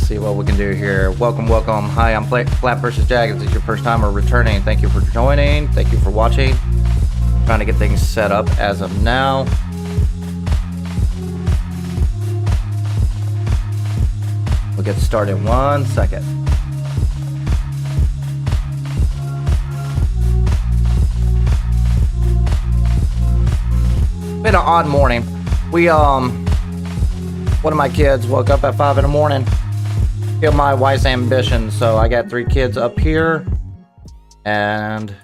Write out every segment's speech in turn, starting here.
see what we can do here. Welcome. Hi, I'm flapvsjack. If this is your first time or returning, thank you for joining. Thank you for watching. Trying to get things set up as of now. We'll get started in 1 second. Been an odd morning. One of my kids woke up at 5 in the morning. Killed my wife's ambition, so I got 3 kids up here. And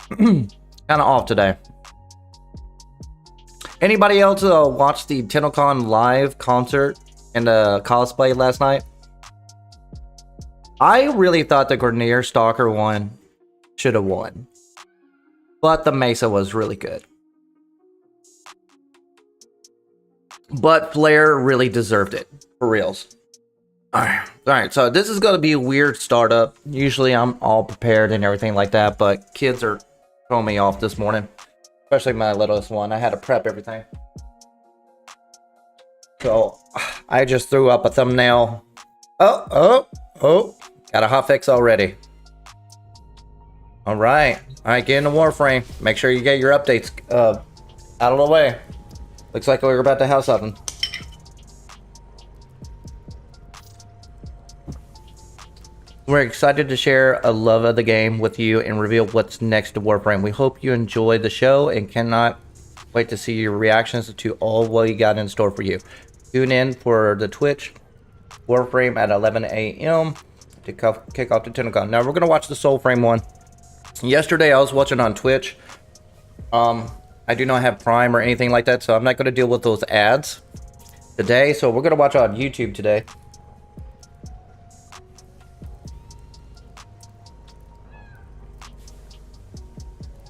kind of off today. Anybody else watch the TennoCon live concert and the cosplay last night? I really thought the Grenier Stalker one should have won. But the Mesa was really good. But Flair really deserved it, for reals. Alright, so this is going to be a weird startup. Usually I'm all prepared and everything like that, but kids are throwing me off this morning. Especially my littlest one. I had to prep everything. So, I just threw up a thumbnail. Oh, got a hotfix already. Alright, get into Warframe. Make sure you get your updates out of the way. Looks like we're about to have something. We're excited to share a love of the game with you and reveal what's next to Warframe. We hope you enjoy the show and cannot wait to see your reactions to all what we got in store for you. Tune in for the Twitch Warframe at 11 a.m. to kick off the TennoCon. Now we're going to watch the Soulframe one. Yesterday I was watching on Twitch. I do not have Prime or anything like that, so I'm not going to deal with those ads today. So we're going to watch on YouTube today.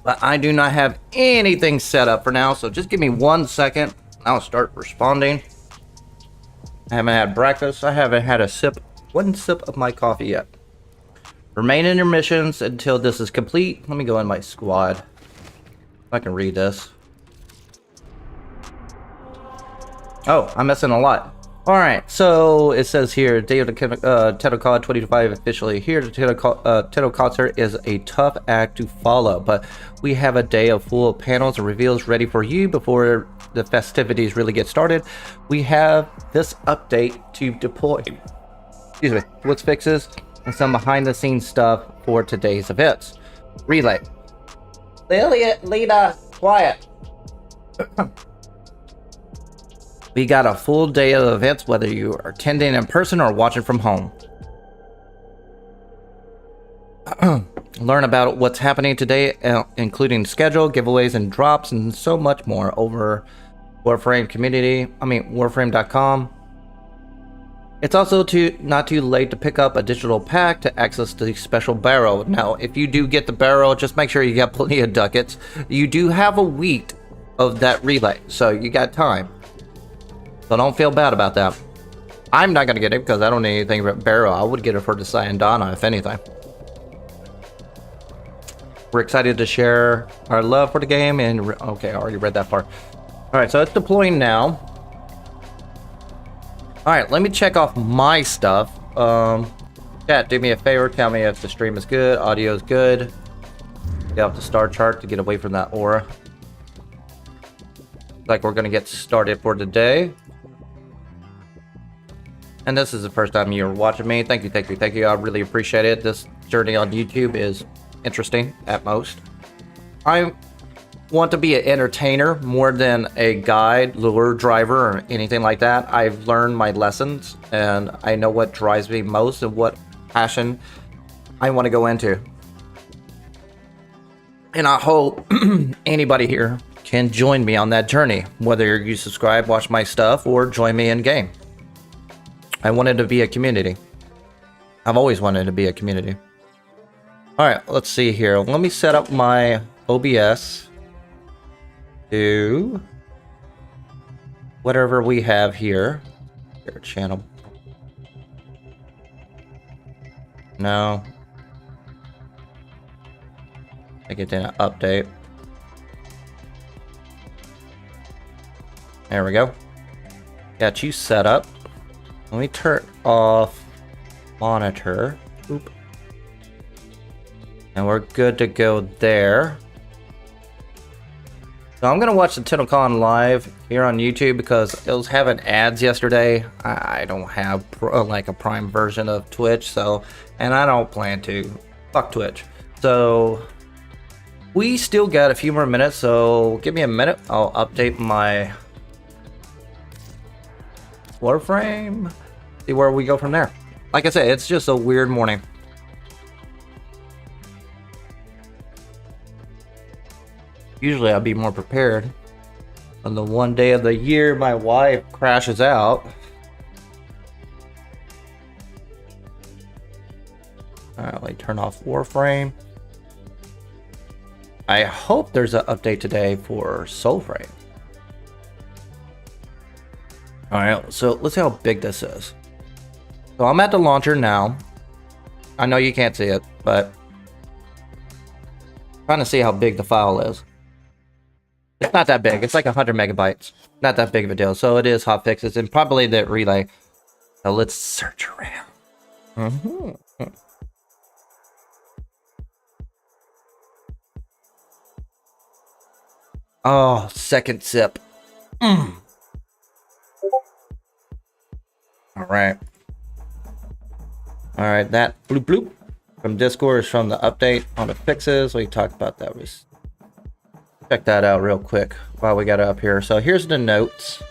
But I do not have anything set up for now, so just give me 1 second. I'll start responding. I haven't had breakfast. I haven't had one sip of my coffee yet. Remain in your missions until this is complete. Let me go in my squad. If I can read this. Oh, I'm missing a lot. Alright, so it says here, day of the TennoCon 2025 officially here. The TennoCon concert is a tough act to follow, but we have a day of full panels and reveals ready for you before the festivities really get started. We have this update to deploy. Excuse me. What's fixes and some behind the scenes stuff for today's events. Relay. Lita, quiet. We got a full day of events, whether you are attending in person or watching from home. Learn about what's happening today, including schedule, giveaways, and drops, and so much more over Warframe.com. It's also not too late to pick up a digital pack to access the special Baro. Now, if you do get the Baro, just make sure you got plenty of ducats. You do have a week of that relay, so you got time. So don't feel bad about that. I'm not going to get it because I don't need anything but Baro. I would get it for the Sayandana, if anything. We're excited to share our love for the game. And okay, I already read that part. Alright, so it's deploying now. Alright, let me check off my stuff. Chat, do me a favor. Tell me if the stream is good, audio is good. Get off the star chart to get away from that aura. Like we're going to get started for today. And this is the first time you're watching me. Thank you. I really appreciate it. This journey on YouTube is interesting at most. I want to be an entertainer more than a guide, lure driver, or anything like that. I've learned my lessons and I know what drives me most and what passion I want to go into. And I hope anybody here can join me on that journey, whether you subscribe, watch my stuff, or join me in game. I wanted to be a community. I've always wanted to be a community. Alright, let's see here. Let me set up my OBS to whatever we have here. Your channel. No. I think it didn't update. There we go. Got you set up. Let me turn off monitor. Oop. And we're good to go there. So I'm gonna watch the TennoCon live here on YouTube because it was having ads yesterday. I don't have like a Prime version of Twitch, so, and I don't plan to. Fuck Twitch. So we still got a few more minutes, so give me a minute. I'll update my Warframe. See where we go from there. Like I said, it's just a weird morning. Usually I'd be more prepared. On the one day of the year my wife crashes out. Alright, let me turn off Warframe. I hope there's an update today for Soulframe. Alright, so let's see how big this is. So I'm at the launcher now. I know you can't see it, but I'm trying to see how big the file is. It's not that big. It's like 100 megabytes. Not that big of a deal. So it is hotfixes and probably the relay. So let's search around. Oh, second sip. All right. All right. That bloop bloop from Discord is from the update on the fixes. We talked about that. Check that out real quick while we got it up here. So here's the notes.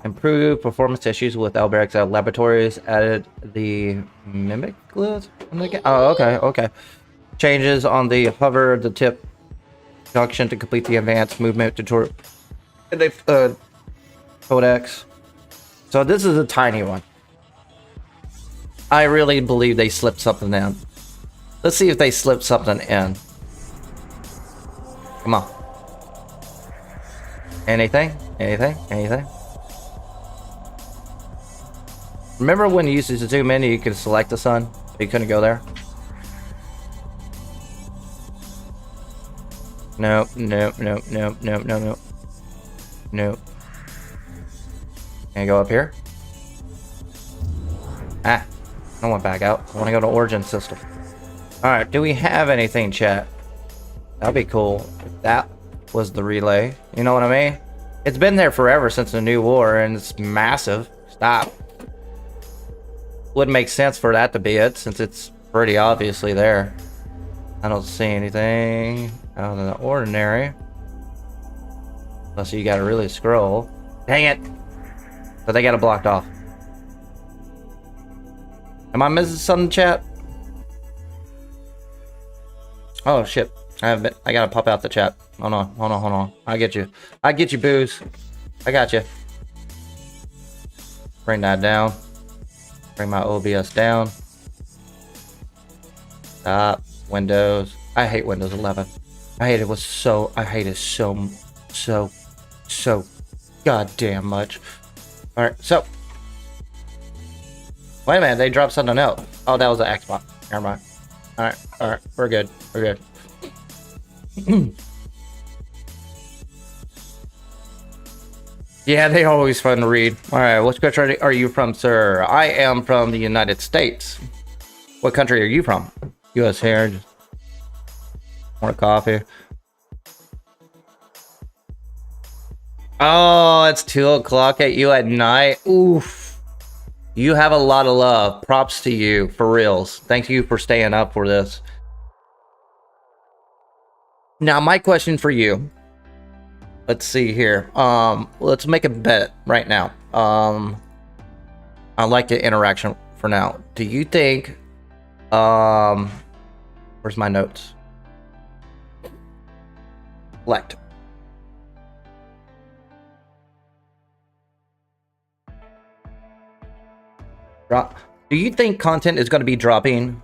Improved performance issues with Alberic's laboratories. Added the mimic glyphs. Oh, okay. Changes on the hover, the tip junction to complete the advanced movement tutorial. And they codex. So this is a tiny one. I really believe they slipped something in. Let's see if they slipped something in. Come on. Anything? Remember when you used to zoom in and you could select the sun? You couldn't go there? No. Can I go up here? I want back out. I want to go to origin system. Alright, do we have anything, chat? That'd be cool if that was the relay. You know what I mean? It's been there forever since the new war, and it's massive. Stop. Wouldn't make sense for that to be it, since it's pretty obviously there. I don't see anything out of the ordinary. Unless you gotta really scroll. Dang it! But they got it blocked off. Am I missing something, chat? Oh shit! I gotta pop out the chat. Hold on. I get you, booze. I got you. Bring that down. Bring my OBS down. Stop. Windows. I hate Windows 11. I hate it so goddamn much. All right, so. Wait a minute, they dropped something else. Oh, that was an Xbox. Never mind. All right, we're good. Yeah, they always fun to read. All right, what country are you from, sir? I am from the United States. What country are you from? U.S. here. Just more coffee. Oh, it's 2 o'clock at you at night. Oof. You have a lot of love. Props to you, for reals. Thank you for staying up for this. Now, my question for you. Let's see here. Let's make a bet right now. I like the interaction for now. Do you think... where's my notes? Select. Drop. Do you think content is going to be dropping?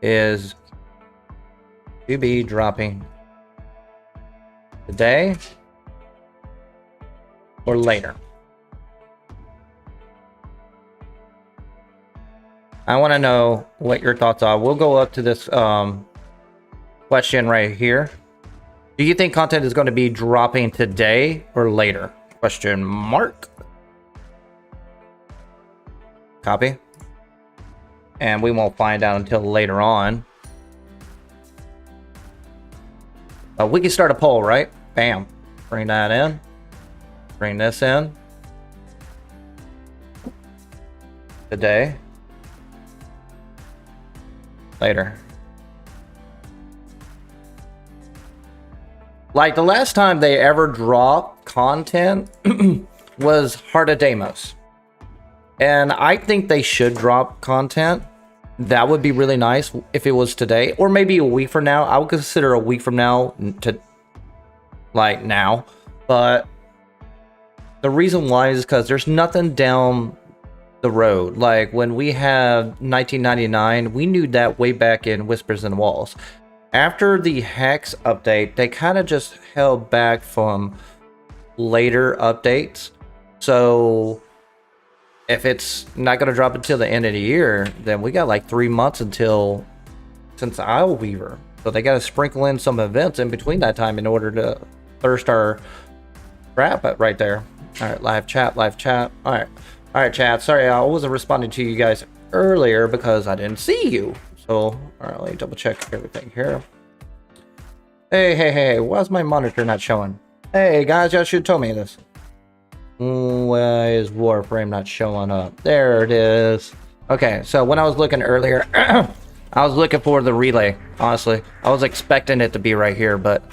Is to be dropping today or later? I want to know what your thoughts are. We'll go up to this question right here. Do you think content is going to be dropping today or later? Question mark. Copy. And we won't find out until later on. We can start a poll, right? Bam. Bring that in. Bring this in. Today. Later. Like the last time they ever dropped content was Heart of Deimos. And I think they should drop content. That would be really nice if it was today, or maybe a week from now. I would consider a week from now to like now. But the reason why is because there's nothing down the road. Like when we have 1999, we knew that way back in Whispers in the Walls. After the Hex update, they kind of just held back from later updates. So if it's not going to drop until the end of the year, then we got like 3 months since Isle Weaver. So they got to sprinkle in some events in between that time in order to thirst our trap right there. All right, live chat. All right, chat. Sorry, I wasn't responding to you guys earlier because I didn't see you. So, all right, let me double check everything here. Hey, why's my monitor not showing? Hey, guys, y'all should have told me this. Why is Warframe not showing up? There it is. Okay, so when I was looking earlier, I was looking for the relay, honestly. I was expecting it to be right here, but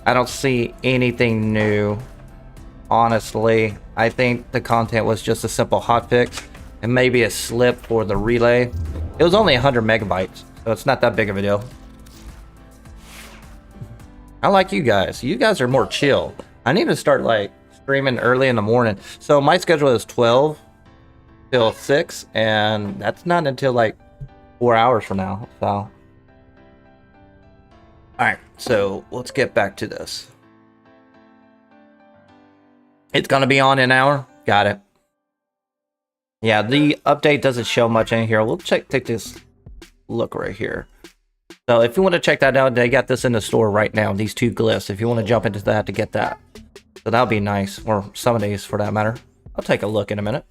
I don't see anything new. Honestly, I think the content was just a simple hotfix and maybe a slip for the relay. It was only 100 megabytes, so it's not that big of a deal. I like you guys. You guys are more chill. I need to start like streaming early in the morning. So my schedule is 12 till 6, and that's not until like 4 hours from now. So, all right. So let's get back to this. It's gonna be on an hour. Got it. Yeah, the update doesn't show much in here. We'll take this look right here. So if you want to check that out, they got this in the store right now. These 2 glyphs. If you want to jump into that to get that. So that'll be nice, or some of these for that matter. I'll take a look in a minute.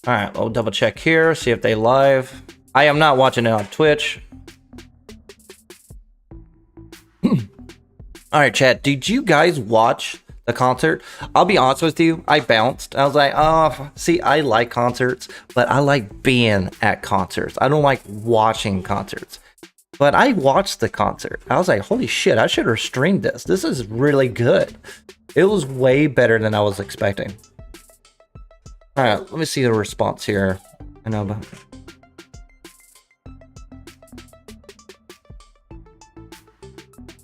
All right, we'll double check here, see if they live. I am not watching it on Twitch. All right, chat, did you guys watch the concert? I'll be honest with you, I bounced. I was like, oh, see, I like concerts, but I like being at concerts. I don't like watching concerts. But I watched the concert. I was like, holy shit, I should have streamed this. This is really good. It was way better than I was expecting. All right, let me see the response here. I know about.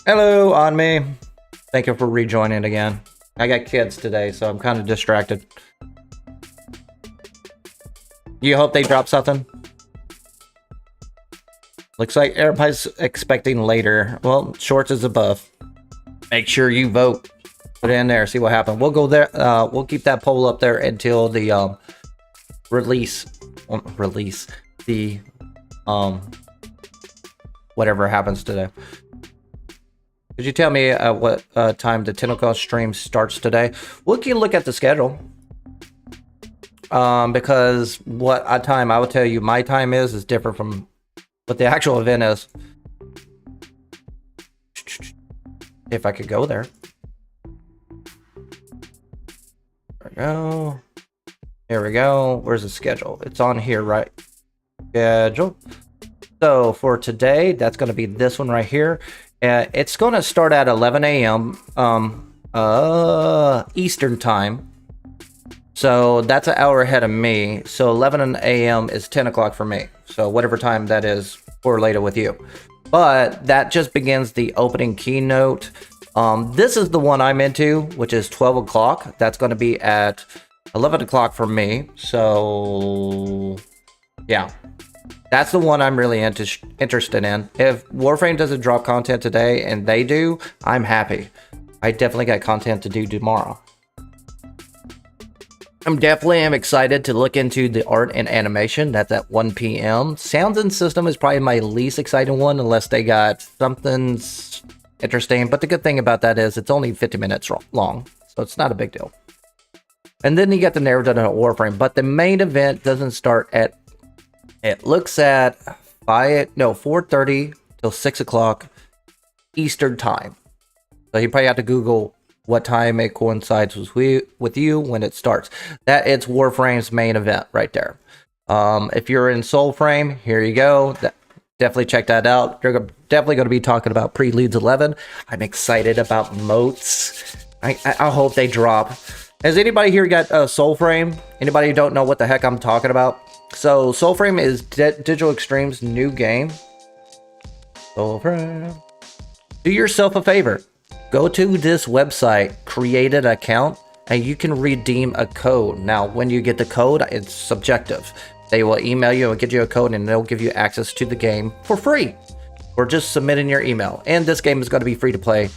Hello, on me. Thank you for rejoining again. I got kids today, so I'm kind of distracted. You hope they drop something? Looks like everybody's expecting later. Well, shorts is above. Make sure you vote. Put it in there, see what happens. We'll go there. We'll keep that poll up there until the release the whatever happens today. Could you tell me what time the TennoCon stream starts today? We can look at the schedule. Because what time I will tell you my time is different from what the actual event is. If I could go there. There we go. Here we go. Where's the schedule? It's on here, right? Schedule. So for today, that's going to be this one right here. It's going to start at 11 a.m. Eastern time. So that's an hour ahead of me. So 11 a.m. is 10 o'clock for me. So whatever time that is for later with you. But that just begins the opening keynote. This is the one I'm into, which is 12 o'clock. That's going to be at 11 o'clock for me. So yeah, that's the one I'm really interested in. If Warframe doesn't drop content today and they do, I'm happy. I definitely got content to do tomorrow. I'm definitely excited to look into the art and animation. That's at 1 p.m. Sounds and system is probably my least exciting one, unless they got something interesting. But the good thing about that is it's only 50 minutes long, so it's not a big deal. And then you get the narrative of Warframe, but the main event doesn't start at. It looks at 4:30 till 6 o'clock Eastern time. So you probably have to Google what time it coincides with you when it starts. That it's Warframe's main event right there. If you're in Soulframe, here you go. Definitely check that out. They're definitely going to be talking about Preludes 11. I'm excited about moats. I hope they drop. Has anybody here got Soulframe? Anybody who don't know what the heck I'm talking about? So Soulframe is Digital Extreme's new game. Soulframe. Do yourself a favor. Go to this website, create an account, and you can redeem a code. Now, when you get the code, it's subjective. They will email you and get you a code, and they'll give you access to the game for free. Or just submitting your email. And this game is going to be free to play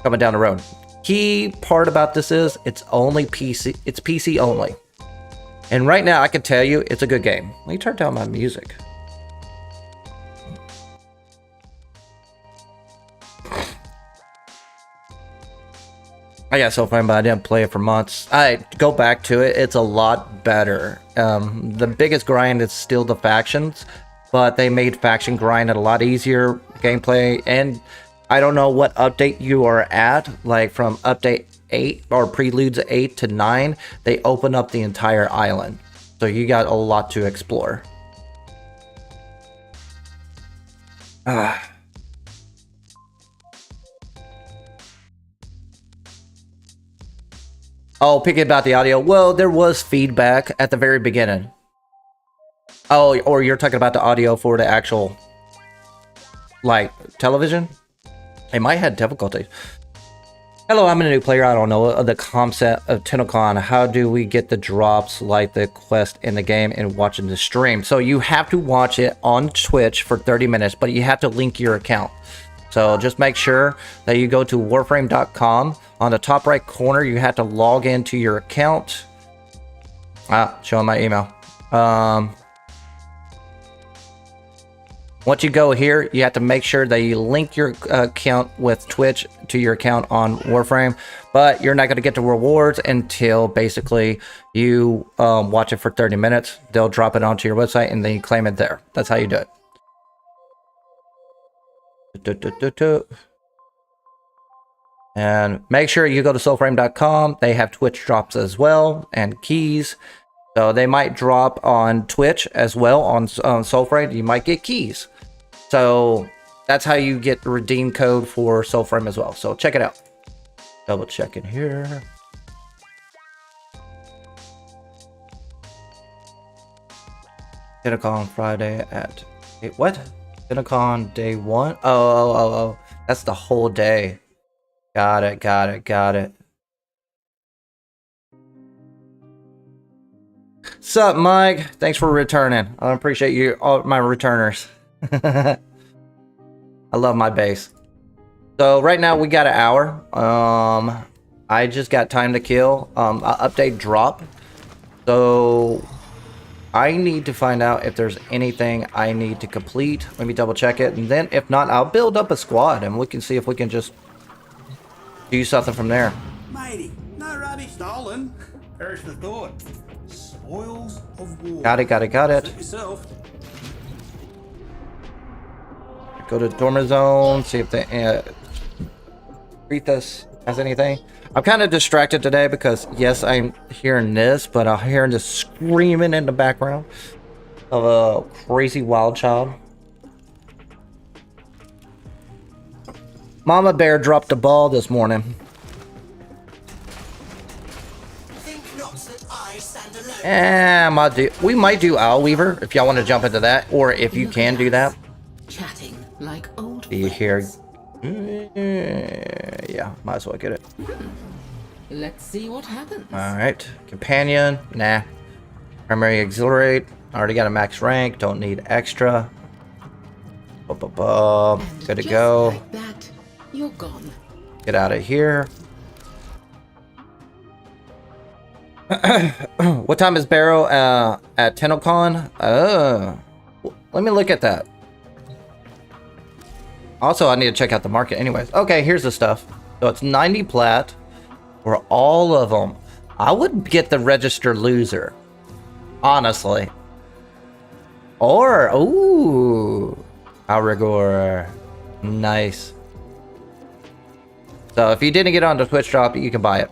coming down the road. Key part about this is it's only PC. It's PC only. And right now, I can tell you it's a good game. Let me turn down my music. I got Soulframe, but I didn't play it for months. I go back to it. It's a lot better. The biggest grind is still the factions, but they made faction grind a lot easier gameplay. And I don't know what update you are at, like from update 8 or Preludes 8 to 9, they open up the entire island. So you got a lot to explore. Oh, picking about the audio. Well, there was feedback at the very beginning. Oh, or you're talking about the audio for the actual, like, television? It might have difficulties. Hello, I'm a new player. I don't know the concept of TennoCon. How do we get the drops like the quest in the game and watching the stream? So you have to watch it on Twitch for 30 minutes, but you have to link your account. So just make sure that you go to warframe.com. On the top right corner, you have to log into your account. Showing my email. Once you go here, you have to make sure that you link your account with Twitch to your account on Warframe. But you're not going to get the rewards until basically you watch it for 30 minutes. They'll drop it onto your website and then you claim it there. That's how you do it. And make sure you go to soulframe.com. They have Twitch drops as well and keys. So they might drop on Twitch as well on Soulframe. You might get keys. So that's how you get the redeem code for Soulframe as well. So check it out. Double check in here. TennoCon Friday at 8. What? TennoCon day 1? Oh. That's the whole day. Got it. Sup, Mike? Thanks for returning. I appreciate you, all my returners. I love my base. So right now we got an hour. I just got time to kill. Update drop. So I need to find out if there's anything I need to complete. Let me double check it, and then if not, I'll build up a squad and we can see if we can just do something from there. Matey, no rubbish stolen. Perish the thought. Spoils of war. Got it. Suit yourself. Go to Dormizone, see if the Pretus has anything. I'm kind of distracted today because, yes, I'm hearing this, but I'm hearing this screaming in the background of a crazy wild child. Mama Bear dropped the ball this morning. We might do Owl Weaver if y'all want to jump into that, or if you can do that. Chatting like old. Do you hear? Yeah, might as well get it. Let's see what happens. All right, companion. Nah. Primary exhilarate. Already got a max rank. Don't need extra. Good to go. Like that, you're gone. Get out of here. What time is Baro at TennoCon? Let me look at that. Also, I need to check out the market anyways. Okay, here's the stuff. So it's 90 plat for all of them. I would get the register loser, honestly. Or, ooh, Outrigor. Nice. So if you didn't get on the Twitch drop, you can buy it.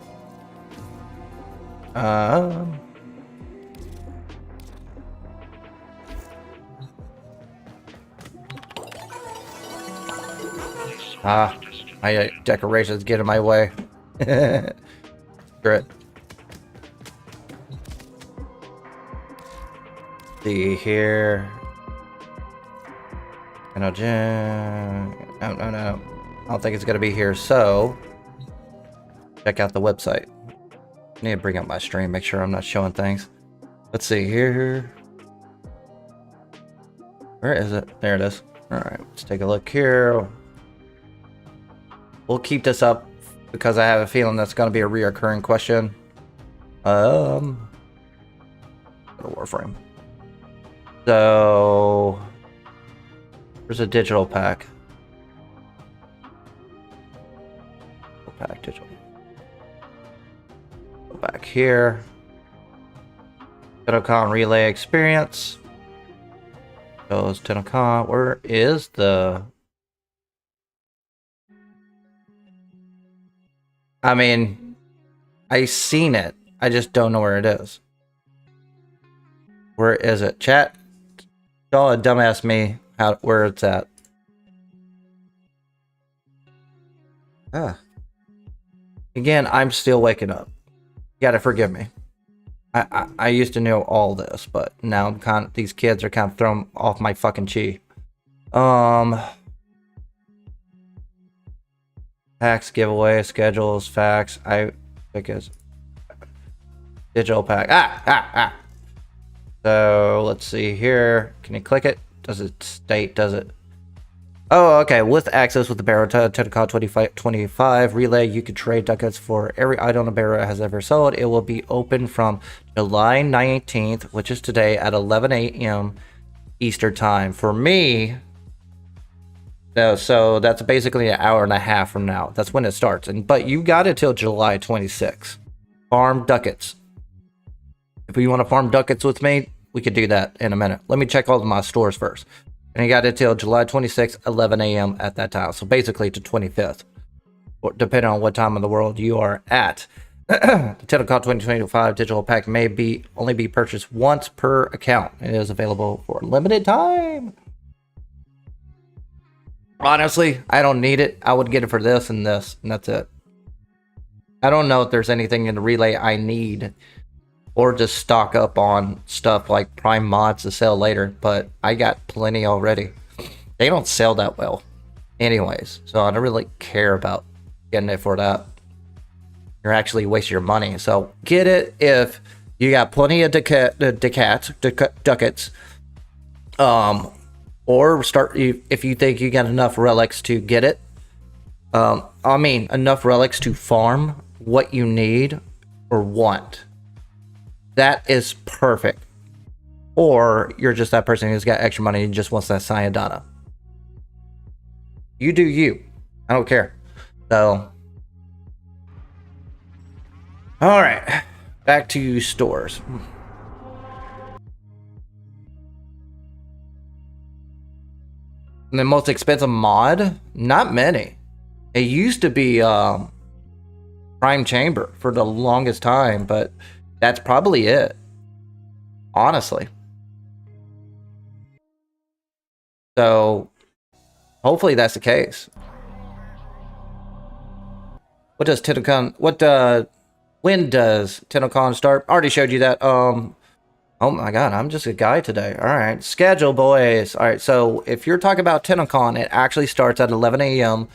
My decorations get in my way. Screw it. See here. No, no. I don't think it's gonna be here. So check out the website. I need to bring up my stream, make sure I'm not showing things. Let's see here. Where is it? There it is. All right, let's take a look here. We'll keep this up because I have a feeling that's going to be a reoccurring question. Go to Warframe. So there's a digital pack. Digital. Go back here. TennoCon Relay experience. Goes TennoCon. Where is the? I mean, I seen it. I just don't know where it is. Where is it? Chat. Don't dumbass me where it's at. Again, I'm still waking up. You gotta forgive me. I used to know all this, but now I'm these kids are kind of thrown off my fucking chi. Packs, giveaway, schedules, facts. I think it's digital pack. So let's see here. Can you click it? Does it state? Does it? Oh, okay. With access with the Baro TennoCon 2025 Relay, you can trade ducats for every item a Baro has ever sold. It will be open from July 19th, which is today, at 11 a.m. Eastern time. For me, so that's basically an hour and a half from now. That's when it starts. But you got it till July 26th. Farm ducats. If you want to farm ducats with me, we could do that in a minute. Let me check all of my stores first. And you got it till July 26th, 11 a.m. at that time. So basically to 25th, depending on what time in the world you are at. The TennoCon 2025 digital pack may only be purchased once per account. It is available for a limited time. Honestly, I don't need it. I would get it for this, and that's it. I don't know if there's anything in the Relay I need, or just stock up on stuff like Prime mods to sell later, but I got plenty already. They don't sell that well anyways, so I don't really care about getting it for that. You're actually wasting your money, so get it if you got plenty of ducats, or start if you think you got enough relics to get it. I mean, enough relics to farm what you need or want. That is perfect. Or you're just that person who's got extra money and just wants that Sayadana. You do you. I don't care. So, all right, back to stores. And the most expensive mod? Not many. It used to be Prime Chamber for the longest time, but that's probably it. Honestly. So, hopefully that's the case. What does TennoCon, when does TennoCon start? Already showed you that. Oh my god, I'm just a guy today. Alright, schedule, boys. Alright, so if you're talking about TennoCon, it actually starts at 11 a.m.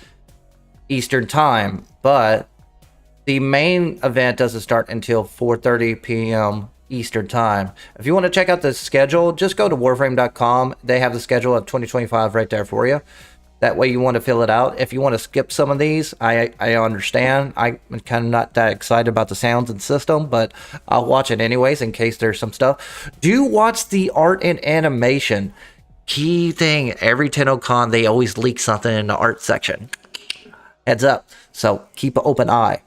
Eastern time, but the main event doesn't start until 4:30 p.m. Eastern time. If you want to check out the schedule, just go to warframe.com. They have the schedule of 2025 right there for you. That way you want to fill it out. If you want to skip some of these, I understand. I'm kind of not that excited about the sounds and system, but I'll watch it anyways in case there's some stuff. Do watch the art and animation. key thing, every TennoCon, they always leak something in the art section. Heads up. So keep an open eye.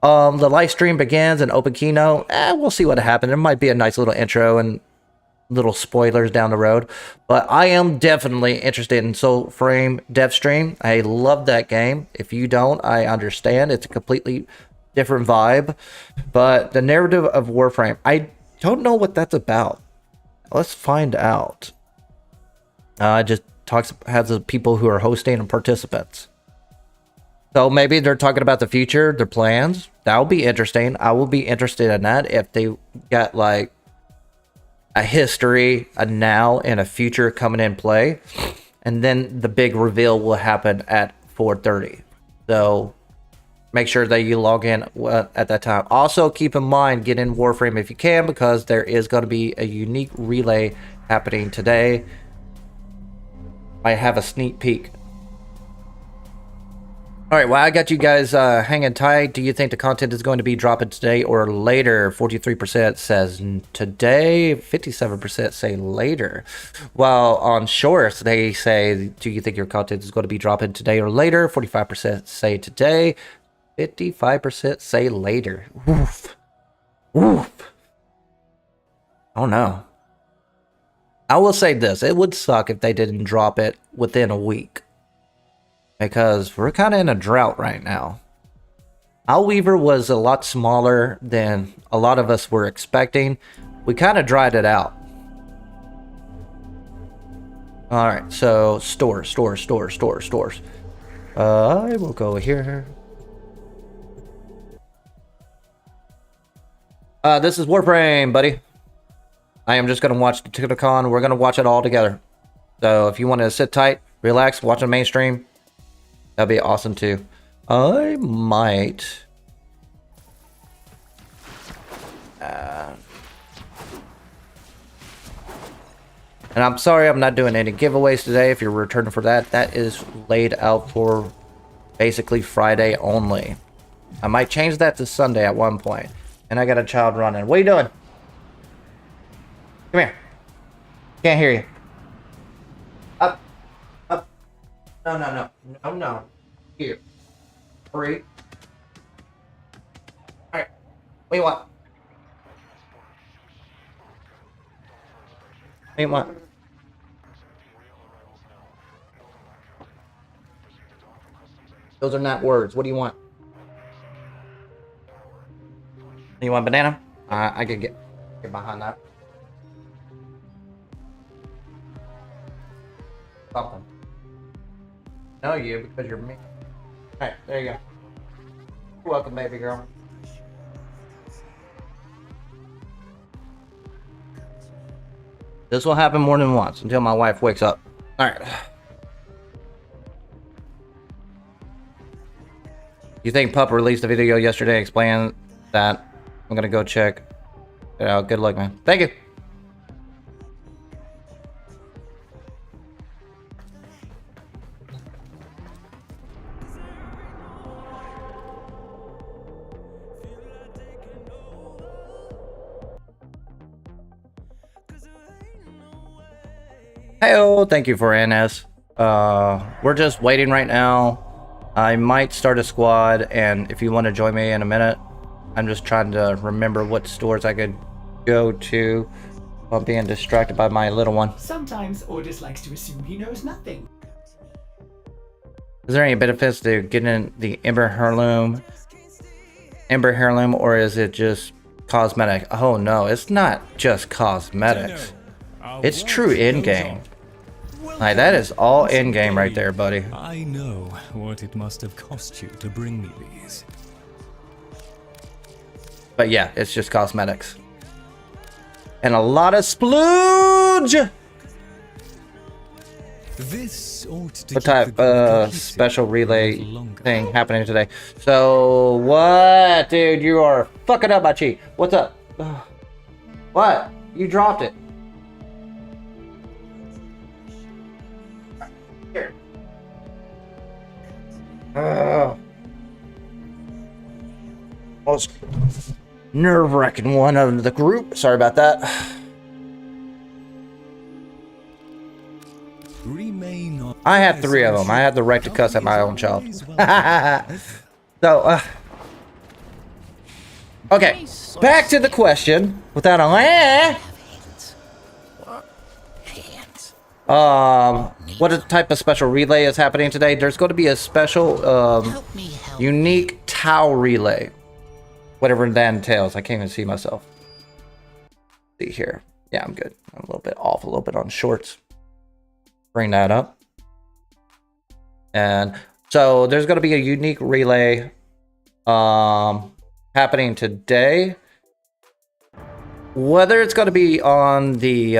The live stream begins and open keynote. We'll see what happens. There might be a nice little intro and little spoilers down the road. But I am definitely interested in Soulframe Devstream. I love that game. If you don't, I understand. It's a completely different vibe. But the narrative of Warframe, I don't know what that's about. Let's find out. Just has the people who are hosting and participants. So maybe they're talking about the future, their plans. That'll be interesting. I will be interested in that if they got like a history, a now, and a future coming in play. And then the big reveal will happen at 4:30. So make sure that you log in at that time. Also, keep in mind, get in Warframe if you can, because there is going to be a unique relay happening today. I have a sneak peek. All right, well, I got you guys hanging tight. Do you think the content is going to be dropping today or later? 43% says today, 57% say later. While on shorts, they say, do you think your content is going to be dropping today or later? 45% say today, 55% say later. Woof. Woof. Oh, no. I will say this. It would suck if they didn't drop it within a week. Because we're kind of in a drought right now. Owlweaver was a lot smaller than a lot of us were expecting. We kind of dried it out. Alright, so stores. I will go here. This is Warframe, buddy. I am just going to watch the TennoCon. We're going to watch it all together. So if you want to sit tight, relax, watch the mainstream, that'd be awesome too. I might... and I'm sorry I'm not doing any giveaways today. If you're returning for that, that is laid out for basically Friday only. I might change that to Sunday at one point. And I got a child running. What are you doing? Come here. Can't hear you. Up. No. Here. Hurry. Alright. What do you want? What do you want? Those are not words. What do you want? You want banana? I can get behind that. Something. Know you because you're me. Alright, there you go. You're welcome, baby girl. This will happen more than once until my wife wakes up. Alright. You think Pup released a video yesterday explaining that? I'm gonna go check it out. Good luck, man. Thank you. Hey-oh, thank you for NS. We're just waiting right now. I might start a squad, and if you want to join me in a minute, I'm just trying to remember what stores I could go to while being distracted by my little one. Sometimes Ordis likes to assume he knows nothing. Is there any benefits to getting the Ember Heirloom, or is it just cosmetic? Oh no, it's not just cosmetics. It's true in-game. Like, that is all in-game right there, buddy. I know what it must have cost you to bring me these. But yeah, it's just cosmetics. And a lot of splooge! This ought to What type of special relay thing happening today? So, what? Dude, you are fucking up my cheek. What's up? What? You dropped it. Here. Most nerve-wracking one of the group. Sorry about that. I had 3 of them. I had the right to cuss at my own child. So, okay, back to the question. Without a what type of special relay is happening today? There's going to be a special, unique towel relay. Whatever that entails. I can't even see myself. See here. Yeah, I'm good. I'm a little bit off, a little bit on shorts. Bring that up. And so there's going to be a unique relay happening today. Whether it's going to be on the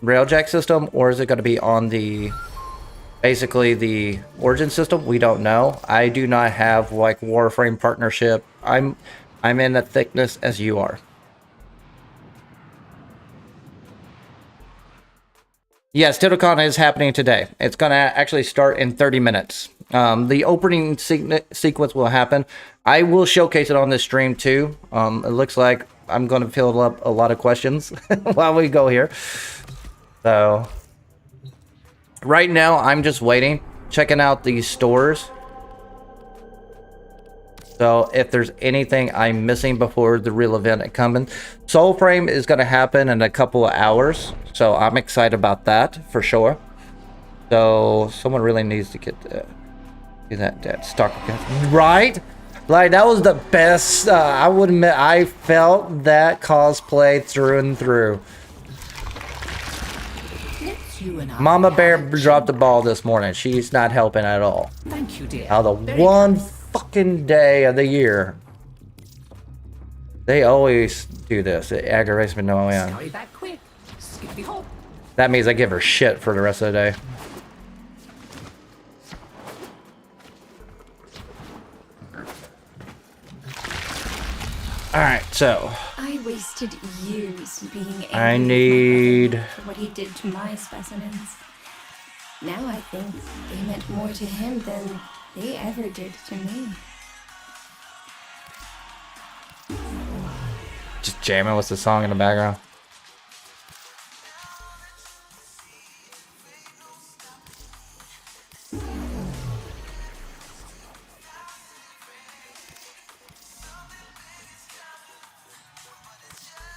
Railjack system or is it going to be on the basically the Origin system, we don't know. I do not have like Warframe partnership. I'm in the thickness as you are. Yes, TennoCon is happening today. It's going to actually start in 30 minutes. The opening sequence will happen. I will showcase it on this stream too. It looks like I'm going to fill up a lot of questions while we go here. So, right now, I'm just waiting, checking out these stores. So, if there's anything I'm missing before the real event coming. Soulframe is going to happen in a couple of hours. So, I'm excited about that, for sure. So, someone really needs to get that stock. Right? Like, that was the best. I would admit, I felt that cosplay through and through. Mama Bear dropped the ball this morning. She's not helping at all. Thank you, dear. How the one fucking day of the year. They always do this. It aggravates me no end. Scurry back quick. Skippy hop. That means I give her shit for the rest of the day. Alright, so I wasted years being angry I with my need brother for what he did to my specimens. Now I think they meant more to him than they ever did to me. just jamming with the song in the background.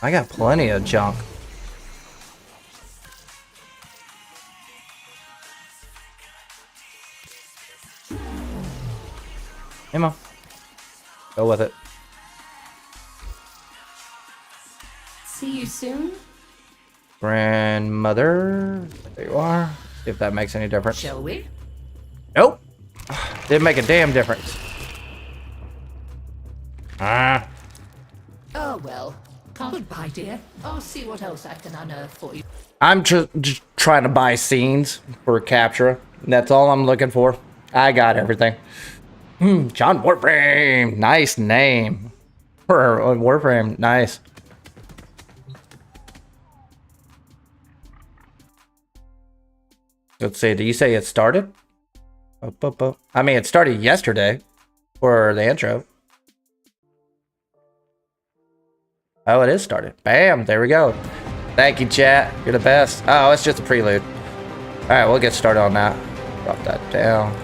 I got plenty of junk. Hey, Mom. Go with it. See you soon? Grandmother. There you are. See if that makes any difference. Shall we? Nope. Didn't make a damn difference. Ah. Oh, well. Goodbye, dear. I'll see what else I can unearth for you. I'm just trying to buy scenes for Capture. That's all I'm looking for. I got everything. John Warframe. Nice name. For Warframe. Nice. Let's see. Did you say it started? I mean, it started yesterday for the intro. Oh, it is started. Bam. There we go. Thank you, chat. You're the best. Oh, it's just a prelude. All right, we'll get started on that. Drop that down.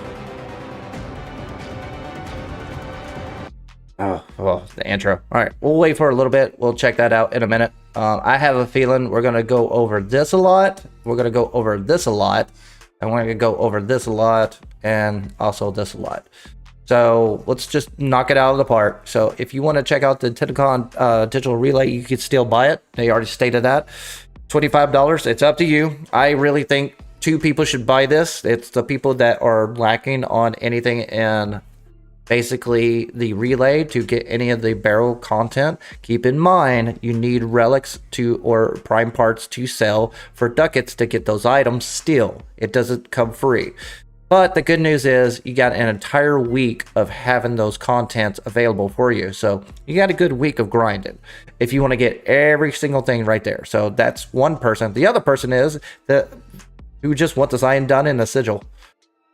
Oh, well, the intro. All right, we'll wait for a little bit. We'll check that out in a minute. I have a feeling we're going to go over this a lot. We're going to go over this a lot. And we're going to go over this a lot. And also this a lot. So let's just knock it out of the park. So if you want to check out the TennoCon digital relay, you can still buy it. They already stated that. $25. It's up to you. I really think 2 people should buy this. It's the people that are lacking on anything in basically the relay to get any of the Baro content. Keep in mind, you need relics to or prime parts to sell for ducats to get those items still. It doesn't come free. But the good news is you got an entire week of having those contents available for you. So you got a good week of grinding if you want to get every single thing right there. So that's one person. The other person is that who just want the sign done in the sigil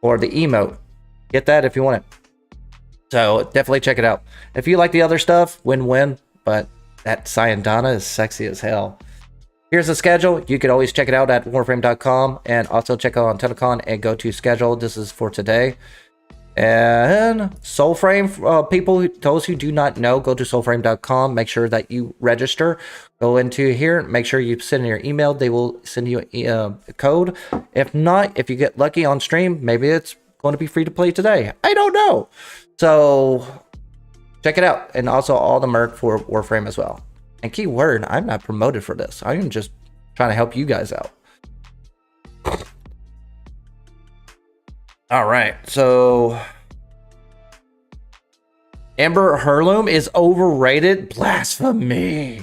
or the emote. Get that if you want it. So definitely check it out. If you like the other stuff, win-win. But that Sayandana is sexy as hell. Here's the schedule. You can always check it out at warframe.com and also check out on TennoCon and go to schedule. This is for today. And Soulframe, those who do not know, go to soulframe.com. Make sure that you register. Go into here. Make sure you send in your email. They will send you a code. If not, if you get lucky on stream, maybe it's going to be free to play today. I don't know. So check it out. And also all the merch for Warframe as well. And key word, I'm not promoted for this. I am just trying to help you guys out. All right, so Ember Heirloom is overrated. Blasphemy.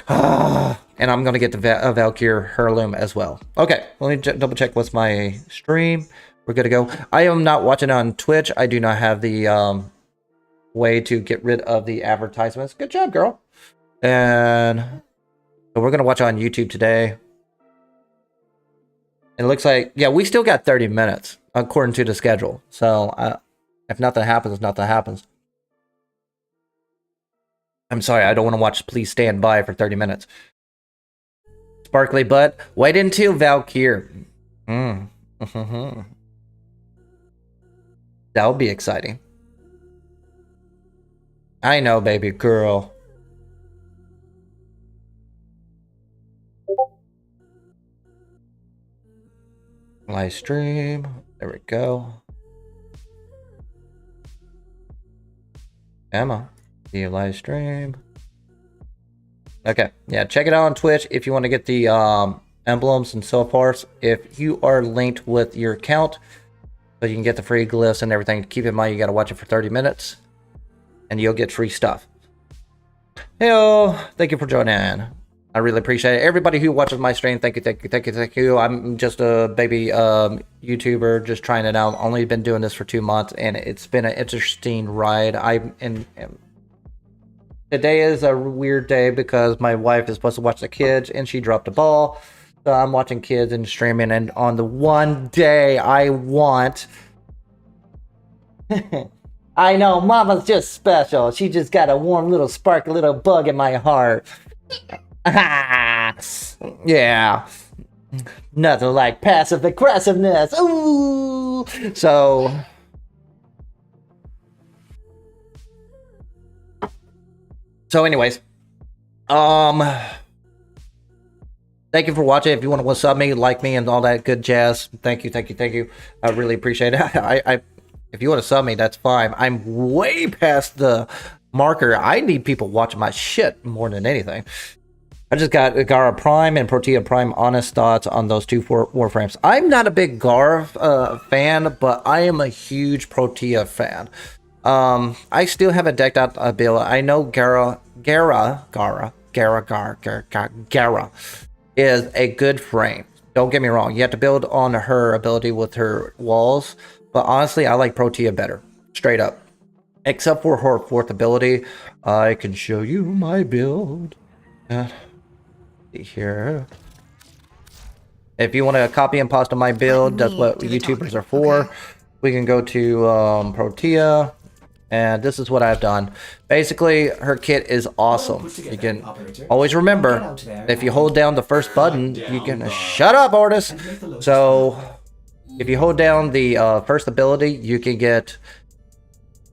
And I'm gonna get the Valkyrie Heirloom as well. Okay, let me double check what's my stream. We're good to go. I am not watching on Twitch. I do not have the way to get rid of the advertisements. Good job, girl. And so we're gonna watch on YouTube today. It looks like, yeah, we still got 30 minutes according to the schedule. So if nothing happens, nothing happens. I'm sorry, I don't want to watch Please Stand By for 30 minutes. Sparkly butt. Wait until Valkyrie. That would be exciting. I know, baby girl. Live stream. There we go. Emma, see you live stream. Okay, yeah, check it out on Twitch if you want to get the emblems and so forth. If you are linked with your account, so you can get the free glyphs and everything. Keep in mind you got to watch it for 30 minutes, and you'll get free stuff. Heyo, thank you for joining. I really appreciate it. Everybody who watches my stream, thank you, thank you, thank you, thank you. I'm just a baby YouTuber, just trying it out. Only been doing this for 2 months, and it's been an interesting ride. Today is a weird day because my wife is supposed to watch the kids, and she dropped the ball. So I'm watching kids and streaming, and on the one day I want... I know, Mama's just special. She just got a warm little spark, a little bug in my heart. Yeah, nothing like passive aggressiveness. Ooh. So anyways, thank you for watching. If you want to sub me, like me, and all that good jazz, thank you, thank you, thank you. I really appreciate it. If you want to sub me, that's fine. I'm way past the marker. I need people watching my shit more than anything. I just got Gara Prime and Proteia Prime. Honest thoughts on those two Warframes. I'm not a big Gara fan, but I am a huge Proteia fan. I still haven't decked out a build. I know Gara is a good frame. Don't get me wrong. You have to build on her ability with her walls. But honestly, I like Proteia better. Straight up. Except for her fourth ability. I can show you my build. Here. If you want to copy and paste on my build, that's what YouTubers are for. Okay. We can go to Proteia, and this is what I've done. Basically, her kit is awesome. You can always remember, if you hold down the first button, you can... Shut up, Artist! So, if you hold down the first ability, you can get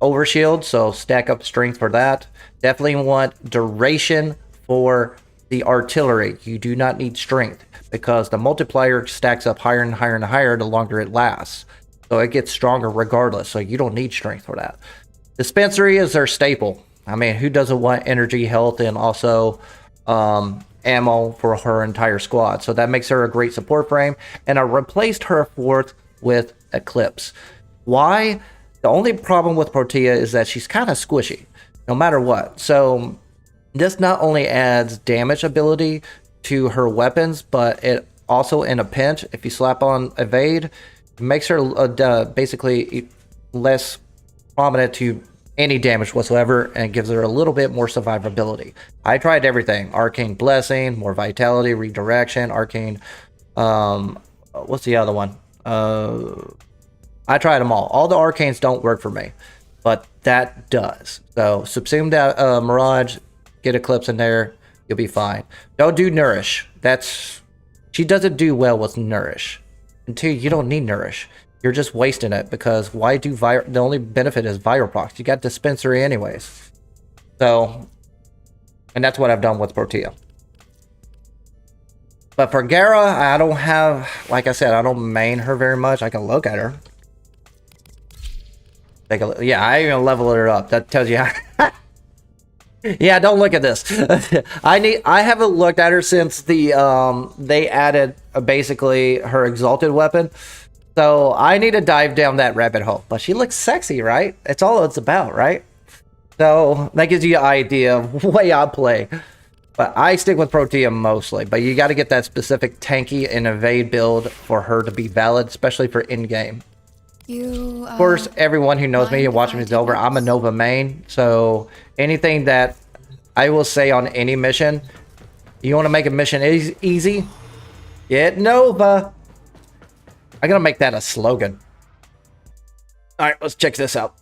overshield, so stack up strength for that. Definitely want duration for the artillery. You do not need strength because the multiplier stacks up higher and higher and higher the longer it lasts. So it gets stronger regardless, so you don't need strength for that. Dispensary is their staple. I mean, who doesn't want energy, health, and also ammo for her entire squad? So that makes her a great support frame. And I replaced her fourth with Eclipse. Why? The only problem with Proteia is that she's kind of squishy, no matter what. So this not only adds damage ability to her weapons, but it also, in a pinch, if you slap on evade, it makes her basically less prominent to any damage whatsoever, and gives her a little bit more survivability. I tried everything. Arcane Blessing, more vitality, redirection, Arcane... what's the other one? I tried them all. All the Arcanes don't work for me, but that does. So, subsume that Mirage... Get Eclipse in there. You'll be fine. Don't do Nourish. She doesn't do well with Nourish. And 2, you don't need Nourish. You're just wasting it because why do the only benefit is Viral Procs. You got Dispensary anyways. So, and that's what I've done with Protea. But for Gara, I don't have, like I said, I don't main her very much. I can look at her. Yeah, I even leveled her up. That tells you how. Yeah, don't look at this. I haven't looked at her since they added basically her exalted weapon. So I need to dive down that rabbit hole. But she looks sexy, right? It's all it's about, right? So that gives you an idea of the way I play. But I stick with Protea mostly. But you got to get that specific tanky and evade build for her to be valid, especially for in-game. Of course, everyone who knows me and watching me is over, I'm a Nova main. So anything that I will say on any mission, you want to make a mission easy? Get Nova. I'm going to make that a slogan. All right, let's check this out.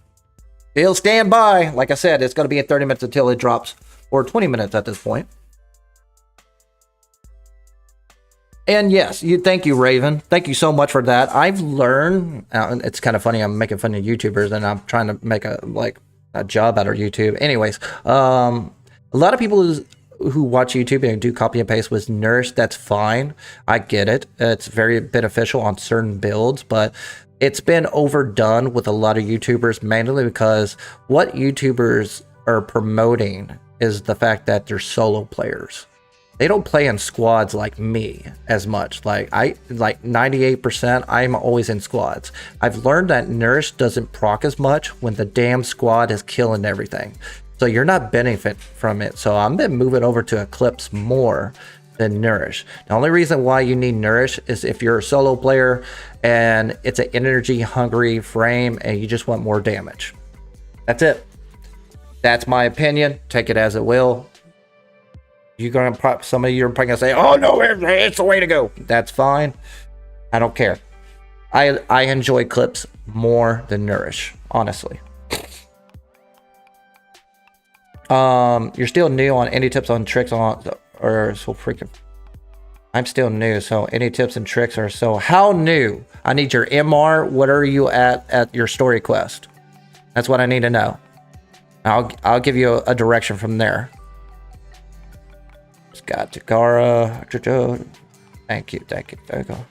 Still stand by. Like I said, it's going to be in 30 minutes until it drops. Or 20 minutes at this point. And yes, thank you, Raven. Thank you so much for that. I've learned, it's kind of funny, I'm making fun of YouTubers and I'm trying to make a job out of YouTube. Anyways, a lot of people who watch YouTube and do copy and paste with Nourish, that's fine. I get it. It's very beneficial on certain builds, but it's been overdone with a lot of YouTubers, mainly because what YouTubers are promoting is the fact that they're solo players. They don't play in squads like me as much. Like 98%, I'm always in squads. I've learned that Nourish doesn't proc as much when the damn squad is killing everything. So you're not benefit from it. So I'm been moving over to Eclipse more than Nourish. The only reason why you need Nourish is if you're a solo player and it's an energy hungry frame and you just want more damage. That's it. That's my opinion. Take it as it will. You're gonna some of you are probably gonna say, "Oh no, it's the way to go." That's fine. I don't care. I enjoy clips more than Nourish, honestly. You're still new on any tips on tricks on or so freaking. I'm still new, so any tips and tricks are so how new? I need your MR. What are you at your story quest? That's what I need to know. I'll give you a direction from there. Got to Gara. Thank you. There you go.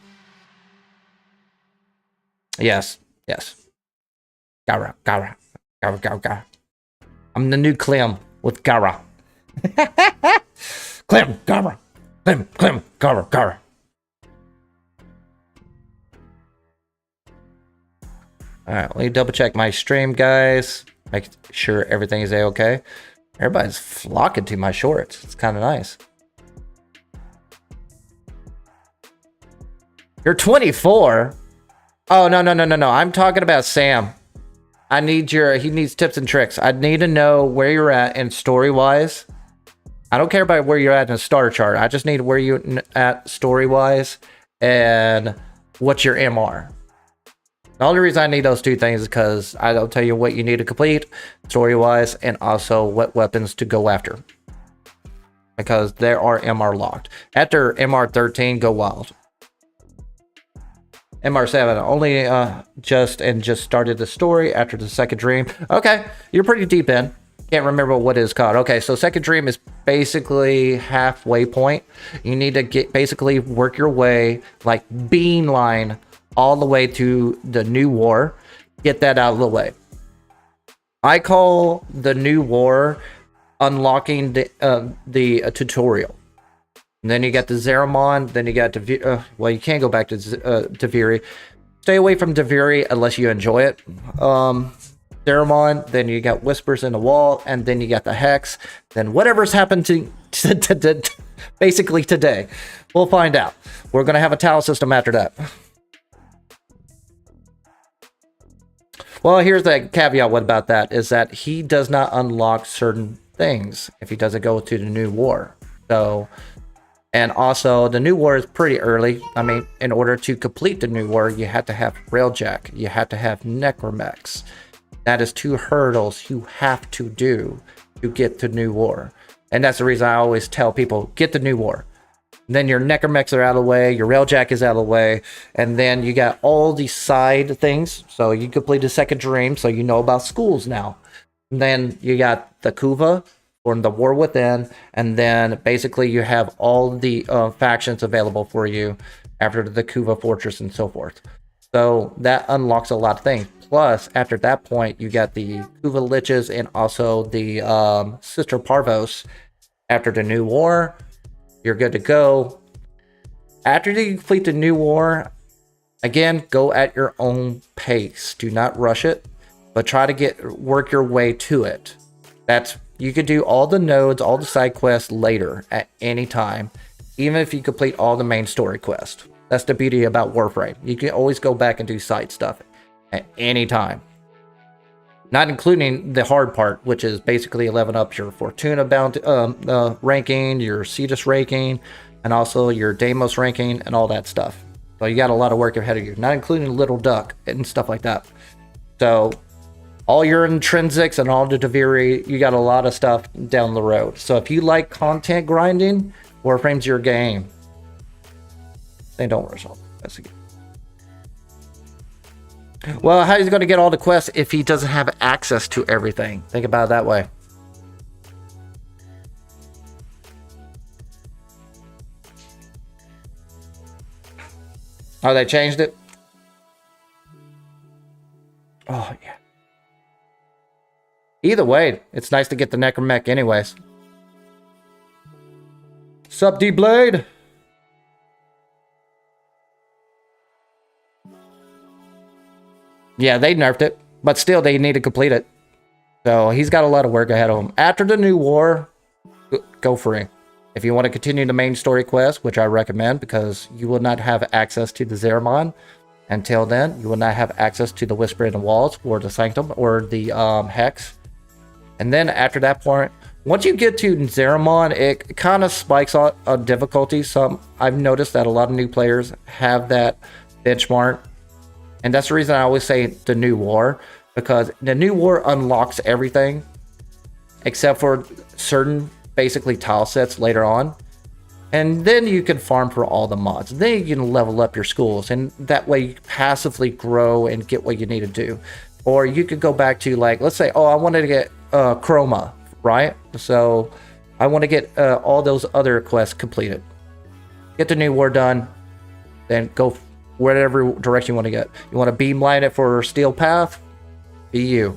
Yes. Gara. I'm the new Clem with Gara. Clem, Gara. Clem, Gara. Alright, let me double check my stream, guys. Make sure everything is okay. Everybody's flocking to my shorts. It's kind of nice. You're 24? Oh, no. I'm talking about Sam. He needs tips and tricks. I need to know where you're at in story-wise. I don't care about where you're at in a starter chart. I just need where you're at story-wise and what's your MR. The only reason I need those two things is because I'll tell you what you need to complete story-wise and also what weapons to go after. Because they are MR locked. After MR 13, go wild. MR7 only just started the story after the second dream. Okay, you're pretty deep in. Can't remember what it's called. Okay, so second dream is basically halfway point. You need to basically work your way like beeline all the way to the new war. Get that out of the way. I call the new war unlocking the tutorial. And then you got the Zeramon, then you got well, you can't go back to Deviri. Stay away from Deviri unless you enjoy it. Zeramon, then you got Whispers in the Wall, and then you got the Hex. Then whatever's happened to basically today, we'll find out. We're gonna have a tile system after that. Well, here's the caveat about that, is that he does not unlock certain things if he doesn't go to the new war. So, and also the new war is pretty early. I mean, in order to complete the new war, you have to have Railjack, you have to have Necromex. That is 2 hurdles you have to do to get to new war. And that's the reason I always tell people, get the new war. Then your necromechs are out of the way, your Railjack is out of the way, and then you got all these side things. So you complete the second dream, so you know about schools now. And then you got the Kuva, or the War Within, and then basically you have all the factions available for you after the Kuva Fortress and so forth. So that unlocks a lot of things. Plus, after that point, you got the Kuva Liches and also the Sister Parvos. After the new war, you're good to go. After you complete the new war, again, go at your own pace. Do not rush it, but try to work your way to it. You can do all the nodes, all the side quests later at any time, even if you complete all the main story quests. That's the beauty about Warframe. You can always go back and do side stuff at any time. Not including the hard part, which is basically leveling up your Fortuna bounty, ranking, your Cetus ranking, and also your Deimos ranking, and all that stuff. So you got a lot of work ahead of you, not including Little Duck and stuff like that. So all your intrinsics and all the Deviri, you got a lot of stuff down the road. So if you like content grinding, Warframe's your game. They don't result. That's a good. Well, how he's going to get all the quests if he doesn't have access to everything? Think about it that way. Oh, they changed it? Oh, yeah. Either way, it's nice to get the necromech anyways. Sup, D-Blade? Yeah, they nerfed it, but still they need to complete it. So he's got a lot of work ahead of him. After the new war, go free. If you want to continue the main story quest, which I recommend because you will not have access to the Zeramon. Until then, you will not have access to the Whisper in the Walls or the Sanctum or the Hex. And then after that point, once you get to Zeramon, it kind of spikes on difficulty. I've noticed that a lot of new players have that benchmark. And that's the reason I always say the new war, because the new war unlocks everything except for certain basically tile sets later on. And then you can farm for all the mods. Then you can level up your schools, and that way you passively grow and get what you need to do. Or you could go back to, like, let's say, oh, I wanted to get Chroma, right? So I want to get all those other quests completed. Get the new war done, then go whatever direction you want to get. You want to beamline it for Steel Path? Be you.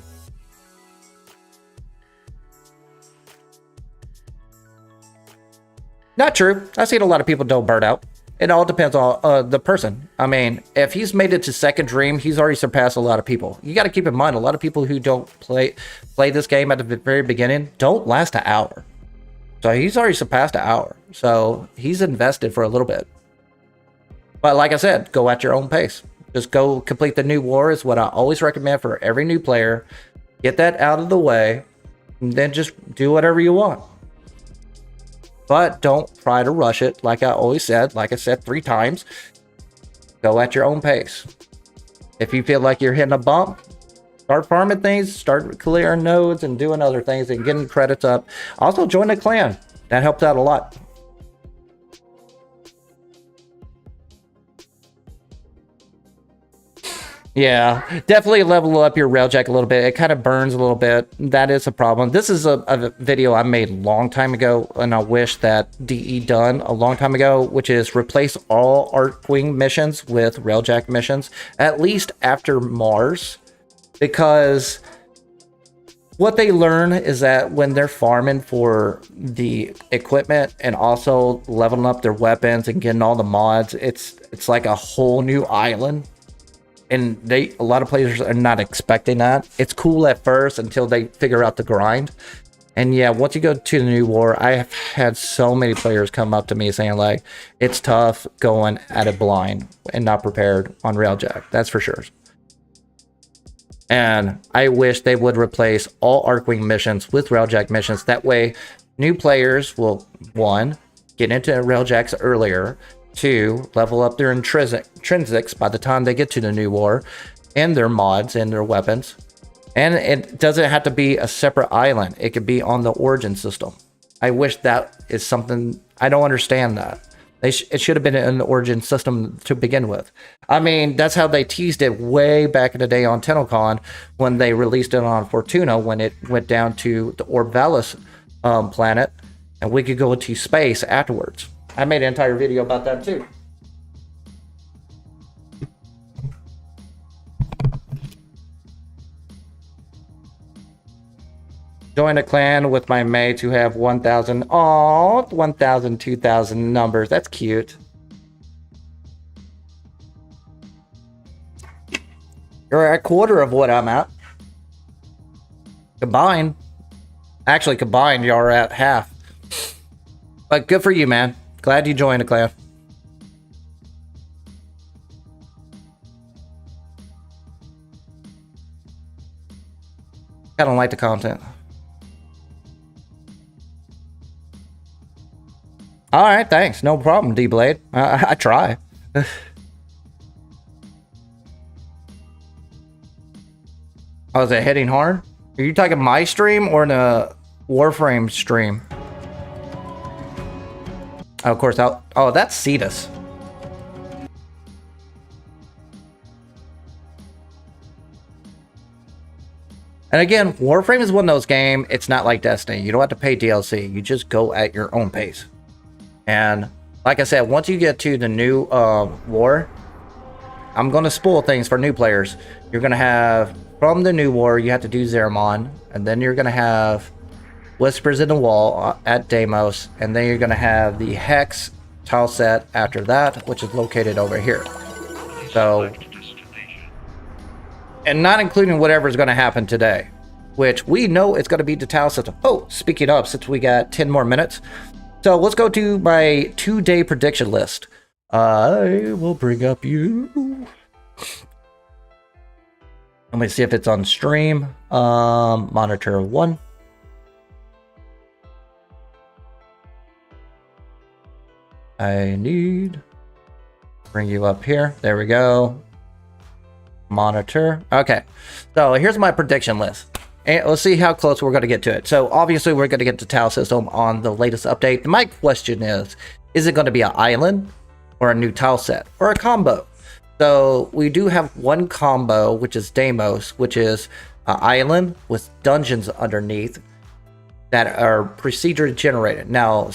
Not true. I've seen a lot of people don't burn out. It all depends on the person. I mean, if he's made it to second dream, he's already surpassed a lot of people. You got to keep in mind, a lot of people who don't play this game at the very beginning don't last an hour. So he's already surpassed an hour. So he's invested for a little bit. But like I said, go at your own pace. Just go complete the new war is what I always recommend for every new player. Get that out of the way, and then just do whatever you want. But don't try to rush it. Like I always said, like I said 3 times, go at your own pace. If you feel like you're hitting a bump, start farming things, start clearing nodes and doing other things and getting credits up. Also join the clan. That helps out a lot. Yeah, definitely level up your Railjack a little bit. It kind of burns a little bit. That is a problem. This is a video I made a long time ago, and I wish that DE done a long time ago, which is replace all Archwing missions with Railjack missions, at least after Mars, because what they learn is that when they're farming for the equipment and also leveling up their weapons and getting all the mods, it's like a whole new island. And a lot of players are not expecting that. It's cool at first until they figure out the grind. And yeah, once you go to the new war, I have had so many players come up to me saying, like, it's tough going at it blind and not prepared on Railjack. That's for sure. And I wish they would replace all Archwing missions with Railjack missions. That way, new players will, 1, get into Railjacks earlier, 2, level up their intrinsics by the time they get to the new war, and their mods and their weapons. And it doesn't have to be a separate island. It could be on the origin system. I wish that is something, I don't understand that. It should have been in the Origin system to begin with. I mean, that's how they teased it way back in the day on TennoCon when they released it on Fortuna, when it went down to the Orvalis planet, and we could go into space afterwards. I made an entire video about that too. Join a clan with my mates who have 1,000, 1,000, 2,000 numbers. That's cute. You're a quarter of what I'm at. Combined. Actually, combined, y'all are at half. But good for you, man. Glad you joined a clan. I don't like the content. All right, thanks. No problem, D-Blade. I try. Oh, is it hitting hard? Are you talking my stream or the Warframe stream? Oh, of course, oh, that's Cetus. And again, Warframe is one of those games, it's not like Destiny. You don't have to pay DLC. You just go at your own pace. And like I said, once you get to the new war, I'm going to spoil things for new players. You're going to have, from the new war, you have to do Zeramon. And then you're going to have Whispers in the Wall at Deimos. And then you're going to have the Hex tile set after that, which is located over here. So, and not including whatever is going to happen today, which we know it's going to be the tile system. Oh, speaking of, since we got 10 more minutes. So let's go to my 2-day prediction list. I will bring up you. Let me see if it's on stream. Monitor 1. I need bring you up here. There we go. Monitor. Okay. So here's my prediction list. And let's see how close we're going to get to it. So obviously we're going to get to tile system on the latest update. My question is it going to be an island or a new tile set or a combo? So we do have one combo, which is Deimos, which is an island with dungeons underneath that are procedurally generated. Now,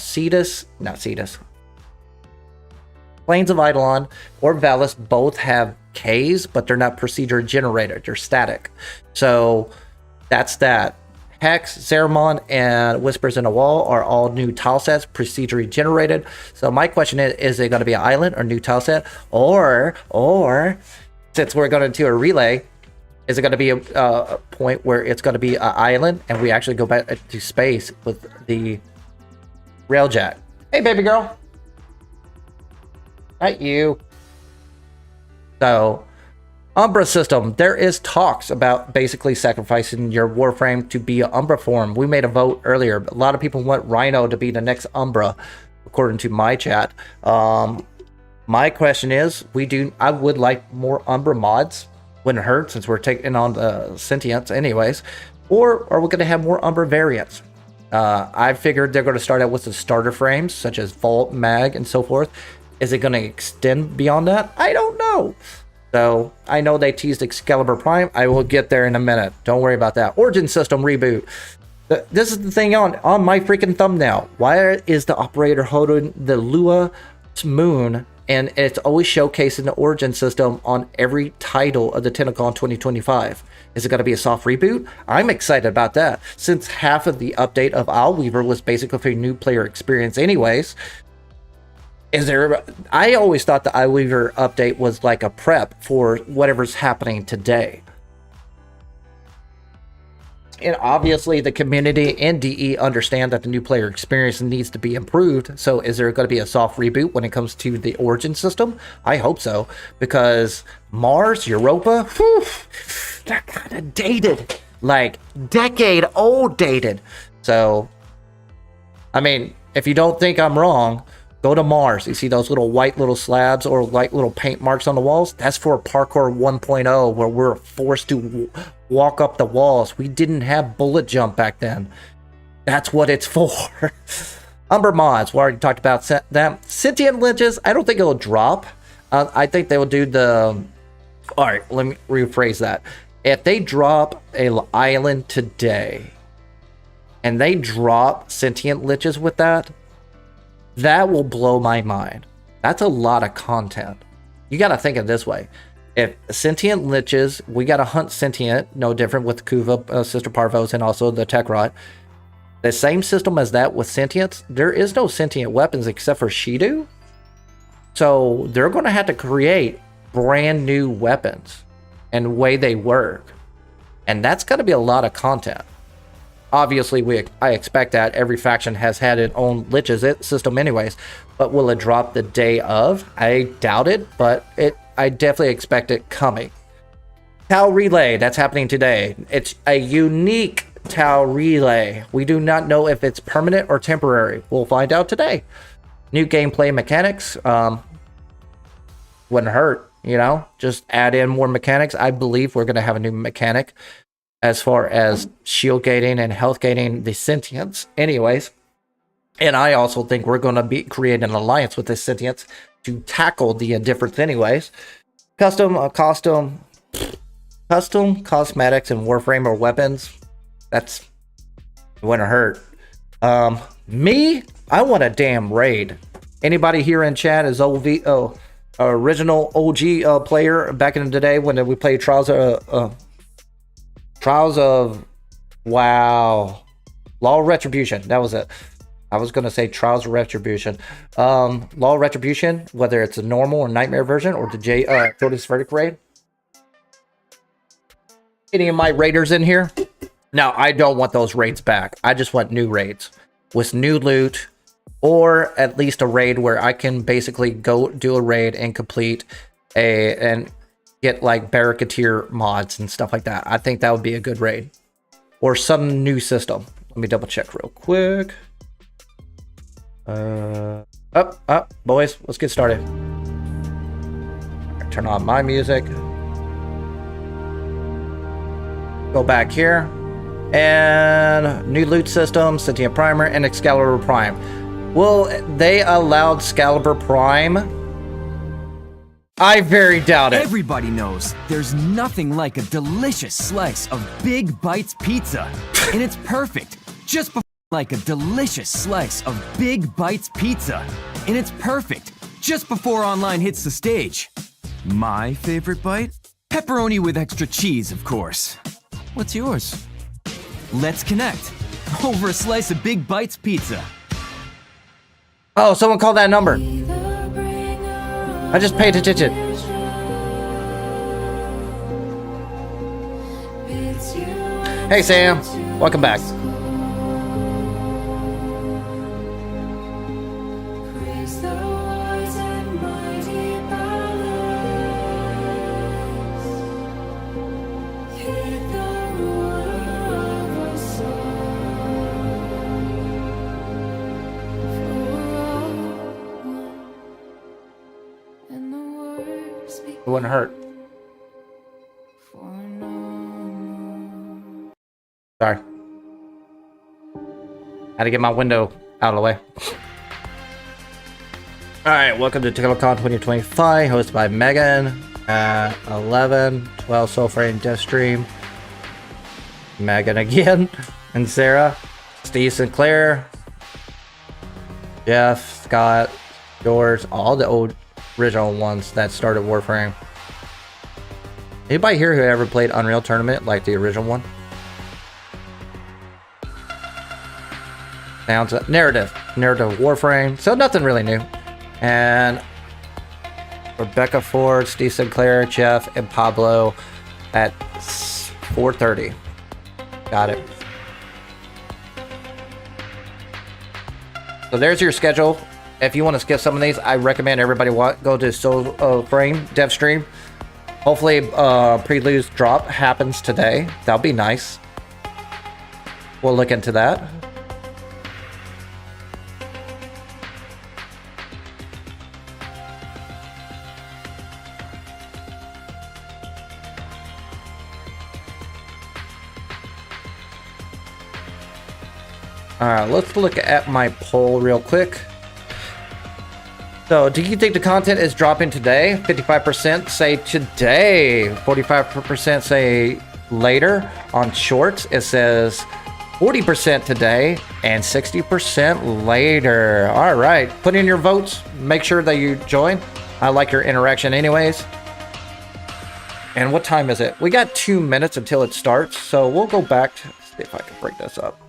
Plains of Eidolon or Valis both have Ks, but they're not procedure generated. They're static. So that's that. Hex, Zeramon, and Whispers in the Wall are all new tile sets, procedurally generated. So my question is it going to be an island or new tile set? Or since we're going to do a relay, is it going to be a point where it's going to be an island and we actually go back to space with the Railjack? Hey, baby girl. Not you. So, Umbra system. There is talks about basically sacrificing your Warframe to be an Umbra form. We made a vote earlier. A lot of people want Rhino to be the next Umbra, according to my chat. My question is, I would like more Umbra mods. Wouldn't hurt since we're taking on the sentience anyways. Or are we going to have more Umbra variants? I figured they're going to start out with the starter frames, such as Vault, Mag, and so forth. Is it going to extend beyond that? I don't know. So, I know they teased Excalibur Prime. I will get there in a minute. Don't worry about that. Origin system reboot. This is the thing on my freaking thumbnail. Why is the operator holding the Lua's moon and it's always showcasing the Origin system on every title of the TennoCon 2025? Is it going to be a soft reboot? I'm excited about that. Since half of the update of Owlweaver was basically for new player experience anyways. I always thought the Owlweaver update was like a prep for whatever's happening today. And obviously the community and DE understand that the new player experience needs to be improved. So is there going to be a soft reboot when it comes to the Origin system? I hope so. Because Mars, Europa, whew, they're kind of dated. Like decade-old dated. So, I mean, if you don't think I'm wrong, go to Mars. You see those little white little slabs or white little paint marks on the walls? That's for Parkour 1.0, where we're forced to walk up the walls. We didn't have bullet jump back then. That's what it's for. Umber mods, we already talked about them. Sentient liches, I don't think it'll drop. I think they will do the... Alright, let me rephrase that. If they drop an island today, and they drop sentient liches with that, that will blow my mind. That's a lot of content. You gotta think of it this way. If sentient liches, we gotta hunt sentient, no different with Kuva, Sister Parvos, and also the Tech Rot. The same system as that with sentients, there is no sentient weapons except for Shido. So they're gonna have to create brand new weapons and way they work. And that's gonna be a lot of content. Obviously, I expect that every faction has had its own liches system anyways, but will it drop the day of? I doubt it, but I definitely expect it coming. Tau Relay, that's happening today. It's a unique Tau Relay. We do not know if it's permanent or temporary. We'll find out today. New gameplay mechanics. Wouldn't hurt, you know? Just add in more mechanics. I believe we're going to have a new mechanic as far as shield gating and health gating the sentients anyways. And I also think we're going to be creating an alliance with the sentients to tackle the indifference anyways. Custom cosmetics and Warframe or weapons. That's wouldn't hurt. Me, I want a damn raid. Anybody here in chat is original OG player back in the day when we played Trials of Law Retribution. That was it. I was gonna say Trials of Retribution. Law Retribution, whether it's a normal or nightmare version or the Tortoise Verdict raid. Any of my raiders in here? Now, I don't want those raids back. I just want new raids with new loot, or at least a raid where I can basically go do a raid and complete and get like barricadier mods and stuff like that. I think that would be a good raid. Or some new system. Let me double check real quick. Up, boys, let's get started. Turn on my music. Go back here. And new loot system, Sentient Primer, and Excalibur Prime. Well, they allowed Excalibur Prime. I very doubt it. Everybody knows there's nothing like a delicious slice of Big Bites pizza. And it's perfect just before like a delicious slice of Big Bites pizza. And it's perfect just before online hits the stage. My favorite bite? Pepperoni with extra cheese, of course. What's yours? Let's connect over a slice of Big Bites pizza. Oh, someone called that number. I just paid attention. Hey, Sam. Welcome back. It wouldn't hurt. Sorry. Had to get my window out of the way. Alright, welcome to TennoCon 2025, hosted by Megan, 11, 12 Soulframe, Devstream, Megan again, and Sarah, Steve Sinclair, Jeff, Scott, George, all the old original ones that started Warframe. Anybody here who ever played Unreal Tournament, like the original one? Sounds narrative Warframe, so nothing really new. And Rebecca Ford, Steve Sinclair, Jeff, and Pablo at 4:30. Got it. So there's your schedule. If you want to skip some of these, I recommend everybody go to Soulframe, Devstream. Hopefully, Prelude's drop happens today. That'll be nice. We'll look into that. All right, let's look at my poll real quick. So, do you think the content is dropping today? 55% say today. 45% say later. On shorts, it says 40% today and 60% later. All right, put in your votes. Make sure that you join. I like your interaction anyways. And what time is it? We got 2 minutes until it starts, so we'll go back to see if I can bring this up.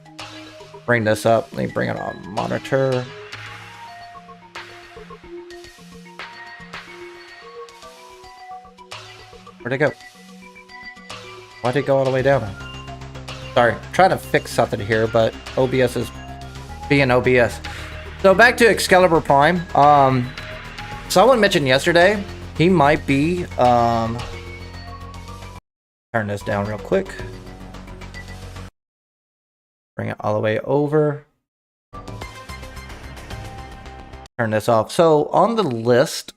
Bring this up. Let me bring it on monitor. Where'd it go? Why'd it go all the way down? Sorry, trying to fix something here, but OBS is being OBS. So back to Excalibur Prime. Someone mentioned yesterday he might be turn this down real quick. Bring it all the way over. Turn this off. So on the list,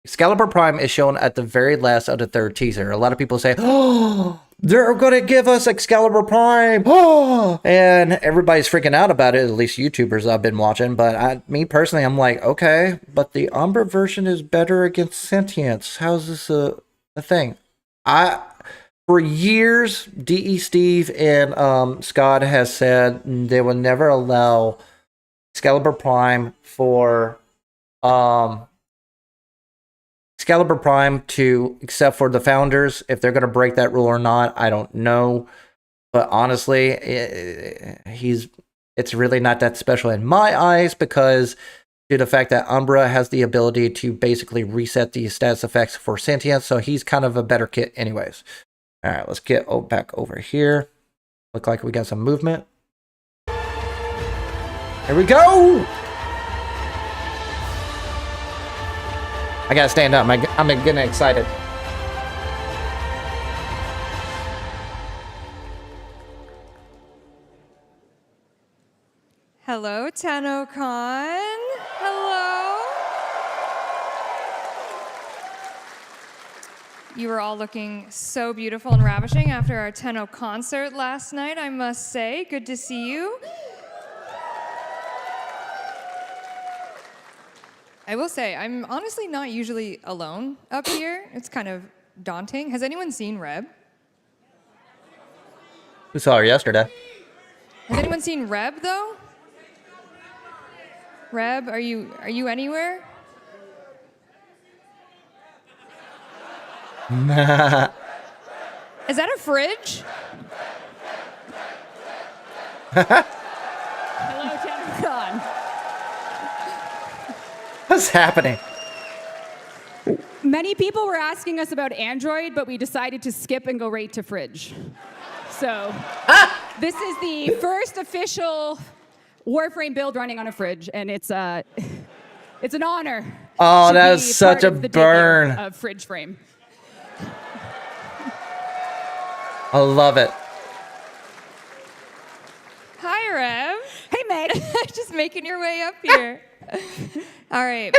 Excalibur Prime is shown at the very last of the third teaser. A lot of people say, oh, they're going to give us Excalibur Prime. Oh, and everybody's freaking out about it, at least YouTubers I've been watching. But me personally, I'm like, okay, but the Umbra version is better against sentience. How's this a thing? For years, DE Steve and Scott has said they will never allow Excalibur Prime for Excalibur Prime to, except for the founders. If they're going to break that rule or not, I don't know. But honestly, it's really not that special in my eyes, because due to the fact that Umbra has the ability to basically reset the status effects for sentience, so he's kind of a better kit anyways. All right, let's get back over here. Look like we got some movement. Here we go! I gotta stand up. I'm getting excited. Hello, TennoCon. Hello. You were all looking so beautiful and ravishing after our Tenno concert last night, I must say. Good to see you. I will say, I'm honestly not usually alone up here. It's kind of daunting. Has anyone seen Reb? We saw her yesterday. Has anyone seen Reb, though? Reb, are you anywhere? Is that a fridge? Hello, TennoCon. What's happening? Many people were asking us about Android, but we decided to skip and go right to fridge. So this is the first official Warframe build running on a fridge, and it's an honor. Oh, that is such a burn. Of fridge frame. I love it. Hi, Rev. Hey, Meg. Just making your way up here. All right.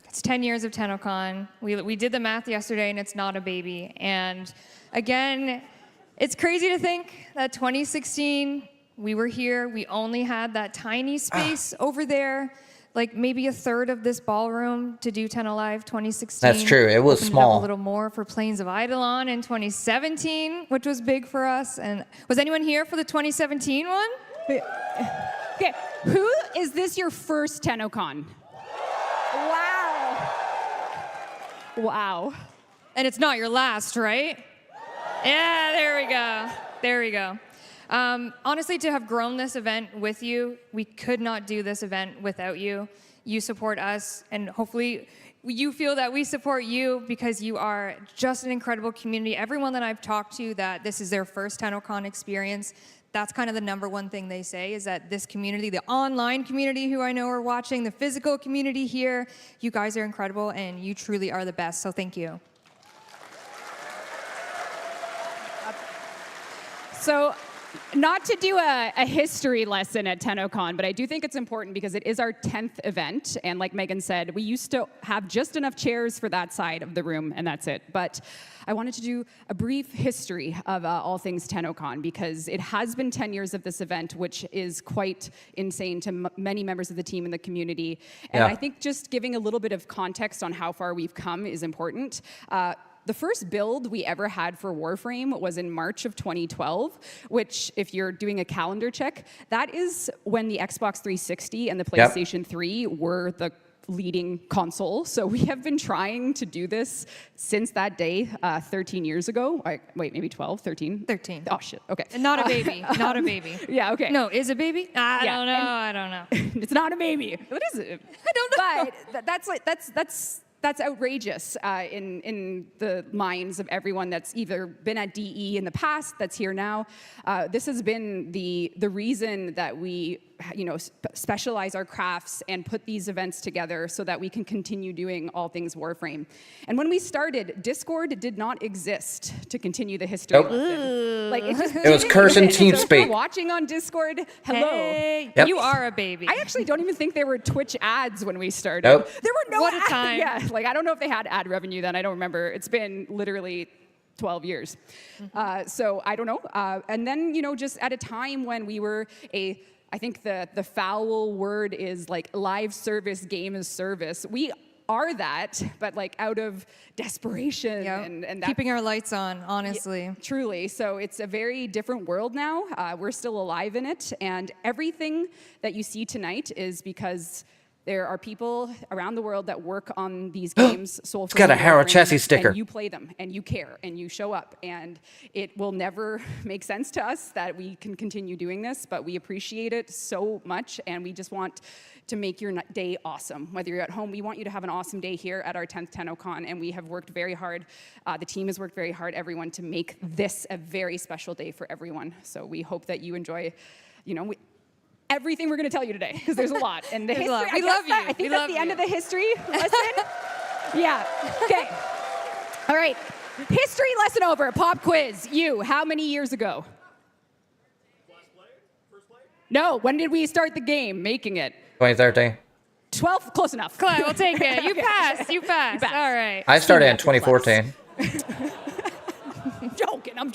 It's 10 years of TennoCon. We did the math yesterday, and it's not a baby. And again, it's crazy to think that 2016, we were here. We only had that tiny space over there, like maybe a third of this ballroom to do Tenno Live 2016. That's true. It was Opened small. Up a little more for Plains of Eidolon in 2017, which was big for us. And was anyone here for the 2017 one? Okay, who is this your first TennoCon? Wow. Wow. And it's not your last, right? Yeah, there we go. There we go. Honestly, to have grown this event with you, we could not do this event without you. You support us, and hopefully you feel that we support you, because you are just an incredible community. Everyone that I've talked to that this is their first TennoCon experience, that's kind of the #1 thing they say, is that this community, the online community who I know are watching, the physical community here, you guys are incredible, and you truly are the best, so thank you. So Not to do a history lesson at TennoCon, but I do think it's important because it is our 10th event. And like Megan said, we used to have just enough chairs for that side of the room, and that's it. But I wanted to do a brief history of all things TennoCon because it has been 10 years of this event, which is quite insane to many members of the team and the community. And I think just giving a little bit of context on how far we've come is important. The first build we ever had for Warframe was in March of 2012, which, if you're doing a calendar check, that is when the Xbox 360 and the PlayStation 3 were the leading console. So we have been trying to do this since that day, 13 years ago. Wait, maybe 12, 13? 13. Oh, shit, okay. And not a baby, not a baby. Yeah, okay. No, is a baby? I don't know. It's not a baby. What is it? I don't know. But that's outrageous in the minds of everyone that's either been at DE in the past, that's here now. This has been the reason that we, specialize our crafts and put these events together so that we can continue doing all things Warframe. And when we started, Discord did not exist to continue the history lesson. Like it was curse and TeamSpeak. So if you're watching on Discord, hello. Hey, you are a baby. I actually don't even think there were Twitch ads when we started. Nope. There were no What a ads. time. Yeah, like I don't know if they had ad revenue then. I don't remember. It's been literally 12 years. So I don't know. And then, just at a time when we were I think the foul word is like live service game as service. We are that, but like out of desperation and that, keeping our lights on, honestly. Truly. So it's a very different world now. We're still alive in it. And everything that you see tonight is because there are people around the world that work on these games. Soulframe, It's got a Harrow Warframe, chassis sticker. And you play them, and you care, and you show up. And it will never make sense to us that we can continue doing this, but we appreciate it so much, and we just want to make your day awesome. Whether you're at home, we want you to have an awesome day here at our 10th TennoCon, and we have worked very hard. The team has worked very hard, everyone, to make this a very special day for everyone. So we hope that you enjoy, everything we're going to tell you today, because there's a lot. And the history, We love you. I think that's the end of the history lesson. Yeah. Okay. All right. History lesson over. Pop quiz. How many years ago? No. When did we start the game, making it? 2013. 12. Close enough. Clyde, we'll take it. You Okay. passed. You passed. All right. I started in 2014. I'm joking. I'll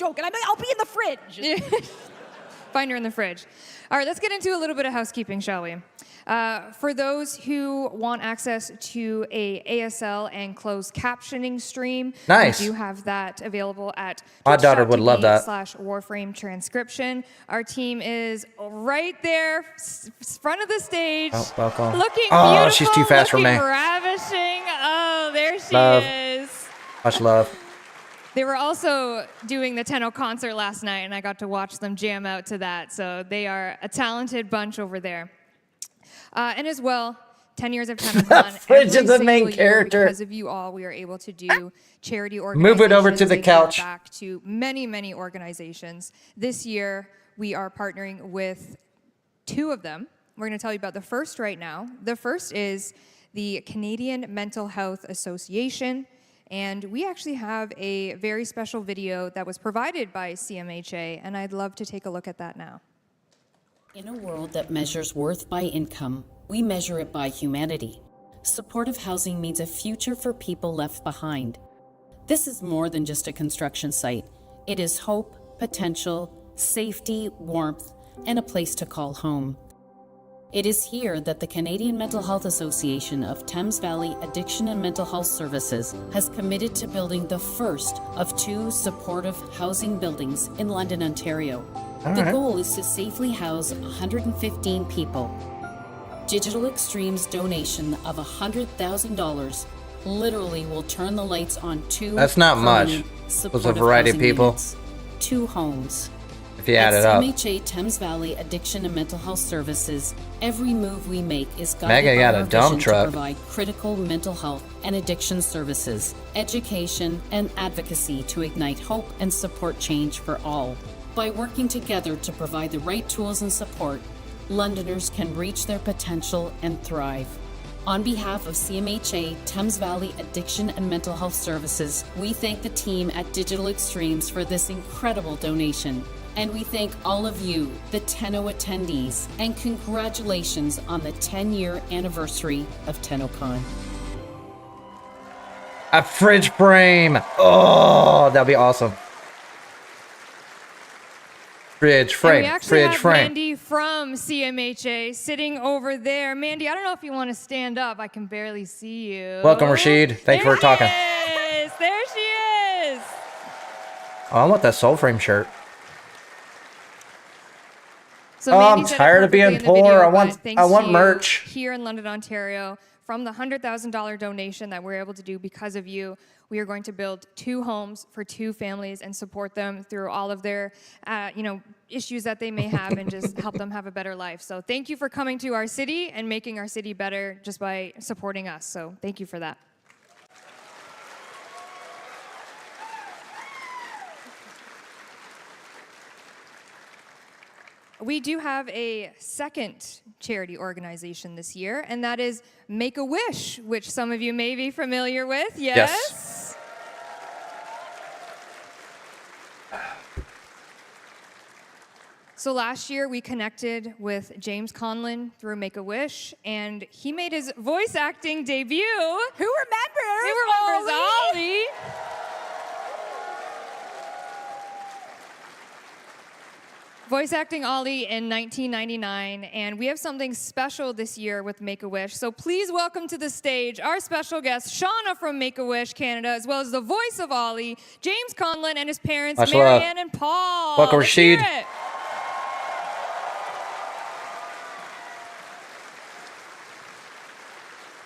be in the fridge. Find her in the fridge. All right, let's get into a little bit of housekeeping, shall we? For those who want access to a ASL and closed captioning stream, Nice. we do have that available at My daughter would love that. /Warframe transcription. Our team is right there, front of the stage, welcome. looking Oh, beautiful, she's too fast for looking me. ravishing. Oh, there she Love. is. Much love. They were also doing the Tenno concert last night, and I got to watch them jam out to that. So they are a talented bunch over there. And as well, 10 years of TennoCon. Fridge is the every main single year, character. Because of you all, we are able to do charity organizations. Move it over to the They give couch. Back to many, many organizations. This year, we are partnering with 2 of them. We're going to tell you about the first right now. The first is the Canadian Mental Health Association. And we actually have a very special video that was provided by CMHA, and I'd love to take a look at that now. In a world that measures worth by income, we measure it by humanity. Supportive housing means a future for people left behind. This is more than just a construction site. It is hope, potential, safety, warmth, and a place to call home. It is here that the Canadian Mental Health Association of Thames Valley Addiction and Mental Health Services has committed to building the first of 2 supportive housing buildings in London, Ontario. The goal is to safely house 115 people. Digital Extreme's donation of $100,000 literally will turn the lights on 2 That's not much. permanent It was a supportive variety of housing people. units, 2 homes. If you add it up. CMHA Thames Valley Addiction and Mental Health Services, every move we make is guided Megan by got our a dump vision truck. to provide critical mental health and addiction services, education, and advocacy to ignite hope and support change for all. By working together to provide the right tools and support, Londoners can reach their potential and thrive. On behalf of CMHA Thames Valley Addiction and Mental Health Services, we thank the team at Digital Extremes for this incredible donation And we thank all of you, the Tenno attendees, and congratulations on the 10-year anniversary of TennoCon. A fridge frame. Oh, that'd be awesome. Fridge frame. And we actually have Mandy from CMHA sitting over there. Mandy, I don't know if you want to stand up. I can barely see you. Welcome, Rashid. Thank you for talking. There she is. Oh, I want that Soulframe shirt. So Oh, I'm Mandy said it tired of being perfectly in the poor. video, I want but thanks to you merch. Here in London, Ontario, from the $100,000 donation that we're able to do because of you, we are going to build 2 homes for 2 families and support them through all of their, issues that they may have and just help them have a better life. So thank you for coming to our city and making our city better just by supporting us. So thank you for that. We do have a second charity organization this year, and that is Make-A-Wish, which some of you may be familiar with. Yes? So last year, we connected with James Conlon through Make-A-Wish, and he made his voice acting debut. Who remembers? Who remembers Ollie? Voice acting Ollie in 1999, and we have something special this year with Make-A-Wish. So please welcome to the stage our special guest, Shauna from Make-A-Wish Canada, as well as the voice of Ollie, James Conlon, and his parents, Marianne and Paul. Welcome, Let's hear Rashid. it.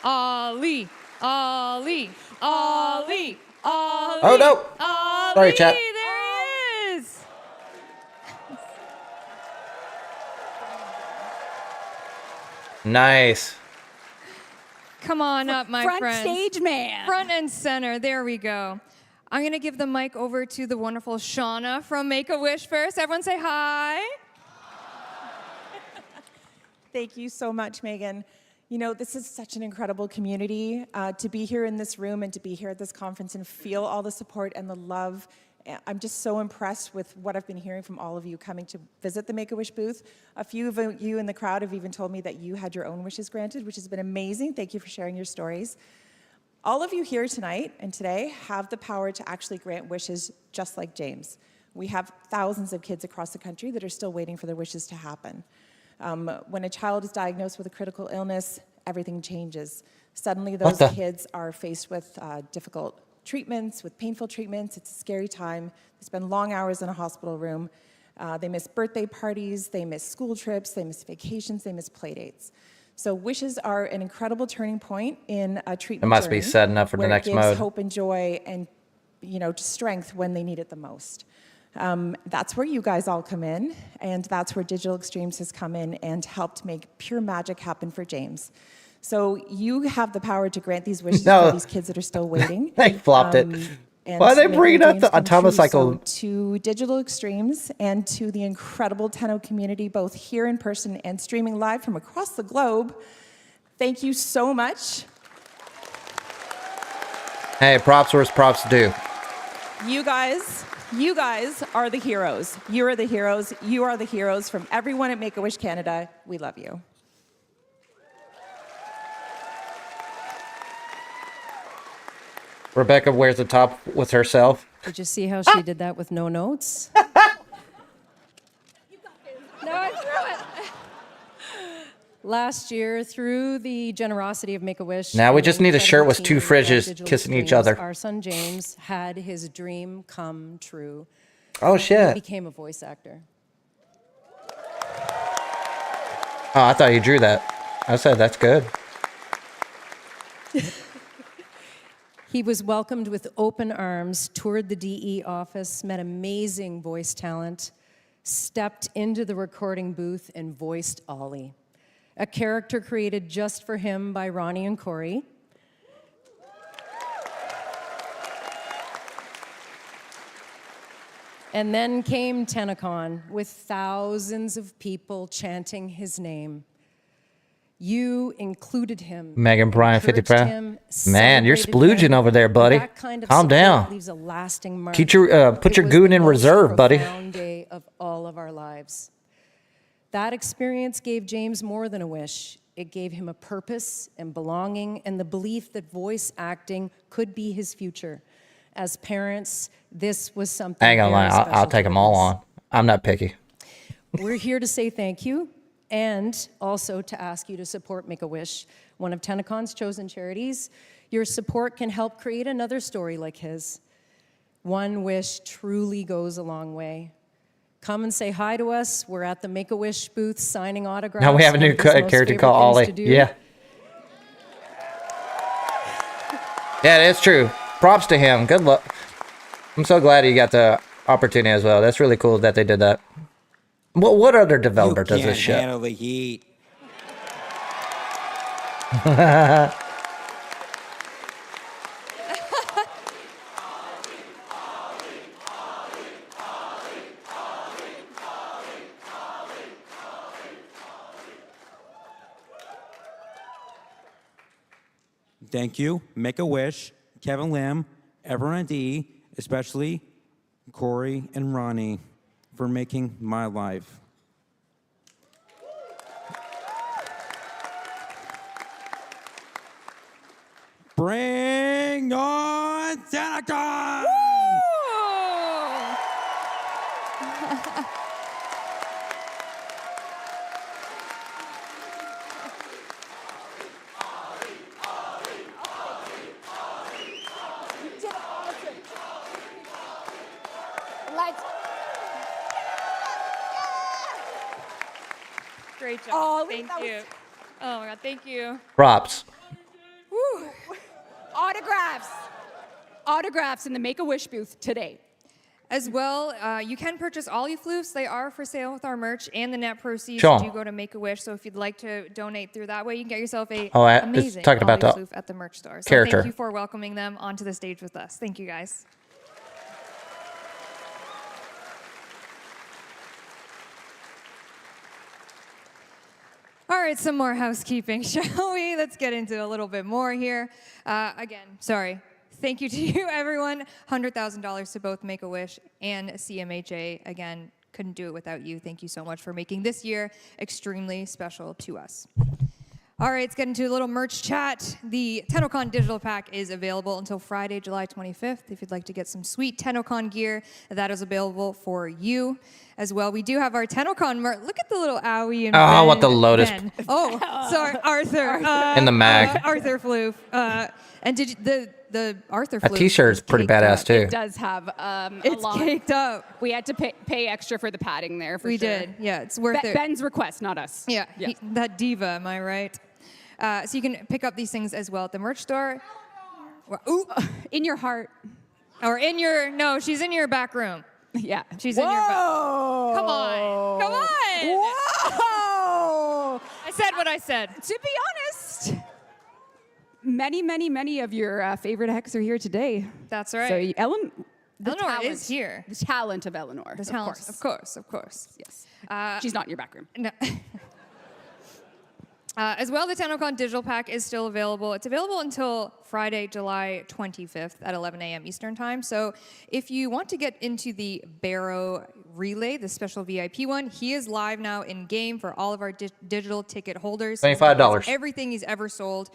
Ollie, Ollie, Ollie, Ollie. Oh, no. Ollie, Sorry, chat. there he is. Nice. Come on up, my Front friends. stage man. Front and center. There we go. I'm going to give the mic over to the wonderful Shauna from Make-A-Wish first. Everyone say hi. Thank you so much, Megan. You know, this is such an incredible community. To be here in this room and to be here at this conference and feel all the support and the love. I'm just so impressed with what I've been hearing from all of you coming to visit the Make-A-Wish booth. A few of you in the crowd have even told me that you had your own wishes granted, which has been amazing. Thank you for sharing your stories. All of you here tonight and today have the power to actually grant wishes just like James. We have thousands of kids across the country that are still waiting for their wishes to happen. When a child is diagnosed with a critical illness, everything changes. Suddenly those kids are faced with difficult treatments, with painful treatments. It's a scary time. They spend long hours in a hospital room. They miss birthday parties, they miss school trips, they miss vacations, they miss play dates. So wishes are an incredible turning point in a treatment It must be journey set enough for the where next it gives mode. hope and joy and, strength when they need it the most. That's where you guys all come in, and that's where Digital Extremes has come in and helped make pure magic happen for James. So you have the power to grant these wishes for these kids that are still waiting. They flopped it. And Why are they make bringing their up the dreams come true. atomicycle? So to Digital Extremes and to the incredible Tenno community, both here in person and streaming live from across the globe, thank you so much. Hey, props where's props due. You guys are the heroes. You are the heroes. You are the heroes from everyone at Make-A-Wish Canada. We love you. Rebecca wears the top with herself. Did you see how she did that with no notes? No, I threw it. Last year, through the generosity of Make-A-Wish... Now we just need a shirt with two team at fridges Digital kissing each Extremes, other. Our son James had his dream come true. Oh, He shit. became a voice actor. Oh, I thought you drew that. I said, that's good. He was welcomed with open arms, toured the DE office, met amazing voice talent, stepped into the recording booth and voiced Ollie, a character created just for him by Ronnie and Corey. And then came TennoCon with thousands of people chanting his name. You included him. Megan Bryan, 50 encouraged pound. him, Man, you're celebrated him. splooging over there, buddy. That kind of Calm support down. leaves a lasting mark. Keep your, put It your was goon the in most reserve, buddy. profound day of all of lives. That experience gave James more than a wish. It gave him a purpose and belonging and the belief that voice acting could be his future. As parents, this was something I ain't gonna lie, very I'll special take to them all us. on. I'm not picky. We're here to say thank you and also to ask you to support Make-A-Wish, one of TennoCon's chosen charities. Your support can help create another story like his. One wish truly goes a long way. Come and say hi to us. We're at the Make-A-Wish booth signing autographs. Now we have a one new of his most character favorite called things Ollie. to do. Yeah. Yeah, that's true. Props to him. Good luck. I'm so glad he got the opportunity as well. That's really cool that they did that. What other developer does this shit? Handle the heat. Thank you, Make-A-Wish, Kevin Lim, everyone at D, especially Corey and Ronnie, for making my life. Bring on TennoCon! Great job. Oh, thank you. Oh my God, thank you. Props. Woo. Autographs. Autographs in the Make-A-Wish booth today. As well, you can purchase Ollie floofs. They are for sale with our merch, and the net proceeds Sure. do go to Make-A-Wish. So if you'd like to donate through that way, you can get yourself a It's amazing talking about Ollie the floof at the merch store. So character. thank you for welcoming them onto the stage with us. Thank you, guys. All right, some more housekeeping, shall we? Let's get into a little bit more here. Again, sorry. Thank you to you, everyone. $100,000 to both Make-A-Wish and CMHA. Again, couldn't do it without you. Thank you so much for making this year extremely special to us. All right, let's get into a little merch chat. The TennoCon digital pack is available until Friday, July 25th. If you'd like to get some sweet TennoCon gear, that is available for you as well. We do have our TennoCon merch. Look at the little owie and Oh, Ben, what the lotus. Ben. Oh, sorry, Arthur. In the mag. Arthur Floof. And did you, the Arthur That Floof t-shirt's is pretty caked badass up. too. It does have It's a lot. caked up. We had to pay extra for the padding there. For We sure. did. Yeah, it's worth it. Ben's request, not us. Yeah, Yeah. that diva, am I right? So you can pick up these things as well at the merch store. Ooh. In your heart. Or in your, no, she's in your back room. Yeah. She's in your back. Come on. Come on. Whoa! I said what I said. To be honest, many of your favorite hacks are here today. That's right. So Eleanor is here. The talent of Eleanor. The talent, of course. Yes. She's not in your back room. No. As well, the TennoCon digital pack is still available. It's available until Friday, July 25th at 11 a.m. Eastern Time. So if you want to get into the Baro Relay, the special VIP one, he is live now in-game for all of our digital ticket holders. $25. Everything he's ever sold.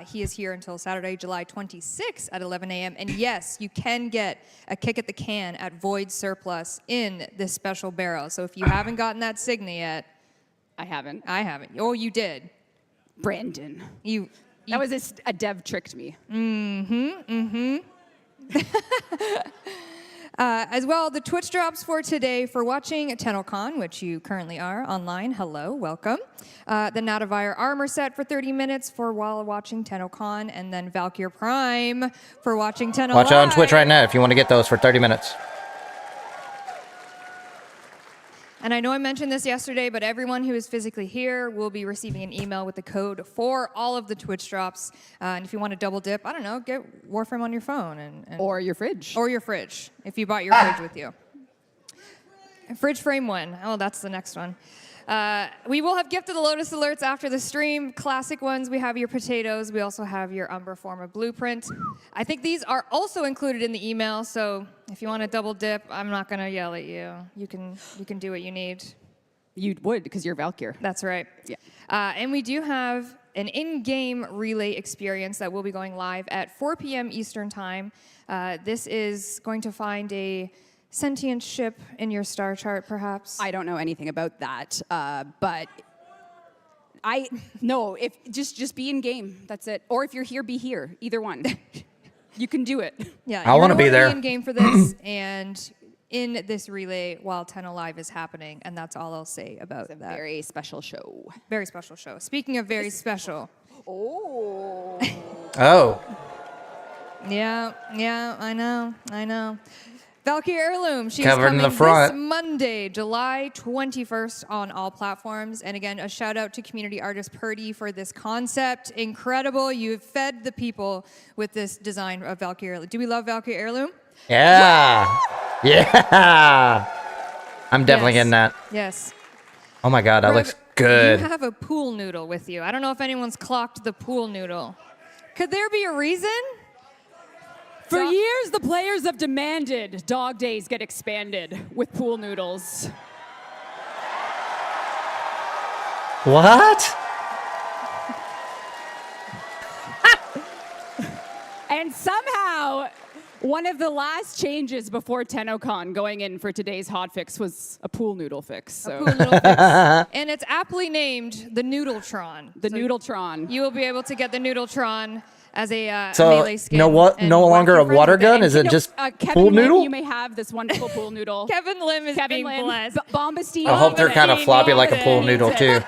He is here until Saturday, July 26th at 11 a.m. And yes, you can get a kick at the can at Void Surplus in this special Baro. So if you haven't gotten that Signa yet, I haven't. Oh, you did. Brandon. You that was a dev tricked me. As well, the Twitch drops for today for watching TennoCon, which you currently are online. Hello, welcome. The Natavire armor set for 30 minutes for while watching TennoCon, and then Valkyr Prime for watching TennoCon. Watch out on Twitch right now if you want to get those for 30 minutes. And I know I mentioned this yesterday, but everyone who is physically here will be receiving an email with the code for all of the Twitch drops. And if you want to double dip, I don't know, get Warframe on your phone. And or your fridge. Or your fridge, if you brought your fridge with you. Fridge frame 1. Oh, that's the next one. We will have gifted the Lotus Alerts after the stream. Classic ones, we have your potatoes. We also have your Umbra Forma blueprint. I think these are also included in the email, so if you want to double dip, I'm not going to yell at you. You can do what you need. You would, because you're Valkyr. That's right. Yeah. And we do have an in-game relay experience that will be going live at 4 p.m. Eastern Time. This is going to find a sentient ship in your star chart, perhaps. I don't know anything about that, but if just be in game. That's it. Or if you're here, be here. Either one. You can do it. Yeah, I want to be there. In game for this and in this relay while Tenno Live is happening, and that's all I'll say about that. Very special show. Very special show. Speaking of very special. Oh. Oh. Yeah, I know. Valkyrie Heirloom, she's Covered in coming the front. this Monday, July 21st on all platforms. And again, a shout out to community artist Purdy for this concept. Incredible. You've fed the people with this design of Valkyrie Heirloom. Do we love Valkyrie Heirloom? Yeah. Yeah. I'm definitely getting that. Yes. Oh my God, that Rev, looks good. You have a pool noodle with you. I don't know if anyone's clocked the pool noodle. Could there be a reason? For years, the players have demanded dog days get expanded with pool noodles. What? And somehow, one of the last changes before TennoCon going in for today's hotfix was a pool noodle fix. So. A pool noodle fix. And it's aptly named the Noodletron. The Noodletron. You will be able to get the Noodletron as a So, melee skin. no longer a water gun? Is it just Kevin pool Lim, noodle? you may have this wonderful pool noodle. Kevin Lim is being blessed. Bombastine. I hope they're kind of floppy like a pool noodle too.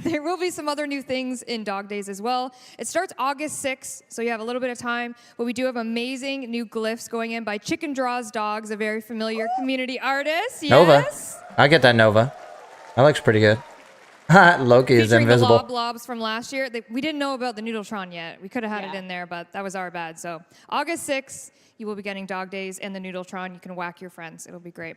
There will be some other new things in Dog Days as well. It starts August 6th, so you have a little bit of time. But we do have amazing new glyphs going in by Chicken Draws Dogs, a very familiar community artist. Yes. Nova. I get that Nova. That looks pretty good. Loki is Featuring invisible. the Blobs from last year. We didn't know about the Noodletron yet. We could have had it in there, but that was our bad. So August 6th, you will be getting Dog Days and the Noodletron. You can whack your friends. It'll be great.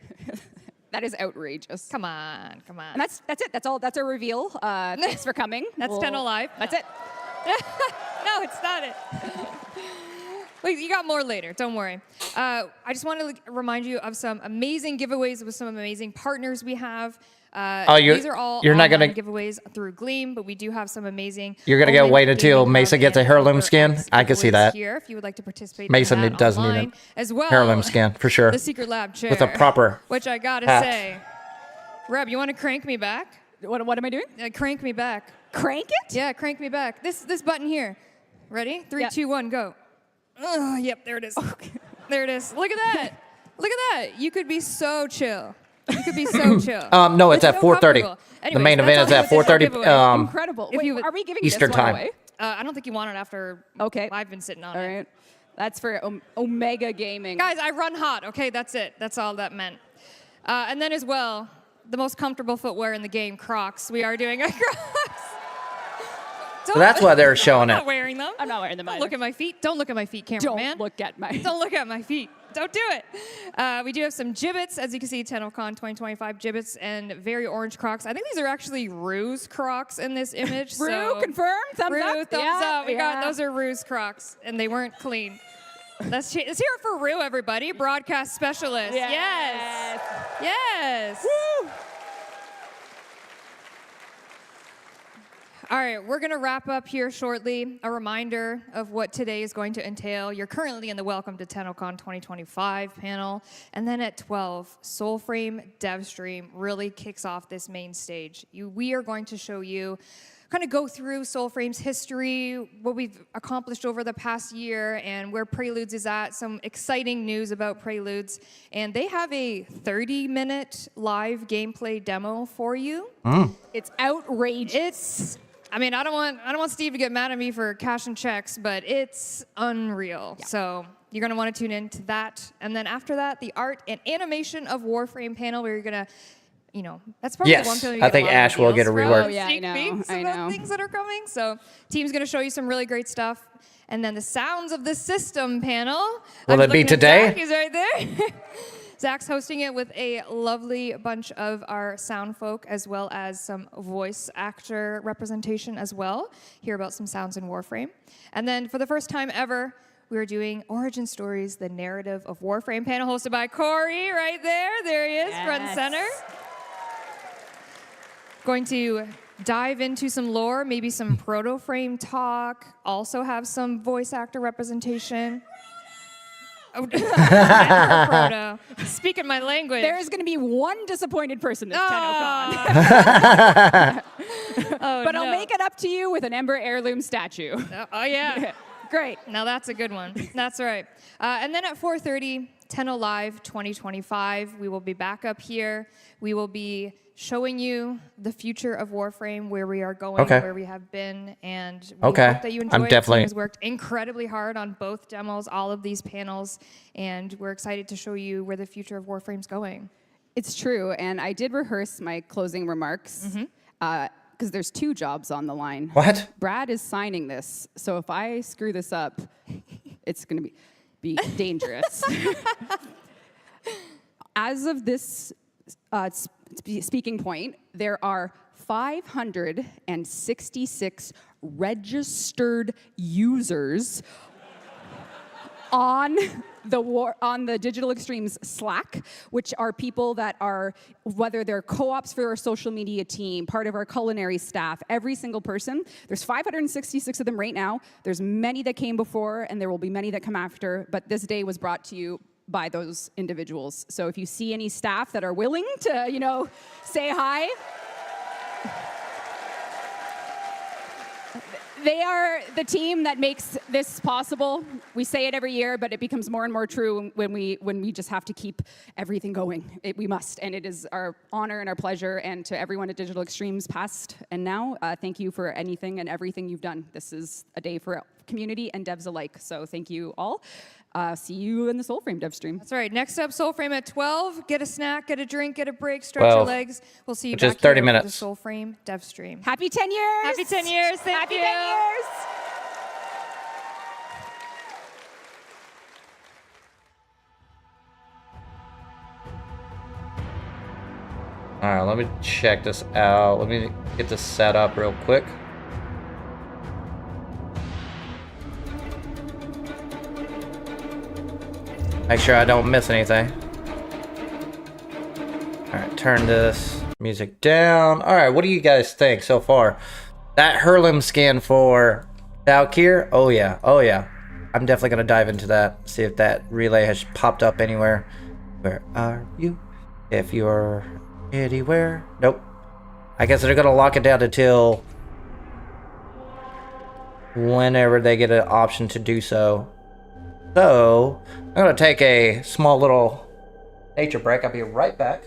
That is outrageous. Come on. And that's it. That's all. That's our reveal. Thanks for coming. That's Tenno Live. That's it. No, it's not it. Wait, you got more later. Don't worry. I just want to remind you of some amazing giveaways with some amazing partners we have. These are all you're not gonna giveaways through Gleam, but we do have some amazing. You're gonna get wait until Mesa gets a heirloom skin. I can see that. Here, if you would like to participate. Mason in that does online, need a as well. heirloom skin for sure. The secret lab chair with a proper which I gotta hat. say, Reb, you want to crank me back? What am I doing? Crank me back. Crank it? Yeah, crank me back. This button here. Ready? 3, 2, 1, go. Oh, yep, there it is. Okay. There it is. Look at that. Look at that. You could be so chill. You could be so chill. No, it's at 4:30. Anyways, the main event is at 4:30. Incredible. Wait, are we giving Eastern this one time. away? I don't think you want it after. Okay. I've been sitting on All it. right. That's for Omega Gaming. Guys, I run hot. Okay, that's it. That's all that meant. And then as well, the most comfortable footwear in the game, Crocs. We are doing a Crocs. So that's why they're showing I'm it. not wearing them. I'm not wearing them. Don't look at my feet. Don't look at my feet, cameraman. Don't look at my. Don't look at my feet. Don't do it. We do have some gibbets, as you can see, TennoCon 2025 gibbets and very orange Crocs. I think these are actually Ruse Crocs in this image. Rue, confirm, thumbs up. Thumbs up. We got those are Ruse Crocs, and they weren't clean. Let's hear it for Rue, everybody. Broadcast specialist. Yes. Yes. Woo. All right, we're going to wrap up here shortly. A reminder of what today is going to entail. You're currently in the Welcome to TennoCon 2025 panel. And then at 12, Soulframe Devstream really kicks off this main stage. We are going to show you, kind of go through Soulframe's history, what we've accomplished over the past year, and where Preludes is at, some exciting news about Preludes. And they have a 30-minute live gameplay demo for you. It's outrageous. I mean, I don't want Steve to get mad at me for cashing checks, but it's unreal. Yeah. So you're going to want to tune in to that. And then after that, the art and animation of Warframe panel, where you're going to, that's probably the one panel you get I think a lot of Ash will get a deals rework. from, Yeah, sneak peeks about things that are coming. So team's going to show you some really great stuff. And then the Sounds of the System panel. Will it be today? Zach, he's right there. Zach's hosting it with a lovely bunch of our sound folk, as well as some voice actor representation as well. Hear about some sounds in Warframe. And then for the first time ever, we're doing Origin Stories, the narrative of Warframe panel hosted by Corey right there. There he is, front and center. Going to dive into some lore, maybe some Protoframe talk, also have some voice actor representation. Oh, Proto. Speaking my language. There is going to be one disappointed person this TennoCon. But I'll make it up to you with an Ember heirloom statue. Oh, yeah. Great. Now that's a good one. That's right. And then at 4:30, Tenno Live 2025, we will be back up here. We will be showing you the future of Warframe, where we are going, where we have been, and we hope that you enjoy it. The team has worked incredibly hard on both demos, all of these panels, and we're excited to show you where the future of Warframe's going. It's true, and I did rehearse my closing remarks, because there's 2 jobs on the line. What? Brad is signing this, so if I screw this up, it's going to be dangerous. As of this speaking point, there are 566 registered users on the Digital Extremes Slack, which are people that are, whether they're co-ops for our social media team, part of our culinary staff, every single person. There's 566 of them right now. There's many that came before, and there will be many that come after, but this day was brought to you by those individuals. So if you see any staff that are willing to, say hi, they are the team that makes this possible. We say it every year, but it becomes more and more true when we just have to keep everything going. We must, and it is our honor and our pleasure. And to everyone at Digital Extremes, past and now, thank you for anything and everything you've done. This is a day for community and devs alike. So thank you all. See you in the Soulframe dev stream. That's right. Next up, Soulframe at 12. Get a snack, get a drink, get a break, stretch your legs. We'll see you back 30 here minutes. for the Soulframe dev stream. Happy 10 years! Happy 10 years. Thank you. Happy 10 years! All right, let me check this out. Let me get this set up real quick. Make sure I don't miss anything. All right, turn this music down. All right, what do you guys think so far? That Hurlim skin for Valkyr? Oh yeah, oh yeah. I'm definitely gonna dive into that. See if that relay has popped up anywhere. Where are you? If you're anywhere. Nope. I guess they're gonna lock it down until whenever they get an option to do so. So, I'm going to take a small little nature break. I'll be right back.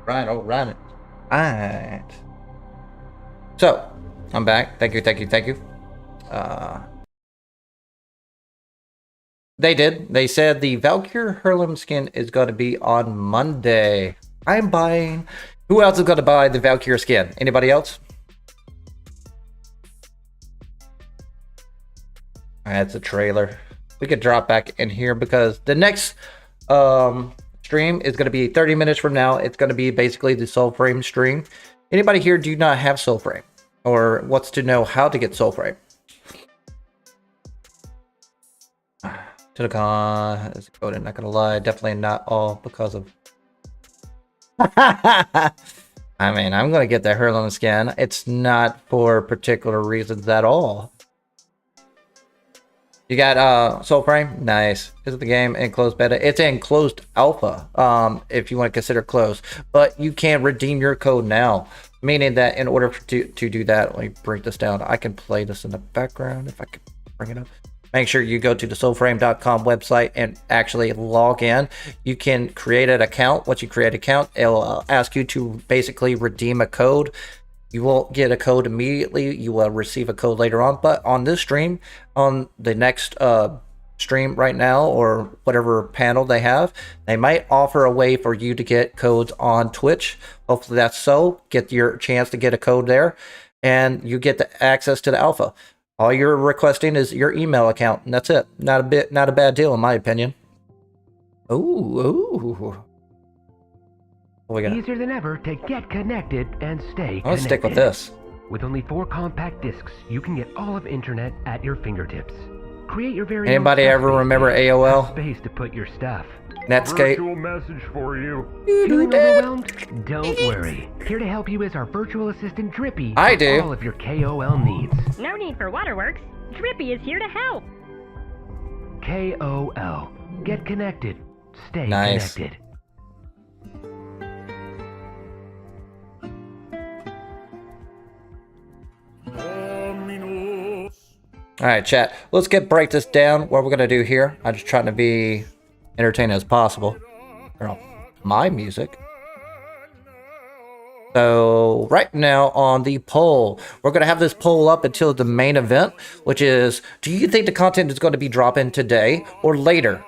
Right, all right. Alright. So, I'm back. Thank you, thank you, thank you. They did. They said the Valkyr Hurlem skin is going to be on Monday. I'm buying. Who else is going to buy the Valkyr skin? Anybody else? That's a trailer. We could drop back in here because the next stream is going to be 30 minutes from now. It's going to be basically the Soulframe stream. Anybody here do not have Soulframe or wants to know how to get Soulframe? TennoCon is coded, not gonna lie, definitely not all because of. I mean, I'm gonna get the Hurlem skin. It's not for particular reasons at all. You got Soulframe, nice. Is the game in closed beta? It's in closed alpha. If you want to consider closed, but you can redeem your code now. Meaning that in order to do that, let me break this down. I can play this in the background if I can bring it up. Make sure you go to the soulframe.com website and actually log in. You can create an account. Once you create an account, it'll ask you to basically redeem a code. You won't get a code immediately. You will receive a code later on. But on this stream, on the next stream right now, or whatever panel they have, they might offer a way for you to get codes on Twitch. Hopefully that's so. Get your chance to get a code there, and you get the access to the alpha. All you're requesting is your email account, and that's it. Not a bad deal in my opinion. Ooh. What we got? Easier than ever to get connected and stay connected. Let's stick with this. With only 4 compact discs, you can get all of internet at your fingertips. Create your very Anybody own ever remember AOL? Space to put your stuff. Netscape. Virtual message for you. Feeling overwhelmed? Don't worry. Here to help you is our virtual assistant Drippy. I do. All of your KOL needs. No need for waterworks. Drippy is here to help. KOL. Get connected. Stay Nice. connected. All right, chat. Let's break this down. What we're gonna do here. I'm just trying to be entertaining as possible. My music. So right now on the poll, we're gonna have this poll up until the main event, which is: do you think the content is going to be dropping today or later?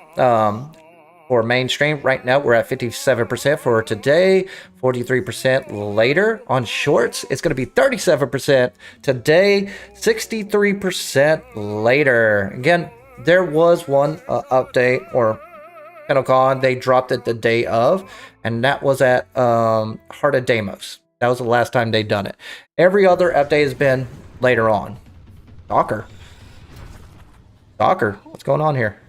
For mainstream, right now we're at 57% for today, 43% later. On shorts, it's going to be 37% today, 63% later. Again, there was one update or TennoCon, they dropped it the day of, and that was at Heart of Deimos. That was the last time they'd done it. Every other update has been later on. Stalker, what's going on here?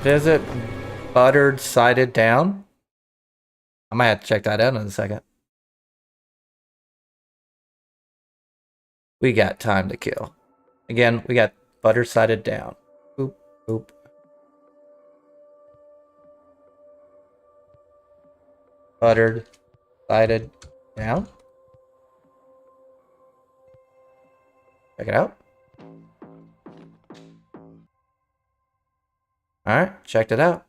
Is it buttered sided down? I might have to check that out in a second. We got time to kill. Again, we got butter sided down. Boop, boop. Buttered sided down. Check it out. Alright, checked it out.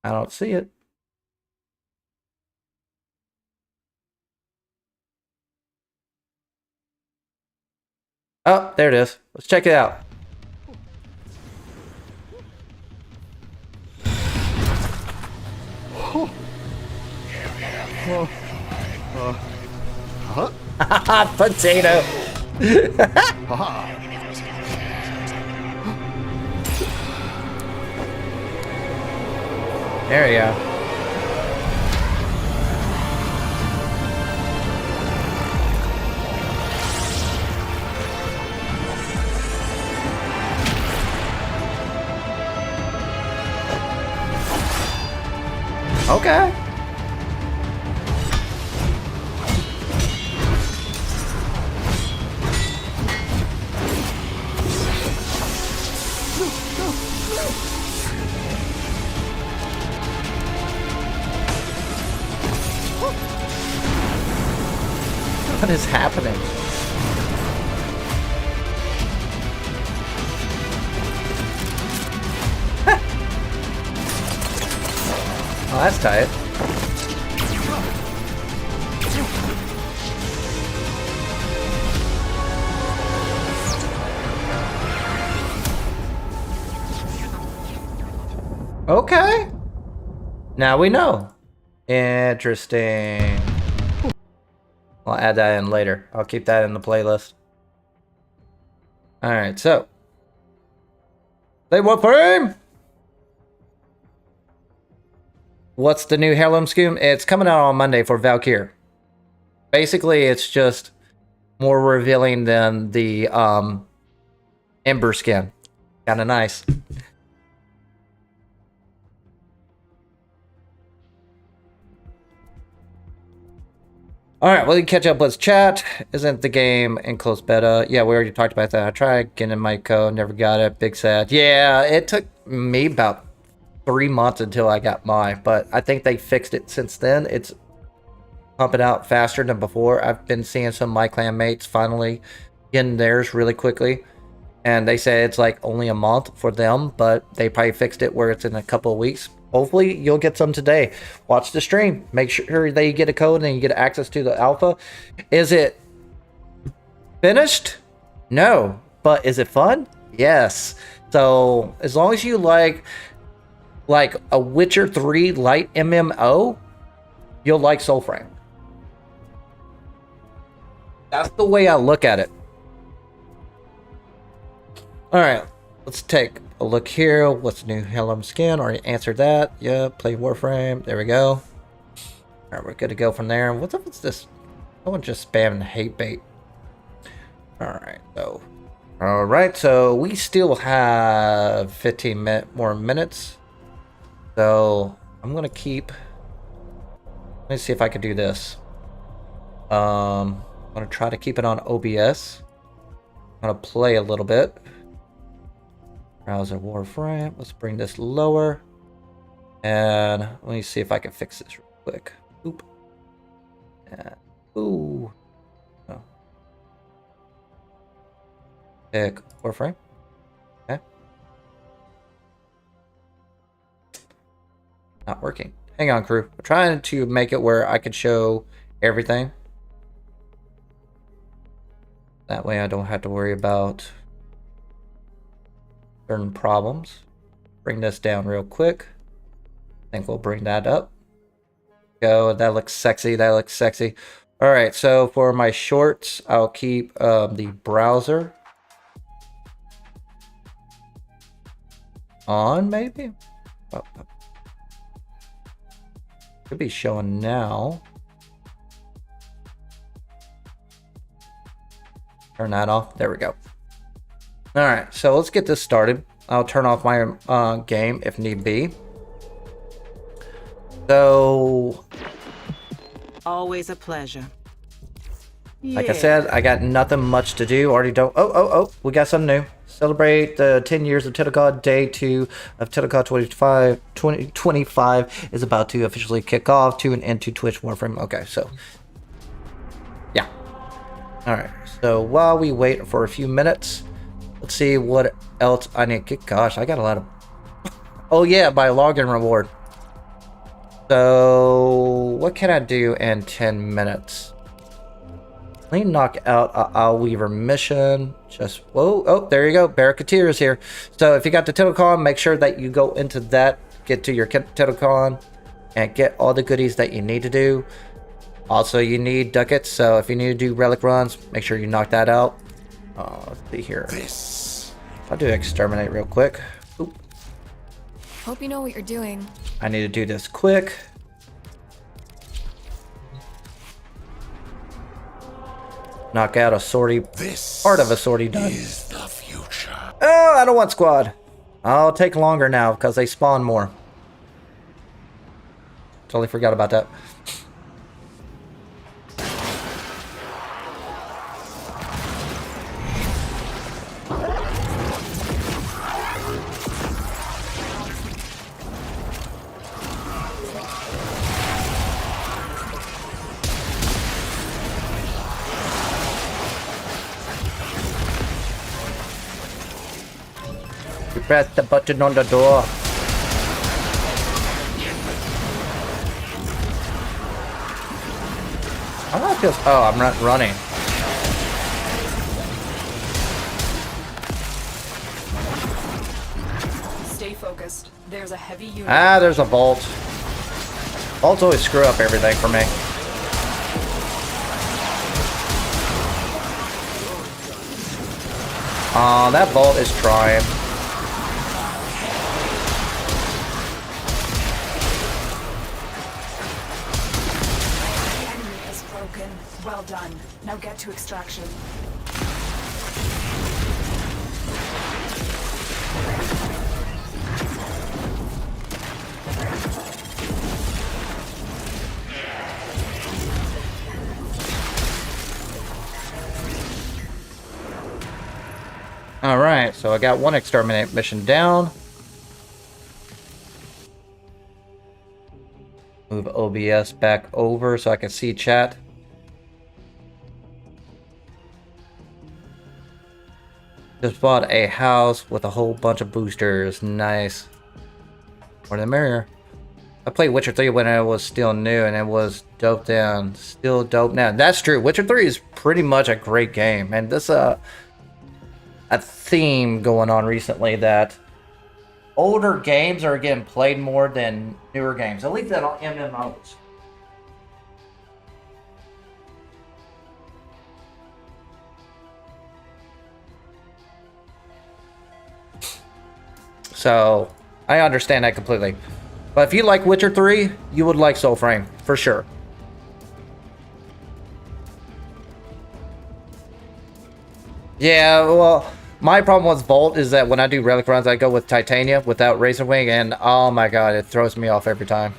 I don't see it. Oh, there it is. Let's check it out. Potato. There we go. Okay. What is happening? Oh, that's tight. Okay. Now we know. Interesting. I'll add that in later. I'll keep that in the playlist. Alright, so. Play Warframe! What's the new Heirloom skin? It's coming out on Monday for Valkyr. Basically, it's just more revealing than the Ember skin. Kinda nice. Alright, well, you catch up with chat. Isn't the game in closed beta? Yeah, we already talked about that. I tried getting in my code, never got it. Big sad. Yeah, it took me about 3 months until I got mine, but I think they fixed it since then. It's pumping out faster than before. I've been seeing some of my clan mates finally getting theirs really quickly, and they say it's like only a month for them, but they probably fixed it where it's in a couple of weeks. Hopefully you'll get some today. Watch the stream. Make sure that you get a code and you get access to the alpha. Is it finished? No. But is it fun? Yes. So as long as you like a Witcher 3 light MMO, you'll like Soulframe. That's the way I look at it. Alright, let's take a look here. What's new? Heirloom skin. Already answered that. Yeah, play Warframe. There we go. Alright, we're good to go from there. What's up with this? Someone just spamming hate bait. Alright, so. Alright, so we still have 15 more minutes. So I'm gonna keep. Let me see if I can do this. I'm gonna try to keep it on OBS. I'm gonna play a little bit. Browser Warframe. Let's bring this lower. And let me see if I can fix this real quick. Oop. And ooh. Oh. Pick Warframe. Okay. Not working. Hang on, crew. We're trying to make it where I can show everything. That way I don't have to worry about certain problems. Bring this down real quick. I think we'll bring that up. Go. That looks sexy. That looks sexy. All right. So for my shorts, I'll keep the browser on, maybe. Oh. Could be showing now. Turn that off. There we go. All right, so let's get this started. I'll turn off my game if need be. So, always a pleasure. Like I said, I got nothing much to do. Already don't. Oh, we got something new. Celebrate the 10 years of TennoCon. Day 2 of TennoCon 2025 is about to officially kick off. To and into Twitch Warframe. Okay, so yeah. All right. So while we wait for a few minutes. Let's see what else I need. Gosh, I got a lot of. Oh yeah, my login reward. So what can I do in 10 minutes? Let me knock out a Owl Weaver mission. Just whoa! Oh, there you go. Barracuteer is here. So if you got the TennoCon, make sure that you go into that, get to your TennoCon, and get all the goodies that you need to do. Also, you need ducats. So if you need to do relic runs, make sure you knock that out. Let's see here. I'll do exterminate real quick. Oop. Hope you know what you're doing. I need to do this quick. Knock out a sortie. Part of a sortie done. Is the future. Oh, I don't want squad. I'll take longer now because they spawn more. Totally forgot about that. Press the button on the door. I'm not just. Oh, I'm not running. Stay focused. There's a heavy unit. Ah, there's a vault. Vaults always screw up everything for me. That vault is trying. The enemy is broken. Well done. Now get to extraction. Alright, so I got one exterminate mission down. Move OBS back over so I can see chat. Just bought a house with a whole bunch of boosters. Nice. More the merrier. I played Witcher 3 when it was still new and it was dope then. Still dope now. That's true. Witcher 3 is pretty much a great game. And this a theme going on recently that older games are getting played more than newer games. At least on MMOs. So I understand that completely. But if you like Witcher 3, you would like Soulframe for sure. Yeah, well, my problem with Vault is that when I do relic runs, I go with Titania without Razor Wing, and oh my god, it throws me off every time.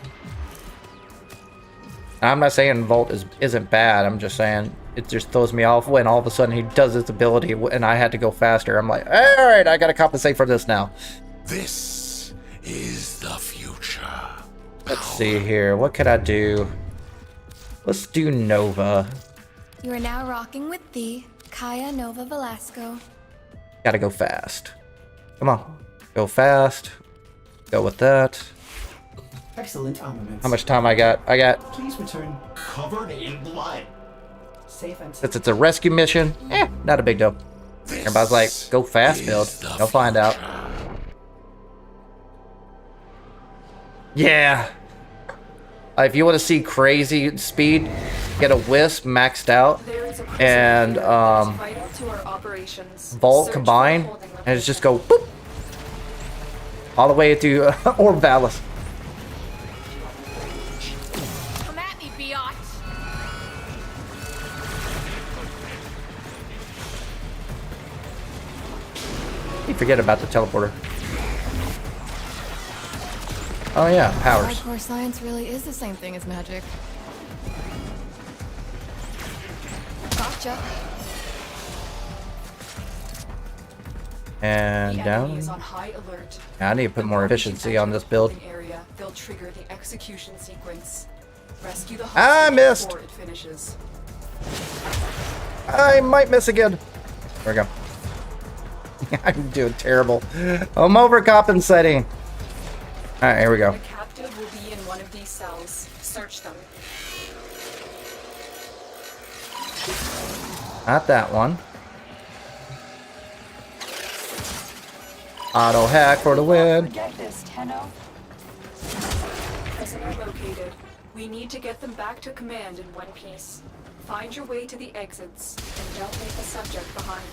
And I'm not saying Vault isn't bad, I'm just saying it just throws me off when all of a sudden he does his ability and I had to go faster. I'm like, alright, I gotta compensate for this now. This is the future. Let's see here, what could I do? Let's do Nova. You are now rocking with the Kaya Nova Velasco. Gotta go fast. Come on. Go fast. Go with that. Excellent armaments. How much time I got? I got... Please return covered in blood. Safe and Since it's a rescue mission, not a big deal. Everybody's like, go fast build. You'll find out. Yeah. If you want to see crazy speed, get a Wisp maxed out and Vault combined, and it's just go boop all the way to Orb Valis. Come at me, biatch. You forget about the teleporter. Oh yeah, powers. Hardcore science really is the same thing as magic. Gotcha. And The down. enemy is on high alert. I need to put more efficiency on this build. Area, they'll trigger the execution sequence. Rescue the I missed. before it finishes. I might miss again. There we go. I'm doing terrible. I'm overcompensating. Alright, here we go. The captive will be in one of these cells. Search them. Not that one. Auto hack for the win. Get this, Tenno. Prisoner located. We need to get them back to command in one piece. Find your way to the exits, and don't leave the subject behind.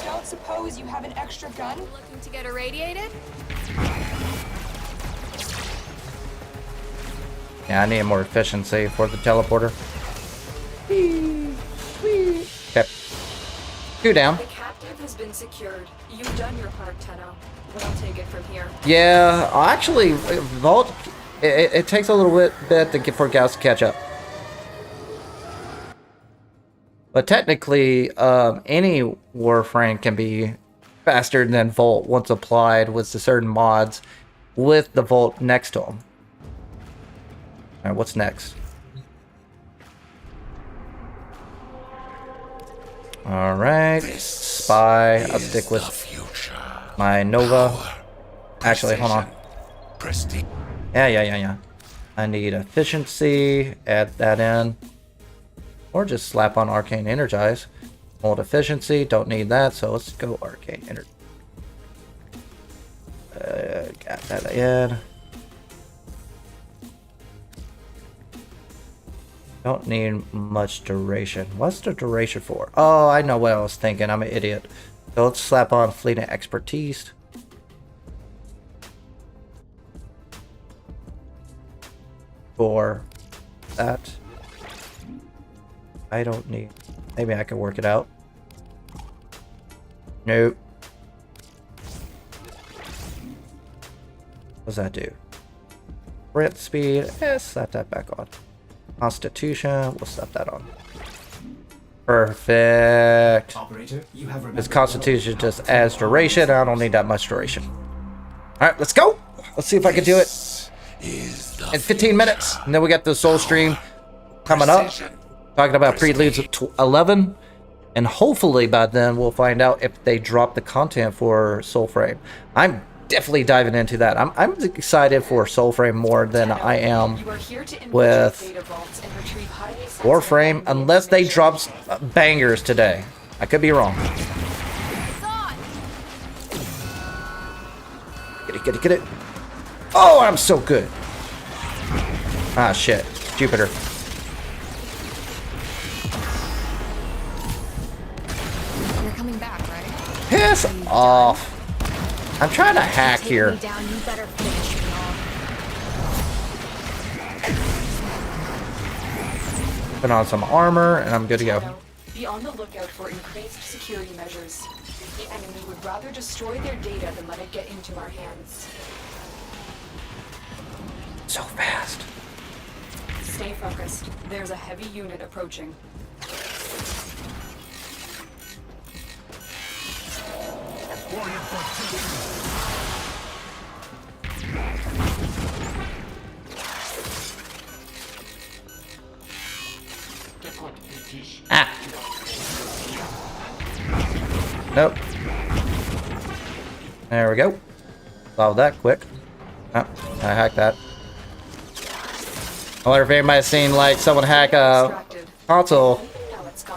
Don't suppose you have an extra gun? Looking to get irradiated? Yeah, I need more efficiency for the teleporter. Okay. 2 down. The captive has been secured. You've done your part, Tenno. We'll take it from here. Yeah, actually, Vault, it takes a little bit to get for guys to catch up. But technically, any Warframe can be faster than Vault once applied with the certain mods with the Vault next to them. Alright, what's next? Alright, Spy. I'll stick with my Nova. Actually, hold on. Yeah. I need efficiency, add that in. Or just slap on arcane energize. Hold efficiency, don't need that, so let's go arcane energize. Got that in. Don't need much duration. What's the duration for? Oh, I know what I was thinking. I'm an idiot. So let's slap on fleeting expertise. For that. I don't need. Maybe I can work it out. Nope. What does that do? Sprint speed. Slap that back on. Constitution. We'll slap that on. Perfect. Operator, you have This Constitution just adds duration. I don't need that much duration. Alright, let's go. Let's see if I can do it in 15 minutes. And then we got the Soul Stream coming up. Talking about preludes at 11. And hopefully by then we'll find out if they drop the content for Soulframe. I'm definitely diving into that. I'm excited for Soulframe more than I am with Warframe, unless they drop bangers today. I could be wrong. Get it, get it. Oh, I'm so good. Ah, shit. Jupiter. You're coming back, right? Piss off. I'm trying to hack here. Put on some armor and I'm good to go. Be on the lookout for increased security measures. The enemy would rather destroy their data than let it get into our hands. So fast. Stay focused. There's a heavy unit approaching. Ah. Nope. There we go. Solve that quick. Oh, I hacked that. I wonder if anybody's seen like someone hack a console.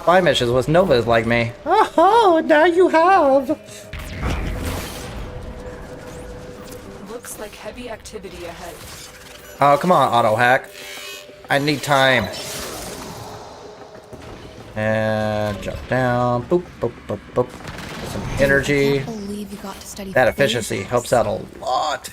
My missions with Novas like me. Oh, now you have. Looks like heavy activity ahead. Oh, come on, auto hack. I need time. And jump down. Boop, boop, boop, boop. Some energy. That efficiency helps out a lot.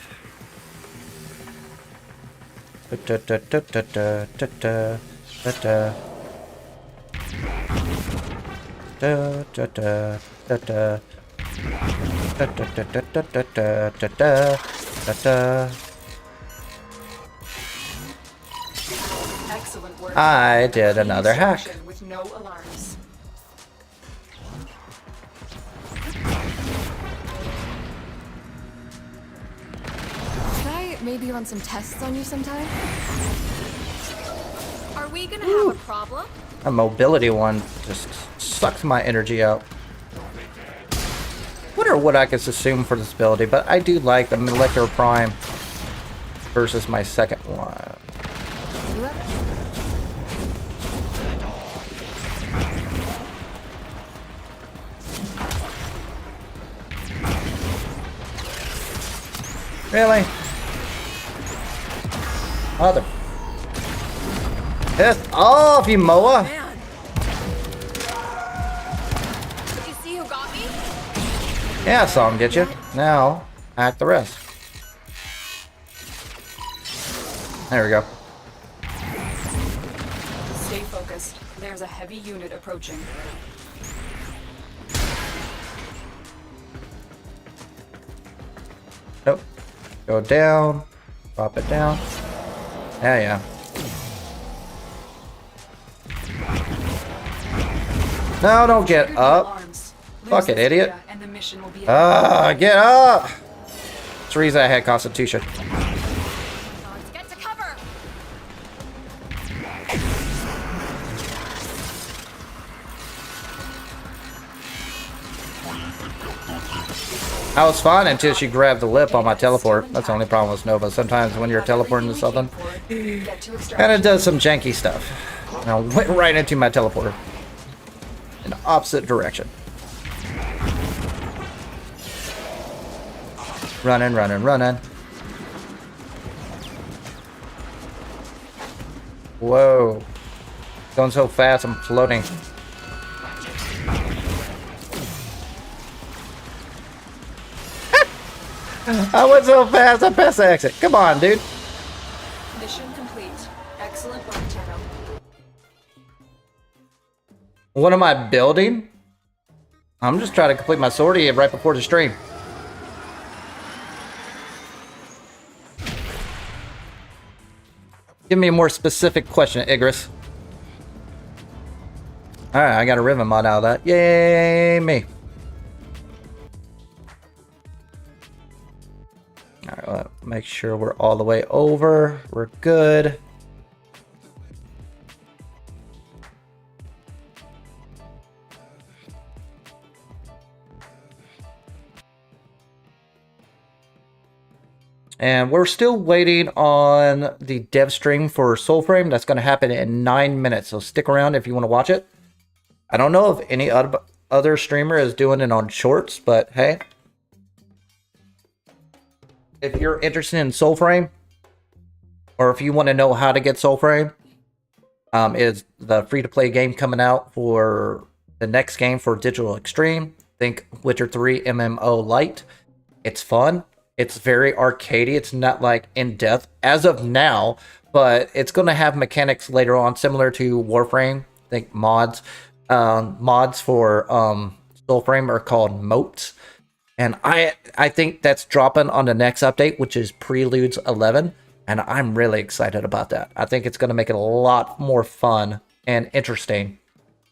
Excellent work. I did another hack. With no alarms. Could I maybe run some tests on you sometime? Are we gonna have a problem? A mobility one just sucks my energy out. Wonder what I could assume for this ability, but I do like the Molecular Prime versus my second one. Really? Mother. Pissed off, you Moa! Did you see who got me? Yeah, I saw him get you. Now, hack the rest. There we go. Stay focused. There's a heavy unit approaching. Nope. Go down. Drop it down. Yeah, yeah. No, don't get up. Fuck it, idiot. Ah, get up! That's the reason I had Constitution. Let's get to cover. I was fine until she grabbed the lip on my teleport. That's the only problem with Nova. Sometimes when you're teleporting to something, and it does some janky stuff. And I went right into my teleporter. In the opposite direction. Running, running, running. Whoa. Going so fast, I'm floating. I went so fast, I passed the exit. Come on, dude. Mission complete. Excellent work, Tenno. What am I building? I'm just trying to complete my sortie right before the stream. Give me a more specific question, Igris. Alright, I got a Riven mod out of that. Yay, me. Alright, well, make sure we're all the way over. We're good. And we're still waiting on the Devstream for Soulframe. That's going to happen in 9 minutes, so stick around if you want to watch it. I don't know if any other streamer is doing it on shorts, but hey. If you're interested in Soulframe, or if you want to know how to get Soulframe, is the free-to-play game coming out for the next game for Digital Extreme. Think Witcher 3 MMO Lite. It's fun. It's very arcadey. It's not like in-depth as of now, but it's going to have mechanics later on similar to Warframe. I think mods. Mods for Soulframe are called emotes. And I think that's dropping on the next update, which is Preludes 11. And I'm really excited about that. I think it's going to make it a lot more fun and interesting.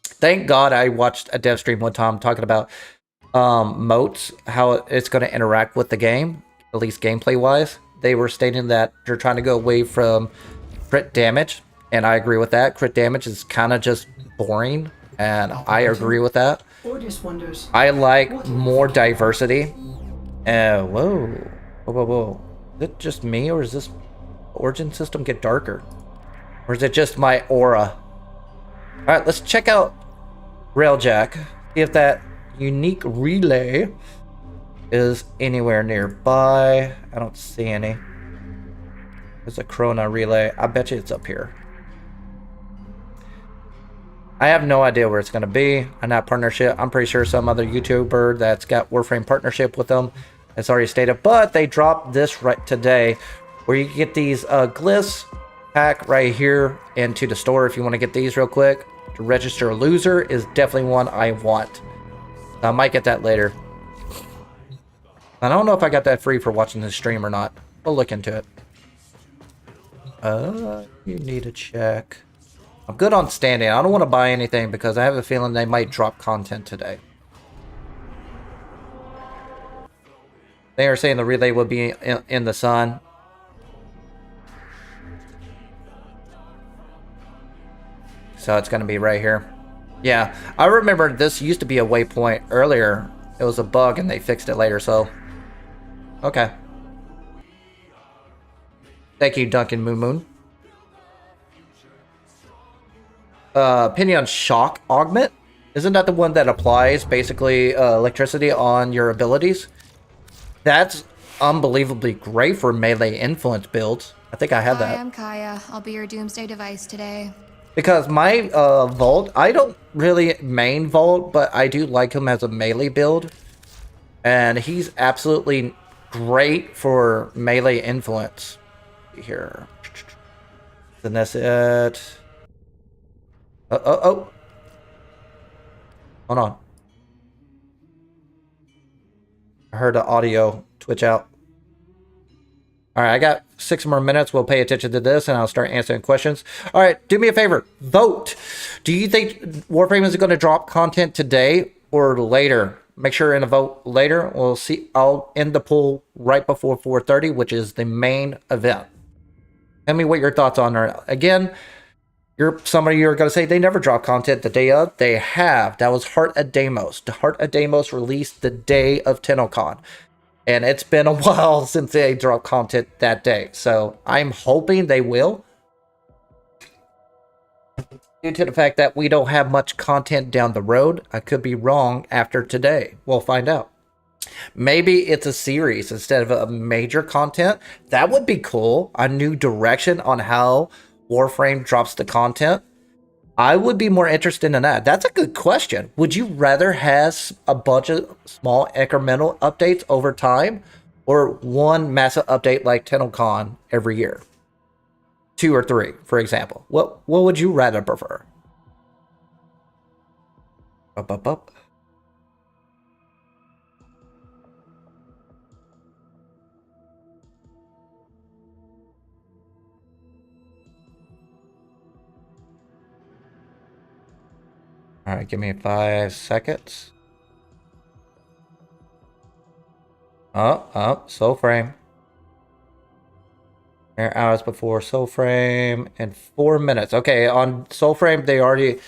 Thank God I watched a dev stream one time talking about moats, how it's going to interact with the game, at least gameplay wise. They were stating that they're trying to go away from crit damage, and I agree with that. Crit damage is kind of just boring, and I agree with that. I like more diversity. Whoa. Whoa, whoa, whoa. Is it just me, or is this origin system get darker? Or is it just my aura? Alright, let's check out Railjack. See if that unique relay is anywhere nearby. I don't see any. There's a Chrono relay. I bet you it's up here. I have no idea where it's going to be. I'm not partnership. I'm pretty sure some other YouTuber that's got Warframe partnership with them has already stated. But they dropped this right today, where you can get these glyphs pack right here into the store if you want to get these real quick. To register a loser is definitely one I want. I might get that later. I don't know if I got that free for watching this stream or not. We'll look into it. You need to check. I'm good on standing. I don't want to buy anything because I have a feeling they might drop content today. They are saying the relay will be in the sun. So it's going to be right here. Yeah, I remember this used to be a waypoint earlier. It was a bug and they fixed it later, so. Okay. Thank you, Duncan Moon Moon. Opinion shock augment. Isn't that the one that applies basically electricity on your abilities? That's unbelievably great for melee influence builds. I think I have that. Hi, I'm Kaya. I'll be your doomsday device today. Because my Vault, I don't really main Vault, but I do like him as a melee build. And he's absolutely great for melee influence. Here. Then that's it. Oh. Hold on. I heard the audio twitch out. Alright, I got 6 more minutes. We'll pay attention to this and I'll start answering questions. Alright, do me a favor. Vote. Do you think Warframe is going to drop content today or later? Make sure you're in a vote later. We'll see. I'll end the poll right before 4:30, which is the main event. Tell me what your thoughts on are. Again, some of you are going to say they never drop content the day of. They have. That was Heart of Deimos. The Heart of Deimos released the day of TennoCon. And it's been a while since they dropped content that day. So I'm hoping they will. Due to the fact that we don't have much content down the road. I could be wrong after today. We'll find out. Maybe it's a series instead of a major content. That would be cool. A new direction on how Warframe drops the content. I would be more interested in that. That's a good question. Would you rather have a bunch of small incremental updates over time or one massive update like TennoCon every year? 2 or 3, for example. What would you rather prefer? Up. All right, give me 5 seconds. Soulframe. Hours before Soulframe in 4 minutes. Okay, on Soulframe, they already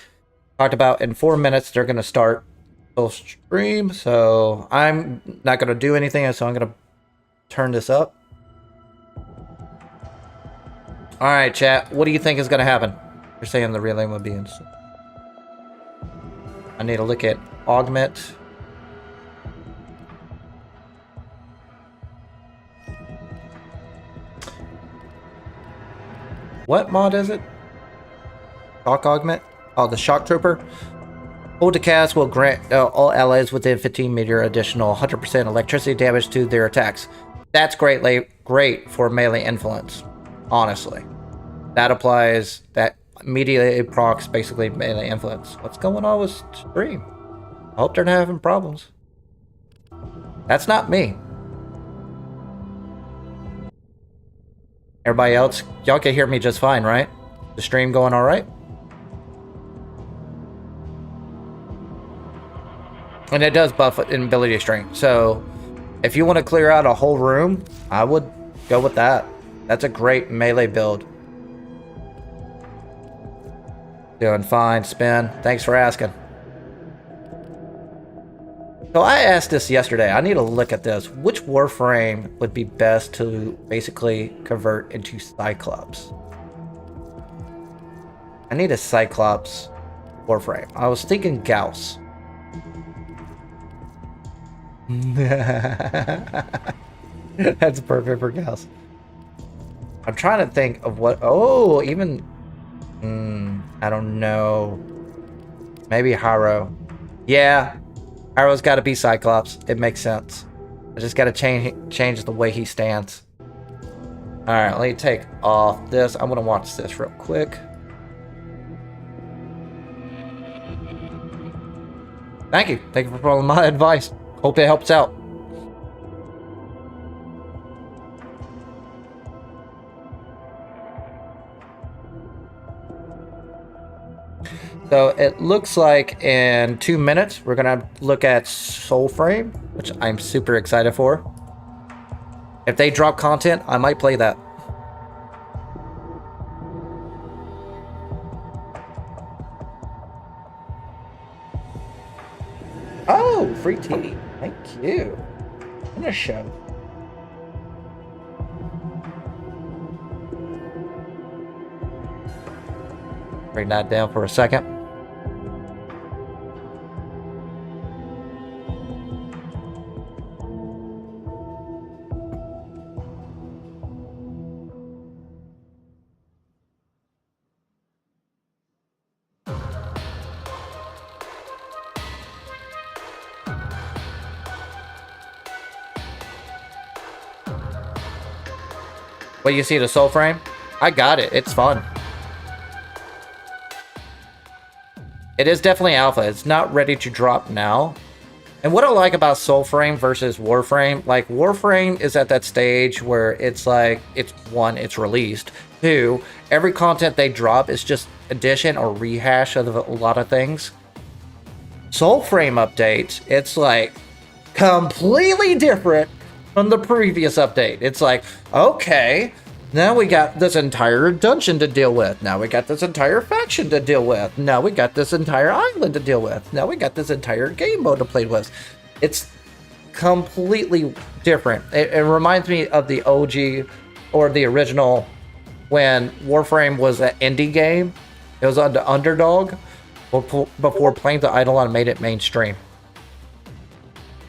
talked about in 4 minutes they're going to start Soulstream. So I'm not going to do anything, so I'm going to turn this up. All right, chat. What do you think is going to happen? You're saying the relay will be in. I need to look at augment. What mod is it? Shock augment? Oh, the shock trooper. Hold to cast will grant all allies within 15 meter additional 100% electricity damage to their attacks. That's great for melee influence. Honestly, that applies. That immediately procs basically melee influence. What's going on with stream? I hope they're not having problems. That's not me. Everybody else, y'all can hear me just fine, right? The stream going all right? And it does buff ability stream. So if you want to clear out a whole room, I would go with that. That's a great melee build. Doing fine, Spin. Thanks for asking. So I asked this yesterday. I need to look at this. Which Warframe would be best to basically convert into Cyclops? I need a Cyclops Warframe. I was thinking Gauss. That's perfect for Gauss. I'm trying to think of what... Oh, even... I don't know. Maybe Haro. Yeah. Haro's got to be Cyclops. It makes sense. I just got to change the way he stands. Alright, let me take off this. I'm going to watch this real quick. Thank you. Thank you for following my advice. Hope it helps out. So it looks like in 2 minutes, we're going to look at Soulframe, which I'm super excited for. If they drop content, I might play that. Oh, free tea. Thank you. In a show. Bring that down for a second. What, you see the Soulframe? I got it. It's fun. It is definitely alpha. It's not ready to drop now. And what I like about Soulframe versus Warframe, like Warframe is at that stage where it's like, it's 1, it's released. 2, every content they drop is just addition or rehash of a lot of things. Soulframe updates, it's like completely different from the previous update. It's like, okay, now we got this entire dungeon to deal with. Now we got this entire faction to deal with. Now we got this entire island to deal with. Now we got this entire game mode to play with. It's completely different. It reminds me of the OG or the original when Warframe was an indie game. It was on the underdog before Planes of Eidolon made it mainstream.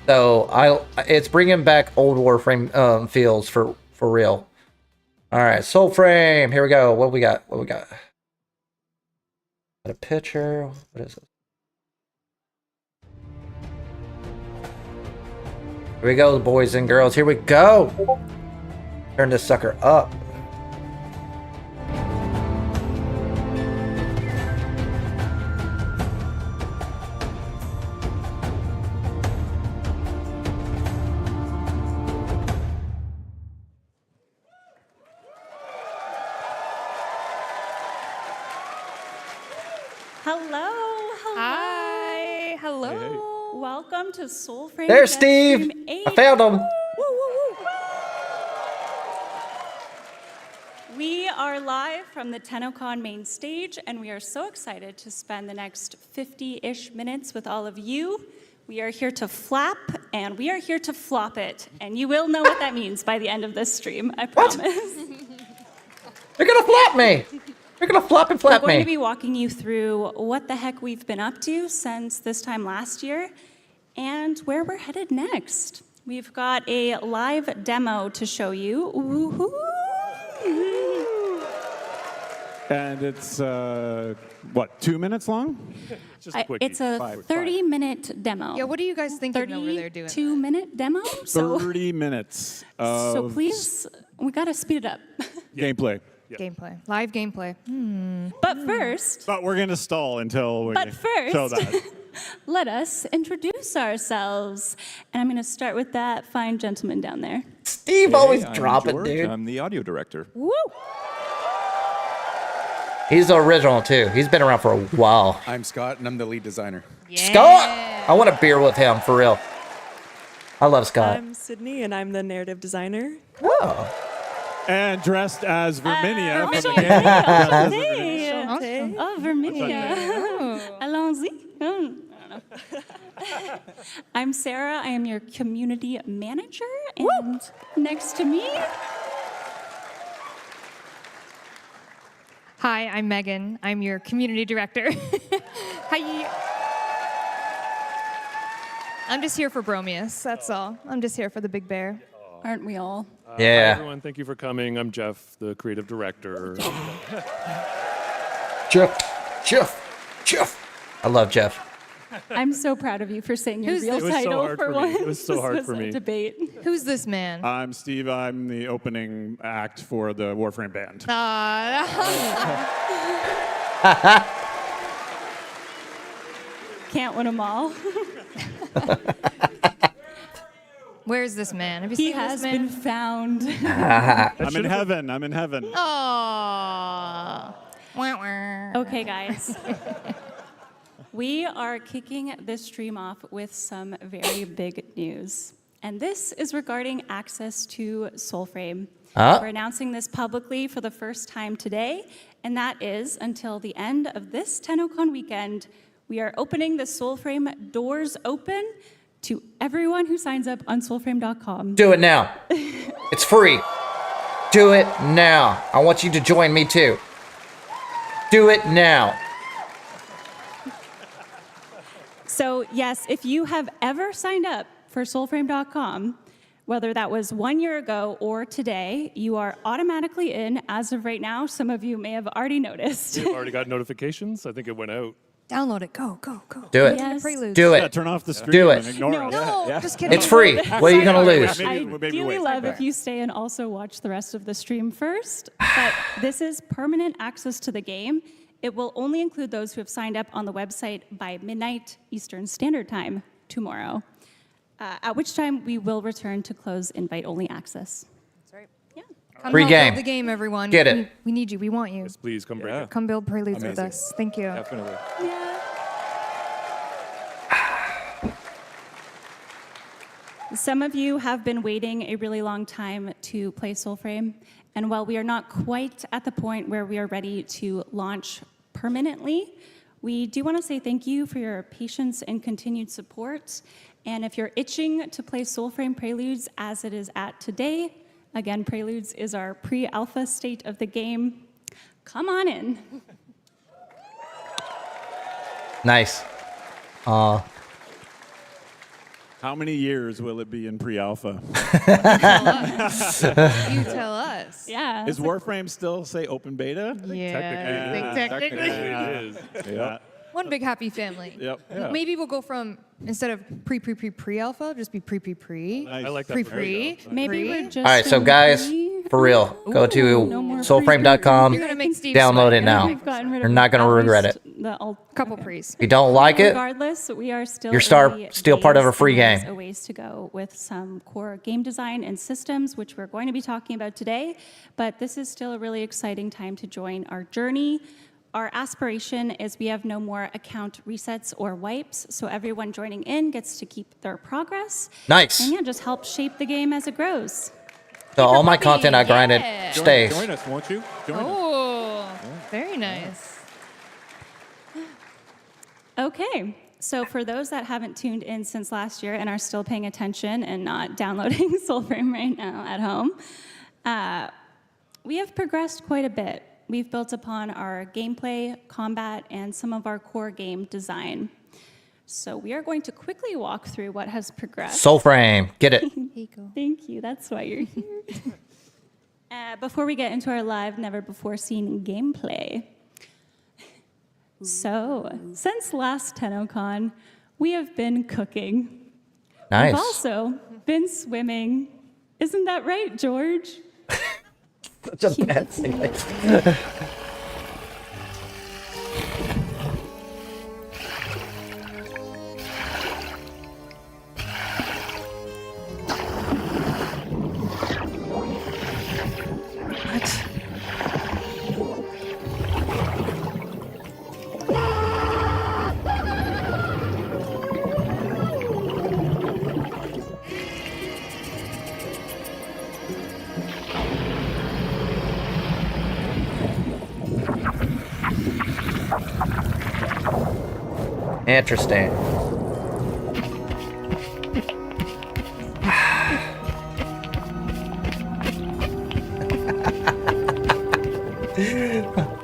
So it's bringing back old Warframe feels for real. All right, Soulframe. Here we go. What we got? What we got? Got a picture. What is it? Here we go, boys and girls. Here we go. Turn this sucker up. Hi. Hello. Welcome to Soulframe. There's Steve. I found him. We are live from the TennoCon main stage, and we are so excited to spend the next 50-ish minutes with all of you. We are here to flap, and we are here to flop it, and you will know what that means by the end of this stream, I promise. They're gonna flap me. They're gonna flop and flap me. We're going to be walking you through what the heck we've been up to since this time last year, and where we're headed next. We've got a live demo to show you. Woohoo! And it's, what, 2 minutes long? Just a quickie. It's a 30-minute demo. Yeah, what are you guys thinking over there doing? 32-minute demo? 30 minutes of So please, we gotta speed it up. gameplay. Gameplay. Live gameplay. But first... But we're going to stall until we But first, show that. let us introduce ourselves. And I'm going to start with that fine gentleman down there. Steve always dropping, dude. I'm the audio director. Woo! He's the original too. He's been around for a while. I'm Scott, and I'm the lead designer. Scott! I want a beer with him, for real. I love Scott. I'm Sydney, and I'm the narrative designer. Oh. And dressed as Verminia from the Enchanté. game. Oh, Verminia. Allons-y. I don't know. I'm Sarah. I am your community manager. And next to me... Hi, I'm Megan. I'm your community director. Hi. I'm just here for Bromius, that's all. I'm just here for the big bear. Aren't we all? Yeah. Hi everyone, thank you for coming. I'm Jeff, the creative director. Jeff. I love Jeff. I'm so proud of you for saying your Who's real this? It was so title hard for for me. once. It was so hard for me. A debate. Who's this man? I'm Steve. I'm the opening act for the Warframe band. Can't win them all. Where is this man? Have you He seen has this man? been found. I'm in heaven. I'm in heaven. Aww. Okay, guys. We are kicking this stream off with some very big news. And this is regarding access to Soulframe. We're announcing this publicly for the first time today, and that is until the end of this TennoCon weekend, we are opening the Soulframe doors open to everyone who signs up on soulframe.com. Do it now. It's free. Do it now. I want you to join me too. Do it now. So yes, if you have ever signed up for soulframe.com, whether that was 1 year ago or today, you are automatically in as of right now. Some of you may have already noticed. You've already got notifications. I think it went out. Download it. Go, go, go. Do it. Yes. Do it. Yeah, turn off the stream Do it. and ignore it. No, just kidding. It's free. What are you going to lose? I ideally love if you stay and also watch the rest of the stream first, but this is permanent access to the game. It will only include those who have signed up on the website by midnight Eastern Standard Time tomorrow, at which time we will return to close invite-only access. That's right. Yeah. Come Free help game. build the game, everyone. Get it. We need you. We want you. Yes, please come break it. Come build preludes with Amazing. us. Thank you. Definitely. Yeah. Some of you have been waiting a really long time to play Soulframe, and while we are not quite at the point where we are ready to launch permanently, we do want to say thank you for your patience and continued support. And if you're itching to play Soulframe Preludes as it is at today, again, Preludes is our pre-alpha state of the game, come on in. Nice. How many years will it be in pre-alpha? You tell us. Yeah. Is Warframe still, say, open beta? Yeah, technically it is. Yeah. One big happy family. Yep. Yeah. Maybe we'll go from, instead of pre-alpha, just be pre. Nice. I like that. Pre. Maybe we're just All right, so guys, for real, go to soulframe.com, You're gonna make Steve download sweat. it now. We've gotten rid You're of not going to at regret least it. the Couple pre's. If you don't like it, Regardless, we are still you're early still part of a days, free and there's game. a ways to go with some core game design and systems, which we're going to be talking about today. But this is still a really exciting time to join our journey. Our aspiration is we have no more account resets or wipes, so everyone joining in gets to keep their progress. Nice. And yeah, just help shape the game as it grows. So all my content I grinded stays. Join us, won't you? Join us. Oh, very nice. Okay, so for those that haven't tuned in since last year and are still paying attention and not downloading Soulframe right now at home, we have progressed quite a bit. We've built upon our gameplay, combat, and some of our core game design. So we are going to quickly walk through what has progressed. Soulframe, get it. Thank you, that's why you're here. Before we get into our live, never-before-seen gameplay. So, since last TennoCon, we have been cooking. Nice. We've also been swimming. Isn't that right, George? Such a bad thing. Interesting.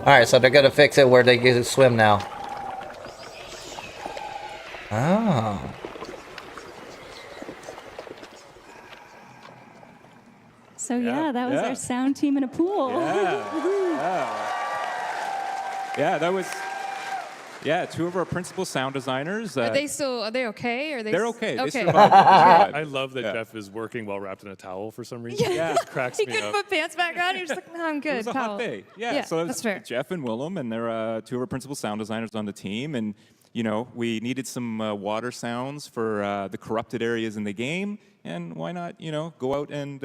Alright, so they're gonna fix it where they get to swim now. Oh. So yeah, that was our sound team in a pool. Yeah, that was. Yeah, two of our principal sound designers. Are they okay? Or They're okay. They Okay. survived. I love that Jeff is working while wrapped in a towel for some reason. Yeah. It just cracks He me couldn't up. put pants back on. You're just like, no, I'm good. It was a towel. hot day. Yeah, so that's fair. Jeff and Willem, and they're two of our principal sound designers on the team. And, you know, we needed some water sounds for the corrupted areas in the game. And why not, you know, go out and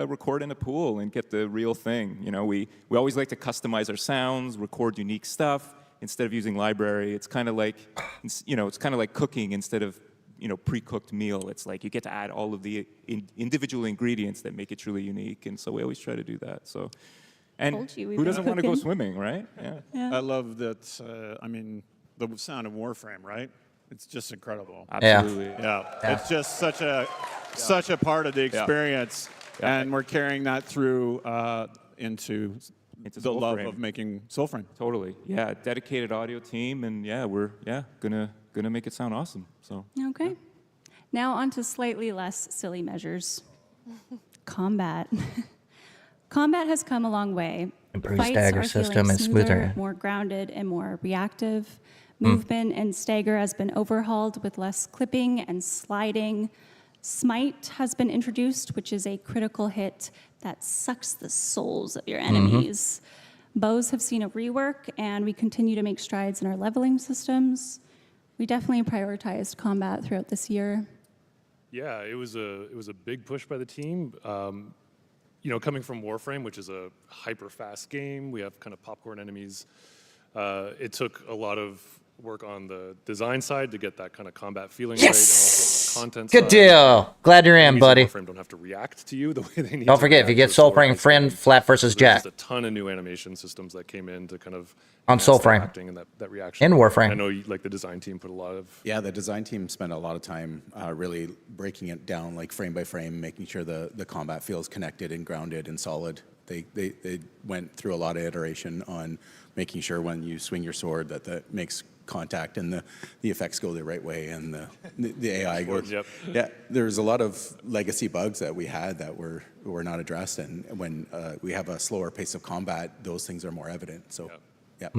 record in a pool and get the real thing. You know, we always like to customize our sounds, record unique stuff. Instead of using library, it's kind of like, you know, it's kind of like cooking instead of, you know, pre-cooked meal. It's like you get to add all of the individual ingredients that make it truly unique, and so we always try to do that. So, and who doesn't want to go swimming, right? Yeah. I love that. I mean, the sound of Warframe, right? It's just incredible. Absolutely. Yeah. It's just such a part of the experience, and we're carrying that through into the love of making Soulframe. Totally. Yeah, dedicated audio team, and we're gonna make it sound awesome. So. Okay. Now on to slightly less silly measures. Combat. Combat has come a long way. Improved Fights stagger are system feeling and smoother, smoother. more grounded, and more reactive. Movement and stagger has been overhauled with less clipping and sliding. Smite has been introduced, which is a critical hit that sucks the souls of your enemies. Bows have seen a rework, and we continue to make strides in our leveling systems. We definitely prioritized combat throughout this year. Yeah, it was a big push by the team. You know, coming from Warframe, which is a hyper-fast game, we have kind of popcorn enemies. It took a lot of work on the design side to get that kind of combat feeling right, and also content Good side. deal. Glad you're in, Enemies buddy. Warframe don't have to react to you the way they need Don't to forget, if you react get to a story Soulframe based friend, game. Flap versus So there's Jack. just a ton of new animation systems that came in to kind of On enhance that Soulframe. acting and that reaction. In Warframe. And I know like the design team put a lot of Yeah, the design team spent a lot of time really breaking it down, like frame by frame, making sure the combat feels connected and grounded and solid. They went through a lot of iteration on making sure when you swing your sword that makes contact and the effects go the right way and the AI goes. Yep. Yeah, there's a lot of legacy bugs that we had that were not addressed, and when we have a slower pace of combat, those things are more evident. So, yeah.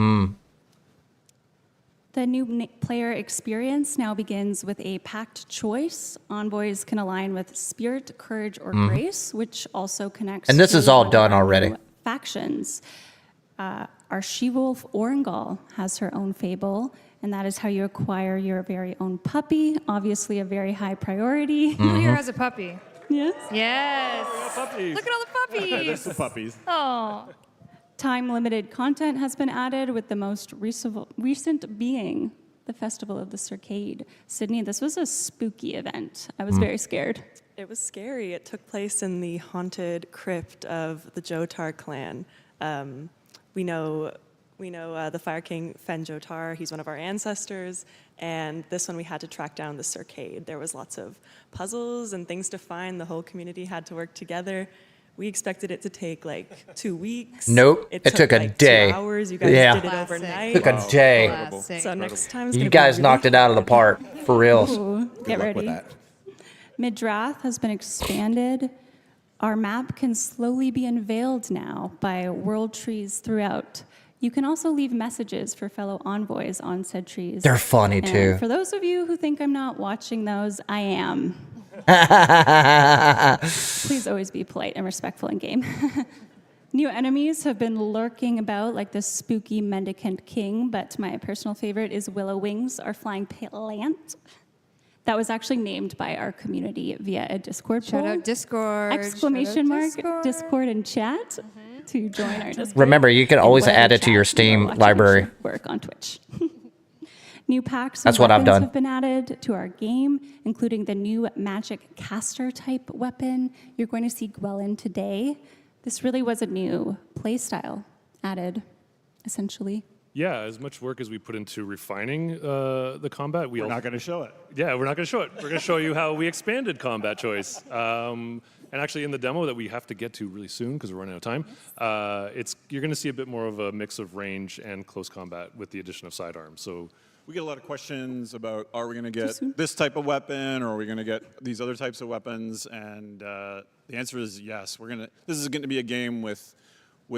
The new player experience now begins with a packed choice. Envoys can align with Spirit, Courage, or Grace, which also connects And this to is all one of done our already. new factions. Our she-wolf Orengal has her own fable, and that is how you acquire your very own puppy, obviously a very high priority. Who here has a puppy? Yes. Yes. puppies. Look at all the puppies. There's the puppies. Oh. Time-limited content has been added, with the most recent being the Festival of the Circade. Sydney, this was a spooky event. I was very scared. It was scary. It took place in the haunted crypt of the Jotar clan. We know the Fire King Fen Jotar. He's one of our ancestors. And this one we had to track down the Circade. There was lots of puzzles and things to find. The whole community had to work together. We expected it to take like 2 weeks. Nope, it took a like day. 2 hours. You guys Yeah. did it Classic. overnight. Took a day. Classic. So next time is You gonna guys be knocked it out of the park, for reals. Ooh, Good get luck ready. with that. Midrath has been expanded. Our map can slowly be unveiled now by world trees throughout. You can also leave messages for fellow envoys on said trees. They're funny, And too. For those of you who think I'm not watching those, I am. Please always be polite and respectful in game. New enemies have been lurking about like the spooky mendicant king, but my personal favorite is Willow Wings, our flying plant. That was actually named by our community via a Discord Shout poll. out Discord. Exclamation Shout out mark Discord and chat to join our Discord. Remember, you can And always whatever add it to chat your you are Steam watching library. should work on Twitch. New packs That's and what I've weapons done. have been added to our game, including the new magic caster type weapon you're going to see Gwellen today. This really was a new playstyle added, essentially. Yeah, as much work as we put into refining the combat, We're not going to show it. Yeah, we're not going to show it. We're going to show you how we expanded combat choice. And actually, in the demo that we have to get to really soon because we're running out of time, you're going to see a bit more of a mix of range and close combat with the addition of sidearms. So We get a lot of questions about, are we going to get this type of weapon, or are we going to get these other types of weapons? And the answer is yes. This is going to be a game with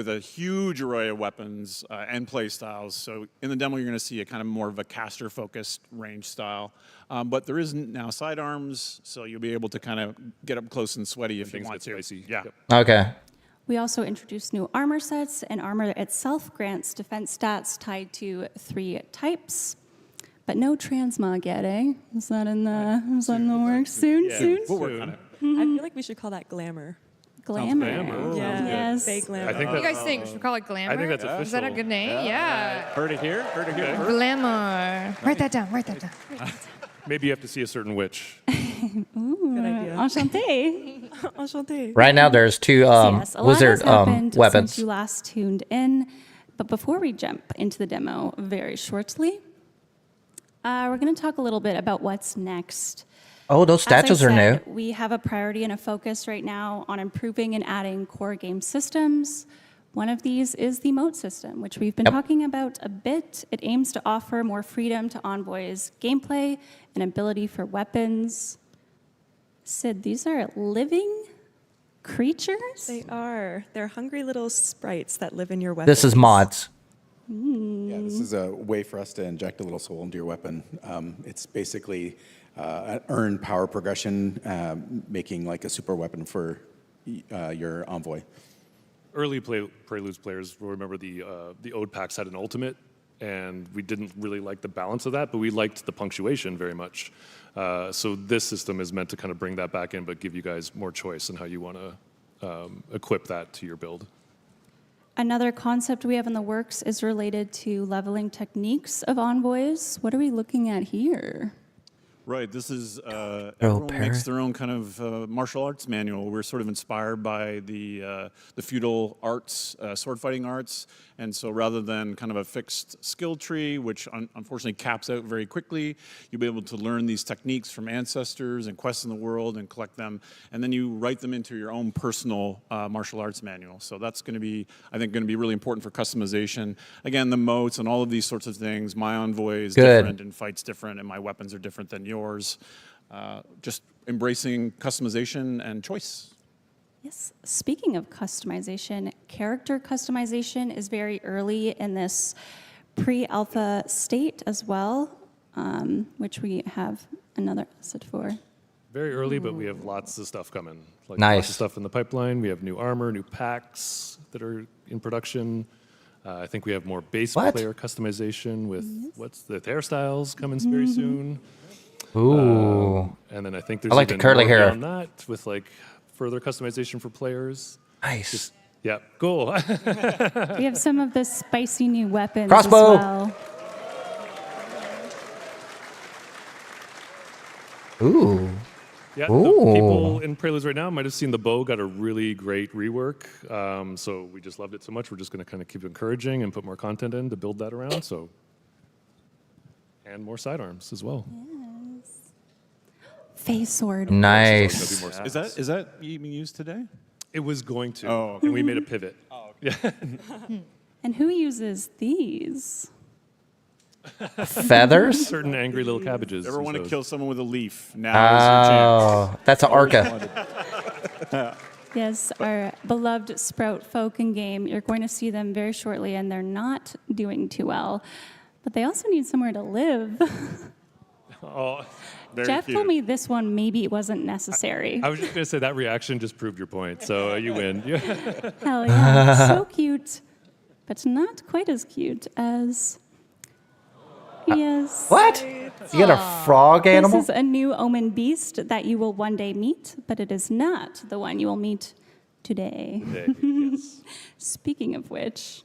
a huge array of weapons and play styles. So in the demo, you're going to see a kind of more of a caster-focused range style. But there is now sidearms, so you'll be able to kind of get up close and sweaty if you want to. Yeah. Okay. We also introduced new armor sets, and armor itself grants defense stats tied to 3 types. But no transmog yet, eh? Is that in the works soon? Yeah. Soon? We'll work on it. I feel like we should call that glamour. Glamour. glamour. Yeah. Yes. Fake glamour. I think What do you that's- guys think? Should we call it Glamour? I think that's Is that a official. good name? Yeah. Heard it here. Heard it here. Glamour. Write that down. Write that down. maybe you have to see a certain witch. Ooh, Good idea. Enchanté. Enchanté. Right now, there's 2 Yes, a lot wizard has happened weapons. since you last tuned in. But before we jump into the demo very shortly, we're going to talk a little bit about what's next. Oh, those As I statues are new. said, we have a priority and a focus right now on improving and adding core game systems. One of these is the emote system, which we've been talking about a bit. It aims to offer more freedom to Envoy's gameplay and ability for weapons. Sid, these are living creatures? They are. They're hungry little sprites that live in your weapons. This is mods. Yeah, this is a way for us to inject a little soul into your weapon. It's basically an earned power progression, making like a super weapon for your envoy. Early Preludes players will remember the Ode packs had an ultimate, and we didn't really like the balance of that, but we liked the punctuation very much. So this system is meant to kind of bring that back in, but give you guys more choice in how you want to equip that to your build. Another concept we have in the works is related to leveling techniques of envoys. What are we looking at here? Right. This is everyone makes their own kind of martial arts manual. We're sort of inspired by the feudal arts, sword fighting arts, and so rather than kind of a fixed skill tree, which unfortunately caps out very quickly, you'll be able to learn these techniques from ancestors and quests in the world and collect them, and then you write them into your own personal martial arts manual. So that's going to be, I think, going to be really important for customization. Again, the motes and all of these sorts of things. My envoy is different and fights different, and my weapons are different than yours. Just embracing customization and choice. Yes. Speaking of customization, character customization is very early in this pre-alpha state as well, which we have another asset for. Very early, but we have lots of stuff coming. Like Nice. Lots of stuff in the pipeline. We have new armor, new packs that are in production. I think we have more base player customization with what's the hairstyles coming very soon. Ooh. And then I think there's I like the even curly more hair. beyond that with like further customization for players. Nice. Yeah, cool. We have some of the spicy new weapons Crossbow. as well. Ooh. Yeah, Ooh. the people in Preludes right now might have seen the bow got a really great rework. So we just loved it so much. We're just going to kind of keep encouraging and put more content in to build that around. So, and more sidearms as well. Face sword. Nice. Is that being used today? It was going to. Oh, okay. And we made a pivot. Oh, okay. Yeah. And who uses these? Feathers? Certain angry little cabbages. Ever want to So- kill someone with a leaf? Now is your chance. Oh, that's an Arca. Yes, our beloved Sprout folk in game. You're going to see them very shortly, and they're not doing too well. But they also need somewhere to live. Oh, very Jeff cute. told me this one maybe wasn't necessary. I was just going to say that reaction just proved your point. So you win. Hell yeah. So cute, but not quite as cute as... Yes. What? You got a frog animal? This is a new omen beast that you will one day meet, but it is not the one you will meet today. Yes. Speaking of which...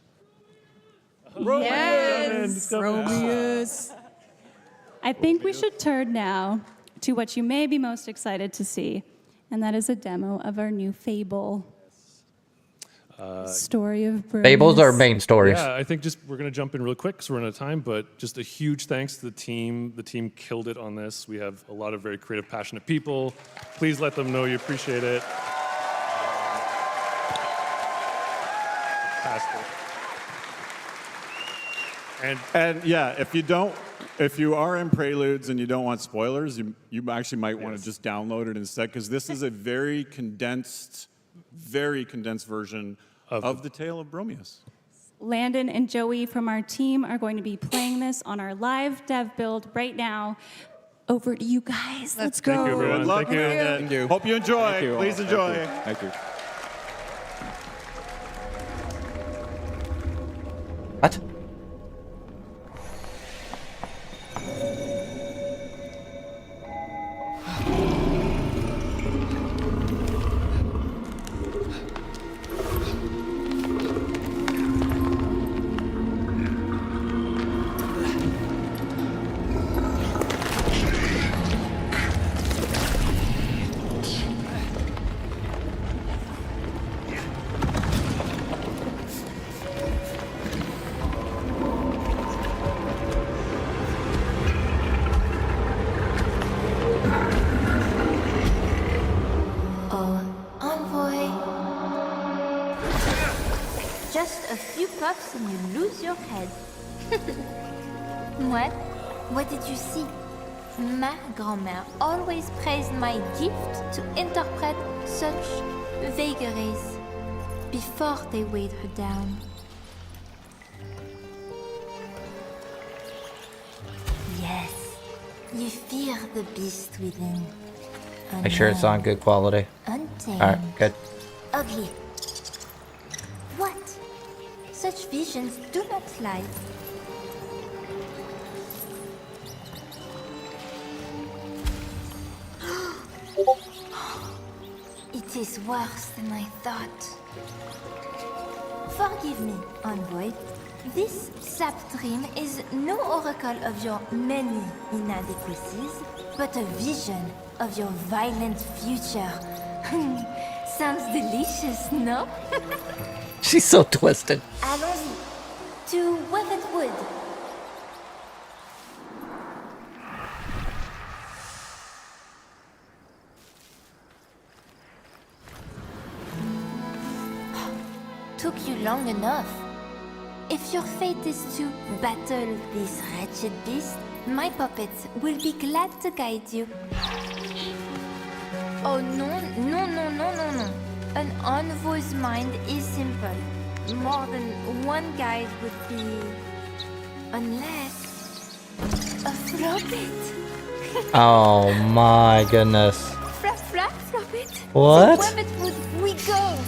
Yes, Romeus. I think we should turn now to what you may be most excited to see, and that is a demo of our new Fable. Story of Bromus. Fables are main stories. Yeah, I think just we're going to jump in real quick because we're out of time, but just a huge thanks to the team. The team killed it on this. We have a lot of very creative, passionate people. Please let them know you appreciate it. Fantastic. And yeah, if you are in Preludes and you don't want spoilers, you actually might want to just download it instead, because this is a very condensed version of the Tale of Bromius. Landon and Joey from our team are going to be playing this on our live dev build right now. Over to you guys. Let's go. Thank you, everyone. Good luck Thank you. with it. Thank you. Hope you enjoy. Thank you all. Please enjoy. Thank you. What? Just a few puffs and you lose your head. What? What did you see? Ma grand-mère always praised my gift to interpret such vagaries before they weighed her down. Yes, you fear the beast within. Make sure it's on good quality. Untamed. All right, good. Ugly. What? Such visions do not lie. It is worse than I thought. Forgive me, envoy. This Sapstream is no oracle of your many inadequacies, but a vision of your violent future. Sounds delicious, no? She's so twisted. Allons-y. To Weapon Wood. Took you long enough. If your fate is to battle this wretched beast, my puppets will be glad to guide you. Oh no. An envoy's mind is simple. More than one guide would be... Unless... A floppet. Oh my goodness. Floppet. What? To Weapon Wood we go.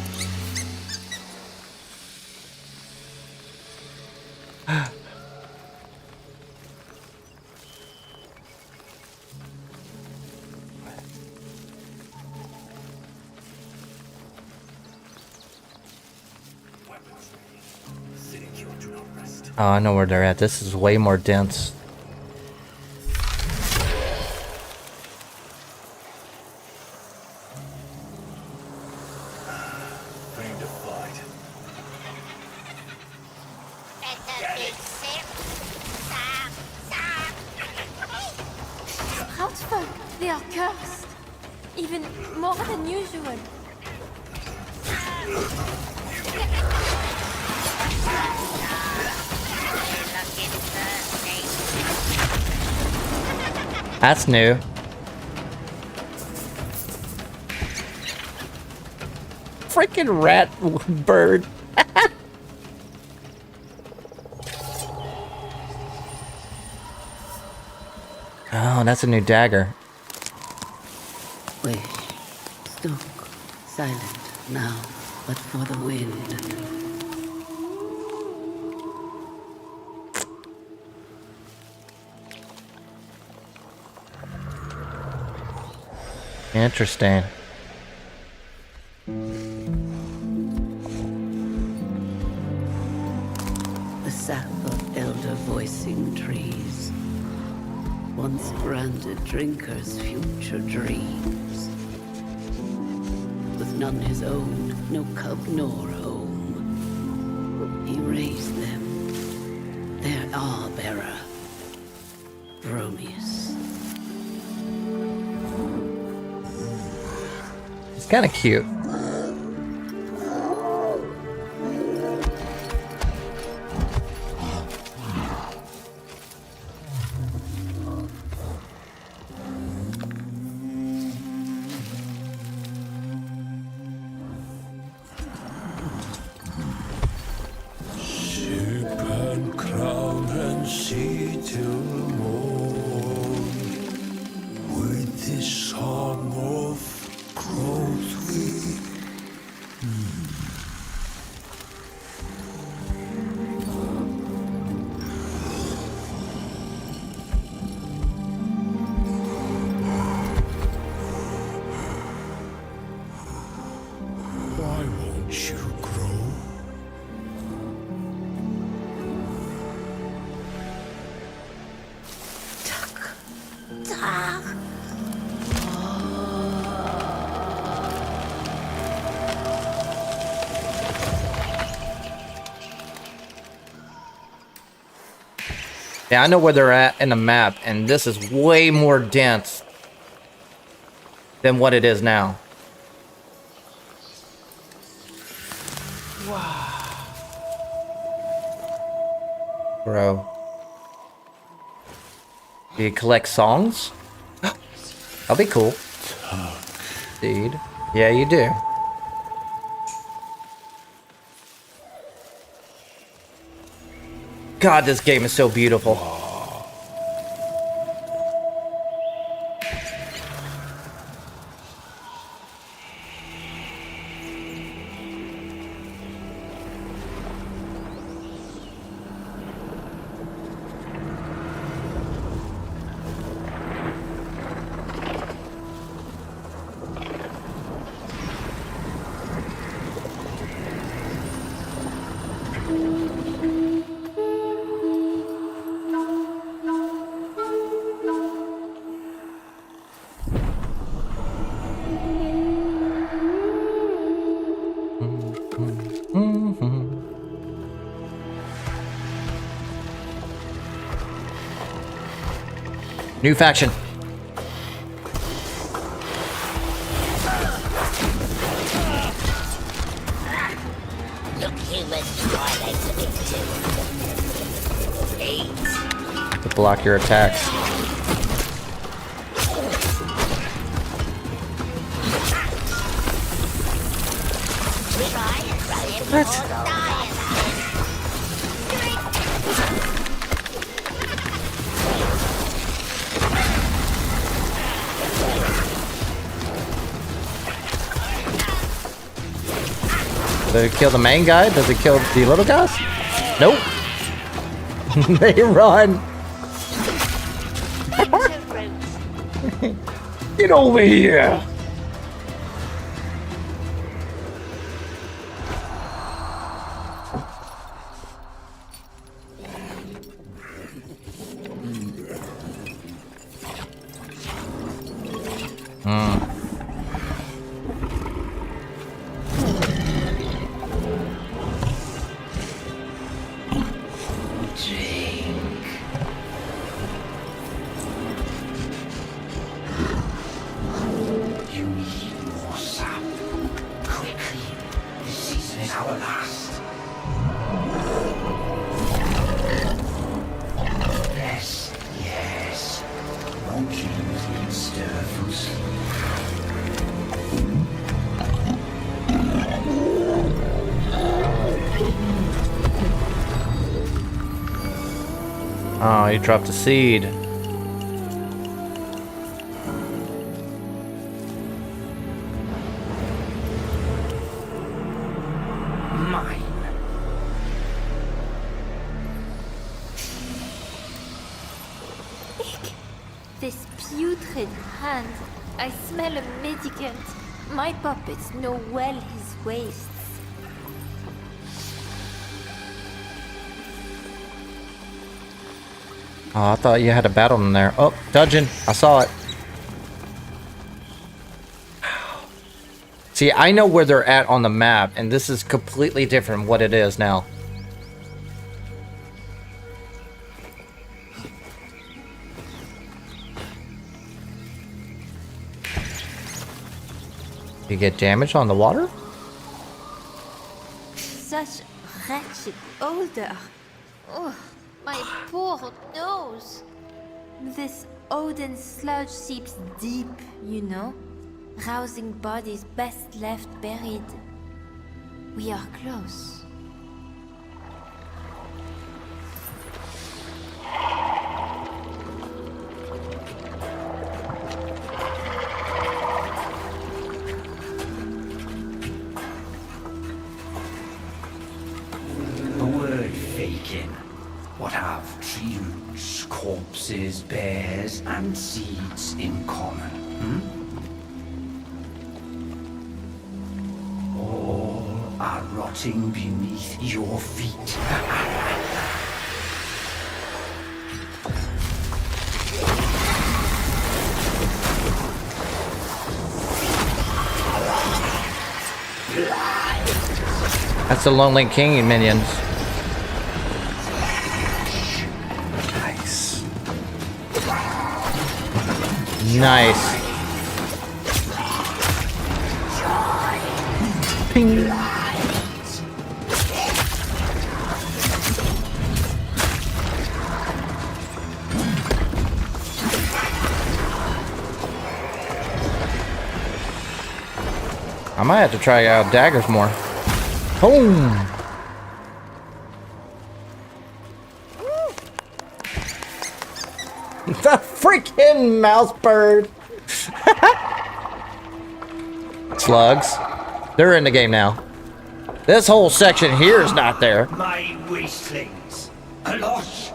Oh, I know where they're at. This is way more dense. Housefolk, they are cursed. Even more than usual. That's new. Freaking rat bird. Oh, that's a new dagger. Wish, stuck, silent now, but for the wind. Interesting. The sap of elder voicing trees, once granted drinkers future dreams. With none his own, no cub nor home, he raised them, their bearer, Bromius. It's kind of cute. Yeah, I know where they're at in the map, and this is way more dense than what it is now. Wow. Bro. Do you collect songs? That'll be cool. Indeed. Yeah, you do. God, this game is so beautiful. New faction. Look, human, my legs are big too. To block your attacks. What? Does it kill the main guy? Does it kill the little guys? Nope. They run. Get over here. Oh, you dropped a seed. Mine. This putrid hand. I smell a medicant. My puppets know well his wastes. Oh, I thought you had a battle in there. Oh, dungeon. I saw it. See, I know where they're at on the map, and this is completely different what it is now. You get damage on the water? Such wretched odor. Oh, my poor nose. This Odin sludge seeps deep, you know, rousing bodies best left buried. We are close. A word faking. What have tree roots, corpses, bears, and seeds in common? All are rotting beneath your feet. That's the Lonely King and minions. Nice. Nice. Ping. I might have to try out daggers more. Boom! The freaking mouse bird! Slugs. They're in the game now. This whole section here is not there. My wastelings. Alosh.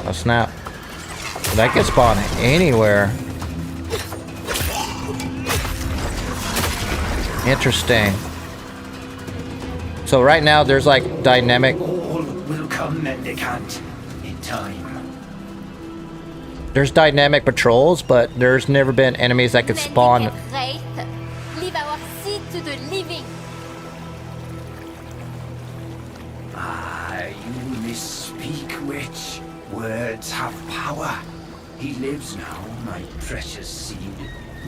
Oh snap. That can spawn anywhere. Interesting. So right now there's like dynamic. All will come, mendicant. In time. There's dynamic patrols, but there's never been enemies that could spawn. Leave our seed to the living. You misspeak, witch. Words have power. He lives now, my precious seed.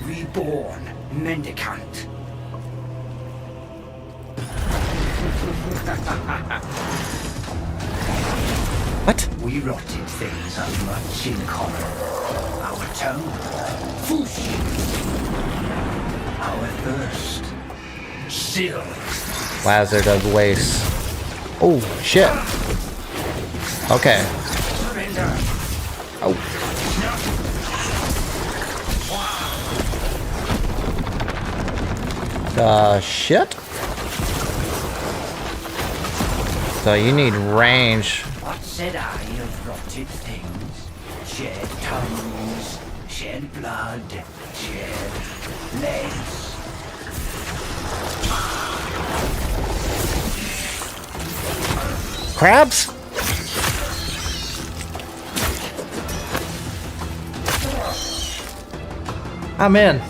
Reborn, mendicant. What? We rotted things have much in common. Our tongue, whoosh. Our thirst, still. Lazard of waste. Oh shit. Okay. Surrender. Oh. Shit. So you need range. What said I of rotted things? Shed tongues, shed blood, shed legs. Crabs? I'm in.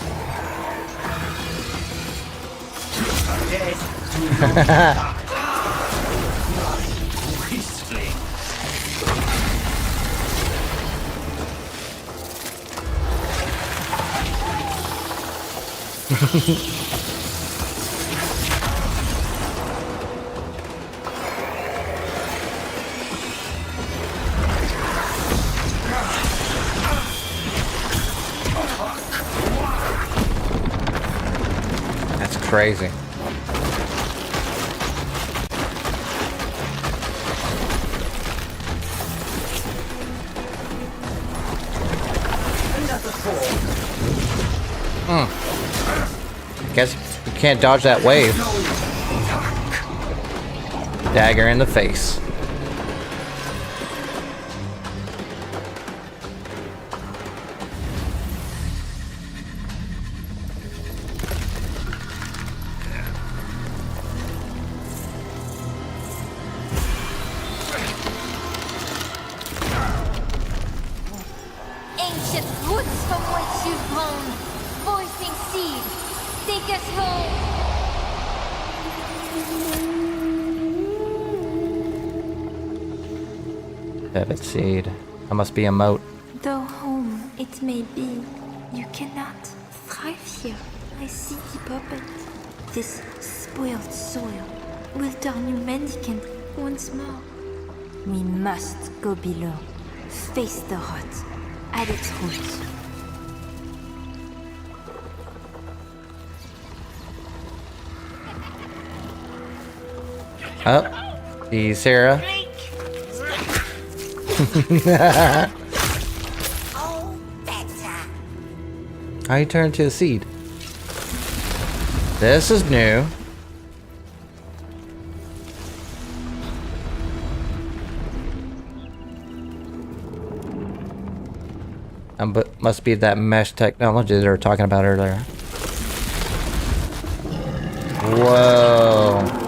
That's crazy. Guess you can't dodge that wave. Dagger in the face. Ancient roots from which you've grown, voicing seed. Take us home. Pivot seed. I must be a moat. Though home it may be, you cannot thrive here. I see the puppet. This spoiled soil will turn you mendicant once more. We must go below, face the rot at its roots. Oh, see Sarah. How you turn into a seed? This is new. But must be that mesh technology they were talking about earlier. Whoa.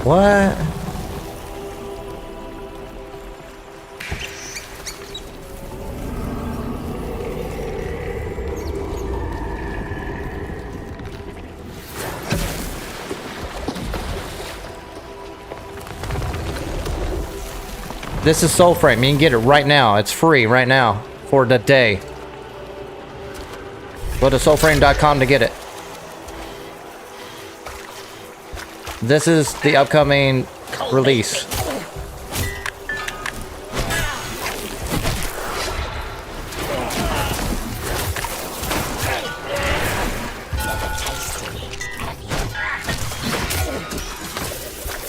What? This is Soulframe. You can get it right now. It's free right now for the day. Go to soulframe.com to get it. This is the upcoming release.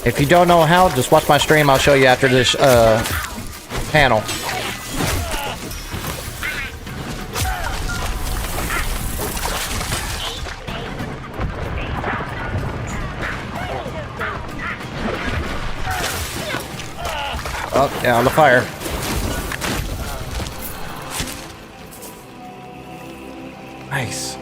If you don't know how, just watch my stream. I'll show you after this panel. Oh, yeah, on the fire. Nice.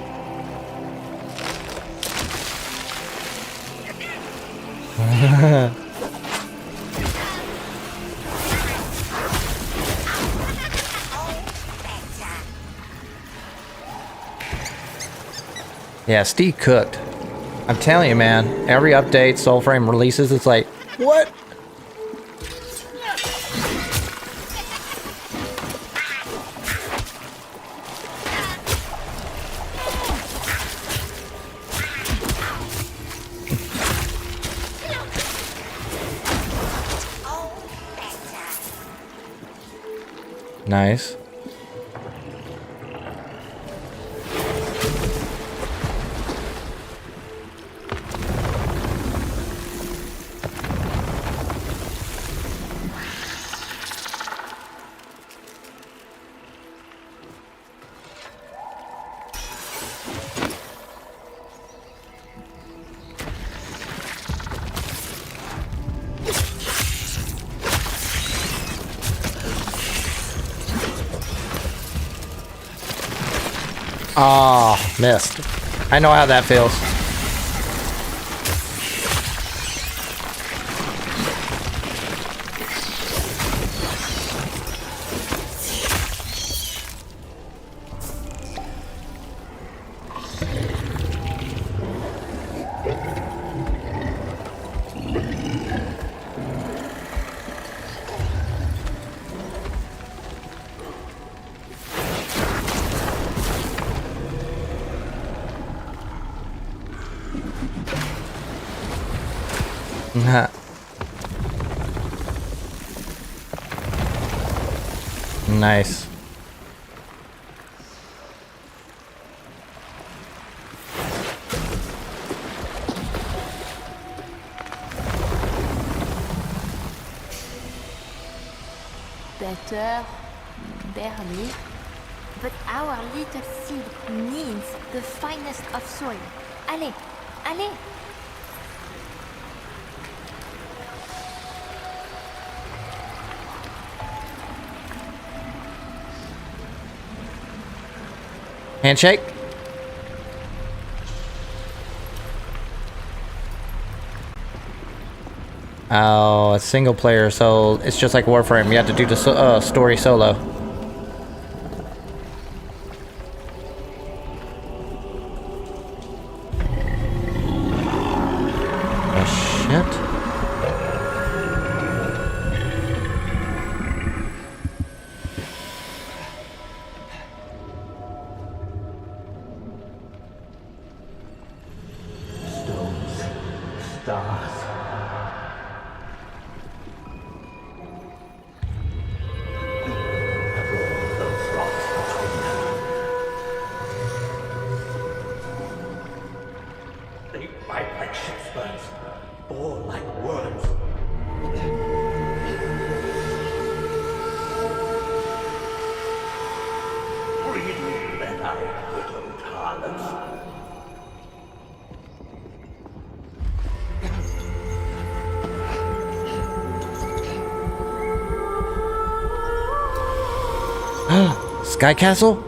Yeah, Steve cooked. I'm telling you, man. Every update Soulframe releases, it's like, what? Nice. Oh, missed. I know how that feels. Nice. Better, barely. But our little seed needs the finest of soil. Allez, allez! Handshake. Oh, it's single player, so it's just like Warframe. You have to do the story solo. Oh, shit. Sky Castle?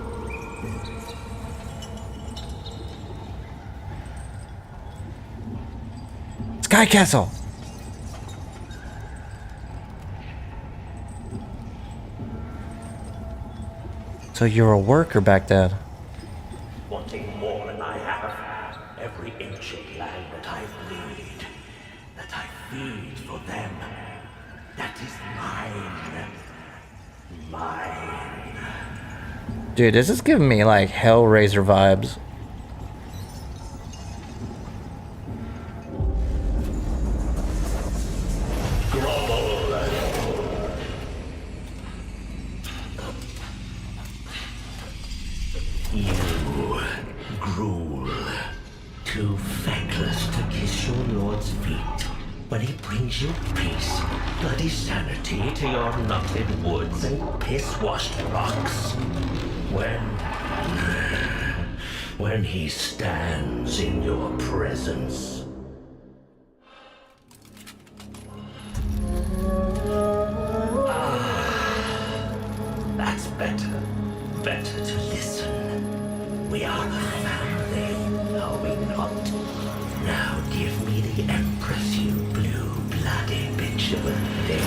Sky Castle! So you're a worker back then? Wanting more than I have, every inch of land that I bleed, that I feed for them, that is mine. Mine. Dude, this is giving me like Hellraiser vibes. too feckless to kiss your lord's feet when he brings you peace, bloody sanity to your nutted woods and piss-washed rocks. When he stands in your presence. That's better. Better to listen. We are a family, are we not? Now give me the Empress, you blue-blooded bitch of a thing.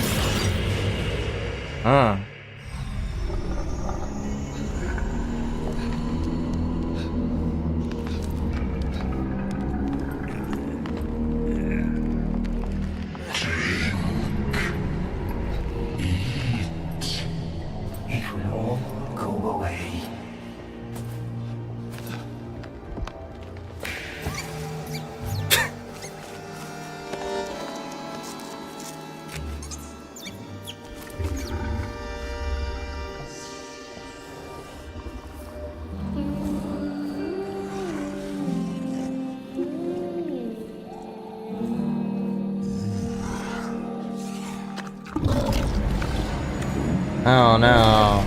Oh no.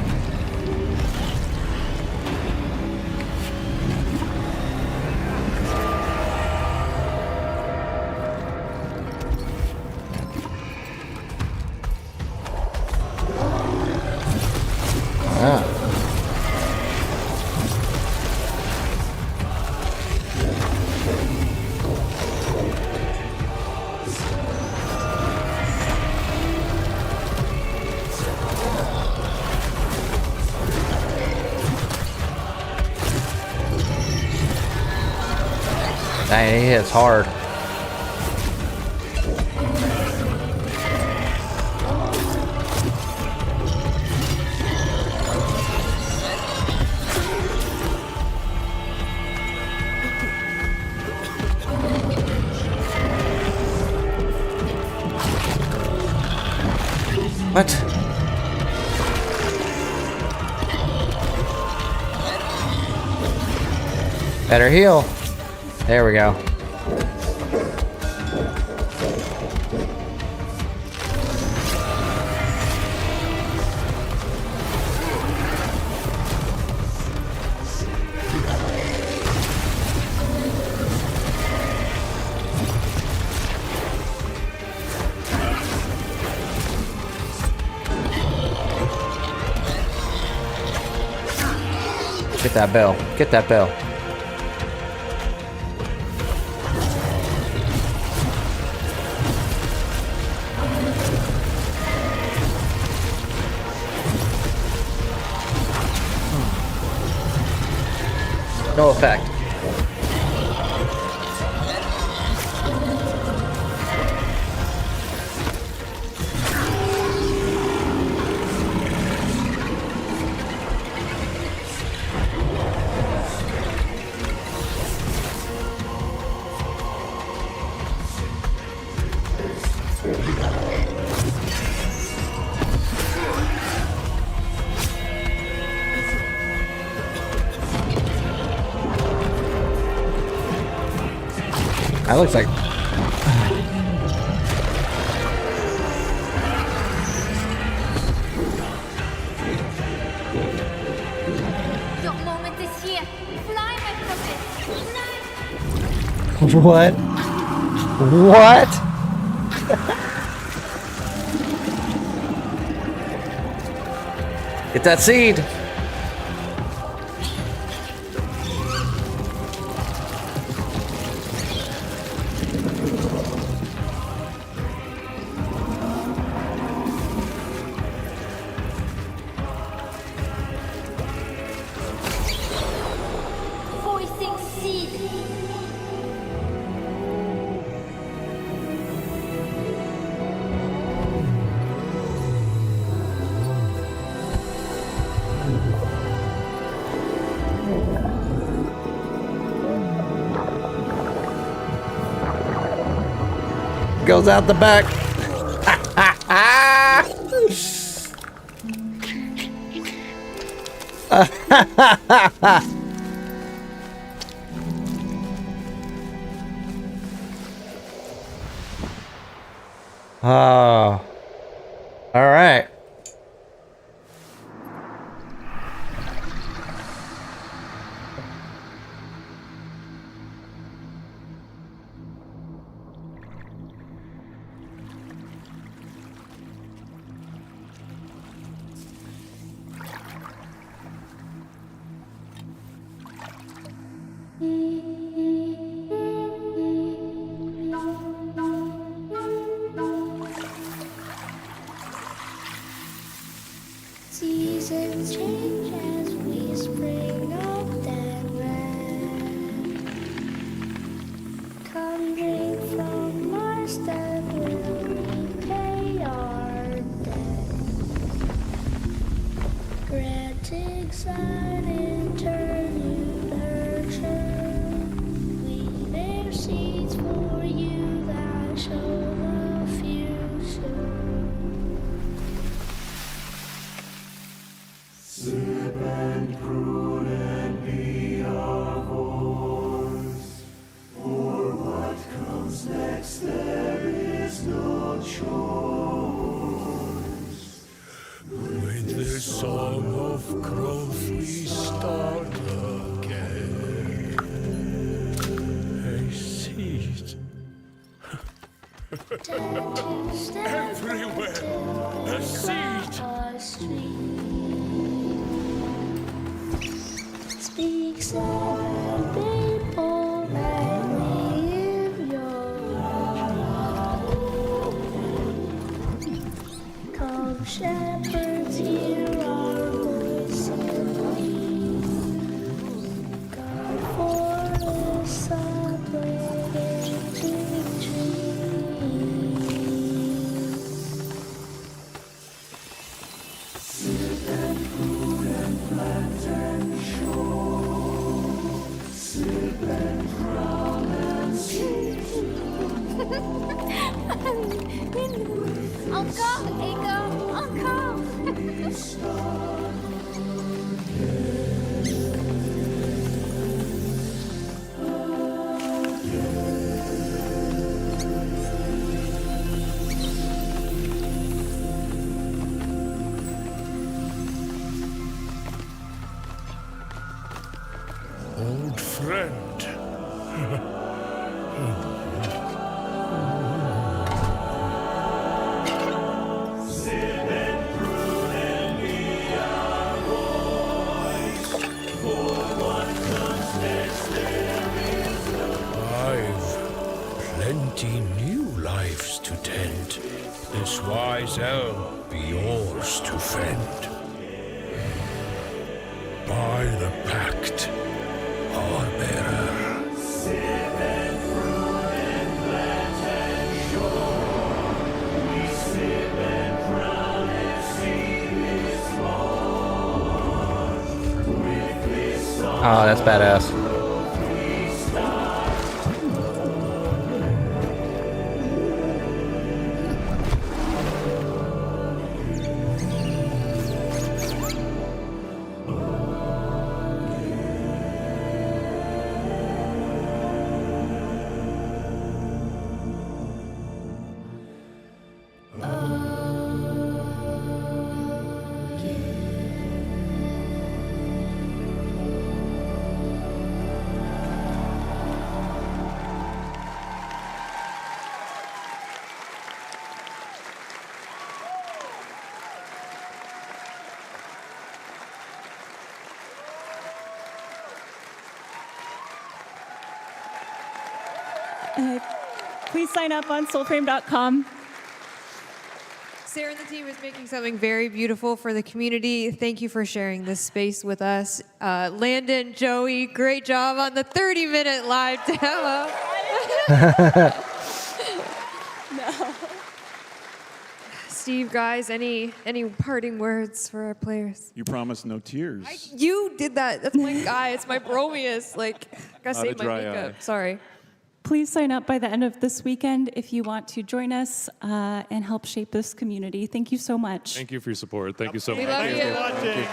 Dang, he hits hard. What? Better heal. There we go. Get that bell. Get that bell. No effect. That looks like... Your moment is here. Fly, my puppet. Fly. What? What? Get that seed. Voicing seed. Goes out the back. Oh. All right. Seasons change as we spring up and red. Come drink from us that will repay our debt. Granting sun in turn you nurture. We bear seeds for you that show the future. Sip and croon and be our voice. For what comes next, there is no choice. With the song of growth we start again. A seed. Everywhere, a seed. Speaks of people that live your life. Come shepherds, hear our voice in peace. God for us uplifting trees. Sip and food and plant and shore. Sip and crown and seed. Encore, Ego, encore. Old friend. Plenty new lives to tend. This wise elm be yours to fend. By the pact, our bearer. Oh, that's badass. Please sign up on soulframe.com. Sarah and the team is making something very beautiful for the community. Thank you for sharing this space with us. Landon, Joey, great job on the 30-minute live demo. No. Steve, guys, any parting words for our players? You promised no tears. You did that. That's my guy. It's my bromius. Like, gotta Not a save my dry makeup. eye. Sorry. Please sign up by the end of this weekend if you want to join us and help shape this community. Thank you so much. Thank you for your support. Thank you so We much. love Thanks you. for watching.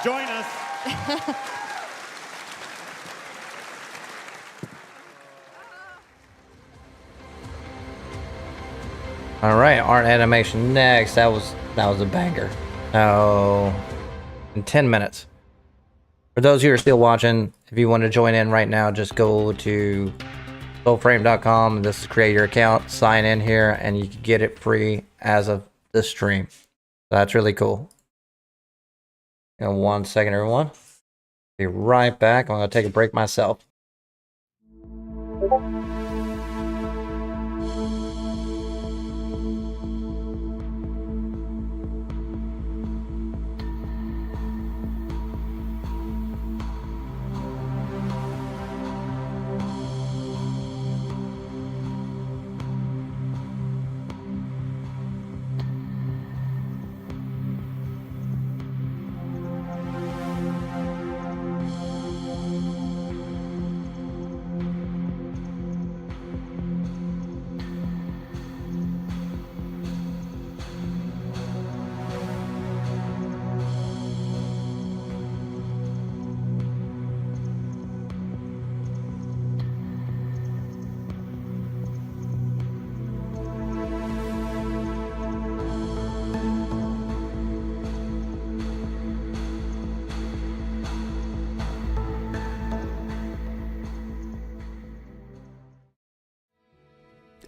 Join us. All right, art animation next. That was a banger. Oh, in 10 minutes. For those who are still watching, if you want to join in right now, just go to soulframe.com. This is create your account, sign in here, and you can get it free as of this stream. That's really cool. In 1 second, everyone. Be right back. I'm gonna take a break myself.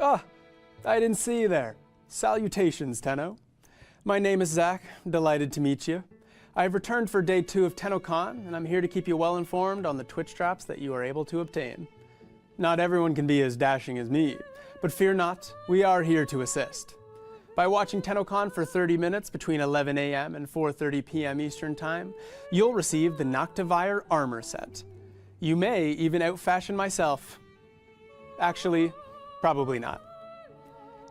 Ah, I didn't see you there. Salutations, Tenno. My name is Zach, delighted to meet you. I've returned for day 2 of TennoCon, and I'm here to keep you well informed on the Twitch drops that you are able to obtain. Not everyone can be as dashing as me, but fear not, we are here to assist. By watching TennoCon for 30 minutes between 11 a.m. and 4:30 p.m. Eastern Time, you'll receive the Noctivire armor set. You may even outfashion myself. Actually, probably not.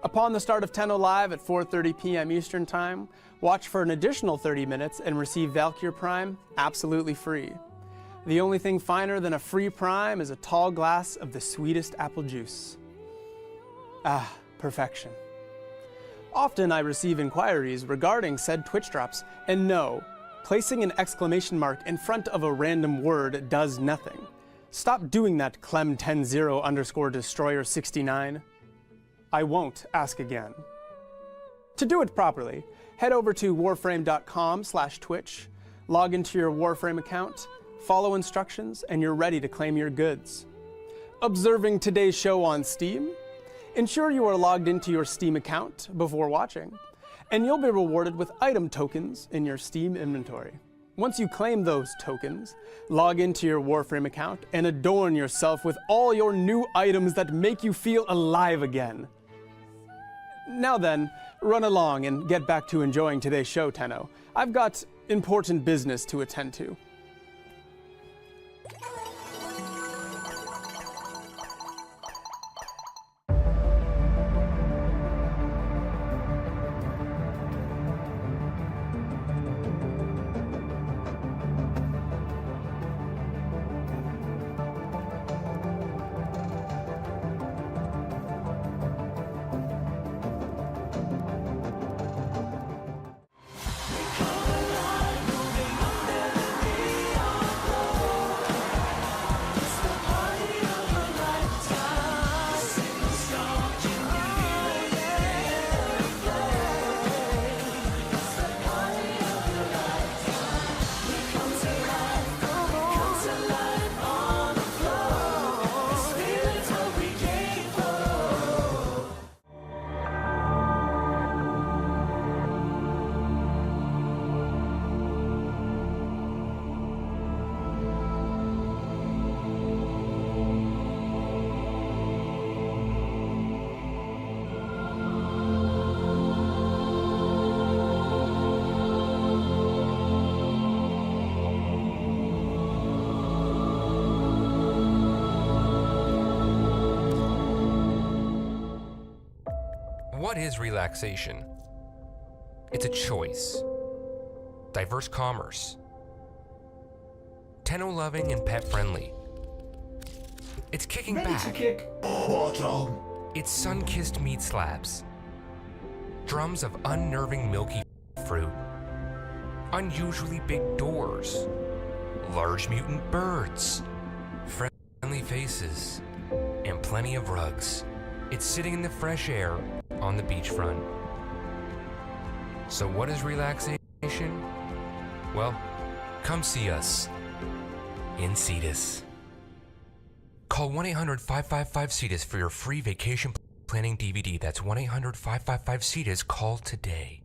Upon the start of Tenno Live at 4:30 p.m. Eastern Time, watch for an additional 30 minutes and receive Valkyr Prime absolutely free. The only thing finer than a free Prime is a tall glass of the sweetest apple juice. Ah, perfection. Often I receive inquiries regarding said Twitch drops, and no, placing an exclamation mark in front of a random word does nothing. Stop doing that, Clem100_Destroyer69. I won't ask again. To do it properly, head over to warframe.com/Twitch, log into your Warframe account, follow instructions, and you're ready to claim your goods. Observing today's show on Steam? Ensure you are logged into your Steam account before watching, and you'll be rewarded with item tokens in your Steam inventory. Once you claim those tokens, log into your Warframe account and adorn yourself with all your new items that make you feel alive again. Now then, run along and get back to enjoying today's show, Tenno. I've got important business to attend to. What is relaxation? It's a choice. Diverse commerce. Tenno-loving and pet-friendly. It's kicking back. It's sun-kissed meat slabs. Drums of unnerving milky fruit. Unusually big doors. Large mutant birds. Friendly faces. And plenty of rugs. It's sitting in the fresh air on the beachfront. So what is relaxation? Well, come see us in Cetus. Call 1-800-555-CETUS for your free vacation planning DVD. That's 1-800-555-CETUS. Call today.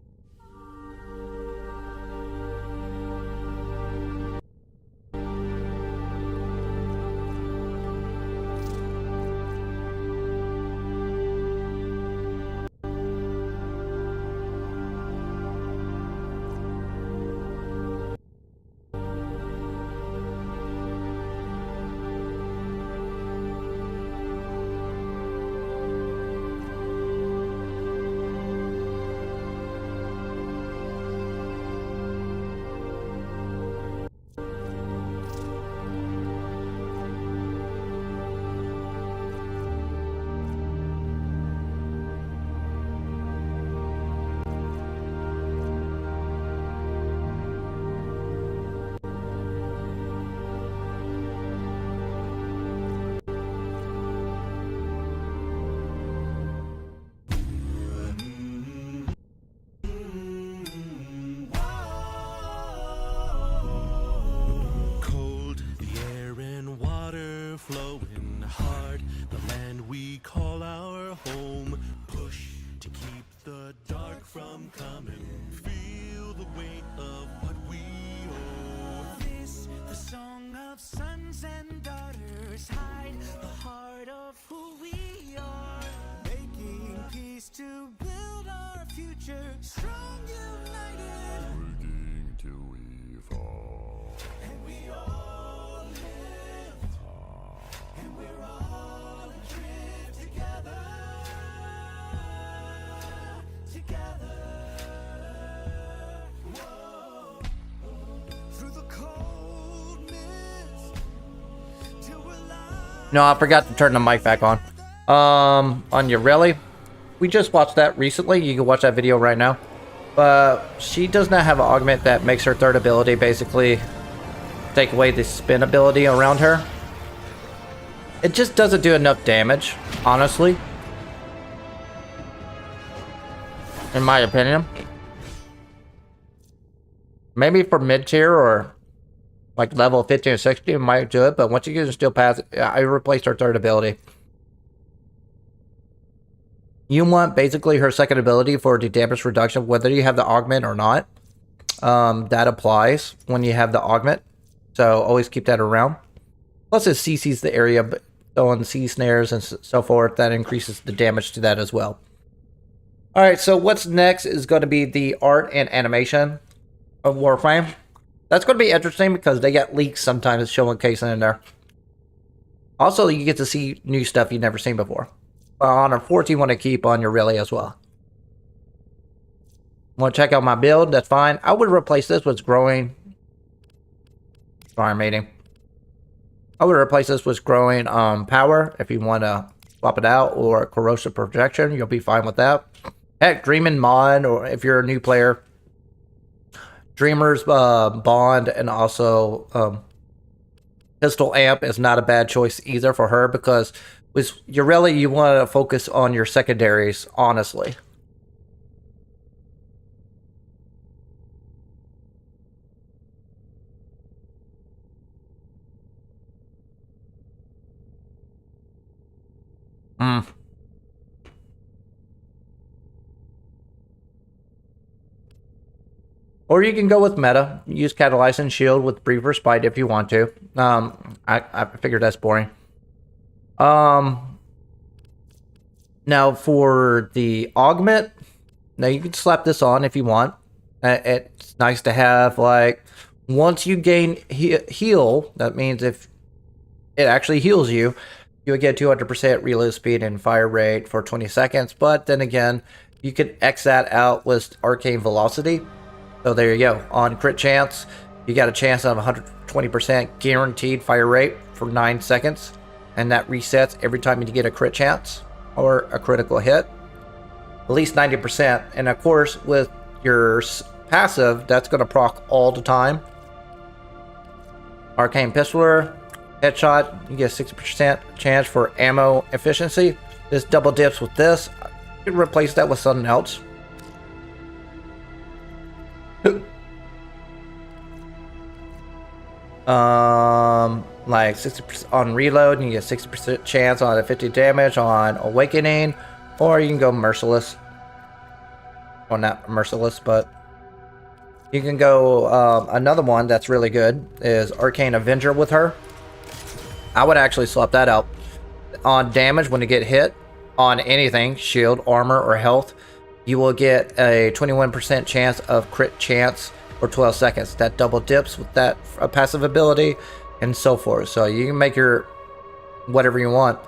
Flowing hard, the land we call our home. Push to keep the dark from coming. Feel the weight of what we owe. This, the song of sons and daughters, hide the heart of who we are. Making peace to build our future, strong united. Waiting till we fall. And we all live. And we're all adrift together, Whoa. Through the cold mist, till we're live. No, I forgot to turn the mic back on. On your Relay, we just watched that recently. You can watch that video right now. But she does not have an augment that makes her third ability basically take away the spin ability around her. It just doesn't do enough damage, honestly. In my opinion. Maybe for mid-tier or like level 15 or 16 it might do it, but once you get to Steel Path, I replaced her third ability. You want basically her second ability for the damage reduction, whether you have the augment or not. That applies when you have the augment. So always keep that around. Plus it CCs the area, but on sea snares and so forth, that increases the damage to that as well. Alright, so what's next is going to be the art and animation of Warframe. That's going to be interesting because they get leaks sometimes showcasing in there. Also, you get to see new stuff you've never seen before. On a 14, you want to keep on your Relay as well. Want to check out my build? That's fine. I would replace this with growing. Sorry, meeting. I would replace this with growing power if you want to swap it out, or corrosive projection. You'll be fine with that. Heck, Dreaming Mod, or if you're a new player, Dreamer's Bond, and also Pistol Amp is not a bad choice either for her, because with your Relay, you want to focus on your secondaries, honestly. Or you can go with meta. Use Catalyze and Shield with Brief Respite if you want to. I figured that's boring. Now for the augment, now you can slap this on if you want. It's nice to have, like, once you gain heal, that means if it actually heals you, you would get 200% reload speed and fire rate for 20 seconds. But then again, you can X that out with Arcane Velocity. So there you go. On crit chance, you got a chance of 120% guaranteed fire rate for 9 seconds. And that resets every time you get a crit chance or a critical hit. At least 90%. And of course, with your passive, that's going to proc all the time. Arcane Pistoler, headshot, you get 60% chance for ammo efficiency. This double dips with this. You can replace that with something else. Like 60% on reload, and you get 60% chance on a 50 damage on awakening, or you can go merciless. Well, not merciless, but you can go. Another one that's really good is Arcane Avenger with her. I would actually swap that out. On damage, when you get hit on anything, shield, armor, or health, you will get a 21% chance of crit chance for 12 seconds. That double dips with that passive ability and so forth. So you can make your whatever you want.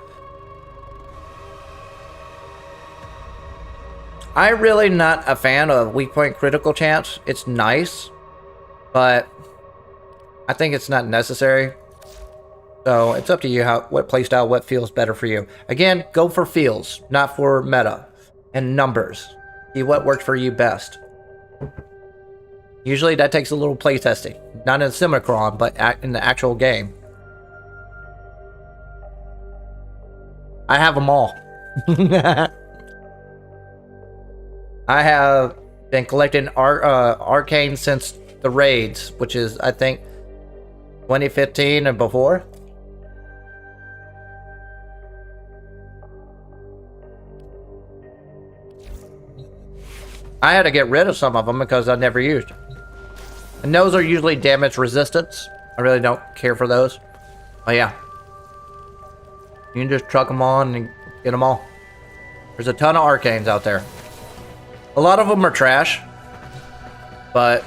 I'm really not a fan of weak point critical chance. It's nice, but I think it's not necessary. So it's up to you what playstyle, what feels better for you. Again, go for feels, not for meta and numbers. See what works for you best. Usually that takes a little playtesting, not in Simicron, but in the actual game. I have them all. I have been collecting Arcane since the raids, which is, I think, 2015 and before. I had to get rid of some of them because I never used. And those are usually damage resistance. I really don't care for those. But yeah. You can just truck them on and get them all. There's a ton of arcanes out there. A lot of them are trash. But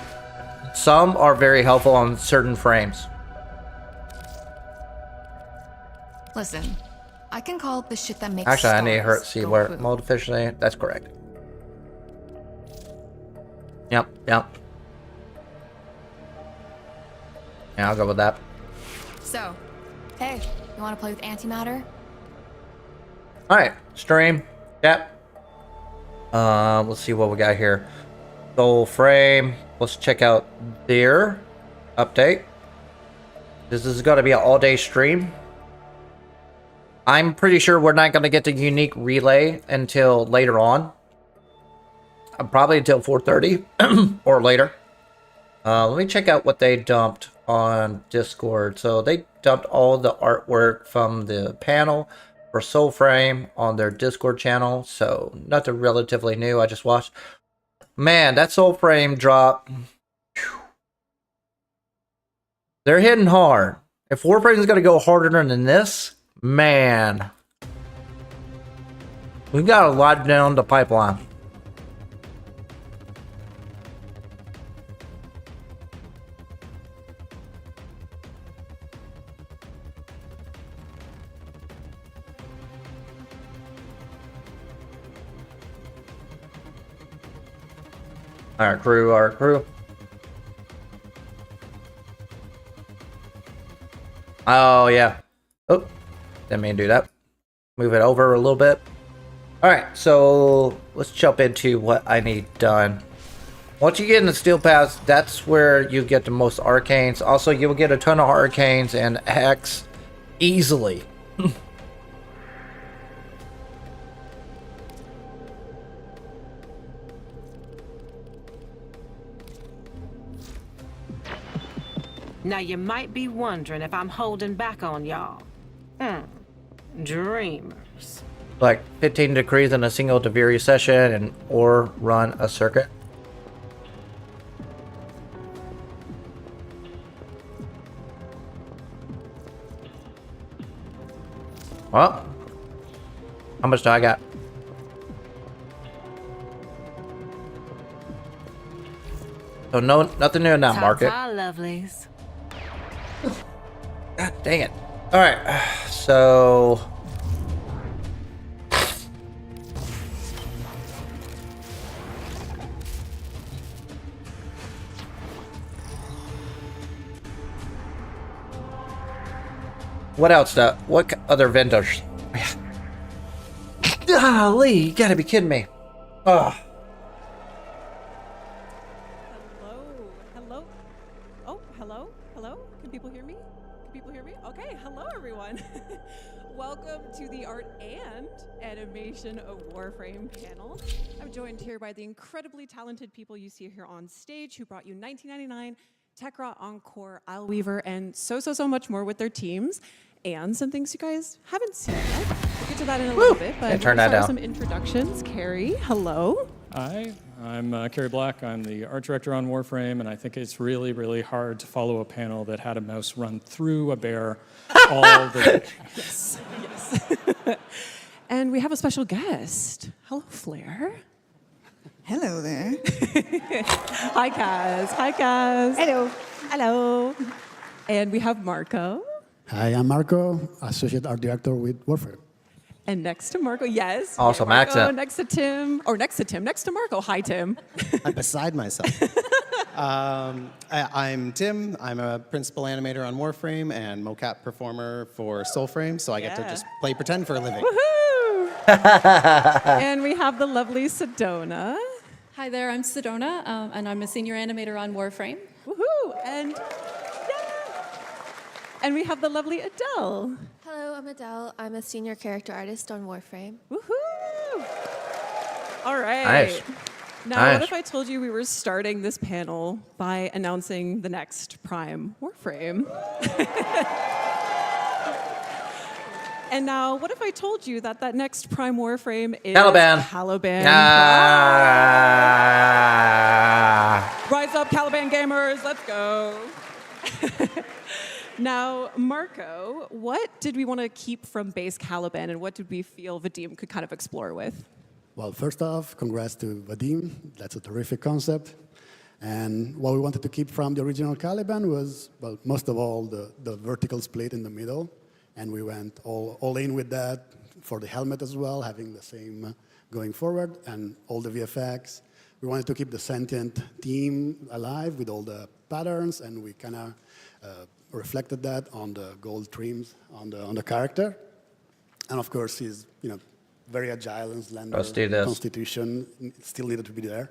some are very helpful on certain frames. Listen, I can call it the shit that makes Actually, I need to stars see go where boom. mode efficiency. That's correct. Yep. Yeah, I'll go with that. So, hey, you want to play with antimatter? Alright, stream, chat. Let's see what we got here. Soulframe. Let's check out their update. This is going to be an all-day stream. I'm pretty sure we're not going to get the unique relay until later on. Probably until 4:30 or later. Let me check out what they dumped on Discord. So they dumped all the artwork from the panel for Soulframe on their Discord channel. So nothing relatively new. I just watched. Man, that Soulframe drop. Whew. They're hitting hard. If Warframe is going to go harder than this, man, we've got a lot down the pipeline. Our crew. Oh, yeah. Oh, didn't mean to do that. Move it over a little bit. Alright, so let's jump into what I need done. Once you get in the Steel Pass, that's where you get the most arcanes. Also, you will get a ton of arcanes and Hex easily. Now you might be wondering if I'm holding back on y'all. Dreamers. Like 15 degrees in a single Deviri session and or run a circuit. Well, how much do I got? So nothing new in that market. Ta-ta, lovelies. God dang it. Alright, so what else? What other vendors? Golly, you gotta be kidding me. Oh. Hello? Oh, hello? Hello? Can people hear me? Can people hear me? Okay, hello everyone. Welcome to the Art and Animation of Warframe panel. I'm joined here by the incredibly talented people you see here on stage who brought you 1999, Tekra, Encore, Isleweaver, and so much more with their teams. And some things you guys haven't seen yet. We'll get to that in a little bit, but Yeah, turn that start with down. some introductions. Carrie, hello. Hi, I'm Kerry Black. I'm the art director on Warframe, and I think it's really, really hard to follow a panel that had a mouse run through a bear all the way. Yes, yes. And we have a special guest. Hello, Flair. Hello there. Hi, Kaz. Hi, Kaz. Hello. Hello. And we have Marco. Hi, I'm Marco, Associate Art Director with Warframe. And next to Marco, yes. Awesome Marco, accent. Next to Tim, or next to Tim, next to Marco. Hi, Tim. I'm beside myself. I'm Tim. I'm a principal animator on Warframe and mocap performer for Soulframe, so I get to just play pretend for a living. Woohoo! And we have the lovely Sedona. Hi there, I'm Sedona, and I'm a senior animator on Warframe. Woohoo! And we have the lovely Adele. Hello, I'm Adele. I'm a senior character artist on Warframe. Woohoo! All right. Nice. Now, Nice. what if I told you we were starting this panel by announcing the next Prime Warframe? And now, what if I told you that that next Prime Warframe is Caliban. Caliban. Ah. Rise up, Caliban gamers, let's go. Now, Marco, what did we want to keep from base Caliban, and what did we feel Vadim could kind of explore with? Well, first off, congrats to Vadim. That's a terrific concept. And what we wanted to keep from the original Caliban was, well, most of all, the vertical split in the middle. And we went all in with that for the helmet as well, having the same going forward, and all the VFX. We wanted to keep the sentient theme alive with all the patterns, and we kind of reflected that on the gold trims on the character. And of course, he's very agile and slender. Let's do this. Constitution still needed to be there.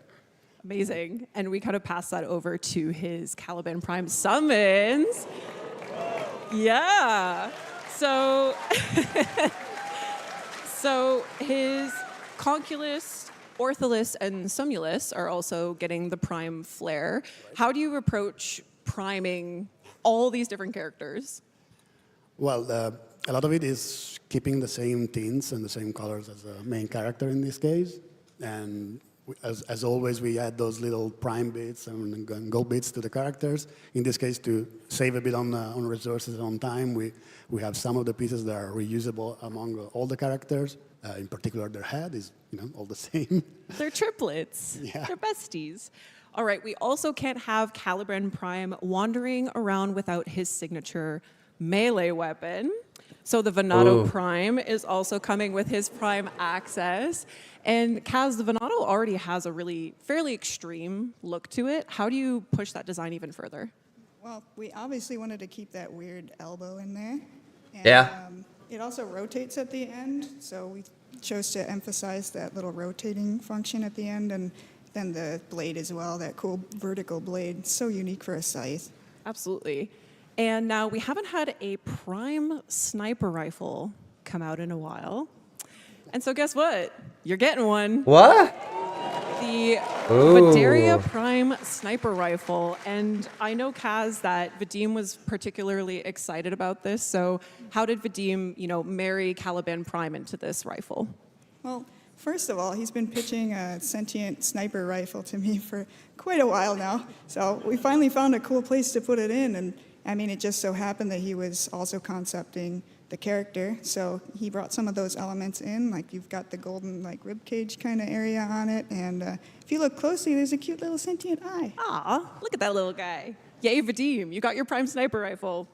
Amazing. And we kind of pass that over to his Caliban Prime summons. Yeah. So, so his Conculus, Ortholus, and Sumulus are also getting the Prime flair. How do you approach priming all these different characters? Well, a lot of it is keeping the same tints and the same colors as the main character in this case. And as always, we add those little prime bits and gold bits to the characters. In this case, to save a bit on resources and on time, we have some of the pieces that are reusable among all the characters. In particular, their head is all the same. They're triplets. Yeah. They're besties. All right, we also can't have Caliban Prime wandering around without his signature melee weapon. So the Venato Ooh. Prime is also coming with his Prime access. And Kaz, the Venato already has a really fairly extreme look to it. How do you push that design even further? Well, we obviously wanted to keep that weird elbow in there. And, Yeah. It also rotates at the end, so we chose to emphasize that little rotating function at the end, and then the blade as well, that cool vertical blade, so unique for a scythe. Absolutely. And now we haven't had a Prime sniper rifle come out in a while. And so guess what? You're getting one. What? The Ooh. Vaderia Prime sniper rifle. And I know, Kaz, that Vadim was particularly excited about this. So how did Vadim, marry Caliban Prime into this rifle? Well, first of all, he's been pitching a sentient sniper rifle to me for quite a while now. So we finally found a cool place to put it in. And I mean, it just so happened that he was also concepting the character. So he brought some of those elements in, like you've got the golden rib cage kind of area on it. And if you look closely, there's a cute little sentient eye. Aw, look at that little guy. Yay, Vadim, you got your Prime sniper rifle.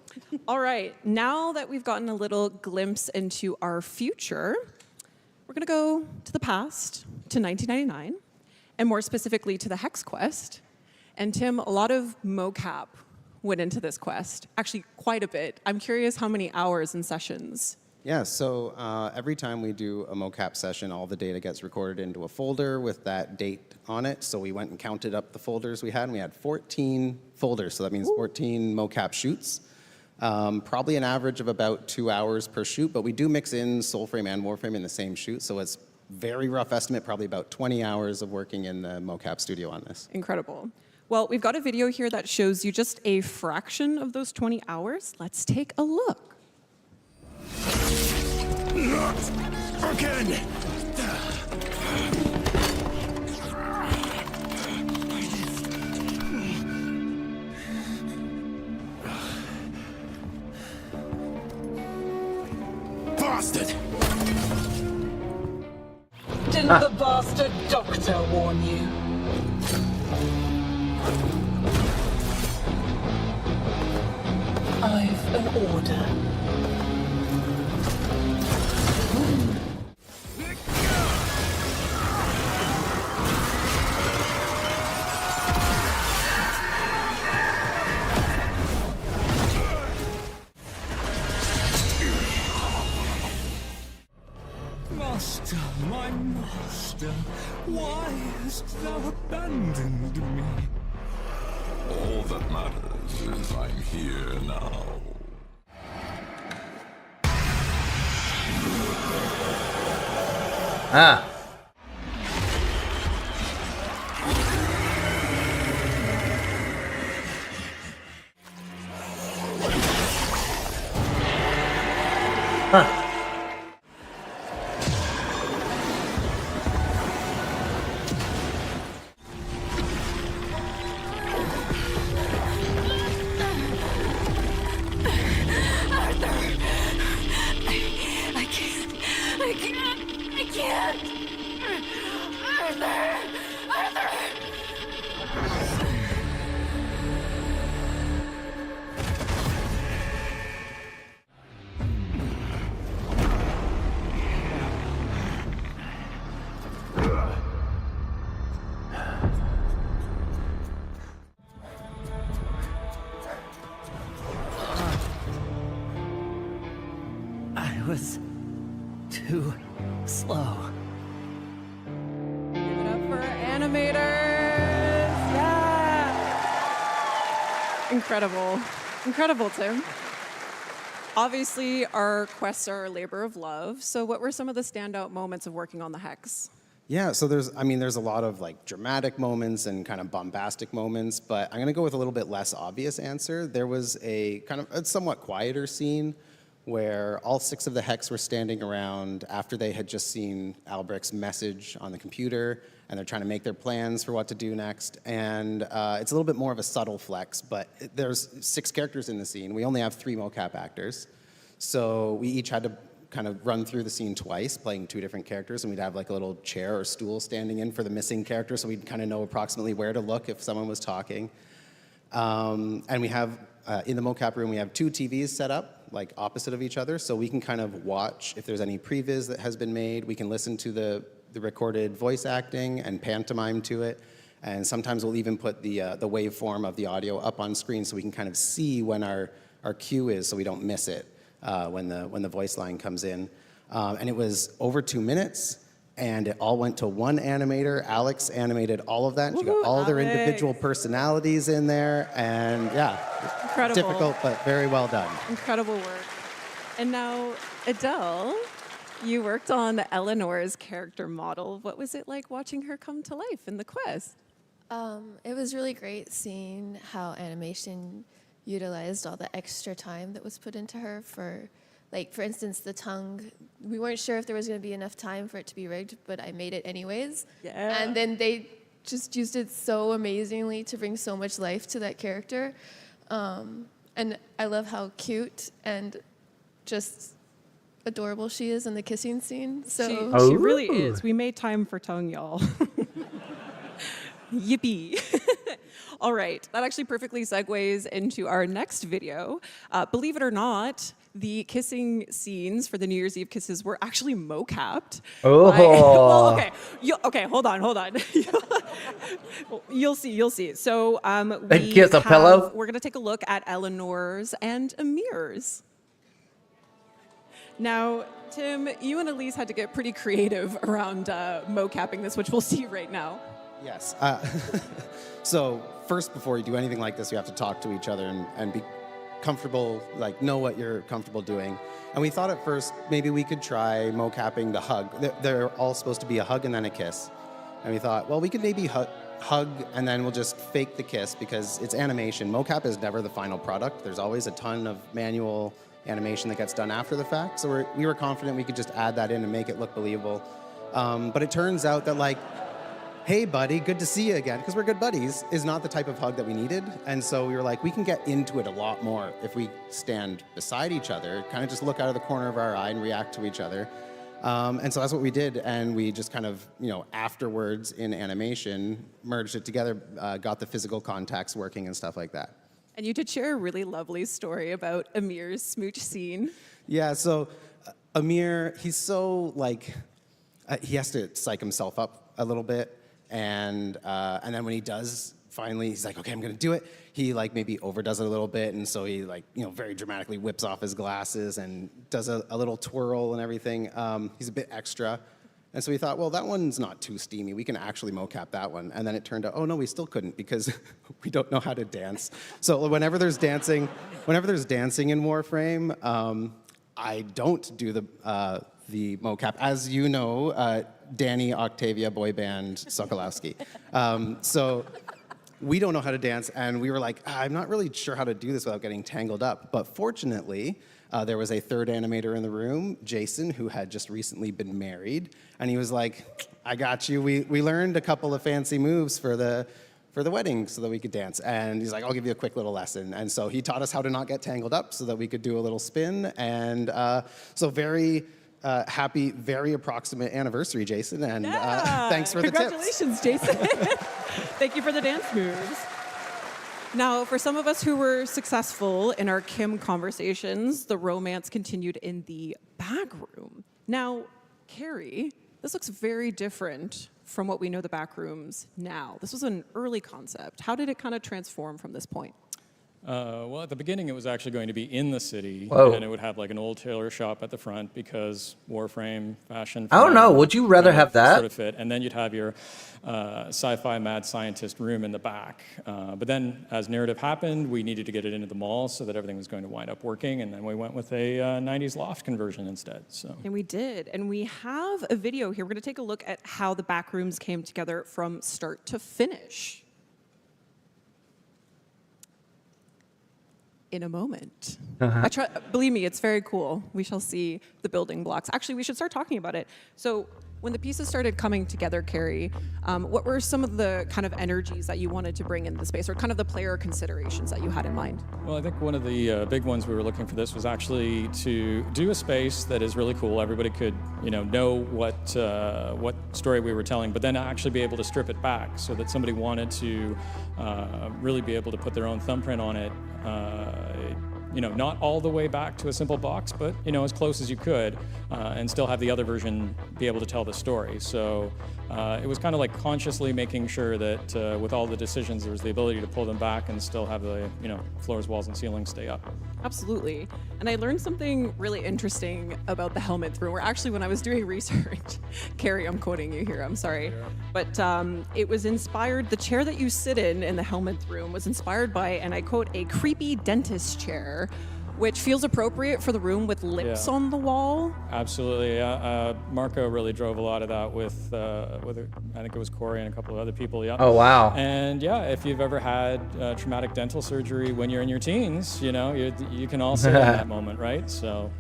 All right, now that we've gotten a little glimpse into our future, we're gonna go to the past, to 1999, and more specifically to the Hex Quest. And Tim, a lot of mocap went into this quest, actually quite a bit. I'm curious how many hours and sessions. Yeah, so every time we do a mocap session, all the data gets recorded into a folder with that date on it. So we went and counted up the folders we had, and we had 14 folders. So that means 14 mocap shoots. Probably an average of about 2 hours per shoot, but we do mix in Soulframe and Warframe in the same shoot, so it's very rough estimate, probably about 20 hours of working in the mocap studio on this. Incredible. Well, we've got a video here that shows you just a fraction of those 20 hours. Let's take a look. Not again! Bastard! Didn't the bastard doctor warn you? I've an order. Master, my master, why hast thou abandoned me? All that matters is I'm here now. Ah. Huh. I was too slow. Give it up for animators. Yeah. Incredible. Incredible, Tim. Obviously, our quests are a labor of love. So what were some of the standout moments of working on the Hex? Yeah, so there's a lot of like dramatic moments and kind of bombastic moments, but I'm gonna go with a little bit less obvious answer. There was a kind of a somewhat quieter scene where all 6 of the Hex were standing around after they had just seen Albrecht's message on the computer, and they're trying to make their plans for what to do next. And it's a little bit more of a subtle flex, but there's 6 characters in the scene. We only have 3 mocap actors. So we each had to kind of run through the scene twice, playing 2 different characters, and we'd have like a little chair or stool standing in for the missing character, so we'd kind of know approximately where to look if someone was talking. And we have, in the mocap room, we have 2 TVs set up, like opposite of each other, so we can kind of watch if there's any previs that has been made. We can listen to the recorded voice acting and pantomime to it, and sometimes we'll even put the waveform of the audio up on screen so we can kind of see when our cue is, so we don't miss it when the voice line comes in. And it was over 2 minutes, and it all went to one animator. Alex animated all of that, and she got all their individual personalities in there, and yeah, Incredible. difficult, but very well done. Incredible work. And now, Adele, you worked on Eleanor's character model. What was it like watching her come to life in the quest? It was really great seeing how animation utilized all the extra time that was put into her for, like, for instance, the tongue. We weren't sure if there was going to be enough time for it to be rigged, but I made it anyways. Yeah. And then they just used it so amazingly to bring so much life to that character. And I love how cute and just adorable she is in the kissing scene. So She really is. We made time for tongue, y'all. Yippee. All right, that actually perfectly segues into our next video. Believe it or not, the kissing scenes for the New Year's Eve kisses were actually mocapped. Oh. Well, okay. Okay, hold on. You'll see. So kiss a pillow? we're going to take a look at Eleanor's and Amir's. Now, Tim, you and Elise had to get pretty creative around mocapping this, which we'll see right now. Yes. So first, before you do anything like this, you have to talk to each other and be comfortable, like know what you're comfortable doing. And we thought at first maybe we could try mocapping the hug. They're all supposed to be a hug and then a kiss. And we thought, well, we could maybe hug and then we'll just fake the kiss because it's animation. Mocap is never the final product. There's always a ton of manual animation that gets done after the fact. So we were confident we could just add that in and make it look believable. But it turns out that like, hey buddy, good to see you again, because we're good buddies, is not the type of hug that we needed. And so we were like, we can get into it a lot more if we stand beside each other, kind of just look out of the corner of our eye and react to each other. And so that's what we did, and we just kind of, afterwards in animation, merged it together, got the physical contacts working and stuff like that. And you did share a really lovely story about Amir's smooch scene. Yeah, so Amir, he's so he has to psych himself up a little bit, and then when he does, finally, he's like, okay, I'm gonna do it. He maybe overdoes it a little bit, and so he very dramatically whips off his glasses and does a little twirl and everything. He's a bit extra. And so we thought, well, that one's not too steamy. We can actually mocap that one. And then it turned out, oh no, we still couldn't because we don't know how to dance. So whenever there's dancing in Warframe, I don't do the mocap. As you know, Danny Octavia boy band Sokolowski. So we don't know how to dance, and we were like, I'm not really sure how to do this without getting tangled up. But fortunately, there was a third animator in the room, Jason, who had just recently been married, and he was like, I got you. We learned a couple of fancy moves for the wedding so that we could dance. And he's like, I'll give you a quick little lesson. And so he taught us how to not get tangled up so that we could do a little spin. And so very happy, very approximate anniversary, Jason. And thanks for the tips. Congratulations, Jason. Thank you for the dance moves. Now, for some of us who were successful in our Kim conversations, the romance continued in the back room. Now, Carrie, this looks very different from what we know the back rooms now. This was an early concept. How did it kind of transform from this point? Well, at the beginning, it was actually going to be in the city, Whoa. and it would have an old tailor shop at the front because Warframe, fashion. I don't know. Would you rather have that? Sort of fit, and then you'd have your sci-fi mad scientist room in the back. But then, as narrative happened, we needed to get it into the mall so that everything was going to wind up working, and then we went with a 90s loft conversion instead. So. And we did, and we have a video here. We're going to take a look at how the back rooms came together from start to finish. In a moment. Believe me, it's very cool. We shall see the building blocks. Actually, we should start talking about it. So when the pieces started coming together, Carrie, what were some of the kind of energies that you wanted to bring in the space, or kind of the player considerations that you had in mind? Well, I think one of the big ones we were looking for this was actually to do a space that is really cool. Everybody could, know what story we were telling, but then actually be able to strip it back so that somebody wanted to really be able to put their own thumbprint on it. Not all the way back to a simple box, but as close as you could, and still have the other version be able to tell the story. So it was kind of like consciously making sure that with all the decisions, there was the ability to pull them back and still have the floors, walls, and ceilings stay up. Absolutely. And I learned something really interesting about the helmet room, where actually when I was doing research, Carrie, I'm quoting you here, I'm sorry, but it was inspired, the chair that you sit in the helmet room was inspired by, and I quote, a creepy dentist chair, which feels appropriate for the room with lips on the wall. Absolutely. Marco really drove a lot of that with I think it was Corey and a couple of other people. Yeah. Oh, wow. And if you've ever had traumatic dental surgery when you're in your teens, you can all sit in that moment, right? So.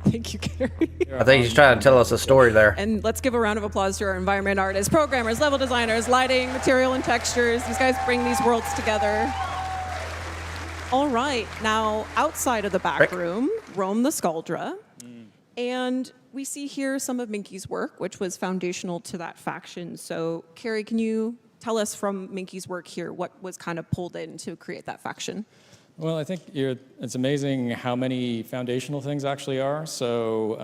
Thank you, Carrie. I think he's trying to tell us a story there. And let's give a round of applause to our environment artists, programmers, level designers, lighting, material, and textures. These guys bring these worlds together. All right, now outside of the back room, roam the Scaldra. And we see here some of Minky's work, which was foundational to that faction. So, Carrie, can you tell us from Minky's work here what was kind of pulled in to create that faction? Well, I think it's amazing how many foundational things actually are. So,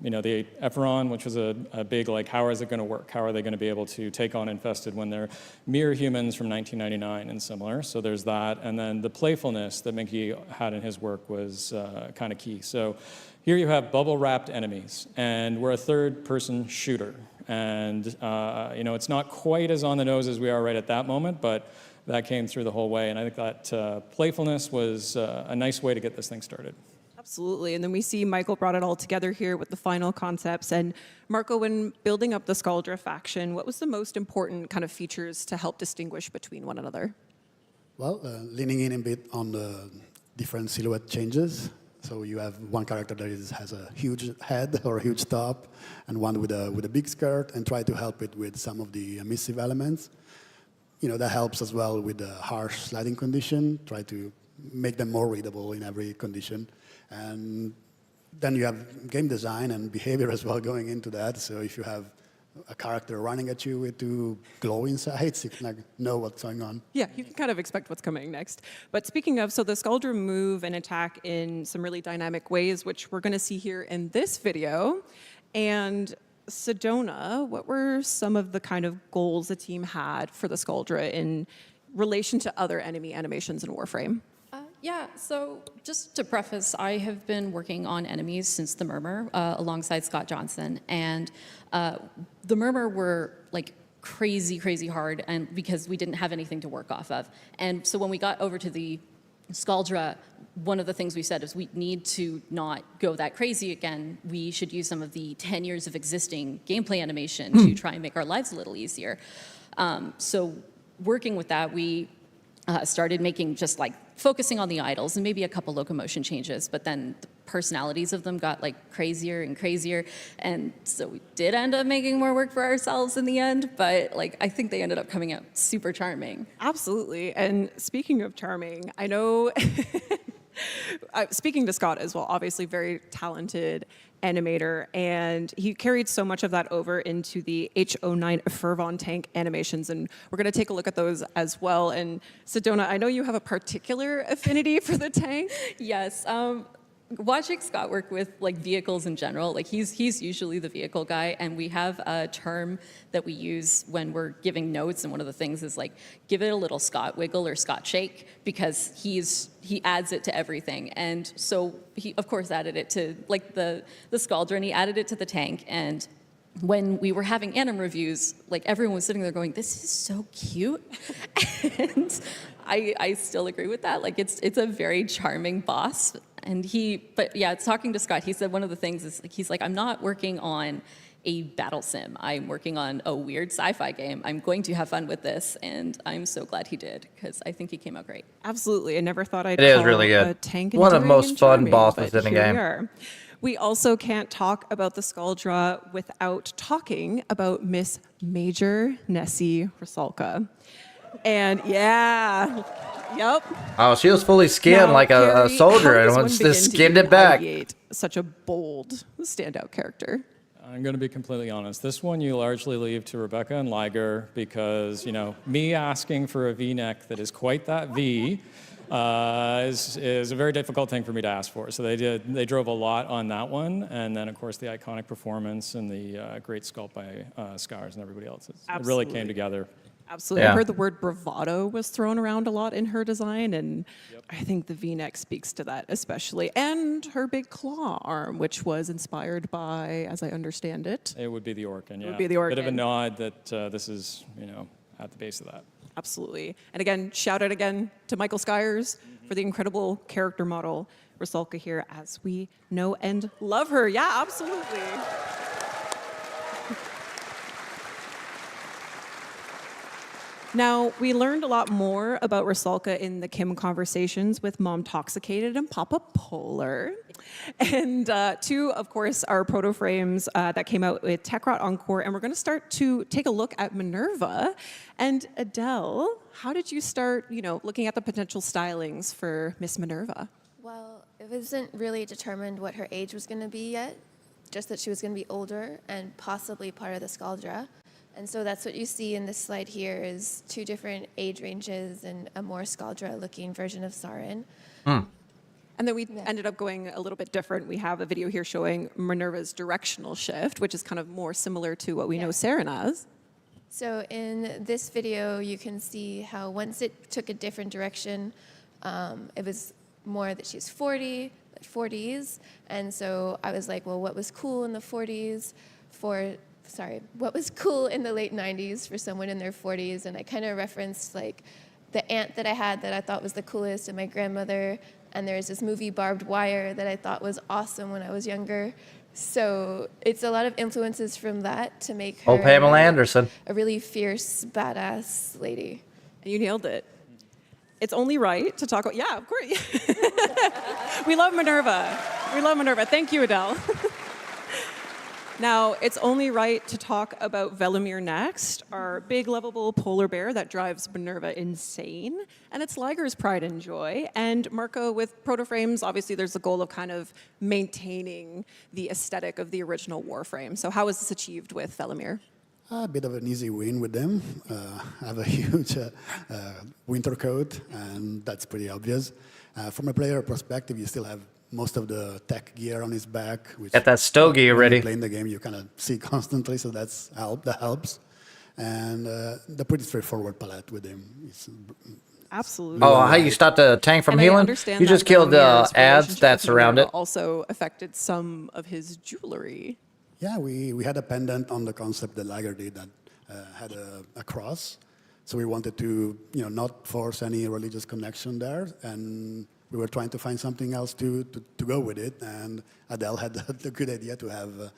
the Ephron, which was a big, how is it going to work? How are they going to be able to take on Infested when they're mere humans from 1999 and similar? So there's that. And then the playfulness that Minky had in his work was kind of key. So here you have bubble-wrapped enemies, and we're a third-person shooter. And, it's not quite as on the nose as we are right at that moment, but that came through the whole way. And I think that playfulness was a nice way to get this thing started. Absolutely. And then we see Michael brought it all together here with the final concepts. And Marco, when building up the Scaldra faction, what was the most important kind of features to help distinguish between one another? Well, leaning in a bit on the different silhouette changes. So you have one character that has a huge head or a huge top, and one with a big skirt, and try to help it with some of the emissive elements. That helps as well with the harsh sliding condition. Try to make them more readable in every condition. And then you have game design and behavior as well going into that. So if you have a character running at you with two glowing sides, you can know what's going on. Yeah, you can kind of expect what's coming next. But speaking of, so the Scaldra move and attack in some really dynamic ways, which we're going to see here in this video. And Sedona, what were some of the kind of goals the team had for the Scaldra in relation to other enemy animations in Warframe? Yeah, so just to preface, I have been working on enemies since the Murmur alongside Scott Johnson, and the Murmur were like crazy hard, and because we didn't have anything to work off of. And so when we got over to the Scaldra, one of the things we said is we need to not go that crazy again. We should use some of the 10 years of existing gameplay animation to try and make our lives a little easier. So working with that, we started making just like focusing on the idols and maybe a couple locomotion changes, but then the personalities of them got like crazier and crazier. And so we did end up making more work for ourselves in the end, but like I think they ended up coming out super charming. Absolutely. And speaking of charming, I know, speaking to Scott as well, obviously very talented animator, and he carried so much of that over into the H09 Fervon tank animations, and we're going to take a look at those as well. And Sedona, I know you have a particular affinity for the tank. Yes. Watching Scott work with like vehicles in general, like he's usually the vehicle guy, and we have a term that we use when we're giving notes, and one of the things is like give it a little Scott wiggle or Scott shake, because he adds it to everything. And so he of course added it to like the Scaldra, and he added it to the tank. And when we were having anim reviews, like everyone was sitting there going, this is so cute. And I still agree with that. Like it's a very charming boss. And but yeah, talking to Scott, he said one of the things is like, he's like, I'm not working on a battle sim. I'm working on a weird sci-fi game. I'm going to have fun with this, and I'm so glad he did, because I think he came out great. Absolutely. I never thought I'd It is call really good. a tank One of the enduring most and fun charming, bosses but in the here game. we are. We also can't talk about the Scaldra without talking about Miss Major Nessie Rusalka. And yeah, yep. Oh, she was fully skinned Now, like a Carrie, soldier, how and does one once begin just to skinned it back. ideate such a bold, standout character? I'm going to be completely honest. This one you largely leave to Rebecca and Liger, because, me asking for a V-neck that is quite that V is a very difficult thing for me to ask for. So they drove a lot on that one. And then, of course, the iconic performance and the great sculpt by Scars and everybody else. It really came together. Absolutely. Yeah. I heard the word bravado was thrown around a lot in her design, and I think the V-neck speaks to that especially. And her big claw arm, which was inspired by, as I understand it. It would be the Orkin, yeah. It would be the Bit of a Orkin. nod that this is, at the base of that. Absolutely. And again, shout out again to Michael Skyers for the incredible character model, Rusalka here, as we know and love her. Yeah, absolutely. Now, we learned a lot more about Rusalka in the Kim conversations with Mom Toxicated and Papa Polar. And two, of course, are Protoframes that came out with Techrot Encore. And we're going to start to take a look at Minerva. And Adele, how did you start, looking at the potential stylings for Miss Minerva? Well, it wasn't really determined what her age was going to be yet, just that she was going to be older and possibly part of the Scaldra. And so that's what you see in this slide here is 2 different age ranges and a more Scaldra-looking version of Sarin. And then we ended up going a little bit different. We have a video here showing Minerva's directional shift, which is kind of more similar to what we know Sarin as. So in this video, you can see how once it took a different direction, it was more that she's 40s. And so I was like, well, what was cool in the 40s what was cool in the late 90s for someone in their 40s? And I kind of referenced like the aunt that I had that I thought was the coolest, and my grandmother. And there's this movie Barbed Wire that I thought was awesome when I was younger. So it's a lot of influences from that to make her Pamela Anderson. a really fierce, badass lady. You nailed it. It's only right to talk about, yeah, of course. We love Minerva. We love Minerva. Thank you, Adele. Now, it's only right to talk about Velimir next, our big, lovable polar bear that drives Minerva insane. And it's Liger's pride and joy. And Marco, with Protoframes, obviously there's the goal of kind of maintaining the aesthetic of the original Warframe. So how was this achieved with Velimir? A bit of an easy win with them. I have a huge winter coat, and that's pretty obvious. From a player perspective, you still have most of the tech gear on his back. Which Get that stogie already. Playing the game, you kind of see constantly, so that helps. And the pretty straightforward palette with him. It's absolutely. Oh, how you stopped the tank from and healing? I understand You just killed the ads that surround it. Also affected some of his jewelry. Yeah, we had a pendant on the concept that Liger did that had a cross. So we wanted to, not force any religious connection there, and we were trying to find something else to go with it. And Adele had the good idea to have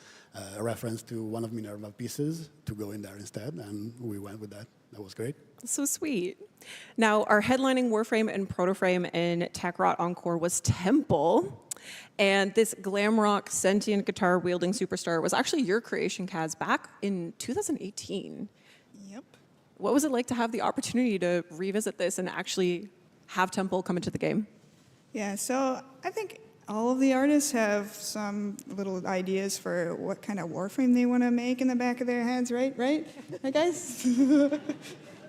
a reference to one of Minerva's pieces to go in there instead, and we went with that. That was great. So sweet. Now, our headlining Warframe and Protoframe in TechRot Encore was Temple. And this glam rock sentient guitar wielding superstar was actually your creation, Kaz, back in 2018. Yep. What was it like to have the opportunity to revisit this and actually have Temple come into the game? Yeah, so I think all of the artists have some little ideas for what kind of Warframe they want to make in the back of their heads, right? Right, guys?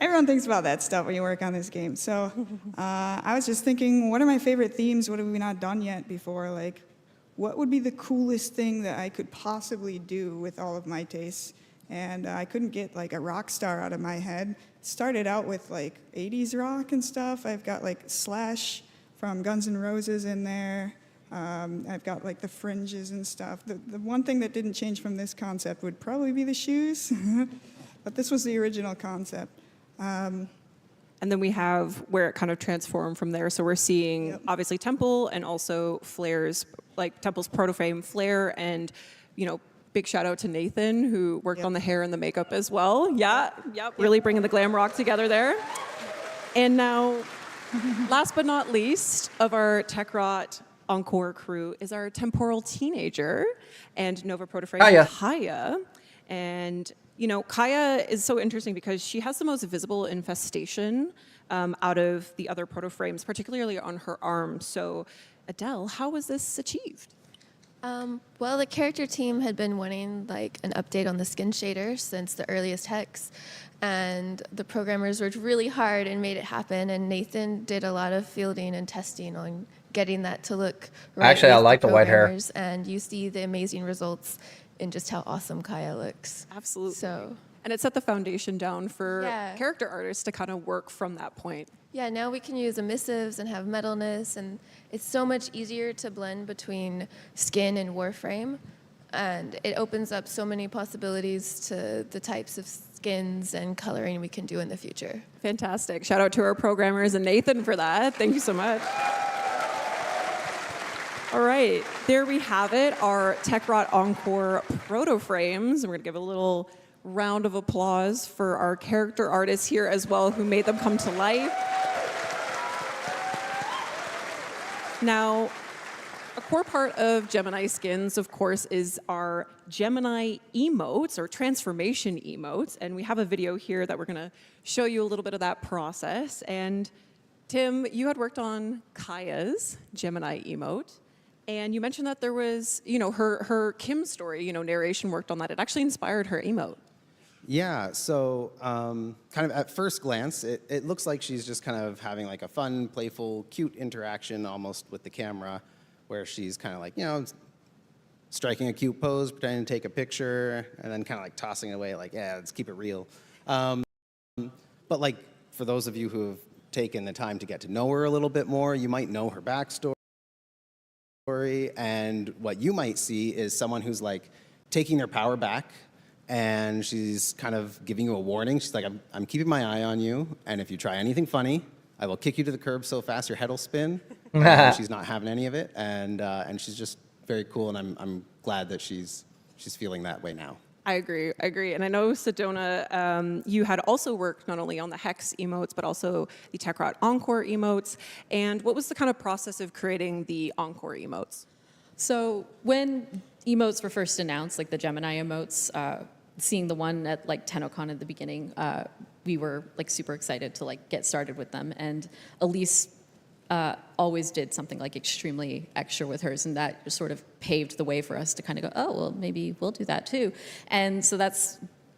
Everyone thinks about that stuff when you work on this game. So I was just thinking, what are my favorite themes? What have we not done yet before? Like, what would be the coolest thing that I could possibly do with all of my tastes? And I couldn't get like a rock star out of my head. Started out with like 80s rock and stuff. I've got like Slash from Guns N' Roses in there. I've got like the fringes and stuff. The one thing that didn't change from this concept would probably be the shoes. But this was the original concept. And then we have where it kind of transformed from there. So we're seeing obviously Temple and also Flair's, like Temple's Protoframe, Flair, and big shout out to Nathan who worked on the hair and the makeup as well. Really bringing the glam rock together there. And now, last but not least of our TechRot Encore crew is our temporal teenager and Nova Protoframe, Kaya. And Kaya is so interesting because she has the most visible infestation out of the other Protoframes, particularly on her arm. So, Adele, how was this achieved? Well, the character team had been wanting like an update on the skin shader since the earliest Hex, and the programmers worked really hard and made it happen. And Nathan did a lot of fielding and testing on getting that to look right. Actually, I like the white hair. programmers, and you see the amazing results in just how awesome Kaya looks. Absolutely. So. And it set the foundation down for character artists to kind of work from that point. Yeah, now we can use emissives and have metalness, and it's so much easier to blend between skin and Warframe, and it opens up so many possibilities to the types of skins and coloring we can do in the future. Fantastic. Shout out to our programmers and Nathan for that. Thank you so much. All right, there we have it, our TechRot Encore Protoframes. We're going to give a little round of applause for our character artists here as well who made them come to life. Now, a core part of Gemini skins, of course, is our Gemini emotes or transformation emotes. And we have a video here that we're going to show you a little bit of that process. And Tim, you had worked on Kaya's Gemini emote. And you mentioned that there was, her Kim story, narration worked on that. It actually inspired her emote. Yeah, so kind of at first glance, it looks like she's just kind of having like a fun, playful, cute interaction almost with the camera, where she's kind of like, striking a cute pose, pretending to take a picture, and then kind of like tossing it away like, yeah, let's keep it real. But like, for those of you who have taken the time to get to know her a little bit more, you might know her backstory, and what you might see is someone who's like taking their power back, and she's kind of giving you a warning. She's like, I'm keeping my eye on you, and if you try anything funny, I will kick you to the curb so fast your head will spin. And she's not having any of it, and she's just very cool, and I'm glad that she's feeling that way now. I agree. And I know, Sedona, you had also worked not only on the Hex emotes, but also the Tekrot Encore emotes. And what was the kind of process of creating the Encore emotes? So when emotes were first announced, like the Gemini emotes, seeing the one at like TennoCon at the beginning, we were like super excited to like get started with them. And Elise always did something like extremely extra with hers, and that sort of paved the way for us to kind of go, oh, well, maybe we'll do that too. And so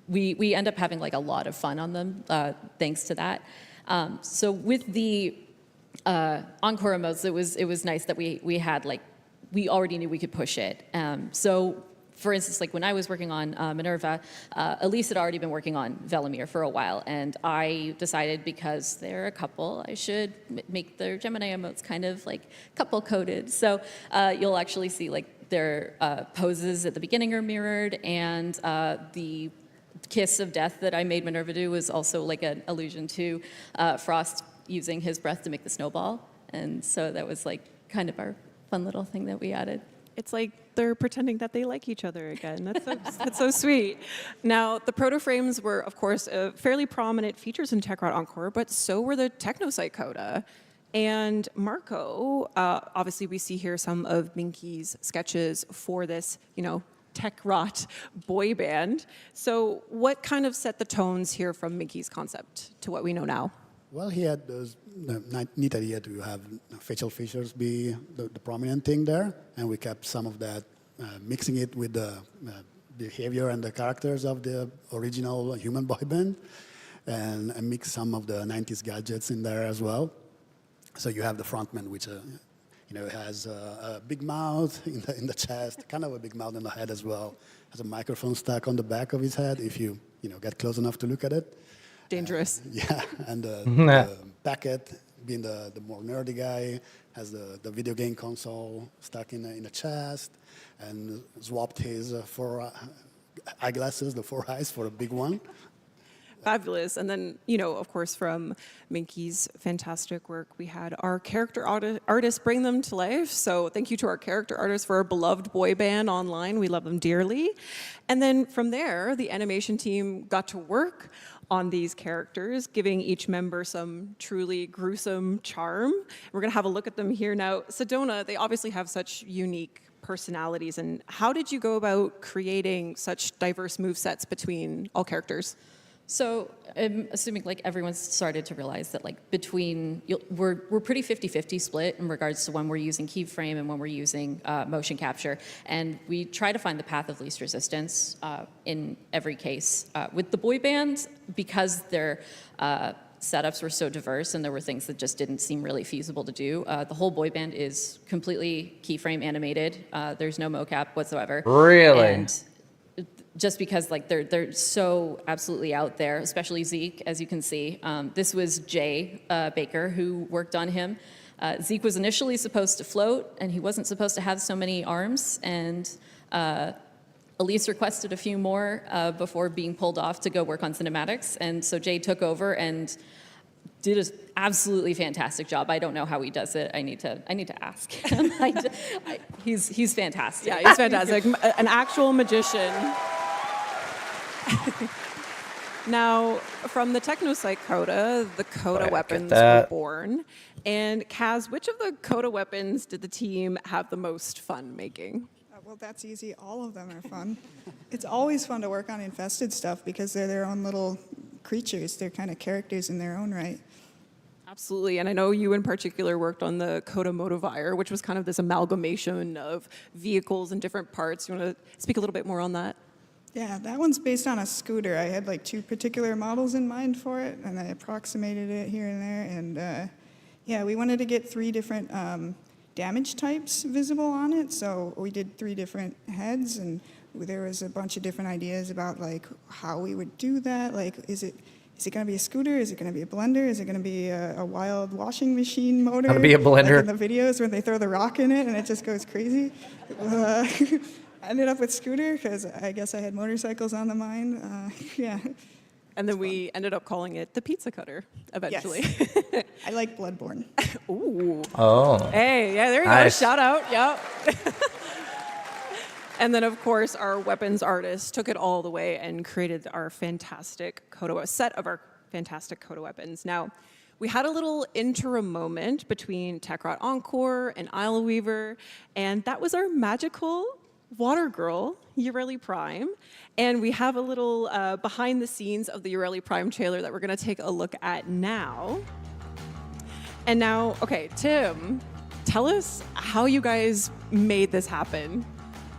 we end up having like a lot of fun on them thanks to that. So with the Encore emotes, it was nice that we had like, we already knew we could push it. So for instance, like when I was working on Minerva, Elise had already been working on Velimir for a while, and I decided because they're a couple, I should make their Gemini emotes kind of like couple-coded. So you'll actually see like their poses at the beginning are mirrored, and the kiss of death that I made Minerva do was also like an allusion to Frost using his breath to make the snowball. And so that was like kind of our fun little thing that we added. It's like they're pretending that they like each other again. That's so sweet. Now, the Protoframes were, of course, fairly prominent features in Tekrot Encore, but so were the Technosite Coda. And Marco, obviously we see here some of Minky's sketches for this, Tekrot boy band. So what kind of set the tones here from Minky's concept to what we know now? Well, he had those neat idea to have facial features be the prominent thing there, and we kept some of that, mixing it with the behavior and the characters of the original human boy band, and mix some of the 90s gadgets in there as well. So you have the frontman, which has a big mouth in the chest, kind of a big mouth in the head as well. Has a microphone stuck on the back of his head if you get close enough to look at it. Dangerous. Yeah, and the Packet, being the more nerdy guy, has the video game console stuck in the chest, and swapped his eyeglasses, the 4 eyes, for a big one. Fabulous. And then, of course, from Minky's fantastic work, we had our character artists bring them to life. So thank you to our character artists for our beloved boy band online. We love them dearly. And then from there, the animation team got to work on these characters, giving each member some truly gruesome charm. We're going to have a look at them here now. Sedona, they obviously have such unique personalities. And how did you go about creating such diverse movesets between all characters? So I'm assuming like everyone's started to realize that like we're pretty 50-50 split in regards to when we're using keyframe and when we're using motion capture, and we try to find the path of least resistance in every case. With the boy band, because their setups were so diverse and there were things that just didn't seem really feasible to do, the whole boy band is completely keyframe animated. There's no mocap whatsoever. Really? And just because like they're so absolutely out there, especially Zeke, as you can see. This was Jay Baker who worked on him. Zeke was initially supposed to float, and he wasn't supposed to have so many arms, and Elise requested a few more before being pulled off to go work on cinematics, and so Jay took over and did an absolutely fantastic job. I don't know how he does it. I need to ask him. He's fantastic. Yeah, he's fantastic. An actual magician. Now, from the Technosite Coda, the Coda weapons were born. And Kaz, which of the Coda weapons did the team have the most fun making? Well, that's easy. All of them are fun. It's always fun to work on infested stuff because they're their own little creatures. They're kind of characters in their own right. Absolutely, and I know you in particular worked on the Coda Motivire, which was kind of this amalgamation of vehicles and different parts. You want to speak a little bit more on that? Yeah, that one's based on a scooter. I had like 2 particular models in mind for it, and I approximated it here and there. And yeah, we wanted to get 3 different damage types visible on it. So we did 3 different heads, and there was a bunch of different ideas about like how we would do that. Like, is it going to be a scooter? Is it going to be a blender? Is it going to be a wild washing machine motor? Going to be a blender. Like in the videos where they throw the rock in it and it just goes crazy. ended up with Scooter because I guess I had motorcycles on the mind. Yeah. And then we ended up calling it the pizza cutter eventually. Yes. I like Bloodborne. Ooh. Oh. Hey, yeah, there you Nice. go. Shout out. Yep. And then, of course, our weapons artist took it all the way and created our fantastic set of our fantastic Coda weapons. Now, we had a little interim moment between Techrot Encore and Isle Weaver, and that was our magical water girl, Ureli Prime. And we have a little behind the scenes of the Ureli Prime trailer that we're going to take a look at now. And now, okay, Tim, tell us how you guys made this happen.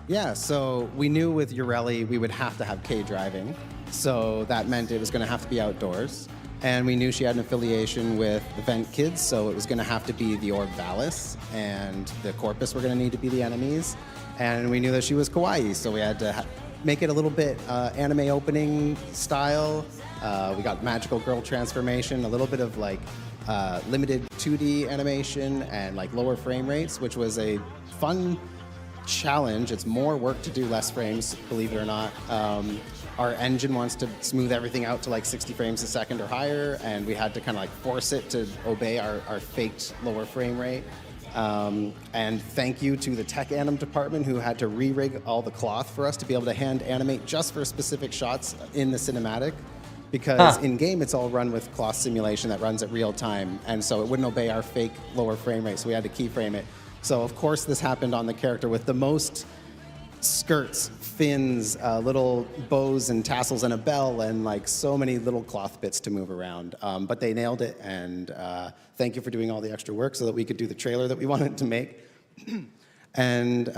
Yeah, so we knew with Ureli we would have to have Kay driving. So that meant it was going to have to be outdoors. And we knew she had an affiliation with Event Kids, so it was going to have to be the Orb Valis, and the Corpus were going to need to be the enemies. And we knew that she was kawaii, so we had to make it a little bit anime opening style. We got magical girl transformation, a little bit of like limited 2D animation, and like lower frame rates, which was a fun challenge. It's more work to do less frames, believe it or not. Our engine wants to smooth everything out to like 60 frames a second or higher, and we had to kind of like force it to obey our faked lower frame rate. And thank you to the tech anim department who had to re-rig all the cloth for us to be able to hand animate just for specific shots in the cinematic, because in game it's all run with cloth simulation that runs at real time, and so it wouldn't obey our fake lower frame rate, so we had to keyframe it. So of course this happened on the character with the most skirts, fins, little bows and tassels and a bell, and like so many little cloth bits to move around. But they nailed it, and thank you for doing all the extra work so that we could do the trailer that we wanted to make. And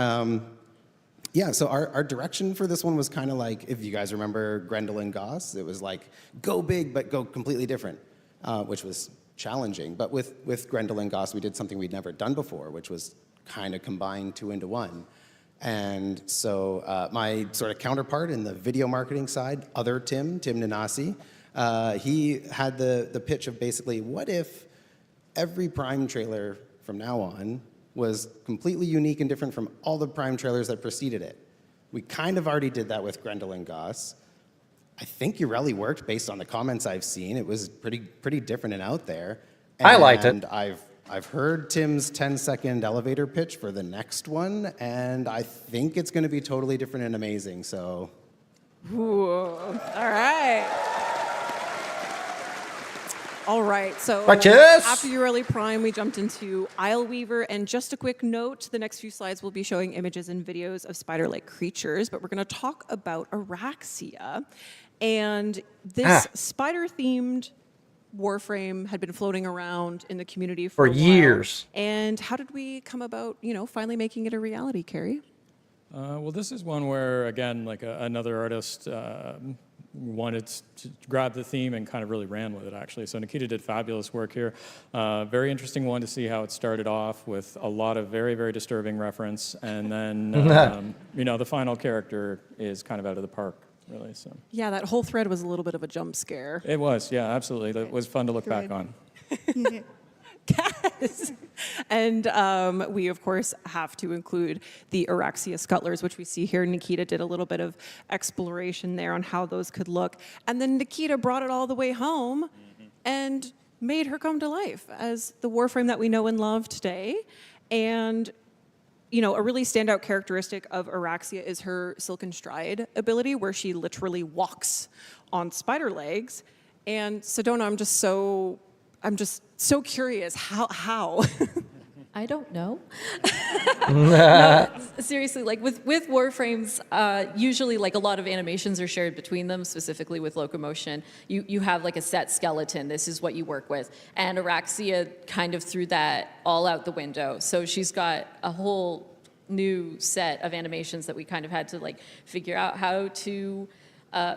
yeah, so our direction for this one was kind of like, if you guys remember Grendel and Goss, it was like, go big, but go completely different, which was challenging. But with Grendel and Goss, we did something we'd never done before, which was kind of combine two into one. And so my sort of counterpart in the video marketing side, other Tim Nanasi, he had the pitch of basically, what if every Prime trailer from now on was completely unique and different from all the Prime trailers that preceded it? We kind of already did that with Grendel and Goss. I think Ureli worked based on the comments I've seen. It was pretty different and out there. And I liked it. I've heard Tim's 10-second elevator pitch for the next one, and I think it's going to be totally different and amazing, so. Ooh, all right. All right, so after Ureli Prime, we jumped into Isle Weaver, and just a quick note, the next few slides will be showing images and videos of spider-like creatures, but we're going to talk about Araxia. And this spider-themed Warframe had been floating around in the community for a while. years. And how did we come about, finally making it a reality, Carrie? Well, this is one where, again, like another artist wanted to grab the theme and kind of really ran with it, actually. So Nikita did fabulous work here. Very interesting one to see how it started off with a lot of very, very disturbing reference. And then, the final character is kind of out of the park, really. So. Yeah, that whole thread was a little bit of a jump scare. It was, yeah, absolutely. That was fun to look back on. Yes. And we, of course, have to include the Araxia scuttlers, which we see here. Nikita did a little bit of exploration there on how those could look. And then Nikita brought it all the way home and made her come to life as the Warframe that we know and love today. And a really standout characteristic of Araxia is her Silken Stride ability, where she literally walks on spider legs. And Sedona, I'm just so curious. How? I don't know. No, seriously, like with Warframes, usually like a lot of animations are shared between them, specifically with locomotion. You have like a set skeleton. This is what you work with. And Araxia kind of threw that all out the window. So she's got a whole new set of animations that we kind of had to like figure out how to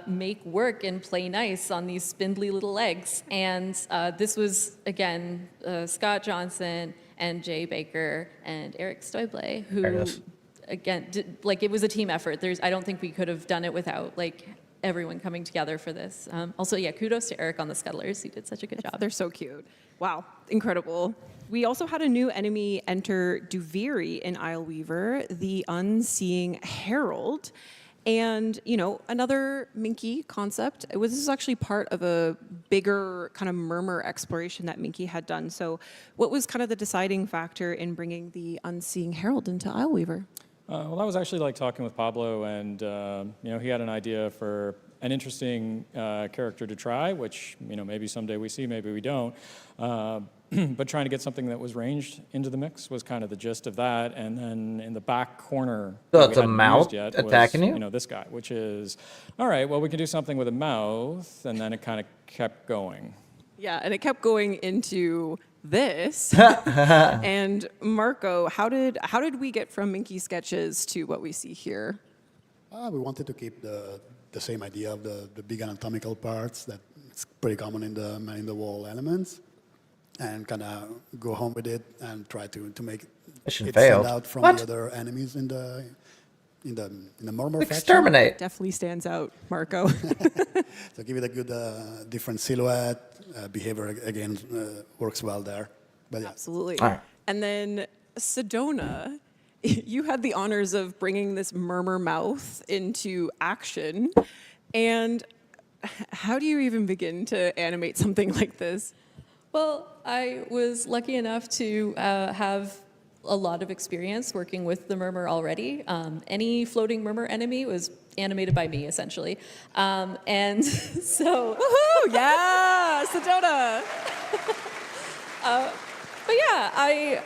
make work and play nice on these spindly little legs. And this was, again, Scott Johnson and Jay Baker and Eric Stoible, who, again, it was a team effort. I don't think we could have done it without, everyone coming together for this. Also, yeah, kudos to Eric on the Scuttlers. He did such a good job. They're so cute. Wow, incredible. We also had a new enemy enter Duviri in Isleweaver, the Unseeing Herald. And, you know, another Minky concept. This is actually part of a bigger kind of murmur exploration that Minky had done. So what was kind of the deciding factor in bringing the Unseeing Herald into Isleweaver? Well, I was actually like talking with Pablo, and you know, he had an idea for an interesting character to try, which, you know, maybe someday we see, maybe we don't. But trying to get something that was ranged into the mix was kind of the gist of that. And then in the back corner, So it's a mouth attacking you? You know, this guy, which is, all right, well, we can do something with a mouth, and then it kind of kept going. Yeah, and it kept going into this. And Marco, how did we get from Minky sketches to what we see here? We wanted to keep the same idea of the big anatomical parts that it's pretty common in the wall elements, and kind of go home with it and try to make it stand out from the other enemies in the murmur faction. Exterminate. Definitely stands out, Marco. So give it a good different silhouette. Behavior again works well there. But yeah. Absolutely. And then Sedona, you had the honors of bringing this murmur mouth into action. And how do you even begin to animate something like this? Well, I was lucky enough to have a lot of experience working with the murmur already. Any floating murmur enemy was animated by me, essentially. And so... Woohoo! Yeah! Sedona! But yeah,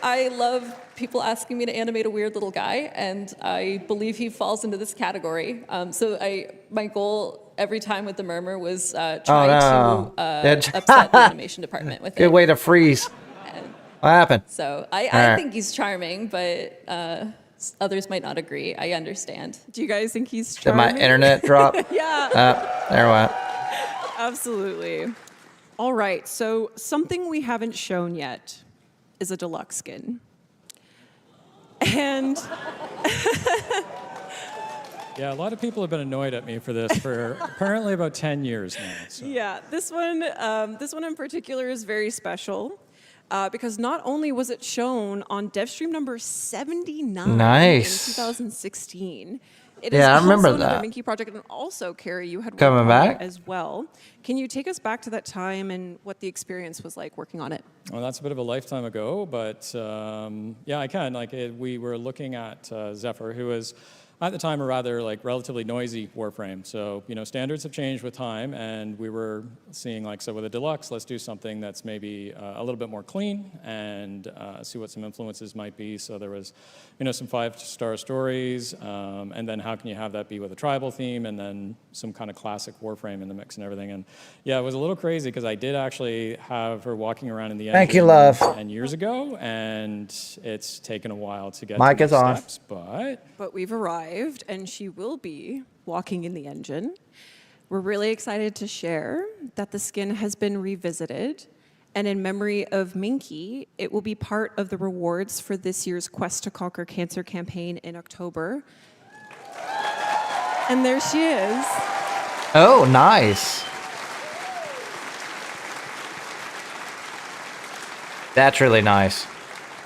I love people asking me to animate a weird little guy, and I believe he falls into this category. So my goal every time with the murmur was try to upset the animation department with it. Good way to freeze. What happened? So I think he's charming, but others might not agree. I understand. Do you guys think he's Did charming? my internet drop? Yeah. There it went. Absolutely. All right, so something we haven't shown yet is a deluxe skin. And Yeah, a lot of people have been annoyed at me for this for apparently about 10 years now. So. yeah, this one in particular is very special because not only was it shown on Devstream number 79 Nice. in 2016. It Yeah, I is remember also another that. Minky project, and also, Carrie, you had worked Coming on back? it as well. Can you take us back to that time and what the experience was like working on it? Well, that's a bit of a lifetime ago, but yeah, I can. We were looking at Zephyr, who was at the time a rather relatively noisy Warframe. So, you know, standards have changed with time, and we were seeing so with a deluxe, let's do something that's maybe a little bit more clean and see what some influences might be. So there was, you know, some 5-star stories, and then how can you have that be with a tribal theme, and then some kind of classic Warframe in the mix and everything. And yeah, it was a little crazy because I did actually have her walking around in the Thank you, engine love. 10 years ago, and it's taken a while to get Mic to is the on. steps, but we've arrived, and she will be walking in the engine. We're really excited to share that the skin has been revisited, and in memory of Minky, it will be part of the rewards for this year's Quest to Conquer Cancer campaign in October. And there she is. Oh, nice. That's really nice.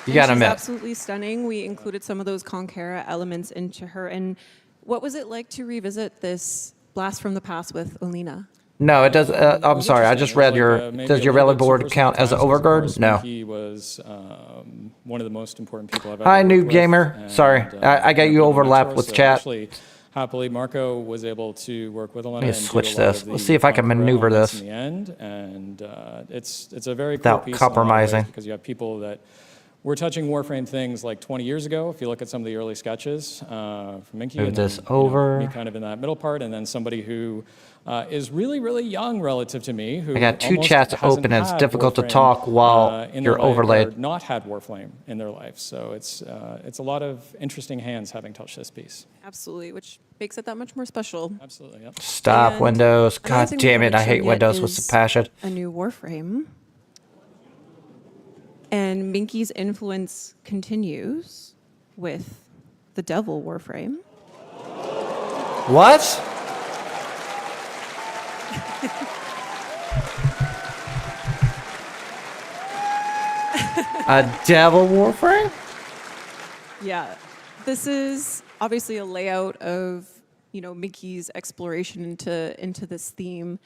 You gotta She's admit. absolutely stunning. We included some of those Conquera elements into her. And what was it like to revisit this Blast from the Past with Olina? No, it does. I'm sorry. I just read your. Does your relic board count as an overguard? No. He was one of the most important people I've ever Hi, worked noob with, gamer. and, Sorry, I got you overlapped with so chat. Actually, happily, Marco was able to work with Elena. Let me and switch do a lot this. of Let's the see if I can Conqueror maneuver elements this. in the end, and it's a very Without cool piece in a lot of ways compromising. because you have people that were touching Warframe things 20 years ago. If you look at some of the early sketches from Minky, Move and then, this you know, over. me kind of in that middle part, and then somebody who is really, really young relative to me. Who I got two almost chats hasn't open and it's had difficult to Warframe, talk while in you're their life, overlaid. or not had Warframe in their life. So it's a lot of interesting hands having touched this piece. Absolutely, which makes it that much more special. Absolutely, yep. Stop And Windows. another God thing we damn it. haven't I hate shown yet Windows with is some passion. A new Warframe. And Minky's influence continues with the Devil Warframe. What? A devil Warframe? Yeah, this is obviously a layout of, you know, Mickey's exploration into this theme.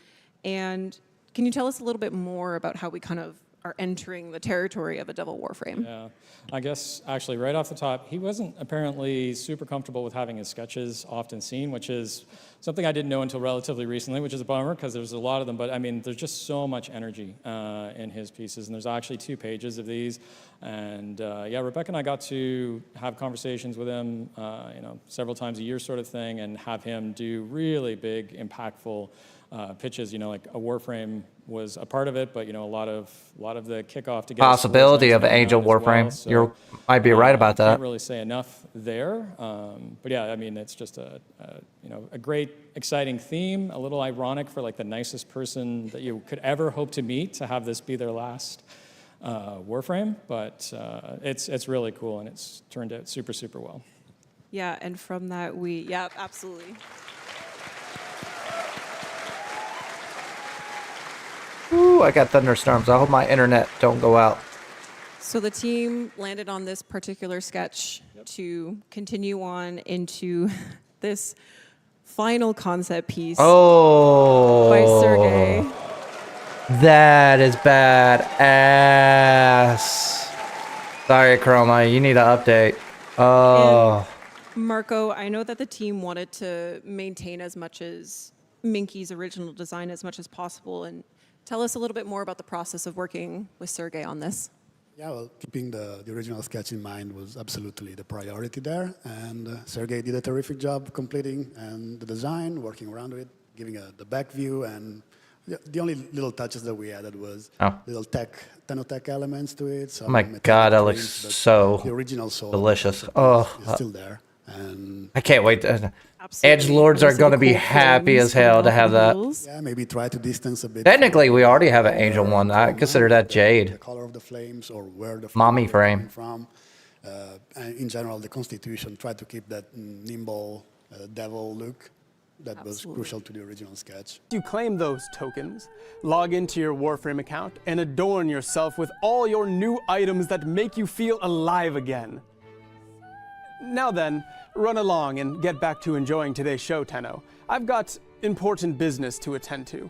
And can you tell us a little bit more about how we kind of are entering the territory of a devil Warframe? Yeah, I guess actually right off the top, he wasn't apparently super comfortable with having his sketches often seen, which is something I didn't know until relatively recently, which is a bummer because there's a lot of them. But I mean, there's just so much energy in his pieces, and there's actually 2 pages of these. And yeah, Rebecca and I got to have conversations with him, you know, several times a year sort of thing, and have him do really big, impactful pitches. You know, like a Warframe was a part of it, but you know, a lot of the kickoff to get Possibility of Angel Warframe. Well, so, You might be right about that. Can't really say enough there, but yeah, I mean, it's just a you know, a great, exciting theme. A little ironic for like the nicest person that you could ever hope to meet to have this be their last Warframe, but it's really cool, and it's turned out super, super well. Yeah, and from that yeah, absolutely. Ooh, I got thunderstorms. I hope my internet don't go out. So the team landed on this particular sketch to continue on into this final concept piece by Sergey. That is badass. Sorry, Chroma, you need an update. Oh. And Marco, I know that the team wanted to maintain as much as Minky's original design as much as possible, and tell us a little bit more about the process of working with Sergey on this. Yeah, well, keeping the original sketch in mind was absolutely the priority there, and Sergey did a terrific job completing and the design, working around it, giving the back view, and the only little touches that we added was little TennoTech elements to it. Oh my God, that looks so the original delicious. Oh, is still there. And I can't wait. Edgelords are going to be happy as hell to have that. Yeah, maybe try to distance a bit. Technically, we already have an Angel one. I consider that Jade. The color of the flames or where the Mommy frame. From. And in general, the Constitution tried to keep that nimble devil look that was crucial to the original sketch. You claim those tokens, log into your Warframe account, and adorn yourself with all your new items that make you feel alive again. Now then, run along and get back to enjoying today's show, Tenno. I've got important business to attend to.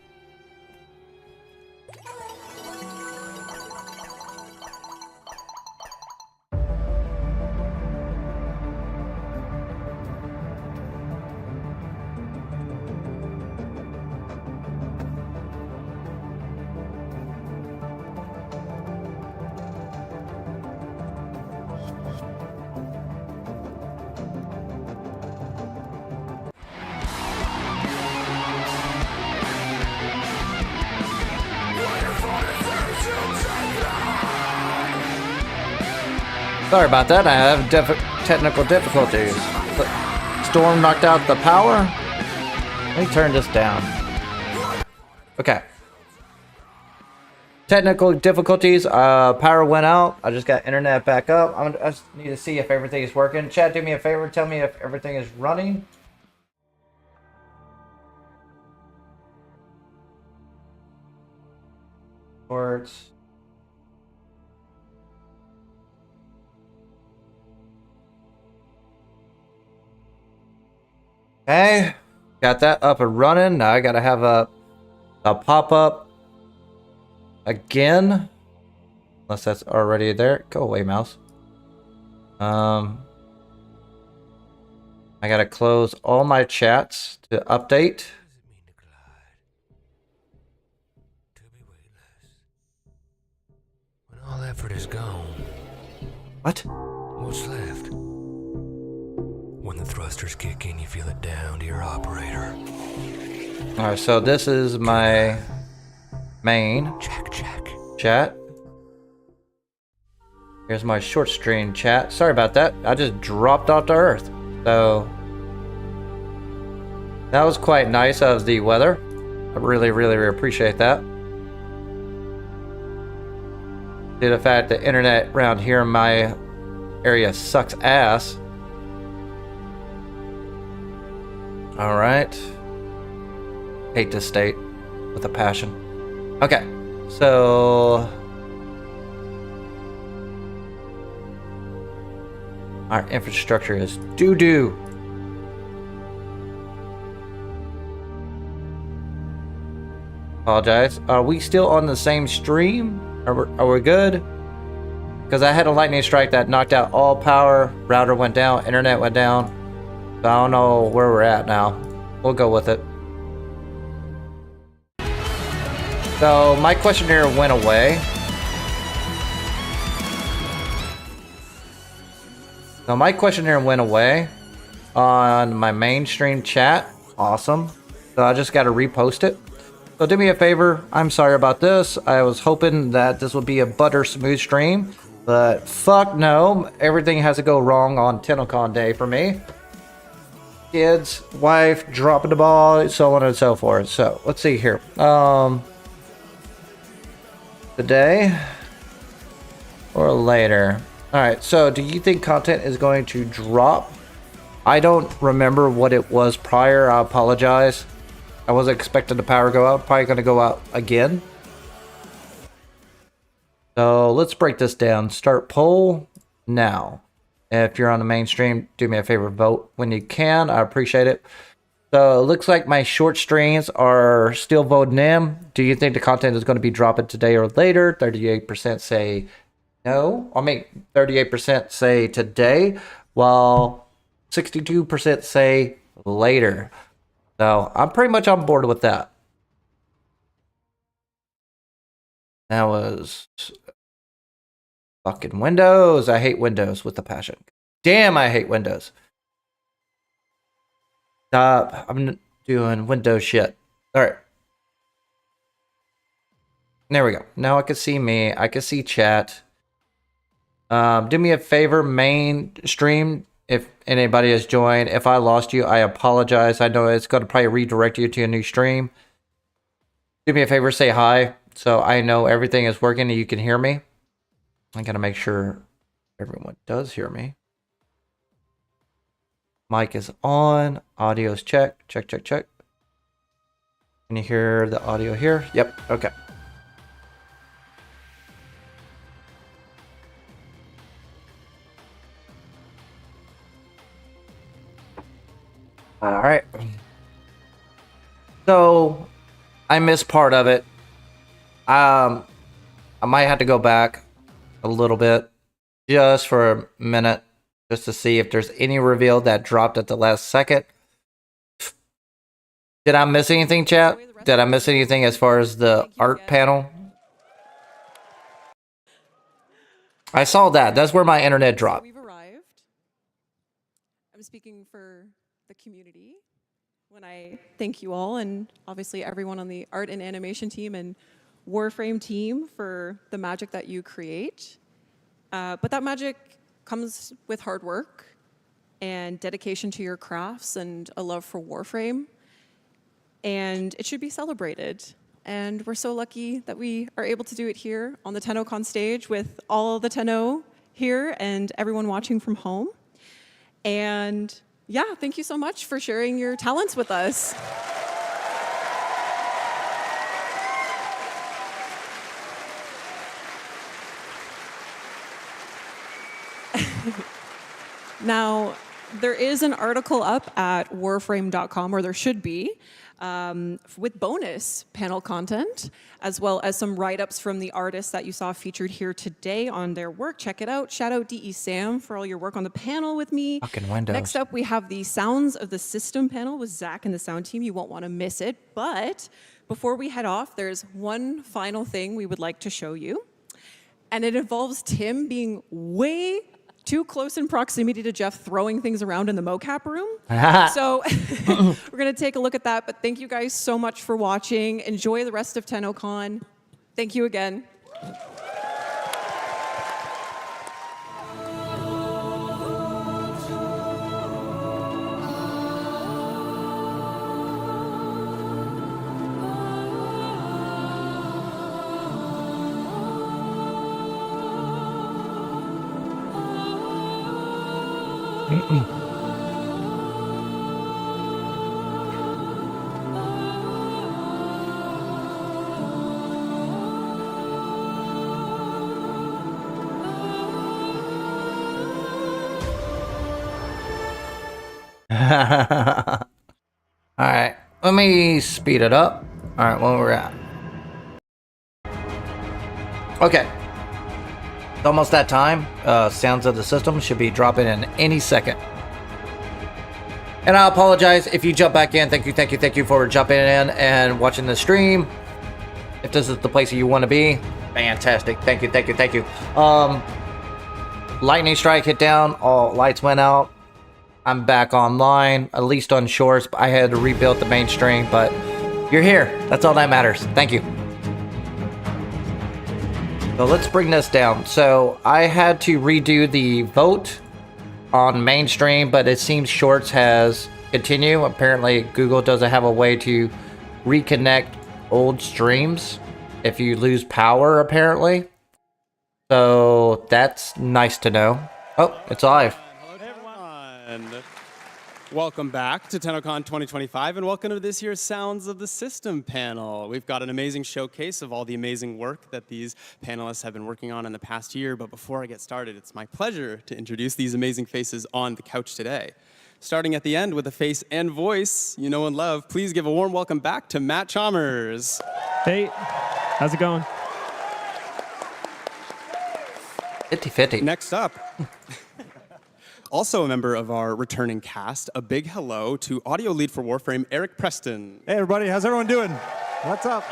Sorry about that. I have technical difficulties. The storm knocked out the power. Let me turn this down. Okay. Technical difficulties. Power went out. I just got internet back up. I just need to see if everything is working. Chat, do me a favor. Tell me if everything is running. Ports. Okay, got that up and running. Now I gotta have a pop-up again. Unless that's already there. Go away, mouse. I gotta close all my chats to update. When all effort is gone. What? What's left? When the thrusters kick in, you feel it down to your operator. Alright, so this is my main chat. Here's my short stream chat. Sorry about that. I just dropped off to Earth. So that was quite nice of the weather. I really appreciate that. Due to the fact the internet around here in my area sucks ass. Alright. Hate this state. with a passion. Okay, so our infrastructure is doo-doo. Apologize. Are we still on the same stream? Are we good? Because I had a lightning strike that knocked out all power. Router went down. Internet went down. So I don't know where we're at now. We'll go with it. So my questionnaire went away. So my questionnaire went away on my mainstream chat. Awesome. So I just got to repost it. So do me a favor. I'm sorry about this. I was hoping that this would be a butter smooth stream, but fuck no. Everything has to go wrong on TennoCon day for me. Kids, wife, dropping the ball, so on and so forth. So let's see here. Today or later. All right. So do you think content is going to drop? I don't remember what it was prior. I apologize. I wasn't expecting the power to go out. Probably going to go out again. So let's break this down. Start poll now. If you're on the mainstream, do me a favor, vote when you can. I appreciate it. So it looks like my short streams are still voting in. Do you think the content is going to be dropping today or later? 38% say no. I mean, 38% say today, while 62% say later. So I'm pretty much on board with that. That was fucking Windows. I hate Windows with a passion. Damn, I hate Windows. Stop. I'm doing Windows shit. All right. There we go. Now I can see me. I can see chat. Do me a favor, mainstream. If anybody has joined, if I lost you, I apologize. I know it's going to probably redirect you to a new stream. Do me a favor, say hi, so I know everything is working and you can hear me. I got to make sure everyone does hear me. Mic is on. Audio's check. Check, check, check. Can you hear the audio here? Yep. Okay. All right. So I missed part of it. I might have to go back a little bit just for a minute just to see if there's any reveal that dropped at the last second. Did I miss anything, chat? Did I miss anything as far as the art panel? I saw that. That's where my internet dropped. We've arrived. I'm speaking for the community when I thank you all, and obviously everyone on the art and animation team and Warframe team for the magic that you create. But that magic comes with hard work and dedication to your crafts and a love for Warframe. And it should be celebrated. And we're so lucky that we are able to do it here on the TennoCon stage with all the Tenno here and everyone watching from home. And yeah, thank you so much for sharing your talents with us. Now, there is an article up at warframe.com, or there should be, with bonus panel content, as well as some write-ups from the artists that you saw featured here today on their work. Check it out. Shout out DE Sam for all your work on the panel with me. Fucking Windows. Next up, we have the Sounds of the System panel with Zach and the sound team. You won't want to miss it. But before we head off, there's one final thing we would like to show you. And it involves Tim being way too close in proximity to Jeff throwing things around in the mocap room. So we're going to take a look at that. But thank you guys so much for watching. Enjoy the rest of TennoCon. Thank you again. Alright, let me speed it up. Alright, where we're at. Okay. It's almost that time. Sounds of the system should be dropping in any second. And I apologize if you jump back in. Thank you for jumping in and watching the stream. If this is the place that you want to be, fantastic. Thank you. Lightning strike hit down. All lights went out. I'm back online, at least on shorts. I had to rebuild the mainstream, but you're here. That's all that matters. Thank you. So let's bring this down. So I had to redo the vote on mainstream, but it seems shorts has continue. Apparently Google doesn't have a way to reconnect old streams if you lose power, apparently. So that's nice to know. Oh, it's live. Hello, everyone. Welcome back to TennoCon 2025, and welcome to this year's Sounds of the System panel. We've got an amazing showcase of all the amazing work that these panelists have been working on in the past year, but before I get started, it's my pleasure to introduce these amazing faces on the couch today. Starting at the end with a face and voice you know and love, please give a warm welcome back to Matt Chalmers. Hey, how's it going? 50-50. Next up, also a member of our returning cast, a big hello to audio lead for Warframe, Eric Preston. Hey everybody, how's everyone doing? What's up?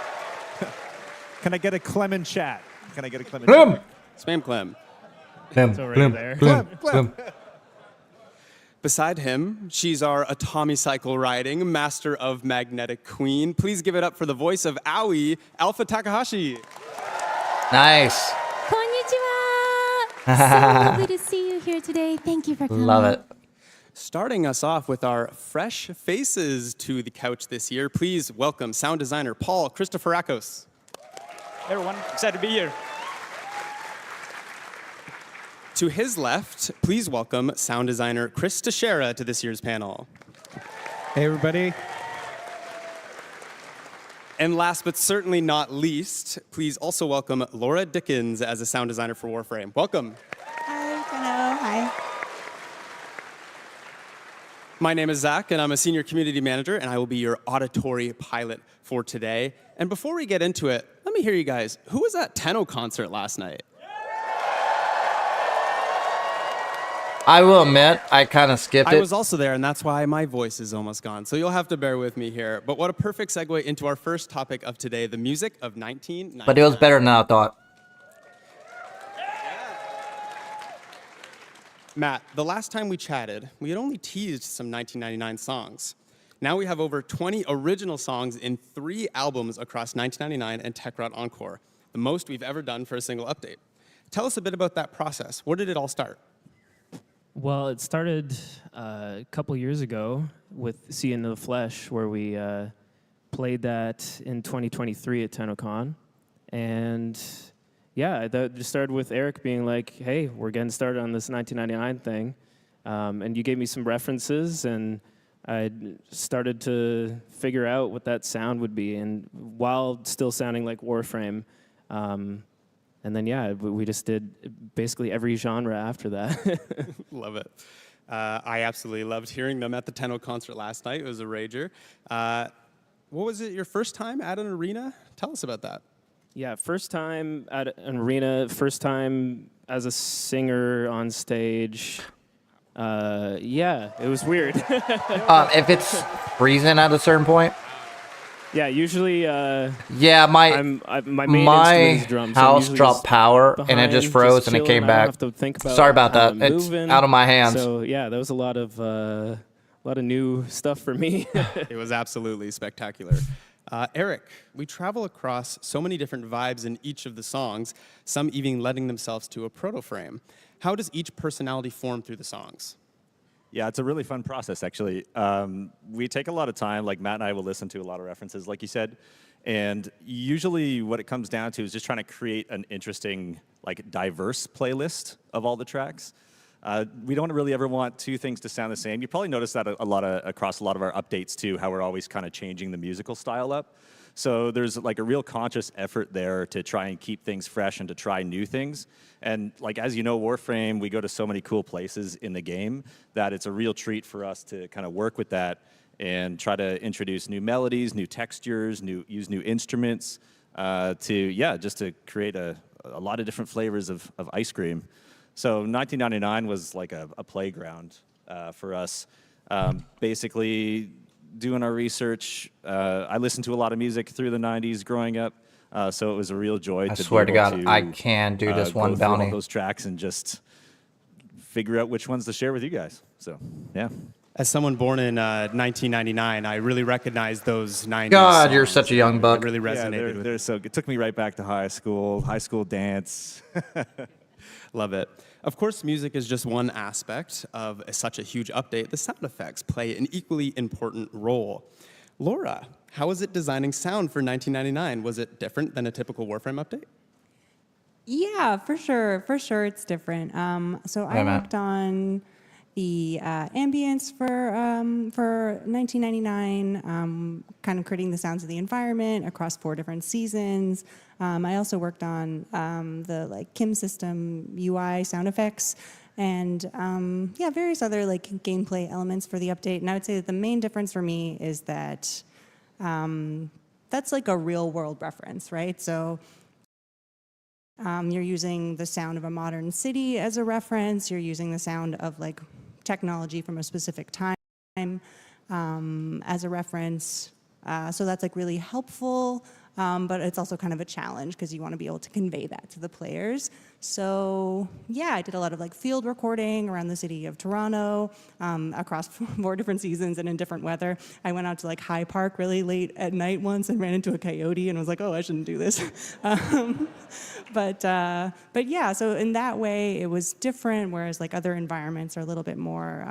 Can I get a Clem in chat? Can I get a Clem in chat? Spam Clem. It's already there. Clem. Beside him, she's our Atomi cycle riding master of Magnetic Queen. Please give it up for the voice of Aoi, Alpha Takahashi. Nice. So lovely to see you here today. Thank you for coming. Love it. Starting us off with our fresh faces to the couch this year, please welcome sound designer Paul Christoforakos. Hey everyone, excited to be here. To his left, please welcome sound designer Chris Teixeira to this year's panel. Hey everybody. And last but certainly not least, please also welcome Laura Dickens as a sound designer for Warframe. Welcome. Hi, hello, hi. My name is Zach, and I'm a senior community manager, and I will be your auditory pilot for today. And before we get into it, let me hear you guys. Who was at Tenno concert last night? I will admit, I kind of skipped it. I was also there, and that's why my voice is almost gone. So you'll have to bear with me here. But what a perfect segue into our first topic of today, the music of 1999. But it was better than I thought. Matt, the last time we chatted, we had only teased some 1999 songs. Now we have over 20 original songs in 3 albums across 1999 and TechRot Encore, the most we've ever done for a single update. Tell us a bit about that process. Where did it all start? Well, it started a couple years ago with See in the Flesh, where we played that in 2023 at TennoCon. And yeah, that just started with Eric being like, hey, we're getting started on this 1999 thing. And you gave me some references, and I started to figure out what that sound would be, and while still sounding like Warframe. And then, yeah, we just did basically every genre after that. Love it. I absolutely loved hearing them at the Tenno concert last night. It was a rager. What was it, your first time at an arena? Tell us about that. Yeah, first time at an arena, first time as a singer on stage. Yeah, it was weird. If it's freezing at a certain point. Yeah, usually. Yeah, my main instrument is drums, so I'm house usually dropped just power and it just froze and it chilling. came I back. don't have to think about Sorry about how that. I'm It's moving. out of my hands. So yeah, that was a lot of new stuff for me. It was absolutely spectacular. Eric, we travel across so many different vibes in each of the songs, some even letting themselves to a Protoframe. How does each personality form through the songs? Yeah, it's a really fun process, actually. We take a lot of time, like Matt and I will listen to a lot of references, like you said, and usually what it comes down to is just trying to create an interesting, like, diverse playlist of all the tracks. We don't really ever want 2 things to sound the same. You probably notice that across a lot of our updates, too, how we're always kind of changing the musical style up. So there's like a real conscious effort there to try and keep things fresh and to try new things. And like, as you know, Warframe, we go to so many cool places in the game that it's a real treat for us to kind of work with that and try to introduce new melodies, new textures, use new instruments just to create a lot of different flavors of ice cream. So 1999 was like a playground for us. Basically, doing our research, I listened to a lot of music through the 90s growing up, so it was a real joy I to swear be to able God, to, I can do this one go through bounty. all those tracks and just figure out which ones to share with you guys. So, yeah. As someone born in 1999, I really recognize those 90s God, you're songs. such a young buck. It really resonated with they're so. It took me right back to high school dance. Love it. Of course, music is just one aspect of such a huge update. The sound effects play an equally important role. Laura, how was it designing sound for 1999? Was it different than a typical Warframe update? Yeah, for sure. For sure, it's different. So I worked on the ambience for 1999, kind of creating the sounds of the environment across 4 different seasons. I also worked on the Kim system UI sound effects and various other gameplay elements for the update. And I would say that the main difference for me is that that's like a real world reference, right? So you're using the sound of a modern city as a reference. You're using the sound of technology from a specific time as a reference. So that's really helpful, but it's also kind of a challenge because you want to be able to convey that to the players. So yeah, I did a lot of field recording around the city of Toronto across 4 different seasons and in different weather. I went out to High Park really late at night once and ran into a coyote and was like, oh, I shouldn't do this. But yeah, so in that way it was different, whereas other environments are a little bit more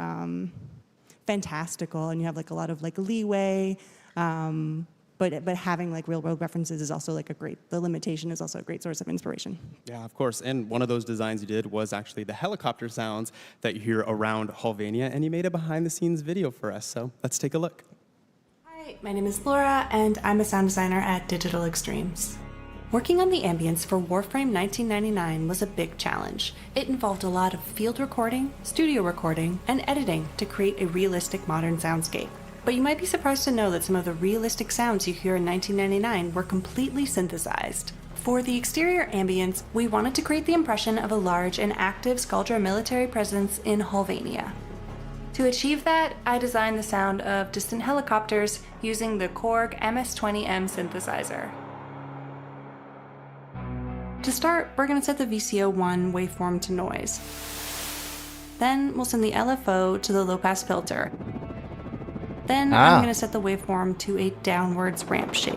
fantastical and you have a lot of leeway. But having real world references is also the limitation is also a great source of inspiration. Yeah, of course. And one of those designs you did was actually the helicopter sounds that you hear around Holvania, and you made a behind the scenes video for us. So let's take a look. Hi, my name is Laura, and I'm a sound designer at Digital Extremes. Working on the ambience for Warframe 1999 was a big challenge. It involved a lot of field recording, studio recording, and editing to create a realistic modern soundscape. But you might be surprised to know that some of the realistic sounds you hear in 1999 were completely synthesized. For the exterior ambience, we wanted to create the impression of a large and active Scaldra military presence in Holvania. To achieve that, I designed the sound of distant helicopters using the Korg MS-20M synthesizer. To start, we're going to set the VCO1 waveform to noise. Then we'll send the LFO to the low-pass filter. Then I'm going to set the waveform to a downwards ramp shape.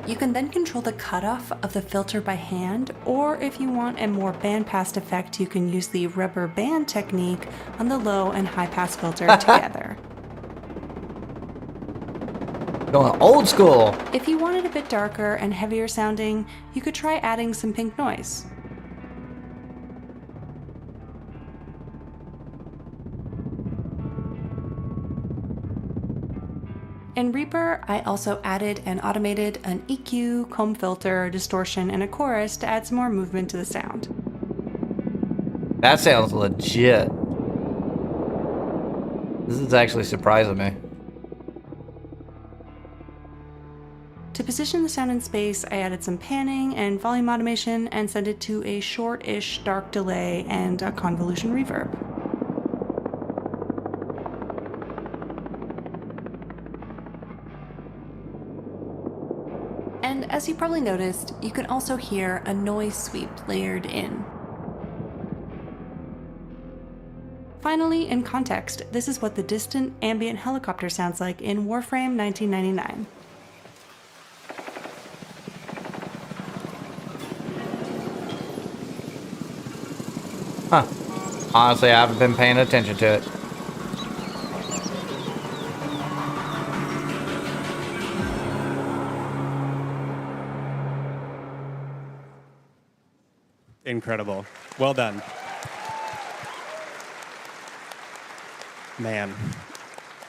You can then control the cutoff of the filter by hand, or if you want a more bandpass effect, you can use the rubber band technique on the low and high pass filter together. Going old school. If you want it a bit darker and heavier sounding, you could try adding some pink noise. In Reaper, I also added and automated an EQ, comb filter, distortion, and a chorus to add some more movement to the sound. That sounds legit. This is actually surprising me. To position the sound in space, I added some panning and volume automation and set it to a short-ish dark delay and a convolution reverb. And as you probably noticed, you can also hear a noise sweep layered in. Finally, in context, this is what the distant ambient helicopter sounds like in Warframe 1999. Huh. Honestly, I haven't been paying attention to it. Incredible. Well done. Man,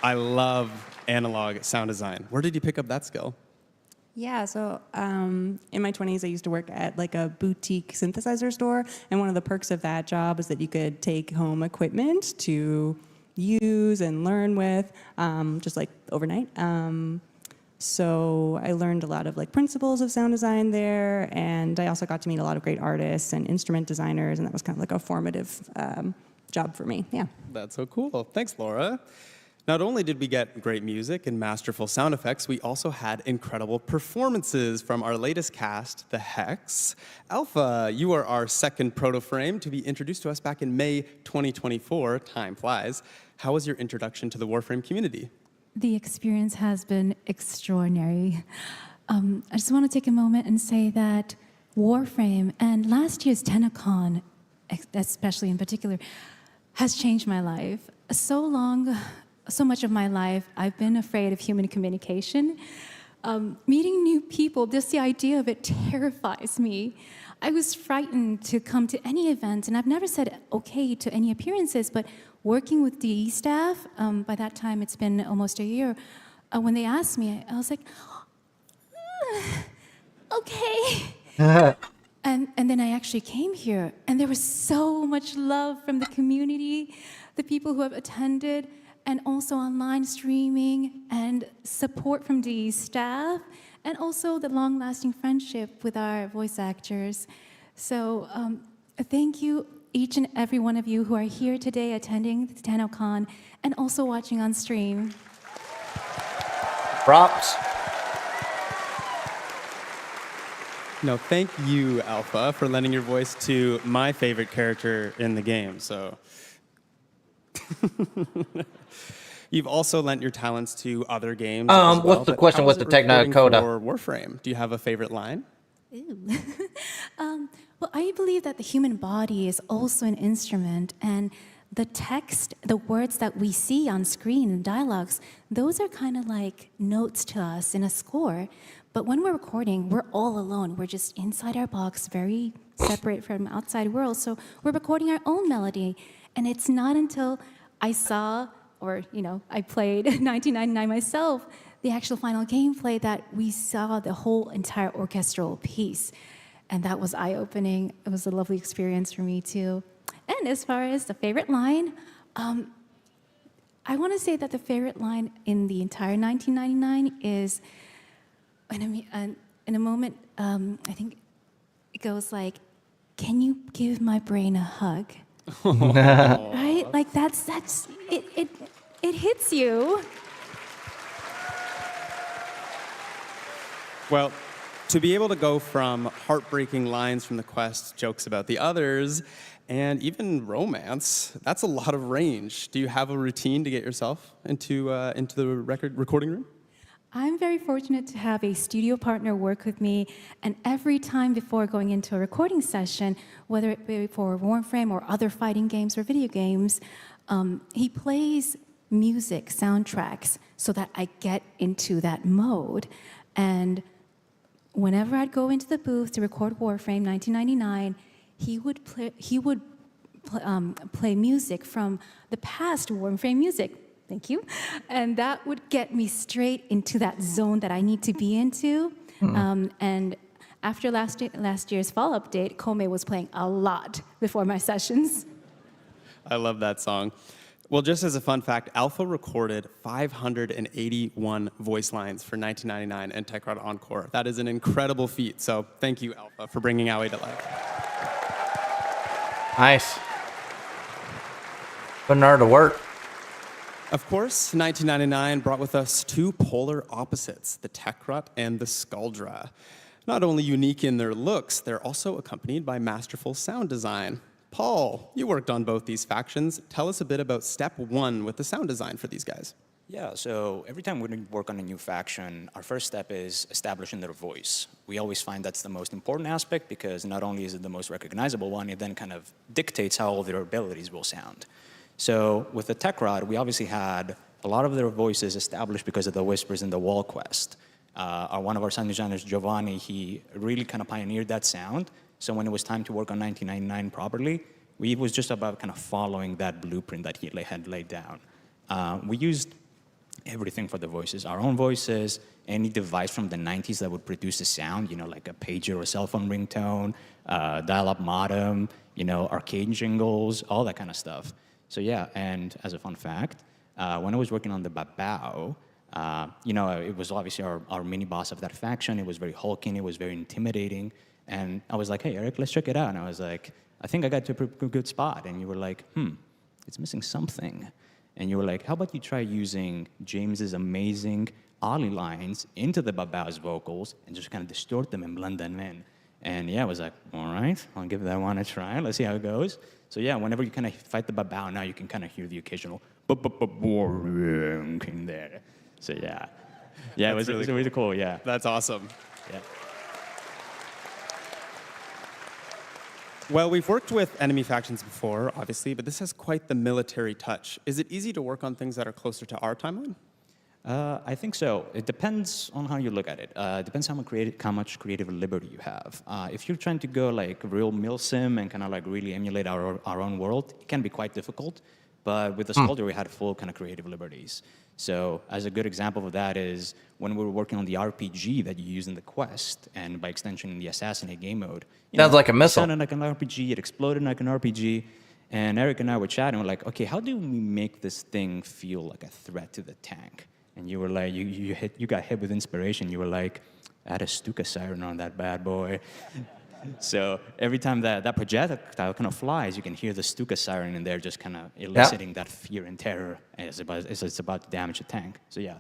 I love analog sound design. Where did you pick up that skill? Yeah, so in my 20s, I used to work at like a boutique synthesizer store, and one of the perks of that job is that you could take home equipment to use and learn with, just like overnight. So I learned a lot of like principles of sound design there, and I also got to meet a lot of great artists and instrument designers, and that was kind of like a formative job for me. Yeah. That's so cool. Thanks, Laura. Not only did we get great music and masterful sound effects, we also had incredible performances from our latest cast, the Hex. Alpha, you are our second Protoframe to be introduced to us back in May 2024. Time flies. How was your introduction to the Warframe community? The experience has been extraordinary. I just want to take a moment and say that Warframe and last year's TennoCon, especially in particular, has changed my life. So much of my life, I've been afraid of human communication. Meeting new people, just the idea of it terrifies me. I was frightened to come to any event, and I've never said okay to any appearances, but working with DE staff, by that time it's been almost a year, when they asked me, I was like, okay. And then I actually came here, and there was so much love from the community, the people who have attended, and also online streaming and support from DE staff, and also the long-lasting friendship with our voice actors. So thank you, each and every one of you who are here today attending the TennoCon and also watching on stream. Props. No, thank you, Alpha, for lending your voice to my favorite character in the game. So, you've also lent your talents to other games. As well, what's the question with the Technocoda? For Warframe, do you have a favorite line? Ooh. Well, I believe that the human body is also an instrument, and the text, the words that we see on screen and dialogues, those are kind of like notes to us in a score. But when we're recording, we're all alone. We're just inside our box, very separate from outside world. So we're recording our own melody. And it's not until I saw, or I played 1999 myself, the actual final gameplay, that we saw the whole entire orchestral piece. And that was eye-opening. It was a lovely experience for me too. And as far as the favorite line, I want to say that the favorite line in the entire 1999 is, in a moment, I think it goes like, "Can you give my brain a hug?" Right? Like that's it hits you. Well, to be able to go from heartbreaking lines from the quest, jokes about the others, and even romance, that's a lot of range. Do you have a routine to get yourself into the recording room? I'm very fortunate to have a studio partner work with me, and every time before going into a recording session, whether it be for Warframe or other fighting games or video games, he plays music, soundtracks, so that I get into that mode. And whenever I'd go into the booth to record Warframe 1999, he would play music from the past Warframe music. Thank you. And that would get me straight into that zone that I need to be into. And after last year's fall update, Kome was playing a lot before my sessions. I love that song. Well, just as a fun fact, Alpha recorded 581 voice lines for 1999 and TechRod Encore. That is an incredible feat. So thank you, Alpha, for bringing Aoi to life. Nice. Putting her to work. Of course, 1999 brought with us two polar opposites, the TechRod and the Scaldra. Not only unique in their looks, they're also accompanied by masterful sound design. Paul, you worked on both these factions. Tell us a bit about step one with the sound design for these guys. Yeah, so every time we work on a new faction, our first step is establishing their voice. We always find that's the most important aspect because not only is it the most recognizable one, it then kind of dictates how all their abilities will sound. So with the TechRod, we obviously had a lot of their voices established because of the whispers in the wall quest. One of our sound designers, Giovanni, he really kind of pioneered that sound. So when it was time to work on 1999 properly, it was just about kind of following that blueprint that he had laid down. We used everything for the voices. Our own voices, any device from the 90s that would produce a sound, like a pager or a cell phone ringtone, dial-up modem, arcade jingles, all that kind of stuff. So yeah, and as a fun fact, when I was working on the Babao, it was obviously our mini-boss of that faction. It was very hulking, it was very intimidating. And I was like, hey, Eric, let's check it out. And I was like, I think I got to a pretty good spot. And you were like, it's missing something. And you were like, how about you try using James's amazing Ollie lines into the Babao's vocals and just kind of distort them and blend them in. And yeah, I was like, all right, I'll give that one a try. Let's see how it goes. So yeah, whenever you kind of fight the Babao, now you can kind of hear the occasional in there. So yeah. Yeah, it was really cool, yeah. That's awesome. Yeah. Well, we've worked with enemy factions before, obviously, but this has quite the military touch. Is it easy to work on things that are closer to our timeline? I think so. It depends on how you look at it. It depends how much creative liberty you have. If you're trying to go like real milsim and kind of like really emulate our own world, it can be quite difficult. But with the Scaldra, we had full kind of creative liberties. So as a good example of that is when we were working on the RPG that you use in the quest, and by extension in the Assassinate game mode. Sounds like a missile. It sounded like an RPG, it exploded like an RPG. And Eric and I were chatting, we're like, okay, how do we make this thing feel like a threat to the tank? And you were like, you got hit with inspiration. You were like, add a Stuka siren on that bad boy. So every time that projectile kind of flies, you can hear the Stuka siren in there just kind of eliciting that fear and terror as it's about to damage the tank. So yeah,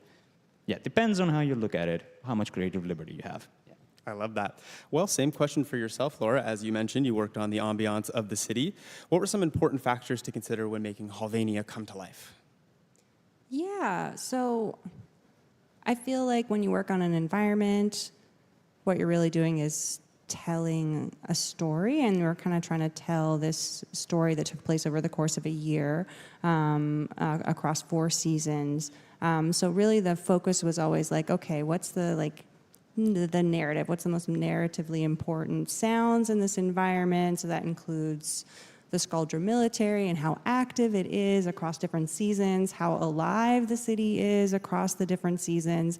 it depends on how you look at it, how much creative liberty you have. Yeah. I love that. Well, same question for yourself, Laura. As you mentioned, you worked on the ambiance of the city. What were some important factors to consider when making Halvania come to life? Yeah, so I feel like when you work on an environment, what you're really doing is telling a story, and we're kind of trying to tell this story that took place over the course of a year across 4 seasons. So really the focus was always like, okay, what's the narrative? What's the most narratively important sounds in this environment? So that includes the Scaldra military and how active it is across different seasons, how alive the city is across the different seasons.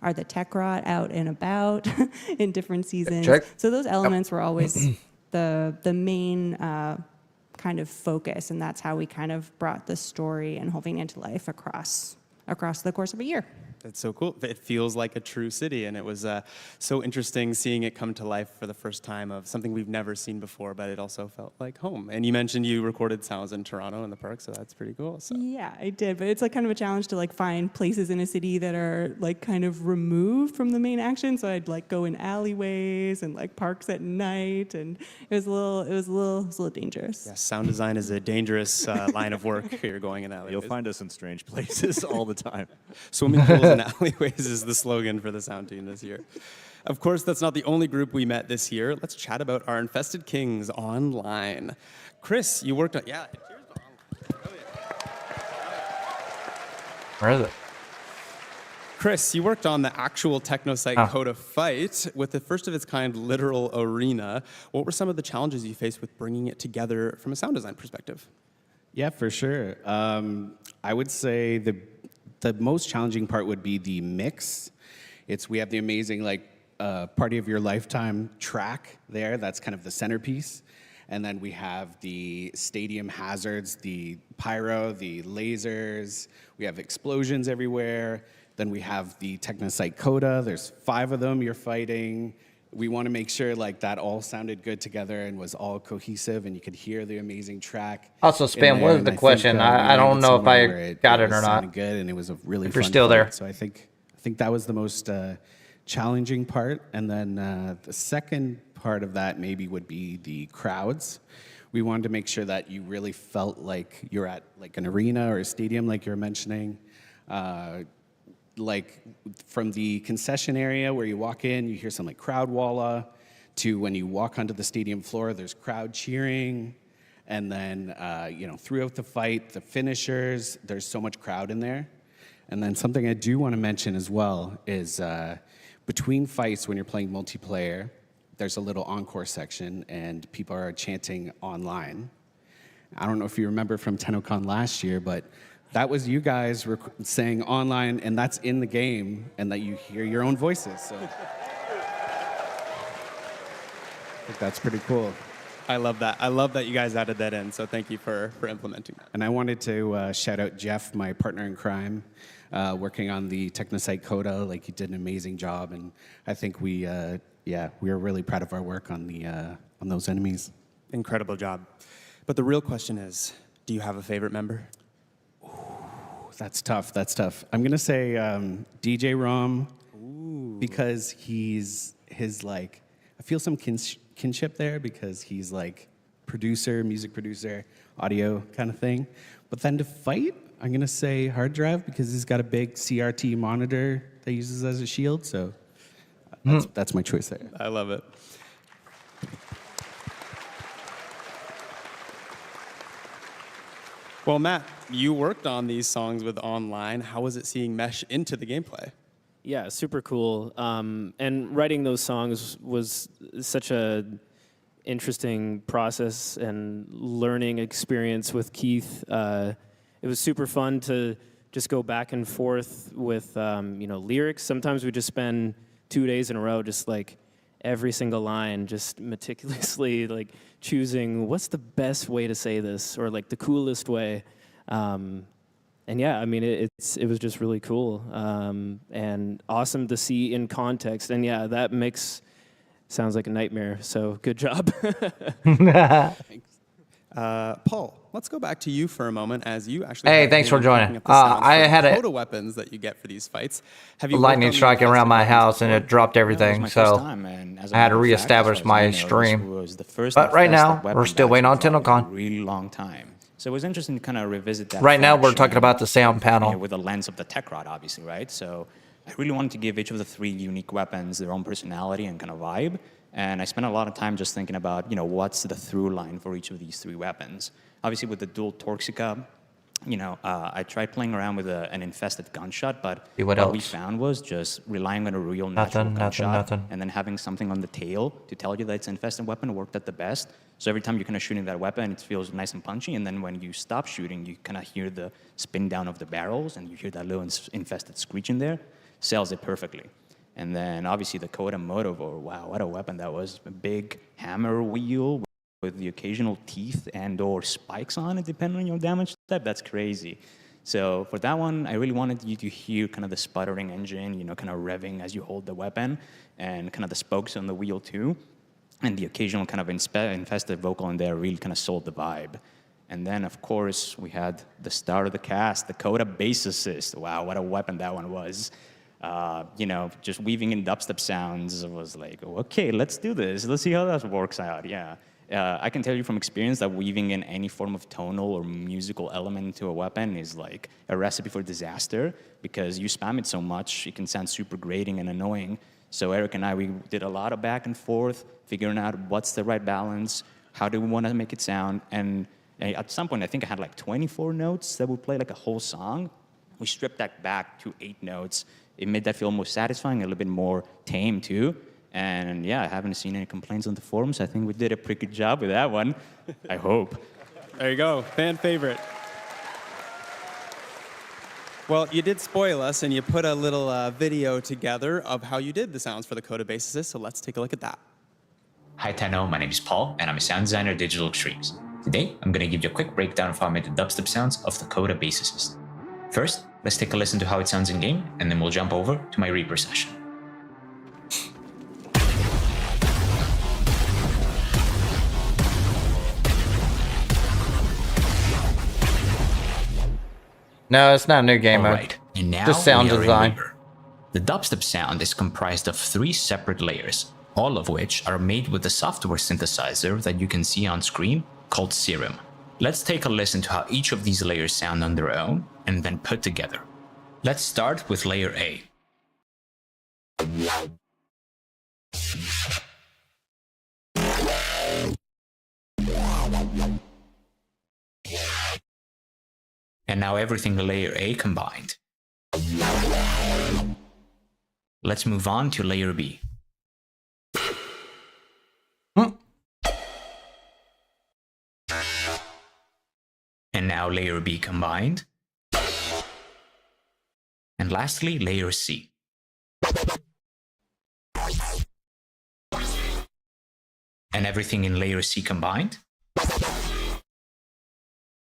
Are the Tekrot out and about in different seasons? Check. So those elements were always the main kind of focus, and that's how we kind of brought the story and Halvania to life across the course of a year. That's so cool. It feels like a true city, and it was so interesting seeing it come to life for the first time of something we've never seen before, but it also felt like home. And you mentioned you recorded sounds in Toronto in the park, so that's pretty cool. So. Yeah, I did, but it's like kind of a challenge to like find places in a city that are like kind of removed from the main action. So I'd like go in alleyways and like parks at night, and it was a little dangerous. Yeah, sound design is a dangerous line of work. You're going in alleyways. You'll find us in strange places all the time. Swimming pools and alleyways is the slogan for the sound team this year. Of course, that's not the only group we met this year. Let's chat about our Infested Kings online. Chris, you worked on... Yeah, Where is it? Chris, you worked on the actual TechnoSite Coda fight with the first of its kind literal arena. What were some of the challenges you faced with bringing it together from a sound design perspective? Yeah, for sure. I would say the most challenging part would be the mix. We have the amazing Party of Your Lifetime track there. That's kind of the centerpiece. And then we have the stadium hazards, the pyro, the lasers. We have explosions everywhere. Then we have the TechnoSite Coda. There's 5 of them you're fighting. We want to make sure that all sounded good together and was all cohesive, and you could hear the amazing track. Also, Spam, what is the question? I don't know if I got it or not. Good, and it was a really if fun you're still fight. there. So I think that was the most challenging part. And then the second part of that maybe would be the crowds. We wanted to make sure that you really felt like you're at an arena or a stadium, like you were mentioning. From the concession area where you walk in, you hear some crowd walla, to when you walk onto the stadium floor, there's crowd cheering. And then, throughout the fight, the finishers, there's so much crowd in there. And then something I do want to mention as well is between fights when you're playing multiplayer, there's a little encore section and people are chanting online. I don't know if you remember from TennoCon last year, but that was you guys saying online, and that's in the game, and that you hear your own voices. So I think that's pretty cool. I love that. I love that you guys added that in, so thank you for implementing that. And I wanted to shout out Jeff, my partner in crime, working on the TechnoSite coda. Like, he did an amazing job, and I think we are really proud of our work on those enemies. Incredible job. But the real question is, do you have a favorite member? Ooh, that's tough. I'm gonna say DJ Rom, because his like, I feel some kinship there, because he's like music producer, audio kind of thing. But then to fight, I'm gonna say Hard Drive, because he's got a big CRT monitor that he uses as a shield. So that's my choice there. I love it. Well, Matt, you worked on these songs with online. How was it seeing mesh into the gameplay? Yeah, super cool. And writing those songs was such a interesting process and learning experience with Keith. It was super fun to just go back and forth with lyrics. Sometimes we just spend 2 days in a row just like every single line, just meticulously like choosing what's the best way to say this, or like the coolest way. And yeah, I mean, it was just really cool and awesome to see in context. And yeah, that mix sounds like a nightmare. So good job. Paul, let's go back to you for a moment, as you actually. Hey, thanks for joining. I had a coda weapons that you get for these fights. Have you lightning strike around my house, and it dropped everything. So I had to reestablish my stream. But right now, we're still waiting on TennoCon. Really long time. So it was interesting to kind of revisit that. Right now, we're talking about the sound panel. With the lens of the tech rod, obviously, right? So I really wanted to give each of the 3 unique weapons their own personality and kind of vibe. And I spent a lot of time just thinking about, what's the through line for each of these 3 weapons. Obviously, with the dual Torxica, I tried playing around with an infested gunshot, but what we found was just relying on a real natural gunshot and then having something on the tail to tell you that it's an infested weapon worked at the best. So every time you're kind of shooting that weapon, it feels nice and punchy, and then when you stop shooting, you kind of hear the spin down of the barrels, and you hear that little infested screech in there. Sells it perfectly. And then obviously the Coda Motovore, wow, what a weapon that was. A big hammer wheel with the occasional teeth and or spikes on it, depending on your damage type. That's crazy. So for that one, I really wanted you to hear kind of the sputtering engine, kind of revving as you hold the weapon, and kind of the spokes on the wheel too. And the occasional kind of infested vocal in there really kind of sold the vibe. And then, of course, we had the star of the cast, the Coda Bass Assist. Wow, what a weapon that one was. Just weaving in dubstep sounds was like, okay, let's do this. Let's see how that works out, yeah. I can tell you from experience that weaving in any form of tonal or musical element into a weapon is like a recipe for disaster, because you spam it so much, it can sound super grating and annoying. So Eric and I, we did a lot of back and forth, figuring out what's the right balance, how do we want to make it sound, and at some point, I think I had like 24 notes that would play like a whole song. We stripped that back to 8 notes. It made that feel more satisfying, a little bit more tame too. And yeah, I haven't seen any complaints on the forums. I think we did a pretty good job with that one. I hope. There you go, fan favorite. Well, you did spoil us, and you put a little video together of how you did the sounds for the Coda Bass Assist, so let's take a look at that. Hi Tenno, my name is Paul, and I'm a sound designer at Digital Extremes. Today, I'm going to give you a quick breakdown of how I made the dubstep sounds of the Coda Bass Assist. First, let's take a listen to how it sounds in-game, and then we'll jump over to my Reaper session. No, it's not a new game mode. Alright, and now just sound we are in design. Reaper. The dubstep sound is comprised of 3 separate layers, all of which are made with the software synthesizer that you can see on screen called Serum. Let's take a listen to how each of these layers sound on their own and then put together. Let's start with layer A. And now everything in layer A combined. Let's move on to layer B. And now layer B combined. And lastly, layer C. And everything in layer C combined.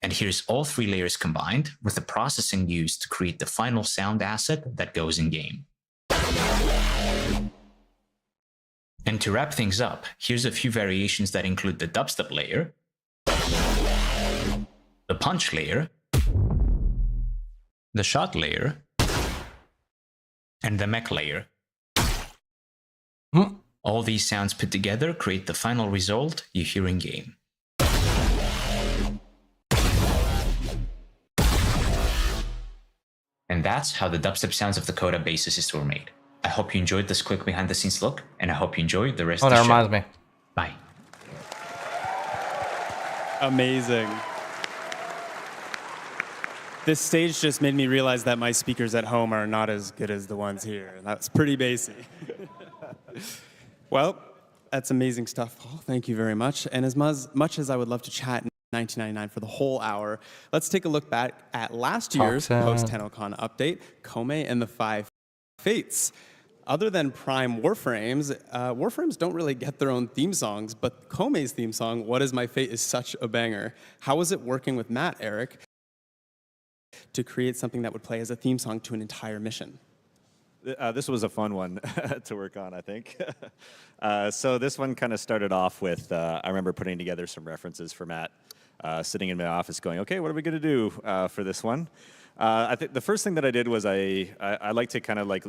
And here's all 3 layers combined with the processing used to create the final sound asset that goes in game. And to wrap things up, here's a few variations that include the dubstep layer, the punch layer, the shot layer, and the mech layer. All these sounds put together create the final result you hear in game. And that's how the dubstep sounds of the Coda bass assist were made. I hope you enjoyed this quick behind the scenes look, and I hope you enjoyed the rest of the show. Oh, that reminds me. Bye. Amazing. This stage just made me realize that my speakers at home are not as good as the ones here. That's pretty basic. Well, that's amazing stuff, Paul. Thank you very much. And as much as I would love to chat in 1999 for the whole hour, let's take a look back at last year's post-TennoCon update, Kome and the 5 Fates. Other than Prime Warframes, Warframes don't really get their own theme songs, but Kome's theme song, What Is My Fate, is such a banger. How was it working with Matt, Eric, to create something that would play as a theme song to an entire mission? This was a fun one to work on, I think. So this one kind of started off with, I remember putting together some references for Matt, sitting in my office going, okay, what are we going to do for this one? I think the first thing that I did was I like to kind of like,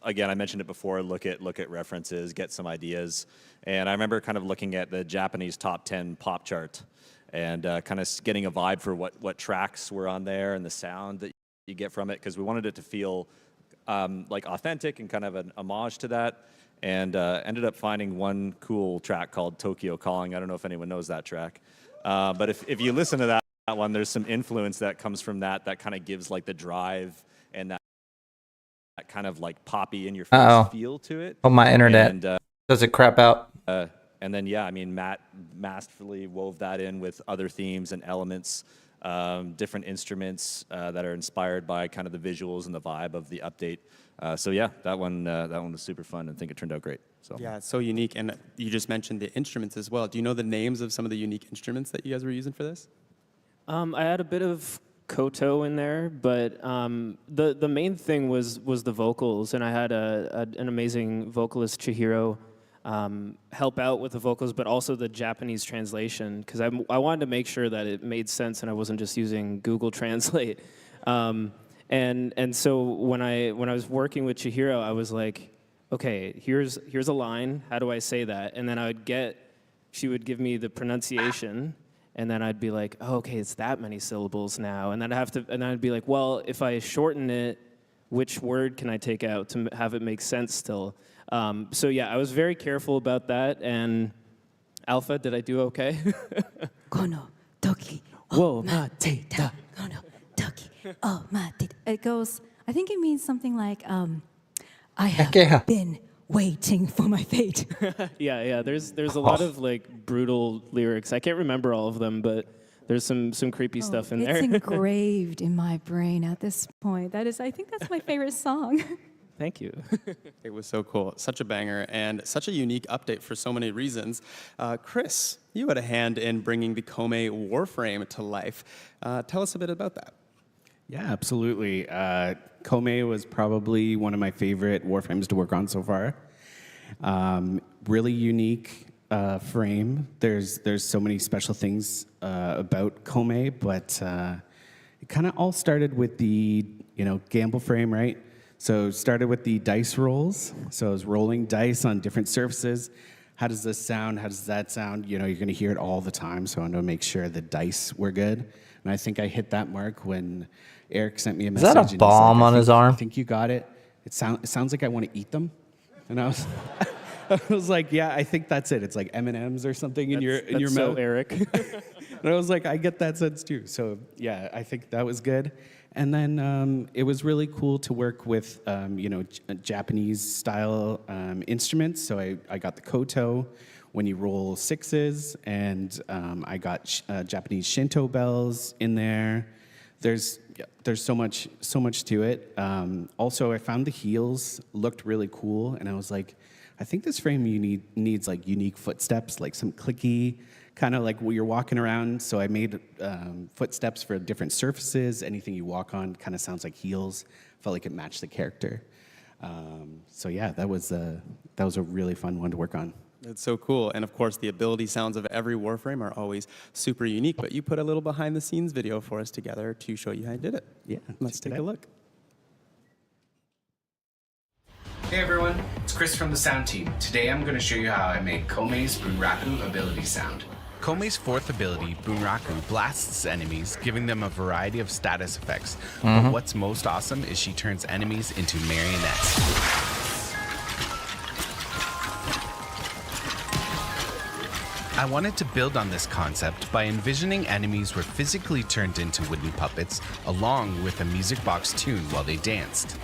again, I mentioned it before, look at references, get some ideas. And I remember kind of looking at the Japanese top 10 pop chart and kind of getting a vibe for what tracks were on there and the sound that you get from it, because we wanted it to feel like authentic and kind of an homage to that. And ended up finding one cool track called Tokyo Calling. I don't know if anyone knows that track. But if you listen to that one, there's some influence that comes from that kind of gives like the drive and that kind of like poppy in your face feel to it. Oh, my internet. And, does it crap out? And then, yeah, I mean, Matt masterfully wove that in with other themes and elements, different instruments that are inspired by kind of the visuals and the vibe of the update. So yeah, that one was super fun, and I think it turned out great. So yeah, it's so unique. And you just mentioned the instruments as well. Do you know the names of some of the unique instruments that you guys were using for this? I had a bit of koto in there, but the main thing was the vocals, and I had an amazing vocalist, Chihiro, help out with the vocals, but also the Japanese translation, because I wanted to make sure that it made sense and I wasn't just using Google Translate. And so when I was working with Chihiro, I was like, okay, here's a line. How do I say that? And then she would give me the pronunciation. And then I'd be like, oh, okay, it's that many syllables now. And then I'd be like, well, if I shorten it, which word can I take out to have it make sense still? So yeah, I was very careful about that. And Alpha, did I do okay? Kono toki Whoa, matita. Kono toki matita. It goes, I think it means something like, I have been waiting for my fate. Yeah. There's a lot of like brutal lyrics. I can't remember all of them, but there's some creepy stuff in there. It's engraved in my brain at this point. I think that's my favorite song. Thank you. It was so cool. Such a banger and such a unique update for so many reasons. Chris, you had a hand in bringing the Kome Warframe to life. Tell us a bit about that. Yeah, absolutely. Kome was probably one of my favorite Warframes to work on so far. Really unique frame. There's so many special things about Kome, but it kind of all started with the gamble frame, right? So it started with the dice rolls. So I was rolling dice on different surfaces. How does this sound? How does that sound? You're going to hear it all the time, so I wanted to make sure the dice were good. And I think I hit that mark when Eric sent me a message. Is that a bomb on his arm? I think you got it. It sounds like I want to eat them. And I was like, yeah, I think that's it. It's like M&Ms or something in your mouth. So Eric. And I was like, I get that sense too. So yeah, I think that was good. And then it was really cool to work with Japanese style instruments. So I got the koto when you roll sixes, and I got Japanese Shinto bells in there. There's so much to it. Also, I found the heels looked really cool, and I was like, I think this frame needs like unique footsteps, like some clicky, kind of like where you're walking around. So I made footsteps for different surfaces. Anything you walk on kind of sounds like heels. Felt like it matched the character. So yeah, that was a really fun one to work on. That's so cool. And of course, the ability sounds of every Warframe are always super unique, but you put a little behind the scenes video for us together to show you how you did it. Yeah. Let's take a look. Hey everyone, it's Chris from the sound team. Today I'm going to show you how I made Komei's Bunraku ability sound. Komei's fourth ability, Bunraku, blasts enemies, giving them a variety of status effects. But what's most awesome is she turns enemies into marionettes. I wanted to build on this concept by envisioning enemies were physically turned into wooden puppets along with a music box tune while they danced.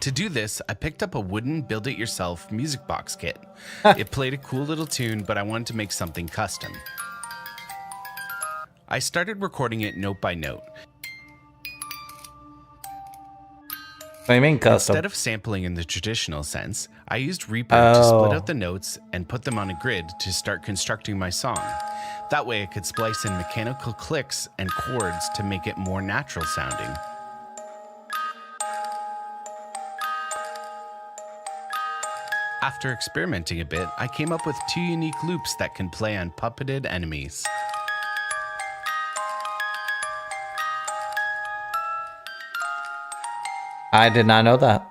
To do this, I picked up a wooden build-it-yourself music box kit. It played a cool little tune, but I wanted to make something custom. I started recording it note by note. What do you mean custom? Instead of sampling in the traditional sense, I used Reaper to split out the notes and put them on a grid to start constructing my song. That way I could splice in mechanical clicks and chords to make it more natural sounding. After experimenting a bit, I came up with 2 unique loops that can play on puppeted enemies. I did not know that.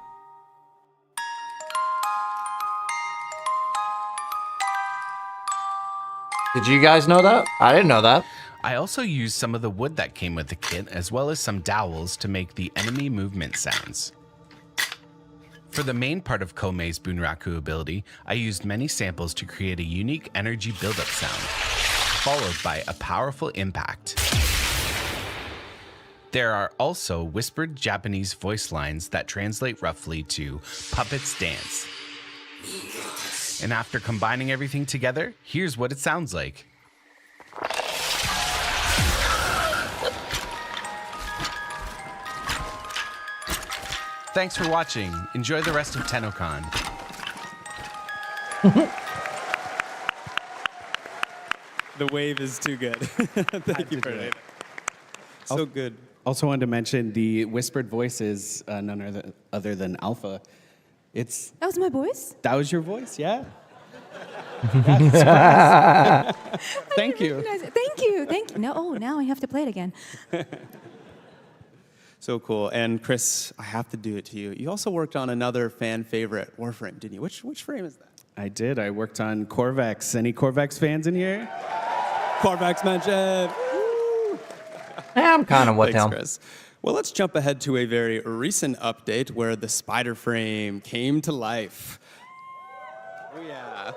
Did you guys know that? I didn't know that. I also used some of the wood that came with the kit, as well as some dowels to make the enemy movement sounds. For the main part of Komei's Bunraku ability, I used many samples to create a unique energy buildup sound, followed by a powerful impact. There are also whispered Japanese voice lines that translate roughly to "puppets dance." And after combining everything together, here's what it sounds like. Thanks for watching. Enjoy the rest of TennoCon. The wave is too good. Thank you for it. So good. Also wanted to mention the whispered voice is none other than Alpha. That was my voice? That was your voice, yeah. Thank you. Thank you. No, now I have to play it again. So cool. And Chris, I have to do it to you. You also worked on another fan favorite, Warframe, didn't you? Which frame is that? I did. I worked on Corvex. Any Corvex fans in here? Corvex mentioned. I'm kind of with Thanks, him. Chris. Well, let's jump ahead to a very recent update where the spider frame came to life. Oh, yeah.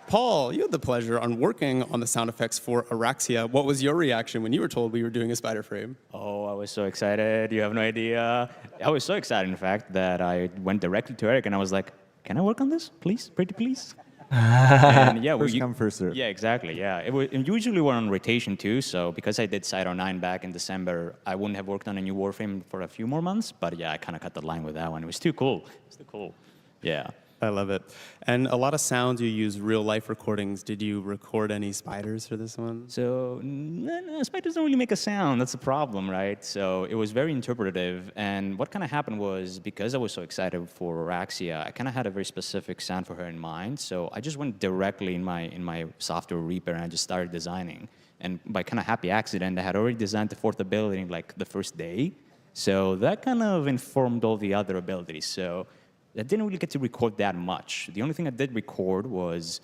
Paul, you had the pleasure on working on the sound effects for Araxia. What was your reaction when you were told we were doing a spider frame? Oh, I was so excited. You have no idea. I was so excited, in fact, that I went directly to Eric and I was like, can I work on this, please? Pretty please? And yeah, First come, first serve. Yeah, exactly. Yeah, and usually we're on rotation too. So because I did Side 09 back in December, I wouldn't have worked on a new Warframe for a few more months. But yeah, I kind of cut the line with that one. It was too cool. It was too cool. Yeah. I love it. And a lot of sounds, you use real life recordings. Did you record any spiders for this one? So no, spiders don't really make a sound. That's the problem, right? So it was very interpretive. And what kind of happened was, because I was so excited for Araxia, I kind of had a very specific sound for her in mind. So I just went directly in my software Reaper and I just started designing. And by kind of happy accident, I had already designed the fourth ability in like the first day. So that kind of informed all the other abilities. So I didn't really get to record that much. The only thing I did record was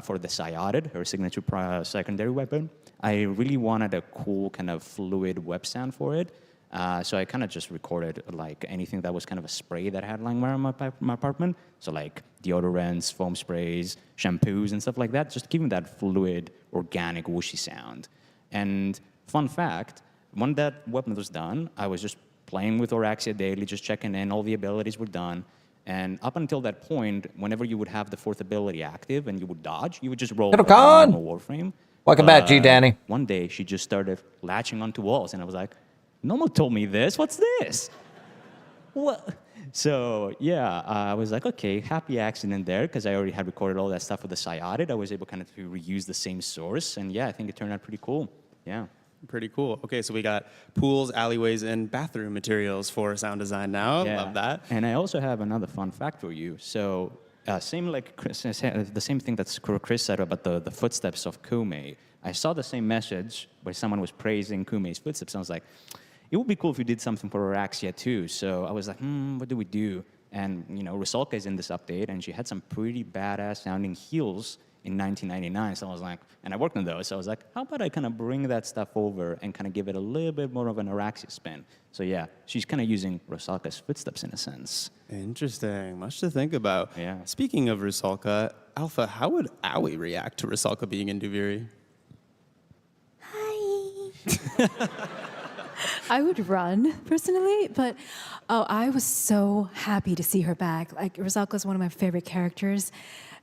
for the Syotid, her signature secondary weapon. I really wanted a cool kind of fluid web sound for it. So I kind of just recorded like anything that was kind of a spray that I had lying around my apartment. So like deodorants, foam sprays, shampoos, and stuff like that. Just giving that fluid, organic, whooshy sound. And fun fact, when that weapon was done, I was just playing with Araxia daily, just checking in. All the abilities were done. And up until that point, whenever you would have the fourth ability active and you would dodge, you would just roll like a normal Warframe. Welcome back, G. Danny. One day, she just started latching onto walls, and I was like, no one told me this. What's this? What? So yeah, I was like, okay, happy accident there, because I already had recorded all that stuff with the Cyodid. I was able kind of to reuse the same source, and yeah, I think it turned out pretty cool. Yeah. Pretty cool. Okay, so we got pools, alleyways, and bathroom materials for sound design now. Yeah. Love that. And I also have another fun fact for you. So same like Chris, the same thing that Chris said about the footsteps of Kume. I saw the same message where someone was praising Kume's footsteps. I was like, it would be cool if we did something for Araxia too. So I was like, what do we do? And Rusalka is in this update, and she had some pretty badass sounding heels in 1999. So I was like, and I worked on those. So I was like, how about I kind of bring that stuff over and kind of give it a little bit more of an Araxia spin? So yeah, she's kind of using Rusalka's footsteps in a sense. Interesting. Much to think about. Yeah. Speaking of Rusalka, Alpha, how would Aoi react to Rusalka being in Duviri? I would run personally, but I was so happy to see her back. Like, Rusalka is one of my favorite characters.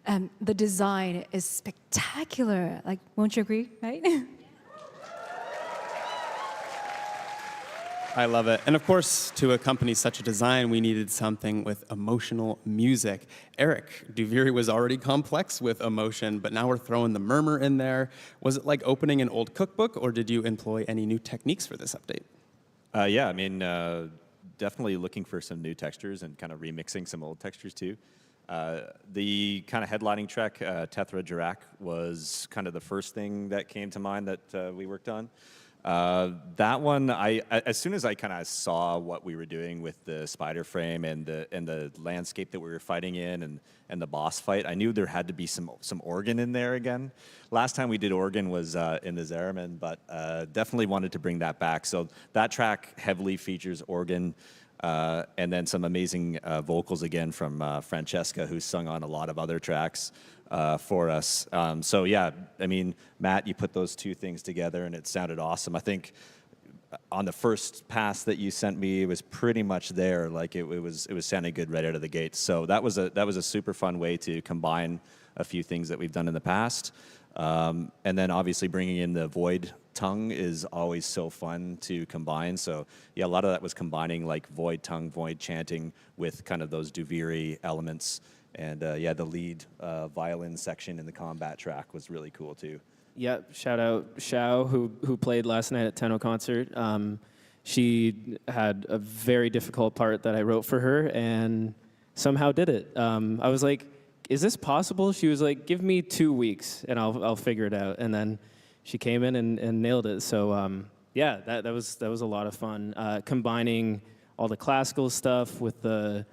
The design is spectacular. Like, won't you agree, right? I love it. And of course, to accompany such a design, we needed something with emotional music. Eric, Duviri was already complex with emotion, but now we're throwing the murmur in there. Was it like opening an old cookbook, or did you employ any new techniques for this update? Yeah, I mean, definitely looking for some new textures and kind of remixing some old textures too. The kind of headlining track, Tethra Jirak, was kind of the first thing that came to mind that we worked on. That one, as soon as I kind of saw what we were doing with the spider frame and the landscape that we were fighting in and the boss fight, I knew there had to be some organ in there again. Last time we did organ was in the Zeraman, but definitely wanted to bring that back. So that track heavily features organ. And then some amazing vocals again from Francesca, who's sung on a lot of other tracks for us. So yeah, I mean, Matt, you put those two things together and it sounded awesome. I think on the first pass that you sent me, it was pretty much there. Like it was sounding good right out of the gate. So that was a super fun way to combine a few things that we've done in the past. And then obviously bringing in the Void tongue is always so fun to combine. So yeah, a lot of that was combining like Void tongue, Void chanting with kind of those Duviri elements. And yeah, the lead violin section in the combat track was really cool too. Yeah, shout out Xiao, who played last night at Tenno concert. She had a very difficult part that I wrote for her and somehow did it. I was like, is this possible? She was like, give me 2 weeks and I'll figure it out. And then she came in and nailed it. So yeah, that was a lot of fun. Combining all the classical stuff with the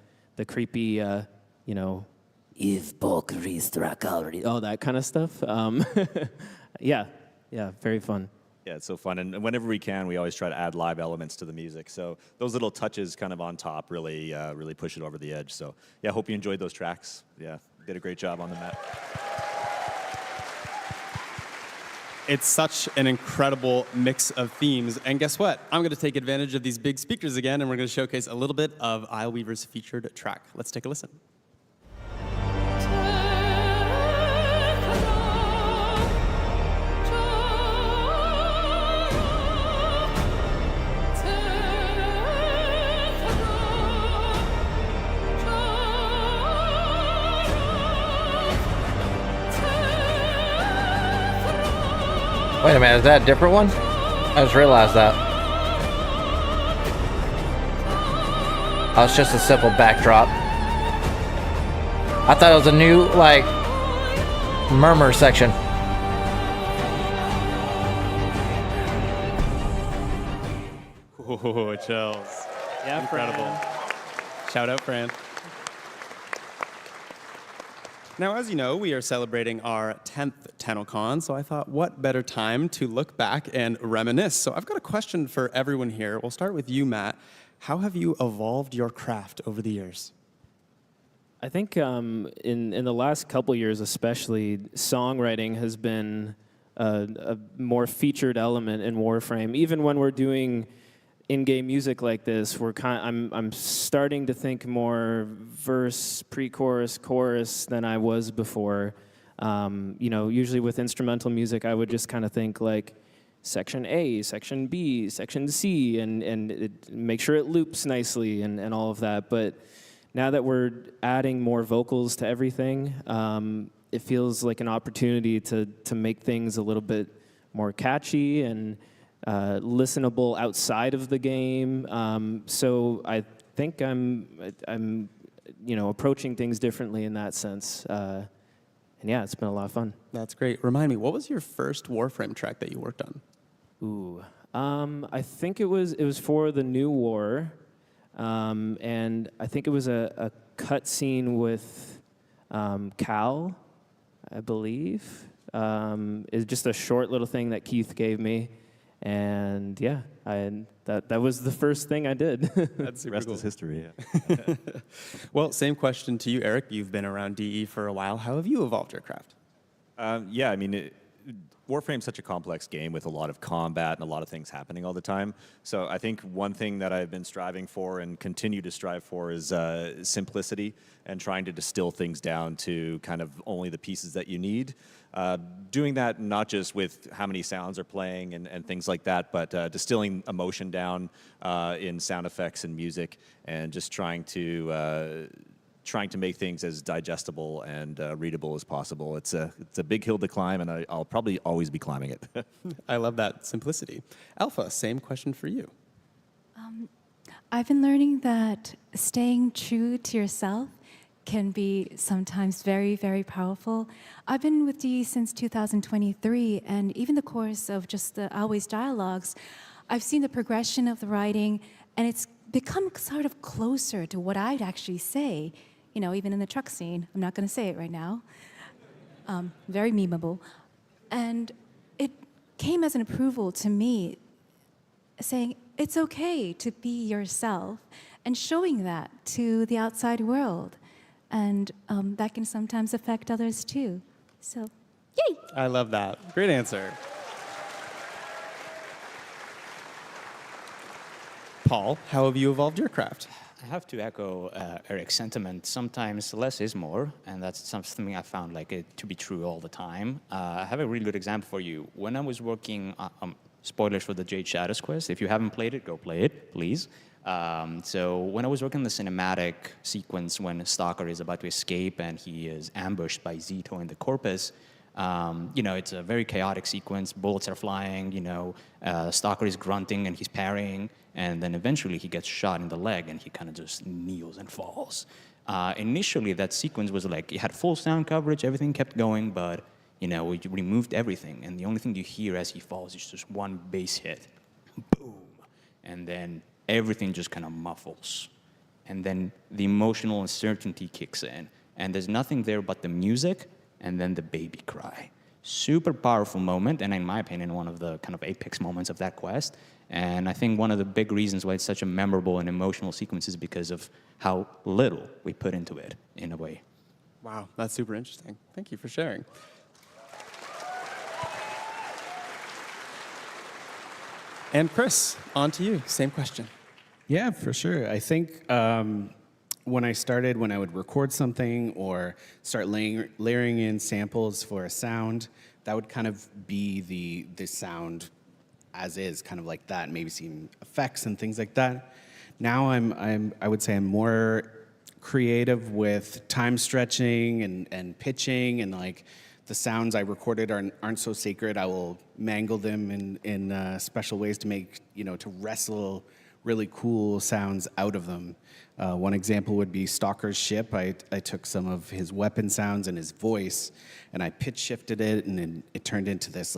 creepy, if all that kind of stuff. Yeah, very fun. Yeah, it's so fun. And whenever we can, we always try to add live elements to the music. So those little touches kind of on top really push it over the edge. So yeah, hope you enjoyed those tracks. Yeah, did a great job on the Met. It's such an incredible mix of themes. And guess what? I'm going to take advantage of these big speakers again, and we're going to showcase a little bit of Isleweaver's featured track. Let's take a listen. Wait a minute, is that a different one? I just realized that. Oh, it's just a simple backdrop. I thought it was a new, like, murmur section. Ooh, chills. Yeah, incredible. Fran. Shout out, Fran. Now, as you know, we are celebrating our 10th TennoCon, so I thought, what better time to look back and reminisce? So I've got a question for everyone here. We'll start with you, Matt. How have you evolved your craft over the years? I think in the last couple years especially, songwriting has been a more featured element in Warframe. Even when we're doing in-game music like this, I'm starting to think more verse, pre-chorus, chorus than I was before. Usually with instrumental music, I would just kind of think like, section A, section B, section C, and make sure it loops nicely and all of that. But now that we're adding more vocals to everything, it feels like an opportunity to make things a little bit more catchy and listenable outside of the game. So I think I'm approaching things differently in that sense. And yeah, it's been a lot of fun. That's great. Remind me, what was your first Warframe track that you worked on? Ooh, I think it was for the new war, and I think it was a cut scene with Cal, I believe. It's just a short little thing that Keith gave me, and yeah, that was the first thing I did. That's super Rest cool. is history. Yeah. Well, same question to you, Eric. You've been around DE for a while. How have you evolved your craft? Yeah, I mean, Warframe's such a complex game with a lot of combat and a lot of things happening all the time. So I think one thing that I've been striving for and continue to strive for is simplicity and trying to distill things down to kind of only the pieces that you need. Doing that not just with how many sounds are playing and things like that, but distilling emotion down in sound effects and music, and just trying to make things as digestible and readable as possible. It's a big hill to climb, and I'll probably always be climbing it. I love that simplicity. Alpha, same question for you. I've been learning that staying true to yourself can be sometimes very, very powerful. I've been with DE since 2023, and even the course of just the Always dialogues, I've seen the progression of the writing, and it's become sort of closer to what I'd actually say. Even in the truck scene, I'm not going to say it right now. Very memeable. And it came as an approval to me, saying it's okay to be yourself and showing that to the outside world. And that can sometimes affect others too. So, yay! I love that. Great answer. Paul, how have you evolved your craft? I have to echo Eric's sentiment. Sometimes less is more, and that's something I found to be true all the time. I have a really good example for you. When I was working, spoilers for the Jade Shadows quest. If you haven't played it, go play it, please. So when I was working the cinematic sequence when Stalker is about to escape and he is ambushed by Zito in the Corpus, it's a very chaotic sequence. Bullets are flying, Stalker is grunting and he's parrying, and then eventually he gets shot in the leg and he kind of just kneels and falls. Initially, that sequence was it had full sound coverage, everything kept going, but, we removed everything, and the only thing you hear as he falls is just one bass hit. Boom. And then everything just kind of muffles. And then the emotional uncertainty kicks in, and there's nothing there but the music and then the baby cry. Super powerful moment, and in my opinion, one of the kind of apex moments of that quest. And I think one of the big reasons why it's such a memorable and emotional sequence is because of how little we put into it, in a way. Wow, that's super interesting. Thank you for sharing. And Chris, on to you. Same question. Yeah, for sure. I think when I would record something or start layering in samples for a sound, that would kind of be the sound as is, kind of like that, maybe some effects and things like that. Now I would say I'm more creative with time stretching and pitching, and the sounds I recorded aren't so sacred. I will mangle them in special ways to make, to wrestle really cool sounds out of them. One example would be Stalker's ship. I took some of his weapon sounds and his voice, and I pitch shifted it, and then it turned into this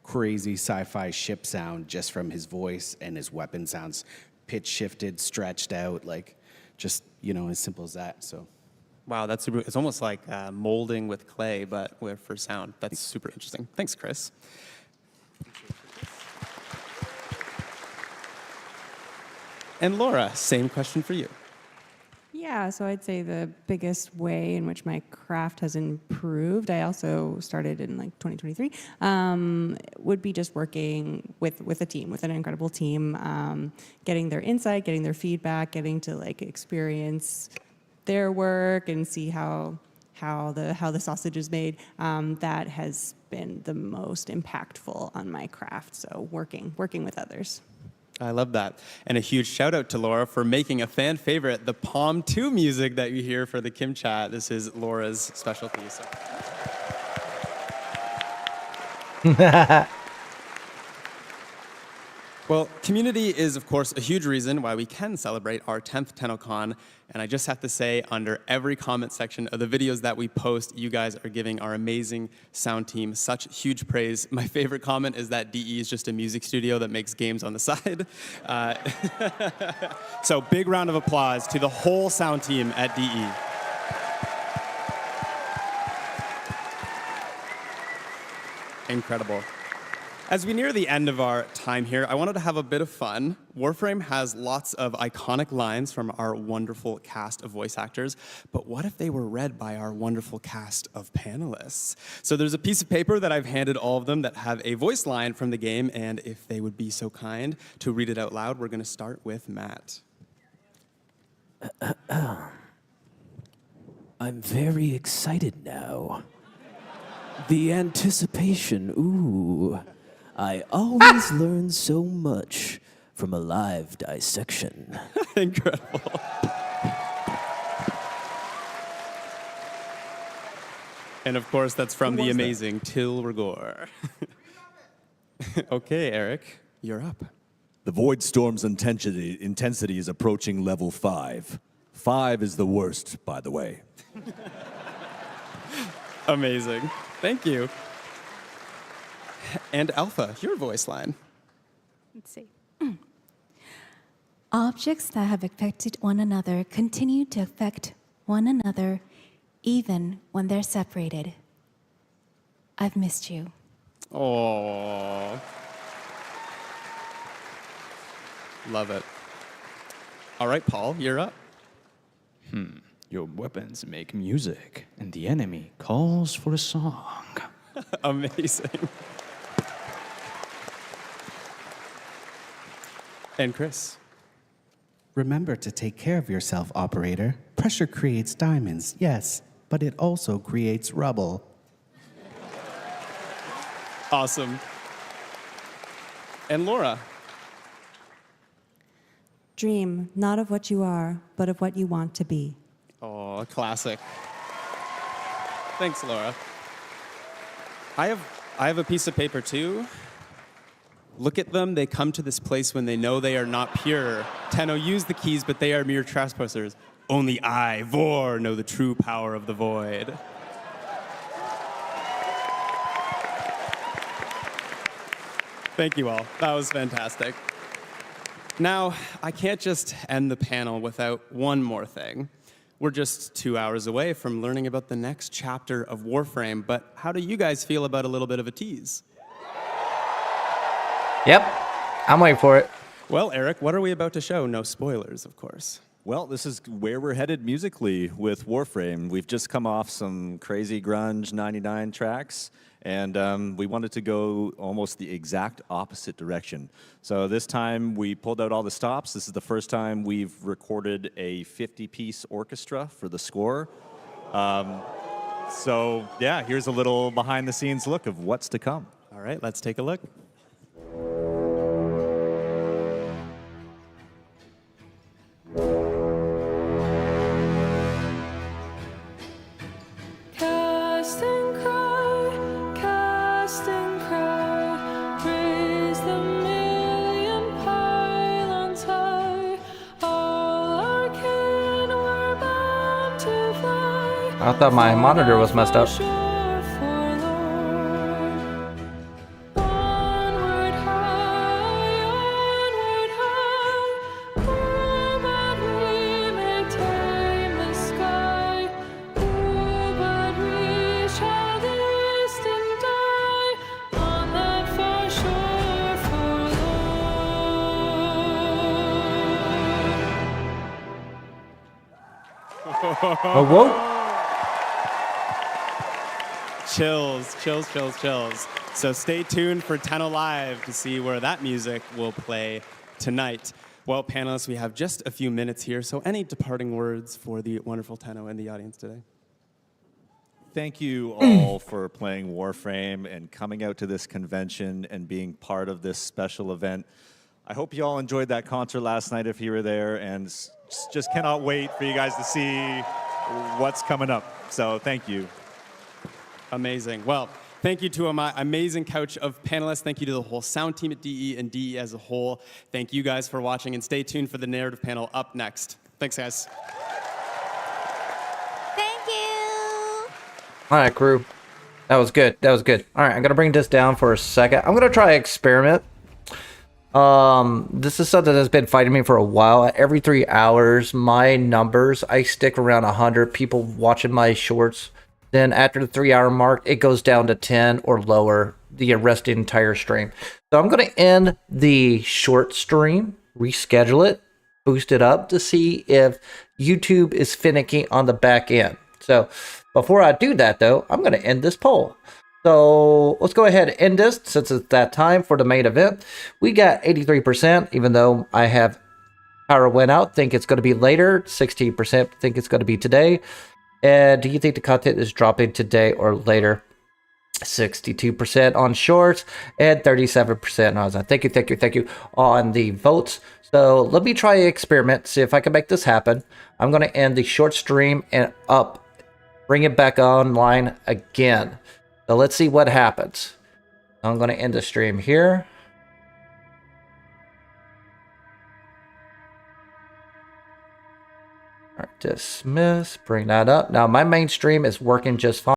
crazy sci-fi ship sound just from his voice and his weapon sounds, pitch shifted, stretched out, just as simple as that. So. Wow, that's super. It's almost like molding with clay, but for sound. That's super interesting. Thanks, Chris. And Laura, same question for you. Yeah, so I'd say the biggest way in which my craft has improved, I also started in 2023, would be just working with a team, with an incredible team, getting their insight, getting their feedback, getting to experience their work and see how how the sausage is made, that has been the most impactful on my craft. So working with others. I love that. And a huge shout out to Laura for making a fan favorite, the Palm 2 music that you hear for the Kim Chat. This is Laura's specialty. So. Well, community is, of course, a huge reason why we can celebrate our 10th TennoCon. And I just have to say, under every comment section of the videos that we post, you guys are giving our amazing sound team such huge praise. My favorite comment is that DE is just a music studio that makes games on the side. So big round of applause to the whole sound team at DE. Incredible. As we near the end of our time here, I wanted to have a bit of fun. Warframe has lots of iconic lines from our wonderful cast of voice actors, but what if they were read by our wonderful cast of panelists? So there's a piece of paper that I've handed all of them that have a voice line from the game, and if they would be so kind to read it out loud, we're going to start with Matt. I'm very excited now. The anticipation, ooh. I always learn so much from a live dissection. Incredible. And of course, that's from the amazing Till Rigor. Okay, Eric, you're up. The Void Storm's intensity is approaching level 5. 5 is the worst, by the way. Amazing. Thank you. And Alpha, your voice line. Let's see. Objects that have affected one another continue to affect one another even when they're separated. I've missed you. Oh, love it. All right, Paul, you're up. Your weapons make music, and the enemy calls for a song. Amazing. And Chris. Remember to take care of yourself, operator. Pressure creates diamonds, yes, but it also creates rubble. Awesome. And Laura. Dream not of what you are, but of what you want to be. Oh, classic. Thanks, Laura. I have a piece of paper too. Look at them, they come to this place when they know they are not pure. Tenno, use the keys, but they are mere trespassers. Only I, Vor, know the true power of the void. Thank you all, that was fantastic. Now, I can't just end the panel without one more thing. We're just 2 hours away from learning about the next chapter of Warframe, but how do you guys feel about a little bit of a tease? Yep, I'm waiting for it. Well, Eric, what are we about to show? No spoilers, of course. Well, this is where we're headed musically with Warframe. We've just come off some crazy grunge 99 tracks, and we wanted to go almost the exact opposite direction. So this time we pulled out all the stops. This is the first time we've recorded a 50-piece orchestra for the score. So yeah, here's a little behind-the-scenes look of what's to come. All right, let's take a look. I thought my monitor was messed up. Oh, whoa. Chills, chills, chills, chills. So stay tuned for Tenno Live to see where that music will play tonight. Well, panelists, we have just a few minutes here, so any departing words for the wonderful Tenno and the audience today? Thank you all for playing Warframe and coming out to this convention and being part of this special event. I hope you all enjoyed that concert last night if you were there, and just cannot wait for you guys to see what's coming up. So thank you. Amazing. Well, thank you to my amazing couch of panelists. Thank you to the whole sound team at DE and DE as a whole. Thank you guys for watching, and stay tuned for the narrative panel up next. Thanks, guys. Thank you. All right, crew. That was good. That was good. All right, I'm going to bring this down for a second. I'm going to try experiment. This is something that's been fighting me for a while. Every 3 hours, my numbers, I stick around 100 people watching my shorts. Then after the 3 hour mark, it goes down to 10 or lower the rest of the entire stream. So I'm going to end the short stream, reschedule it, boost it up to see if YouTube is finicky on the back end. So before I do that though, I'm going to end this poll. So let's go ahead and end this since it's that time for the main event. We got 83%, even though I have power went out, think it's going to be later. 16% think it's going to be today. And do you think the content is dropping today or later? 62% on shorts and 37% on thank you on the votes. So let me try an experiment, see if I can make this happen. I'm going to end the short stream and bring it back online again. So let's see what happens. I'm going to end the stream here. All right, dismiss, bring that up. Now my main stream is working just fine.